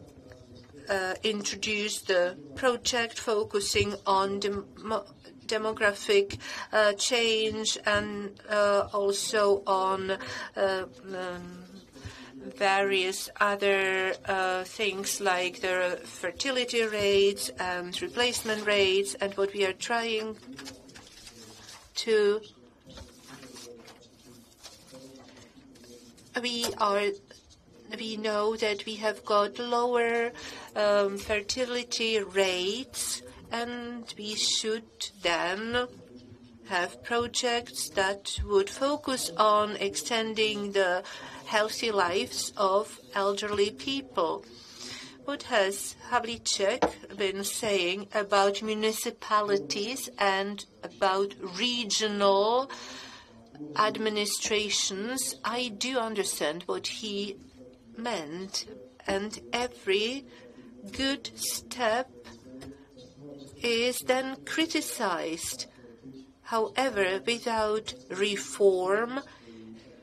introduce the project focusing on demographic change and also on various other things like the fertility rates and replacement rates. And what we are trying to we know that we have got lower fertility rates, and we should then have projects that would focus on extending the healthy lives of elderly people. What has Havlicek been saying about municipalities and about regional administrations? I do understand what he meant, and every good step is then criticized. However, without reform,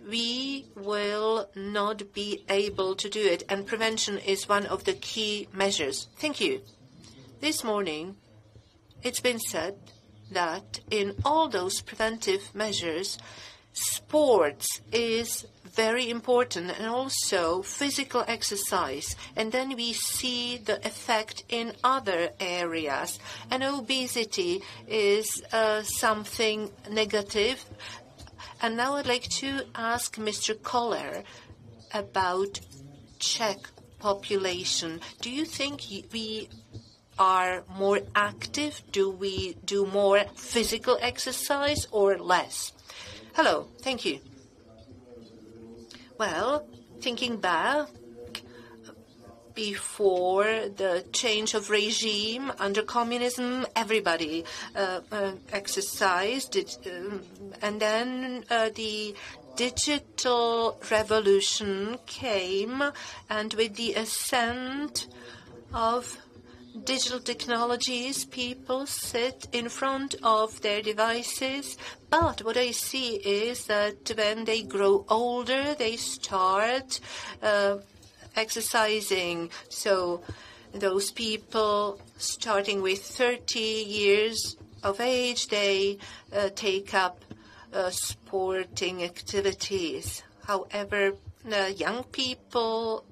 we will not be able to do it, and prevention is one of the key measures. Thank you. This morning, it's been said that in all those preventive measures, sports is very important, and also physical exercise. And then we see the effect in other areas. And obesity is something negative. And now I'd like to ask Mr. Koller about Czech population. Do you think we are more active? Do we do more physical exercise or less? Hello, thank you. Well, thinking back, before the change of regime under communism, everybody exercised it, and then the digital revolution came, and with the ascent of digital technologies, people sit in front of their devices. But what I see is that when they grow older, they start exercising. So those people starting with 30 years of age, they take up sporting activities. However, young people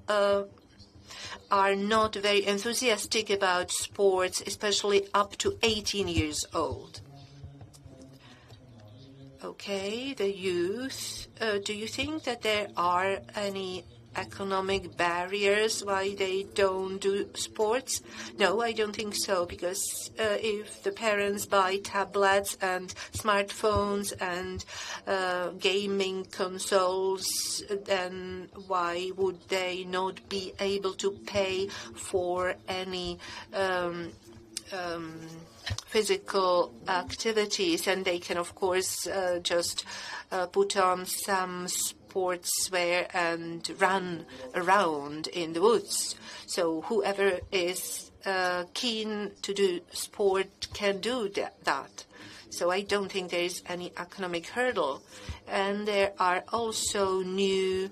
are not very enthusiastic about sports, especially up to 18 years old. Okay, the youth. Do you think that there are any economic barriers why they don't do sports? No, I don't think so, because if the parents buy tablets and smartphones and gaming consoles, then why would they not be able to pay for any physical activities? And they can, of course, just put on some sportswear and run around in the woods. So whoever is keen to do sport can do that. So I don't think there is any economic hurdle. And there are also new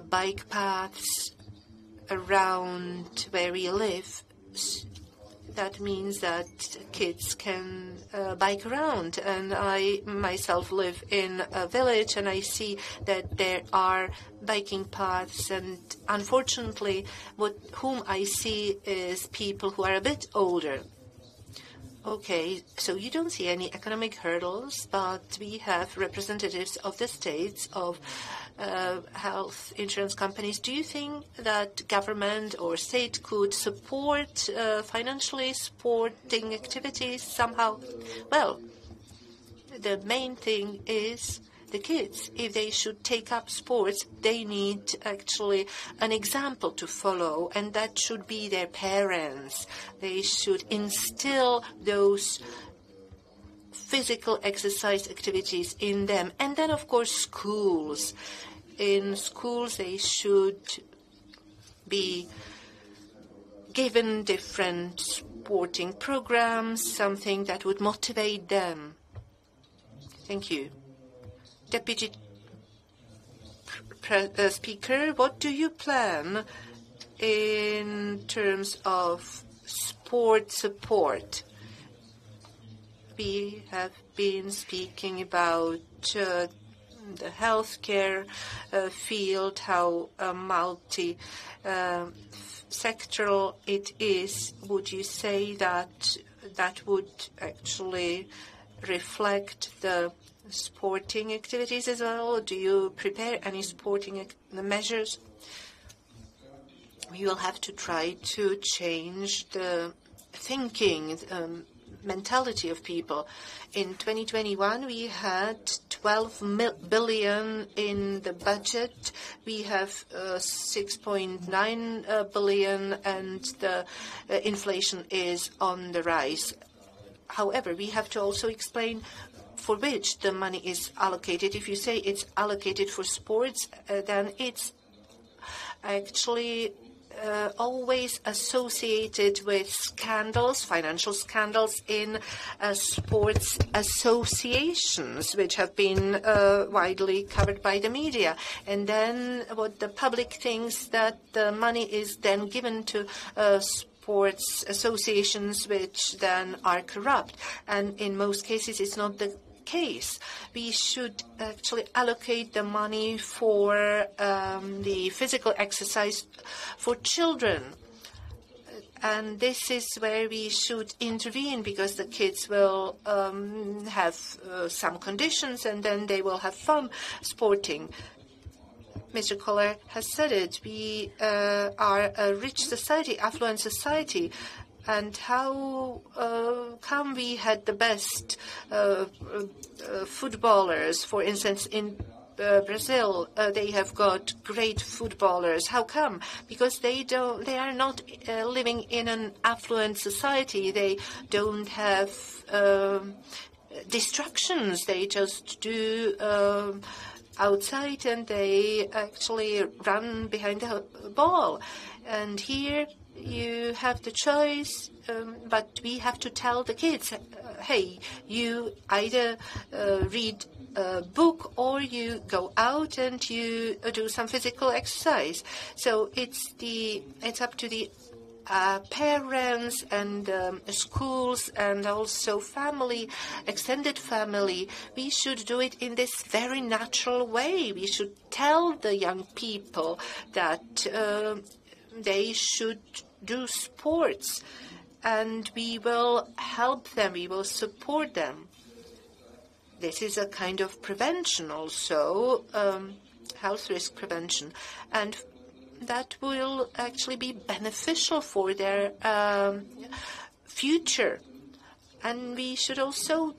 bike paths around where we live. That means that kids can bike around. And I myself live in a village, and I see that there are biking paths. And unfortunately, whom I see is people who are a bit older. Okay, so you don't see any economic hurdles, but we have representatives of the states, of health insurance companies. Do you think that government or state could support financially sporting activities somehow? Well, the main thing is the kids. If they should take up sports, they need actually an example to follow, and that should be their parents. They should instill those physical exercise activities in them. And then, of course, schools. In schools, they should be given different sporting programs, something that would motivate them. Thank you. Deputy Speaker, what do you plan in terms of sport support? We have been speaking about the healthcare field, how multi-sectoral it is. Would you say that that would actually reflect the sporting activities as well? Do you prepare any sporting measures? We will have to try to change the thinking, mentality of people. In 2021, we had 12 billion in the budget. We have 6.9 billion, and the inflation is on the rise. However, we have to also explain for which the money is allocated. If you say it's allocated for sports, then it's actually always associated with scandals, financial scandals in sports associations, which have been widely covered by the media. And then what the public thinks, that the money is then given to sports associations, which then are corrupt. And in most cases, it's not the case. We should actually allocate the money for the physical exercise for children. And this is where we should intervene, because the kids will have some conditions, and then they will have fun sporting. Mr. Koller has said it. We are a rich society, affluent society. And how come we had the best footballers? For instance, in Brazil, they have got great footballers. How come? Because they are not living in an affluent society. They don't have distractions. They just do outside, and they actually run behind the ball. And here you have the choice, but we have to tell the kids, hey, you either read a book or you go out and you do some physical exercise. So it's up to the parents and schools and also family, extended family. We should do it in this very natural way. We should tell the young people that they should do sports, and we will help them, we will support them. This is a kind of prevention also, health risk prevention, and that will actually be beneficial for their future. And we should also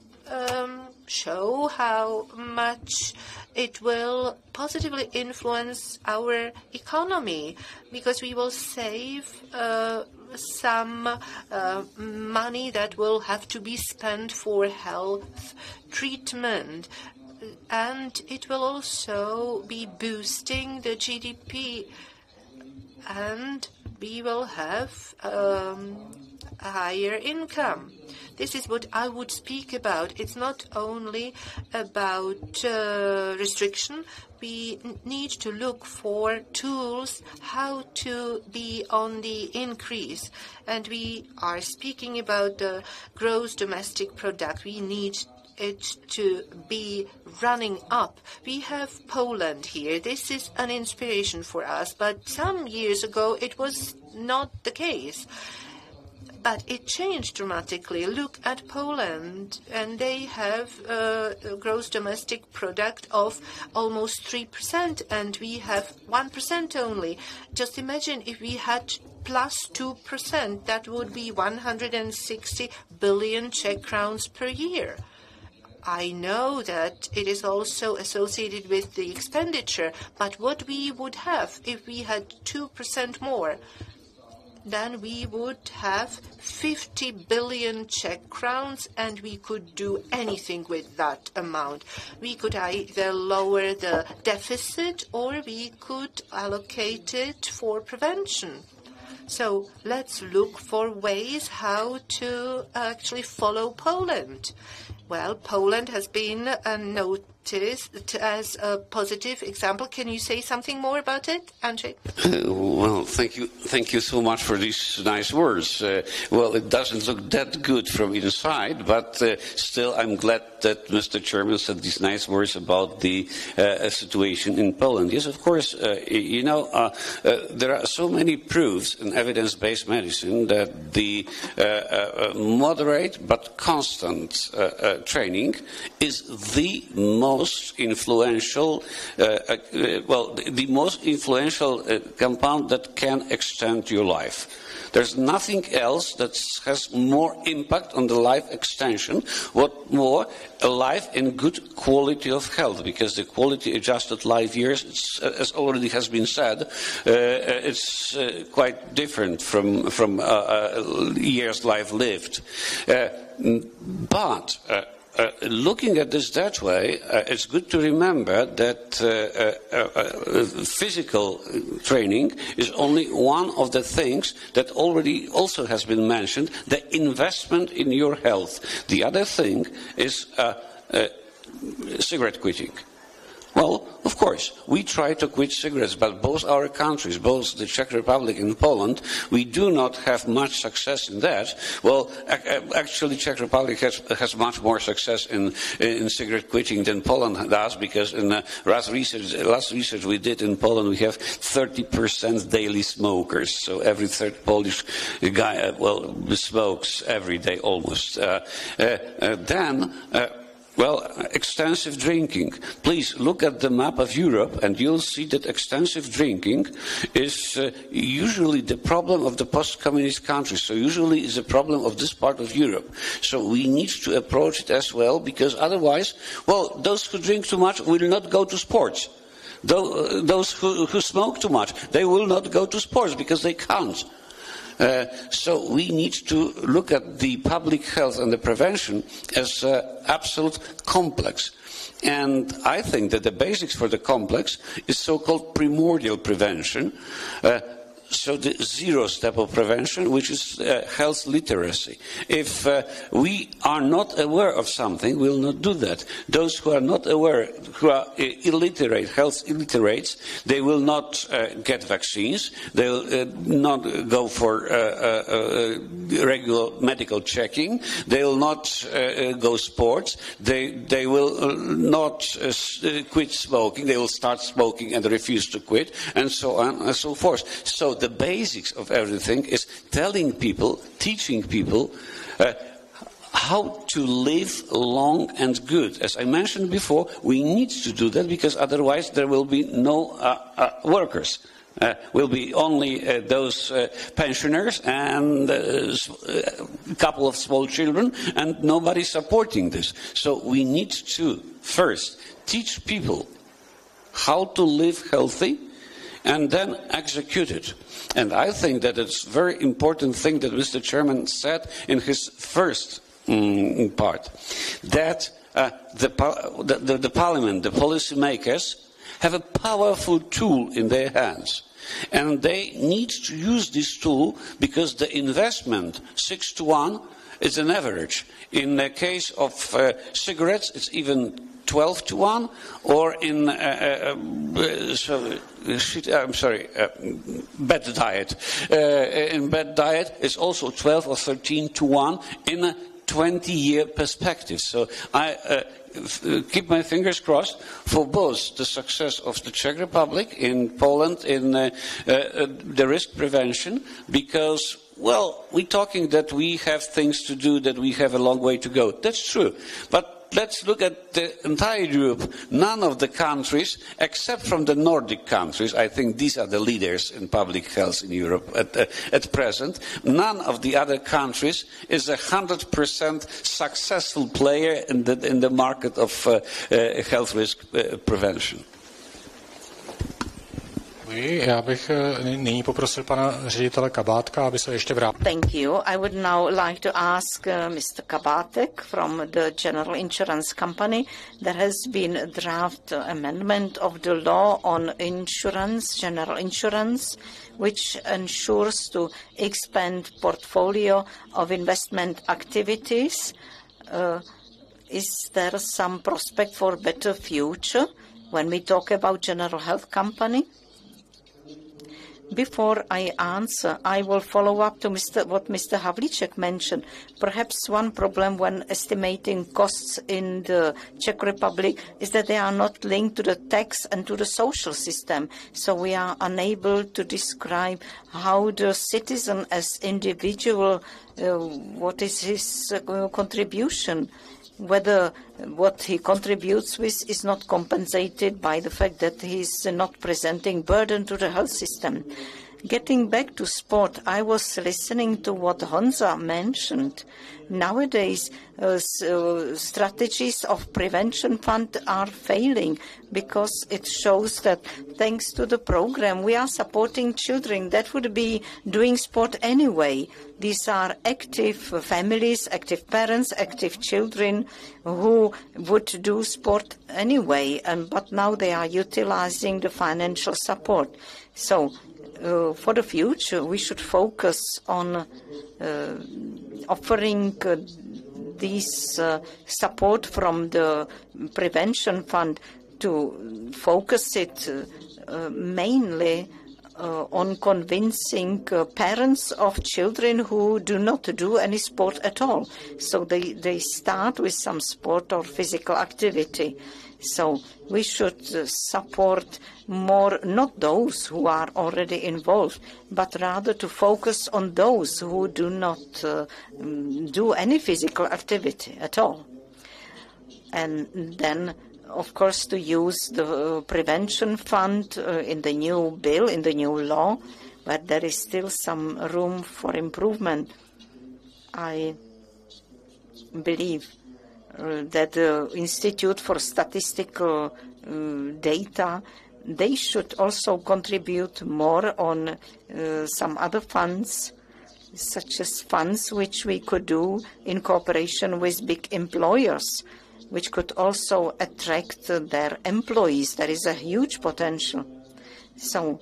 show how much it will positively influence our economy, because we will save some money that will have to be spent for health treatment. And it will also be boosting the GDP, and we will have a higher income. This is what I would speak about. It's not only about restriction. We need to look for tools how to be on the increase. And we are speaking about the gross domestic product. We need it to be running up. We have Poland here. This is an inspiration for us. But some years ago, it was not the case. But it changed dramatically. Look at Poland, and they have a gross domestic product of almost 3%, and we have 1% only. Just imagine if we had plus 2%, that would be 160 billion Czech crowns per year. I know that it is also associated with the expenditure, but what we would have if we had 2% more, then we would have 50 billion Czech crowns, and we could do anything with that amount. We could either lower the deficit or we could allocate it for prevention. So let's look for ways how to actually follow Poland. Well, Poland has been noticed as a positive example. Can you say something more about it, Andrzej? Well, thank you so much for these nice words. Well, it doesn't look that good from inside, but still I'm glad that Mr. Chairman said these nice words about the situation in Poland. Yes, of course, there are so many proofs in evidence-based medicine that the moderate but constant training is the most influential, the most influential compound that can extend your life. There's nothing else that has more impact on the life extension, what more, a life in good quality of health, because the quality adjusted life years, as already has been said, it's quite different from years life lived. But looking at this that way, it's good to remember that physical training is only one of the things that already also has been mentioned, the investment in your health. The other thing is cigarette quitting. Well, of course, we try to quit cigarettes, but both our countries, both the Czech Republic and Poland, we do not have much success in that. Well, actually, Czech Republic has much more success in cigarette quitting than Poland does, because in the last research we did in Poland, we have 30% daily smokers. So every third Polish guy, smokes every day almost. Well, extensive drinking. Please look at the map of Europe and you'll see that extensive drinking is usually the problem of the post-communist countries. So usually is a problem of this part of Europe. So we need to approach it as well, because otherwise, well, those who drink too much will not go to sports. Those who smoke too much, they will not go to sports because they can't. So we need to look at the public health and the prevention as absolute complex. And I think that the basics for the complex is so-called primordial prevention. So the zero step of prevention, which is health literacy. If we are not aware of something, we will not do that. Those who are not aware, who are illiterate, health illiterates, they will not get vaccines, they will not go for regular medical checking, they will not go sports, they will not quit smoking, they will start smoking and refuse to quit, and so on and so forth. So the basics of everything is telling people, teaching people how to live long and good. As I mentioned before, we need to do that because otherwise there will be no workers. Will be only those pensioners and a couple of small children and nobody supporting this. So we need to first teach people how to live healthy and then execute it. And I think that it's a very important thing that Mr. Chairman said in his first part, that the Parliament, the policy makers, have a powerful tool in their hands. And they need to use this tool because the investment, 6-1, is an average. In the case of cigarettes, it's even 12-1, or in bad diet. In bad diet, it's also 12 or 13-1 in a 20-year perspective. So I keep my fingers crossed for both the success of the Czech Republic, in Poland, in the risk prevention, because, well, we're talking that we have things to do, that we have a long way to go. That's true. But let's look at the entire Europe. None of the countries, except from the Nordic countries, I think these are the leaders in public health in Europe at present, none of the other countries is 100% successful player in the market of health risk prevention. Děkuji. Já bych nyní poprosil pana ředitele Kabátka, aby se ještě vrátil. Thank you. I would now like to ask Mr. Kabatek from the General Insurance Company. There has been a draft amendment of the law on insurance, general insurance, which ensures to expand portfolio of investment activities. Is there some prospect for better future when we talk about General Health Company? Before I answer, I will follow up to what Mr. Havlicek mentioned. Perhaps one problem when estimating costs in the Czech Republic is that they are not linked to the tax and to the social system. So we are unable to describe how the citizen as individual, what is his contribution, whether what he contributes with is not compensated by the fact that he is not presenting burden to the health system. Getting back to sport, I was listening to what Honza mentioned. Nowadays, strategies of prevention fund are failing because it shows that thanks to the program, we are supporting children that would be doing sport anyway. These are active families, active parents, active children who would do sport anyway, but now they are utilizing the financial support. So, for the future, we should focus on offering this support from the prevention fund to focus it mainly on convincing parents of children who do not do any sport at all. So they start with some sport or physical activity. So we should support more, not those who are already involved, but rather to focus on those who do not do any physical activity at all. And then, of course, to use the prevention fund in the new bill, in the new law, but there is still some room for improvement. I believe that the Institute for Statistical Data, they should also contribute more on some other funds, such as funds which we could do in cooperation with big employers, which could also attract their employees. There is a huge potential. So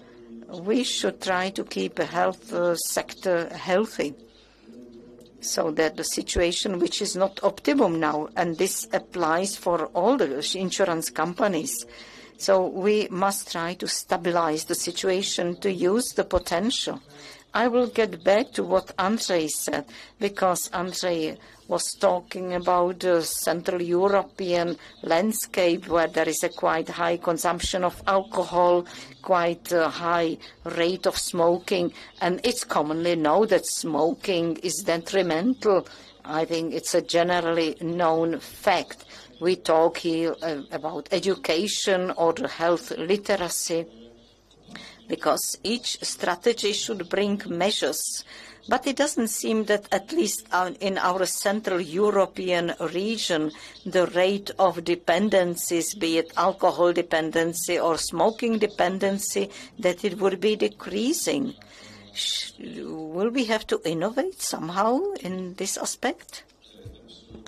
we should try to keep a health sector healthy, so that the situation which is not optimum now, and this applies for all the insurance companies. So we must try to stabilize the situation, to use the potential. I will get back to what Andrzej said, because Andrzej was talking about the Central European landscape where there is a quite high consumption of alcohol, quite a high rate of smoking, and it's commonly known that smoking is detrimental. I think it's a generally known fact. We talk here about education or the health literacy, because each strategy should bring measures. But it doesn't seem that, at least in our Central European region, the rate of dependencies, be it alcohol dependency or smoking dependency, that it would be decreasing. Will we have to innovate somehow in this aspect?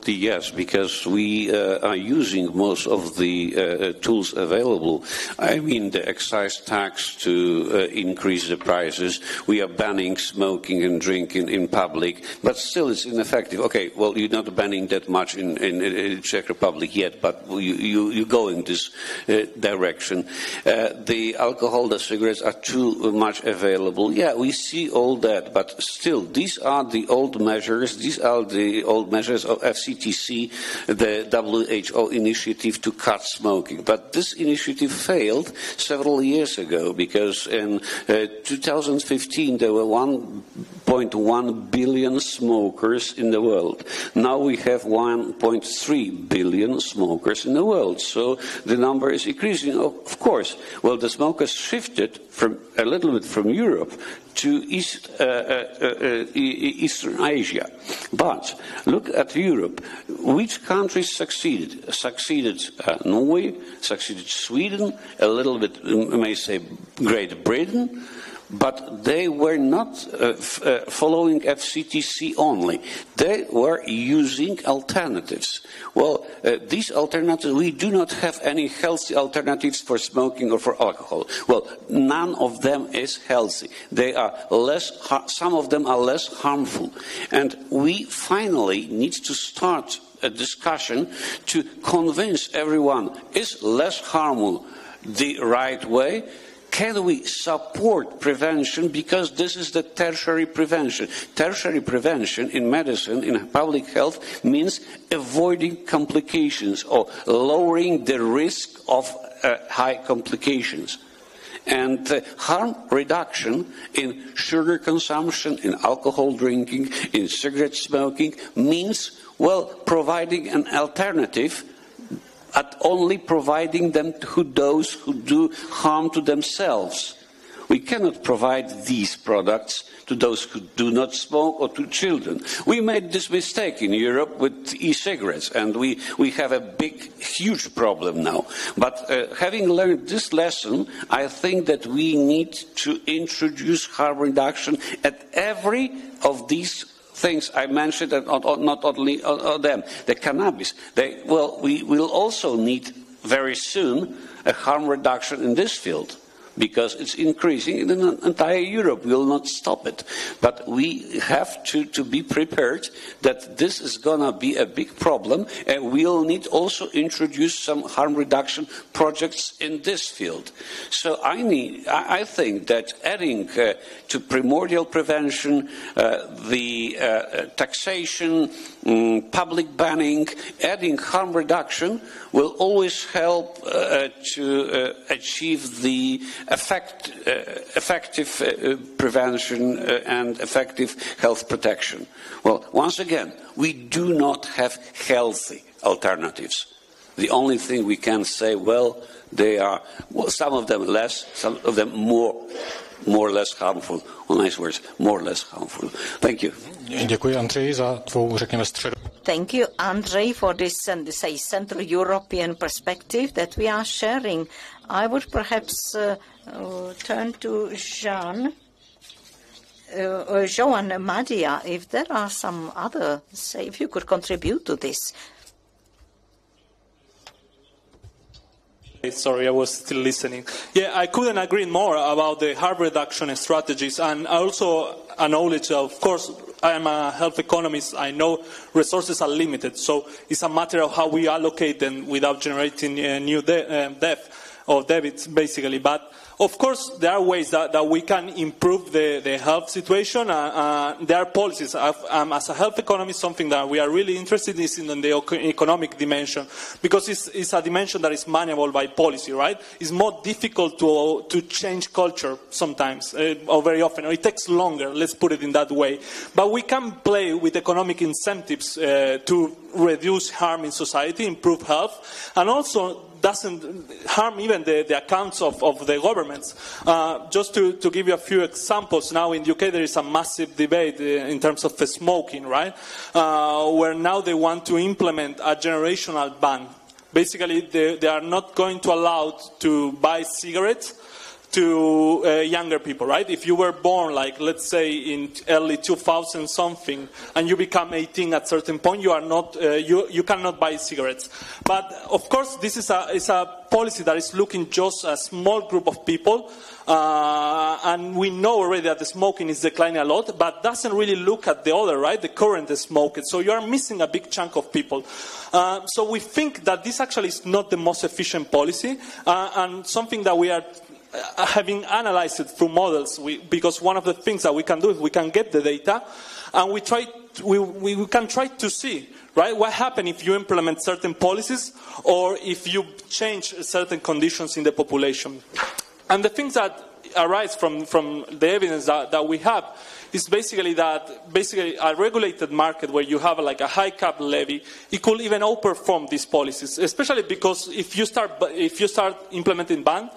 Yes, because we are using most of the tools available. I mean, the excise tax to increase the prices. We are banning smoking and drinking in public, but still it's ineffective. Okay, well, you're not banning that much in Czech Republic yet, but you go in this direction. The alcohol, the cigarettes are too much available. Yeah, we see all that, but still, these are the old measures. These are the old measures of FCTC, the WHO initiative to cut smoking. But this initiative failed several years ago, because in 2015 there were 1.2 1.1 billion smokers in the world. Now we have 1.3 billion smokers in the world. So the number is increasing, of course. Well, the smokers shifted from a little bit from Europe to Eastern Asia. But look at Europe. Which countries succeeded? Succeeded Norway, succeeded Sweden, a little bit, you may say, Great Britain, but they were not following FCTC only. They were using alternatives. Well, these alternatives, we do not have any healthy alternatives for smoking or for alcohol. Well, none of them is healthy. They are some of them are less harmful. And we finally need to start a discussion to convince everyone, is less harmful the right way? Can we support prevention? Because this is the tertiary prevention. Tertiary prevention in medicine, in public health, means avoiding complications or lowering the risk of high complications. And harm reduction in sugar consumption, in alcohol drinking, in cigarette smoking means, well, providing an alternative at only providing them to those who do harm to themselves. We cannot provide these products to those who do not smoke or to children. We made this mistake in Europe with e-cigarettes, and we have a huge problem now. But having learned this lesson, I think that we need to introduce harm reduction at every of these things I mentioned, and not only them. The cannabis. We will also need very soon a harm reduction in this field, because it's increasing in the entire Europe. We will not stop it. But we have to be prepared that this is going to be a big problem, and we'll need also introduce some harm reduction projects in this field. So I think that adding to primordial prevention, the taxation, public banning, adding harm reduction will always help to achieve the effective prevention and effective health protection. Well, once again, we do not have healthy alternatives. The only thing we can say, well, they are, some of them less, some of them more or less harmful. Nice words, more or less harmful. Thank you. Děkuji, Andrej, za tvou, řekněme, středu. Thank you, Andrej, for this, Central European perspective that we are sharing. I would perhaps turn to Joan Madia, if there are some other, if you could contribute to this. Sorry, I was still listening. Yeah, I couldn't agree more about the harm reduction strategies, and I also acknowledge, of course, I am a health economist. I know resources are limited, so it's a matter of how we allocate them without generating new debt or debits, basically. But of course, there are ways that we can improve the health situation. There are policies. As a health economist, something that we are really interested in the economic dimension, because it's a dimension that is manageable by policy, right? It's more difficult to change culture sometimes, or very often, or it takes longer, let's put it in that way. But we can play with economic incentives to reduce harm in society, improve health, and also doesn't harm even the accounts of the governments. Just to give you a few examples, now in the UK there is a massive debate in terms of smoking, right? Where now they want to implement a generational ban. Basically, they are not going to allow to buy cigarettes to younger people, right? If you were born, like, let's say in early 2000 something, and you become 18 at a certain point, you are not, you cannot buy cigarettes. But of course, this is a policy that is looking just a small group of people, and we know already that the smoking is declining a lot, but doesn't really look at the other, right? The current smokers. So you are missing a big chunk of people. So we think that this actually is not the most efficient policy, and something that we are having analyzed it through models, because one of the things that we can do is we can get the data, and we can try to see, right, what happens if you implement certain policies or if you change certain conditions in the population. And the things that arise from the evidence that we have is basically that a regulated market where you have like a high cap levy, it could even outperform these policies, especially because if you start implementing ban,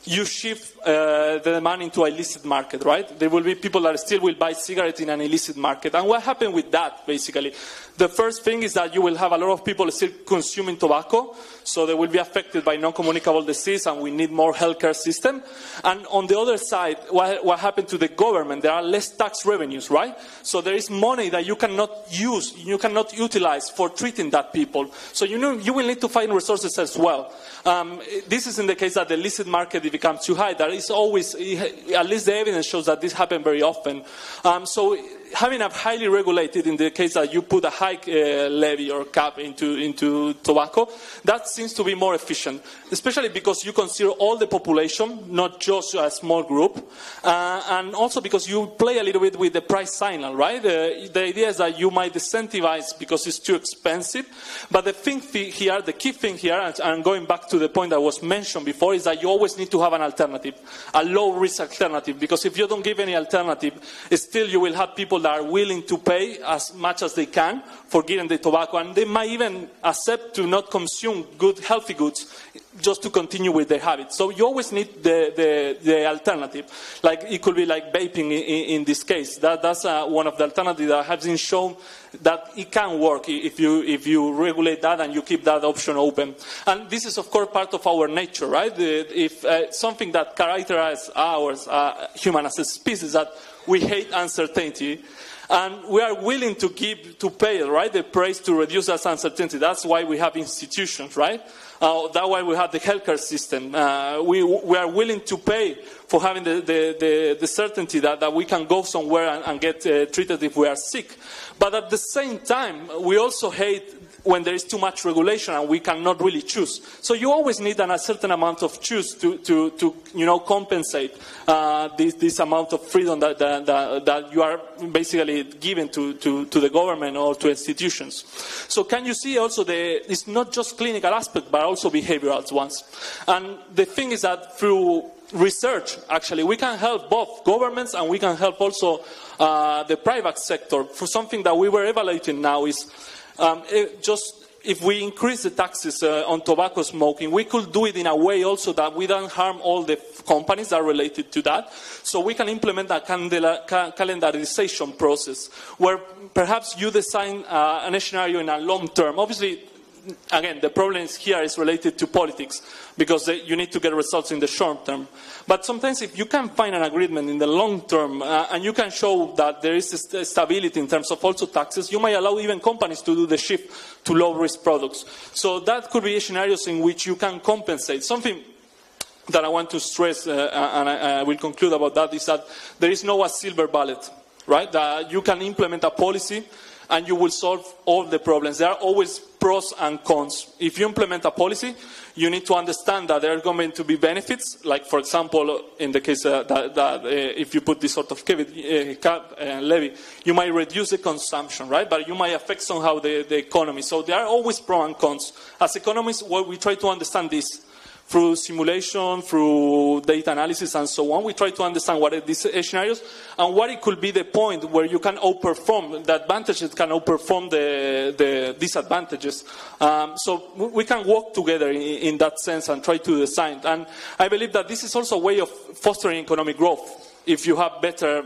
you shift the demand into a illicit market, right? There will be people that still will buy cigarettes in an illicit market. And what happened with that, basically? The first thing is that you will have a lot of people still consuming tobacco, so they will be affected by non-communicable disease, and we need more healthcare system. And on the other side, what happened to the government? There are less tax revenues, right? So there is money that you cannot use, you cannot utilize for treating that people. So you will need to find resources as well. This is in the case that the illicit market becomes too high. There is always, at least the evidence shows that this happens very often. So having a highly regulated, in the case that you put a high levy or cap into tobacco, that seems to be more efficient, especially because you consider all the population, not just a small group, and also because you play a little bit with the price signal, right? The idea is that you might incentivize because it's too expensive, but the key thing here, and going back to the point that was mentioned before, is that you always need to have an alternative, a low-risk alternative, because if you don't give any alternative, still you will have people that are willing to pay as much as they can for getting the tobacco, and they might even accept to not consume good, healthy goods just to continue with their habits. So you always need the alternative. Like it could be like vaping in this case. That's one of the alternatives that has been shown that it can work if you regulate that and you keep that option open. And this is of course part of our nature, right? If something that characterizes human as a species, that we hate uncertainty. And we are willing to pay, right, the price to reduce that uncertainty. That's why we have institutions, right? That's why we have the healthcare system. We are willing to pay for having the certainty that we can go somewhere and get treated if we are sick. But at the same time, we also hate when there is too much regulation and we cannot really choose. So you always need a certain amount of choose to compensate this amount of freedom that you are basically given to the government or to institutions. So can you see also it's not just clinical aspect but also behavioral ones. And the thing is that through research, actually, we can help both governments and we can help also the private sector. For something that we were evaluating now is if we increase the taxes on tobacco smoking, we could do it in a way also that we don't harm all the companies that are related to that. So we can implement a calendarization process where perhaps you design a scenario in a long term. Obviously, again, the problem here is related to politics because you need to get results in the short term. But sometimes if you can find an agreement in the long term and you can show that there is stability in terms of also taxes, you might allow even companies to do the shift to low-risk products. So that could be scenarios in which you can compensate. Something that I want to stress, and I will conclude about that, is that there is no silver bullet, right? That you can implement a policy and you will solve all the problems. There are always pros and cons. If you implement a policy, you need to understand that there are going to be benefits, like, for example, in the case that if you put this sort of levy, you might reduce the consumption, right? But you might affect somehow the economy. So there are always pros and cons. As economists, we try to understand this. Through simulation, through data analysis, and so on, we try to understand what are these scenarios and what it could be the point where you can outperform, the advantages can outperform the disadvantages. So we can work together in that sense and try to design. And I believe that this is also a way of fostering economic growth. If you have better,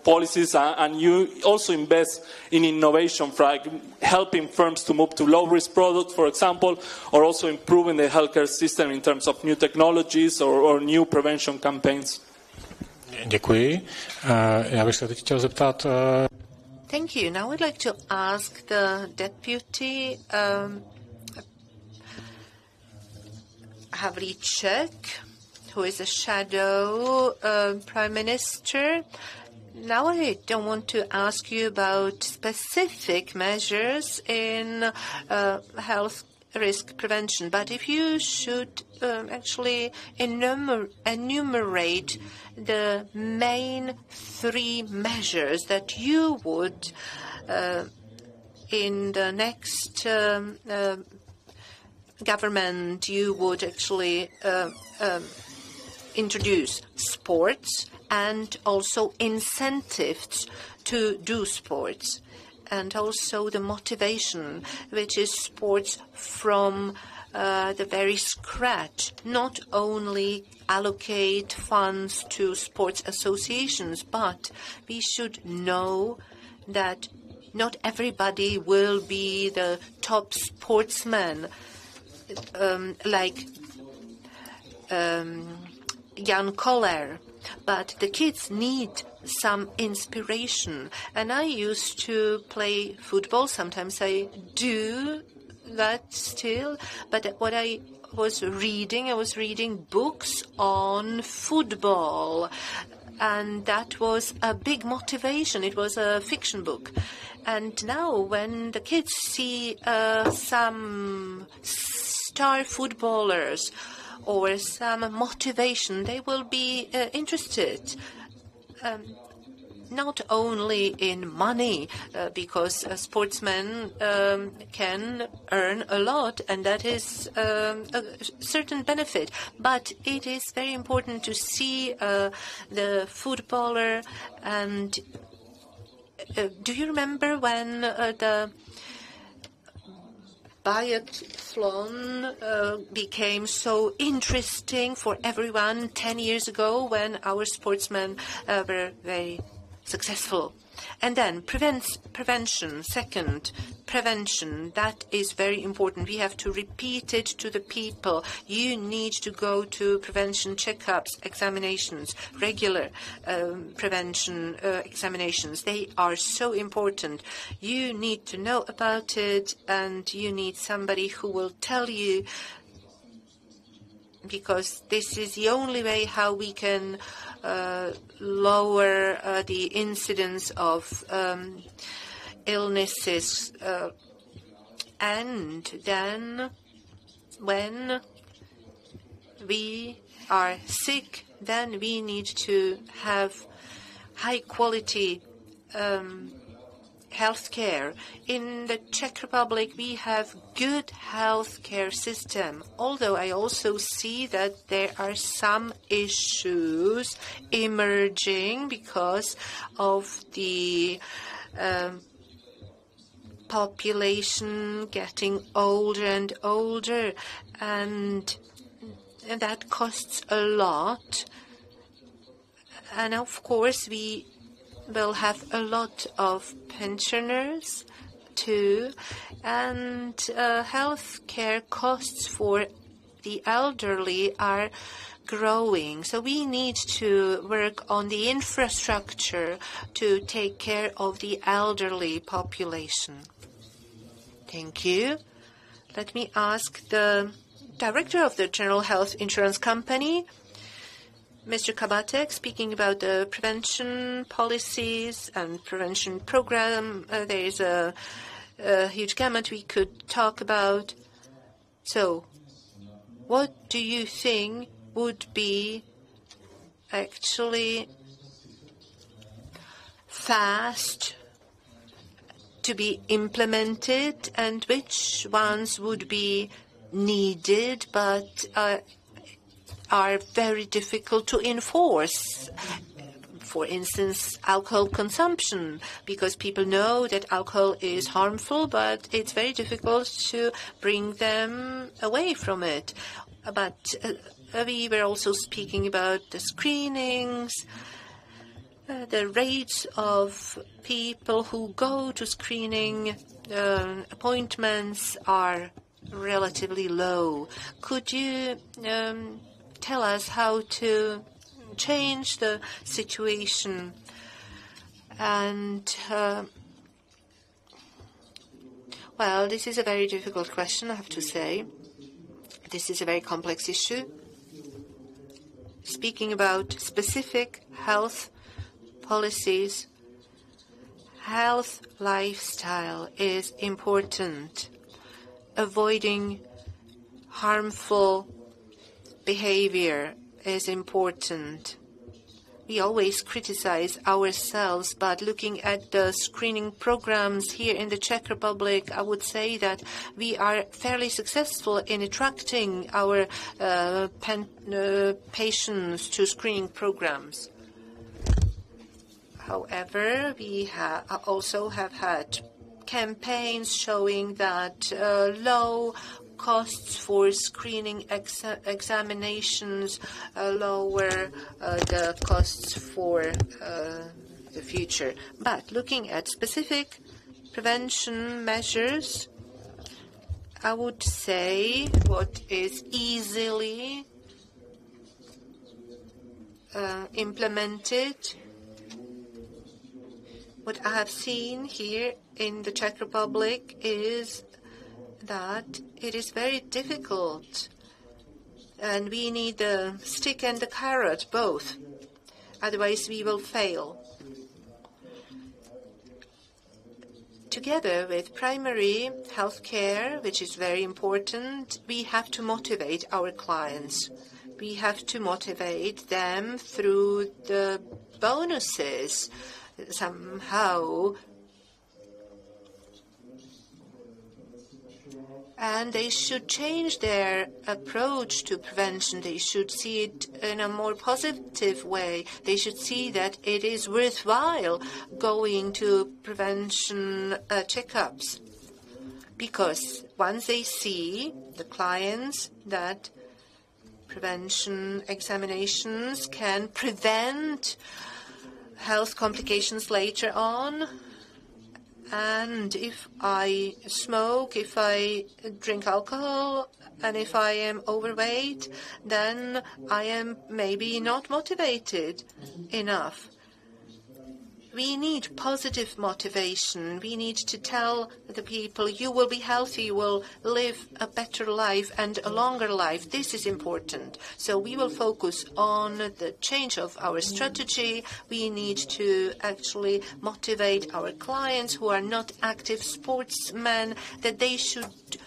policies and you also invest in innovation, like helping firms to move to low-risk products, for example, or also improving the healthcare system in terms of new technologies or new prevention campaigns. Děkuji. Já bych se teď chtěl zeptat. Thank you. Now I'd like to ask the deputy Havlíček, who is a shadow prime minister. Now I don't want to ask you about specific measures in health risk prevention, but if you should actually enumerate the main three measures that you would in the next government you would actually introduce sports and also incentives to do sports, and also the motivation, which is sports from the very scratch, not only allocate funds to sports associations, but we should know that not everybody will be the top sportsman like Jan Koller, but the kids need some inspiration. And I used to play football. Sometimes I do that still, but what I was reading books on football, and that was a big motivation. It was a fiction book. And now when the kids see some star footballers or some motivation, they will be interested. Not only in money, because a sportsman can earn a lot, and that is a certain benefit. But it is very important to see the footballer. And do you remember when the biathlon became so interesting for everyone 10 years ago, when our sportsmen were very successful? And then prevention. Second, prevention. That is very important. We have to repeat it to the people. You need to go to prevention checkups, examinations, regular prevention examinations. They are so important. You need to know about it, and you need somebody who will tell you, because this is the only way how we can lower the incidence of illnesses. And then when we are sick, then we need to have high quality health care. In the Czech Republic, we have good health care system, although I also see that there are some issues emerging because of the population getting older and older, and that costs a lot. And of course, we will have a lot of pensioners too, and health care costs for the elderly are growing. So we need to work on the infrastructure to take care of the elderly population. Thank you. Let me ask the director of the General Health Insurance Company, Mr. Kabatek, speaking about the prevention policies and prevention program. There is a huge gamut we could talk about. So, what do you think would be actually fast to be implemented, and which ones would be needed but are very difficult to enforce? For instance, alcohol consumption, because people know that alcohol is harmful, but it's very difficult to bring them away from it. But we were also speaking about the screenings. The rates of people who go to screening appointments are relatively low. Could you tell us how to change the situation? And well, this is a very difficult question, I have to say. This is a very complex issue. Speaking about specific health policies, health lifestyle is important. Avoiding harmful behavior is important. We always criticize ourselves, but looking at the screening programs here in the Czech Republic, I would say that we are fairly successful in attracting our patients to screening programs. However, we also have had campaigns showing that low costs for screening examinations lower the costs for the future. But looking at specific prevention measures, I would say what is easily implemented, what I have seen here in the Czech Republic is that it is very difficult, and we need the stick and the carrot, both. Otherwise, we will fail. Together with primary health care, which is very important, we have to motivate our clients. We have to motivate them through the bonuses somehow. And they should change their approach to prevention. They should see it in a more positive way. They should see that it is worthwhile going to prevention checkups. Because once they see, the clients, that prevention examinations can prevent health complications later on, and if I smoke, if I drink alcohol, and if I am overweight, then I am maybe not motivated enough. We need positive motivation. We need to tell the people, you will be healthy, you will live a better life and a longer life. This is important. So we will focus on the change of our strategy. We need to actually motivate our clients who are not active sportsmen that they should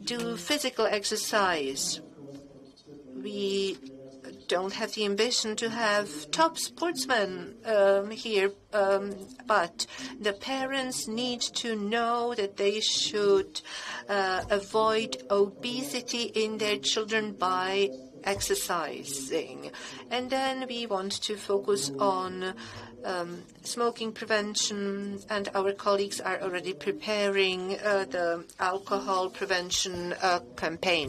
do physical exercise. We don't have the ambition to have top sportsmen here, but the parents need to know that they should avoid obesity in their children by exercising. And then we want to focus on smoking prevention, and our colleagues are already preparing the alcohol prevention campaign.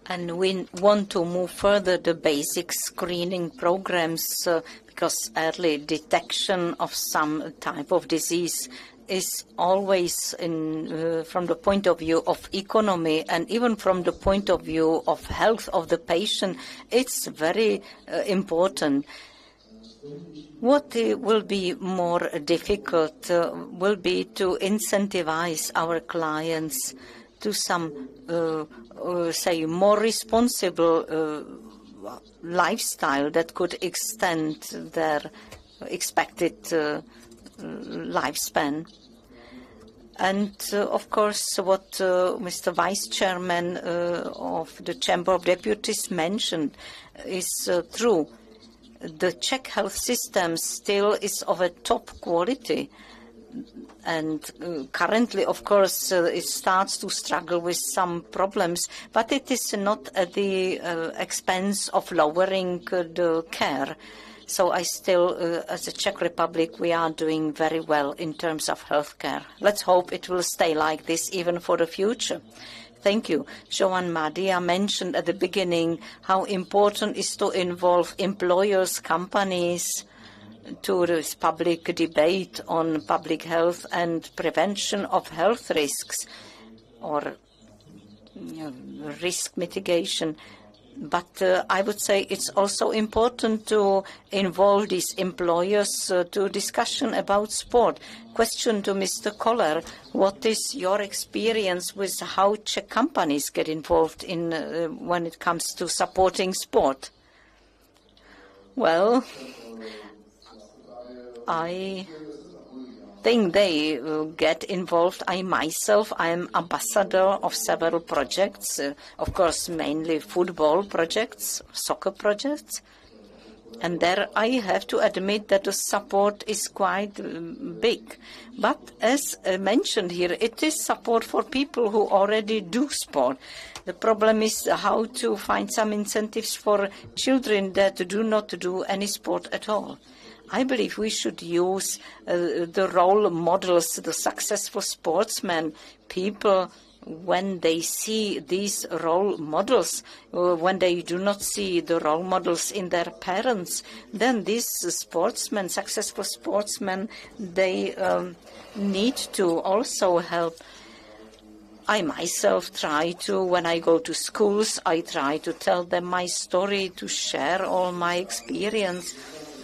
And we want to move further the basic screening programs because early detection of some type of disease is always, from the point of view of economy and even from the point of view of health of the patient, it's very important. What will be more difficult will be to incentivize our clients to some, say, more responsible lifestyle that could extend their expected lifespan. And, of course, what Mr. Vice Chairman of the Chamber of Deputies mentioned is true. The Czech health system still is of a top quality. And currently, of course, it starts to struggle with some problems, but it is not at the expense of lowering the care. So I still, as a Czech Republic, we are doing very well in terms of health care. Let's hope it will stay like this even for the future. Thank you. Joan Madia mentioned at the beginning how important is to involve employers, companies, to this public debate on public health and prevention of health risks or risk mitigation. But I would say it's also important to involve these employers to discussion about sport. Question to Mr. Koller, what is your experience with how Czech companies get involved in when it comes to supporting sport? Well, think they get involved. I myself, I am ambassador of several projects, of course, mainly football projects, soccer projects. And there I have to admit that the support is quite big. But as mentioned here, it is support for people who already do sport. The problem is how to find some incentives for children that do not do any sport at all. I believe we should use the role models, the successful sportsmen, people, when they see these role models, when they do not see the role models in their parents, then these sportsmen, successful sportsmen, they need to also help. I myself try to, when I go to schools, I try to tell them my story, to share all my experience.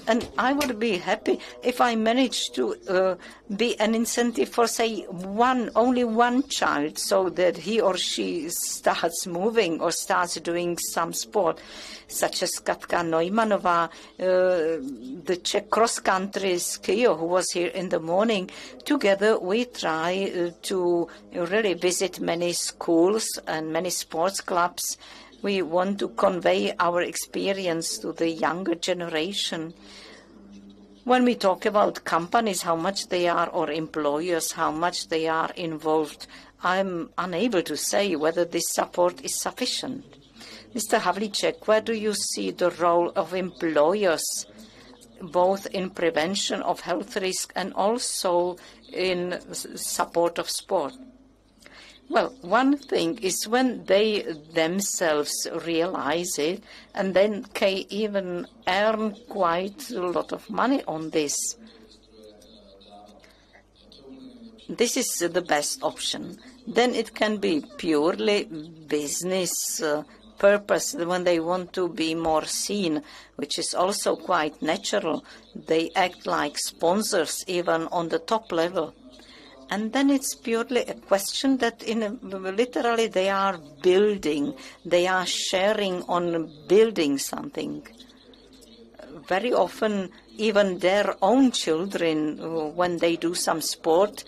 And I would be happy if I manage to be an incentive for, say, only one child, so that he or she starts moving or starts doing some sport, such as Katka Neumannová, the Czech cross-country skier who was here in the morning. Together we try to really visit many schools and many sports clubs. We want to convey our experience to the younger generation. When we talk about companies, how much they are, or employers, how much they are involved, I'm unable to say whether this support is sufficient. Mr. Havlicek, where do you see the role of employers, both in prevention of health risk and also in support of sport? Well, one thing is when they themselves realize it, and then can even earn quite a lot of money on this. This is the best option. Then it can be purely business purpose when they want to be more seen, which is also quite natural. They act like sponsors even on the top level. And then it's purely a question that literally they are building, they are sharing on building something. Very often, even their own children, when they do some sport,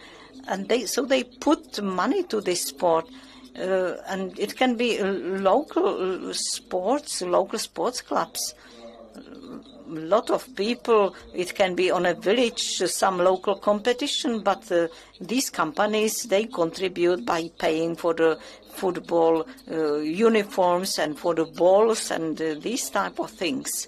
and so they put money to this sport. And it can be local sports clubs. A lot of people, it can be on a village, some local competition, but these companies, they contribute by paying for the football uniforms and for the balls and these type of things.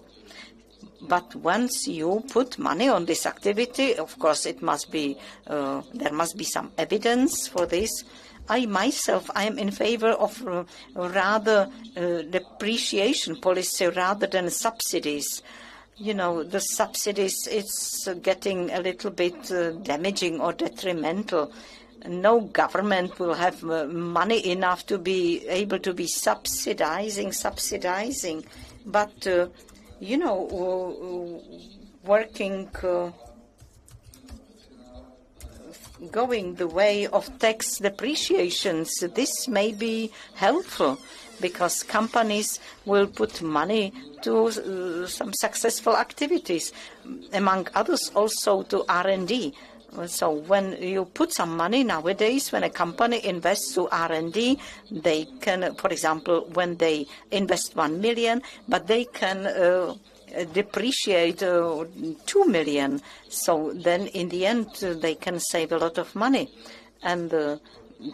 But once you put money on this activity, of course, it must be there must be some evidence for this. I myself, I am in favor of rather depreciation policy rather than subsidies. You know, the subsidies, it's getting a little bit damaging or detrimental. No government will have money enough to be able to be subsidizing. But, you know, working, going the way of tax depreciations, this may be helpful, because companies will put money to some successful activities, among others also to R&D. So when you put some money nowadays, when a company invests to R&D, they can, for example, when they invest 1 million, but they can depreciate 2 million. So then in the end, they can save a lot of money. And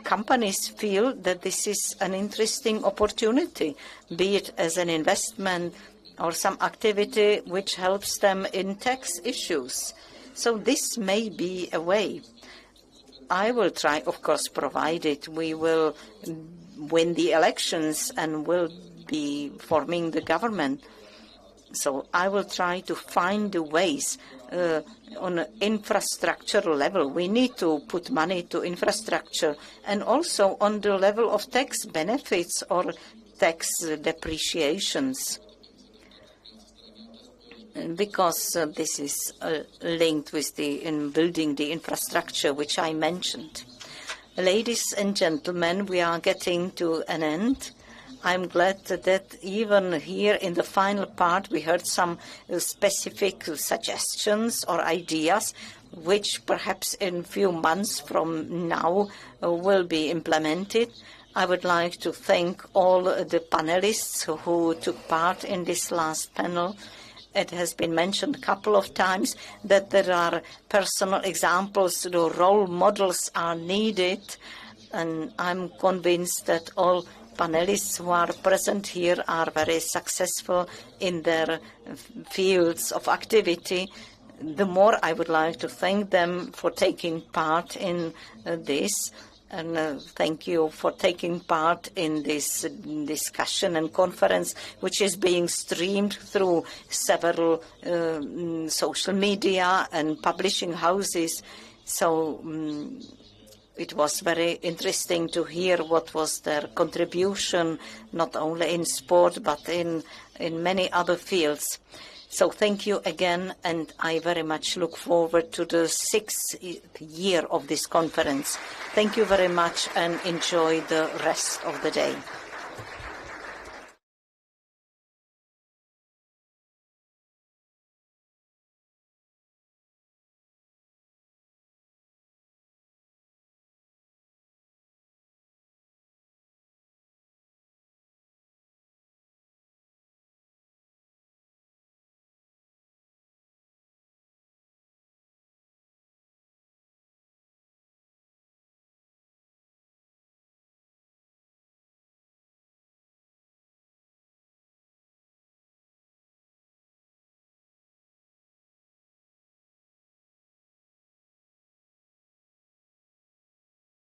companies feel that this is an interesting opportunity, be it as an investment or some activity which helps them in tax issues. So this may be a way. I will try, of course, provided we will win the elections and will be forming the government. So I will try to find the ways on an infrastructure level. We need to put money to infrastructure, and also on the level of tax benefits or tax depreciations, because this is linked with in building the infrastructure which I mentioned. Ladies and gentlemen, we are getting to an end. I'm glad that even here in the final part we heard some specific suggestions or ideas which perhaps in a few months from now will be implemented. I would like to thank all the panelists who took part in this last panel. It has been mentioned a couple of times that there are personal examples, the role models are needed, and I'm convinced that all panelists who are present here are very successful in their fields of activity. The more I would like to thank them for taking part in this, and thank you for taking part in this discussion and conference, which is being streamed through several social media and publishing houses. So it was very interesting to hear what was their contribution, not only in sport, but in many other fields. So thank you again, and I very much look forward to the 6th year of this conference. Thank you very much, and enjoy the rest of the day.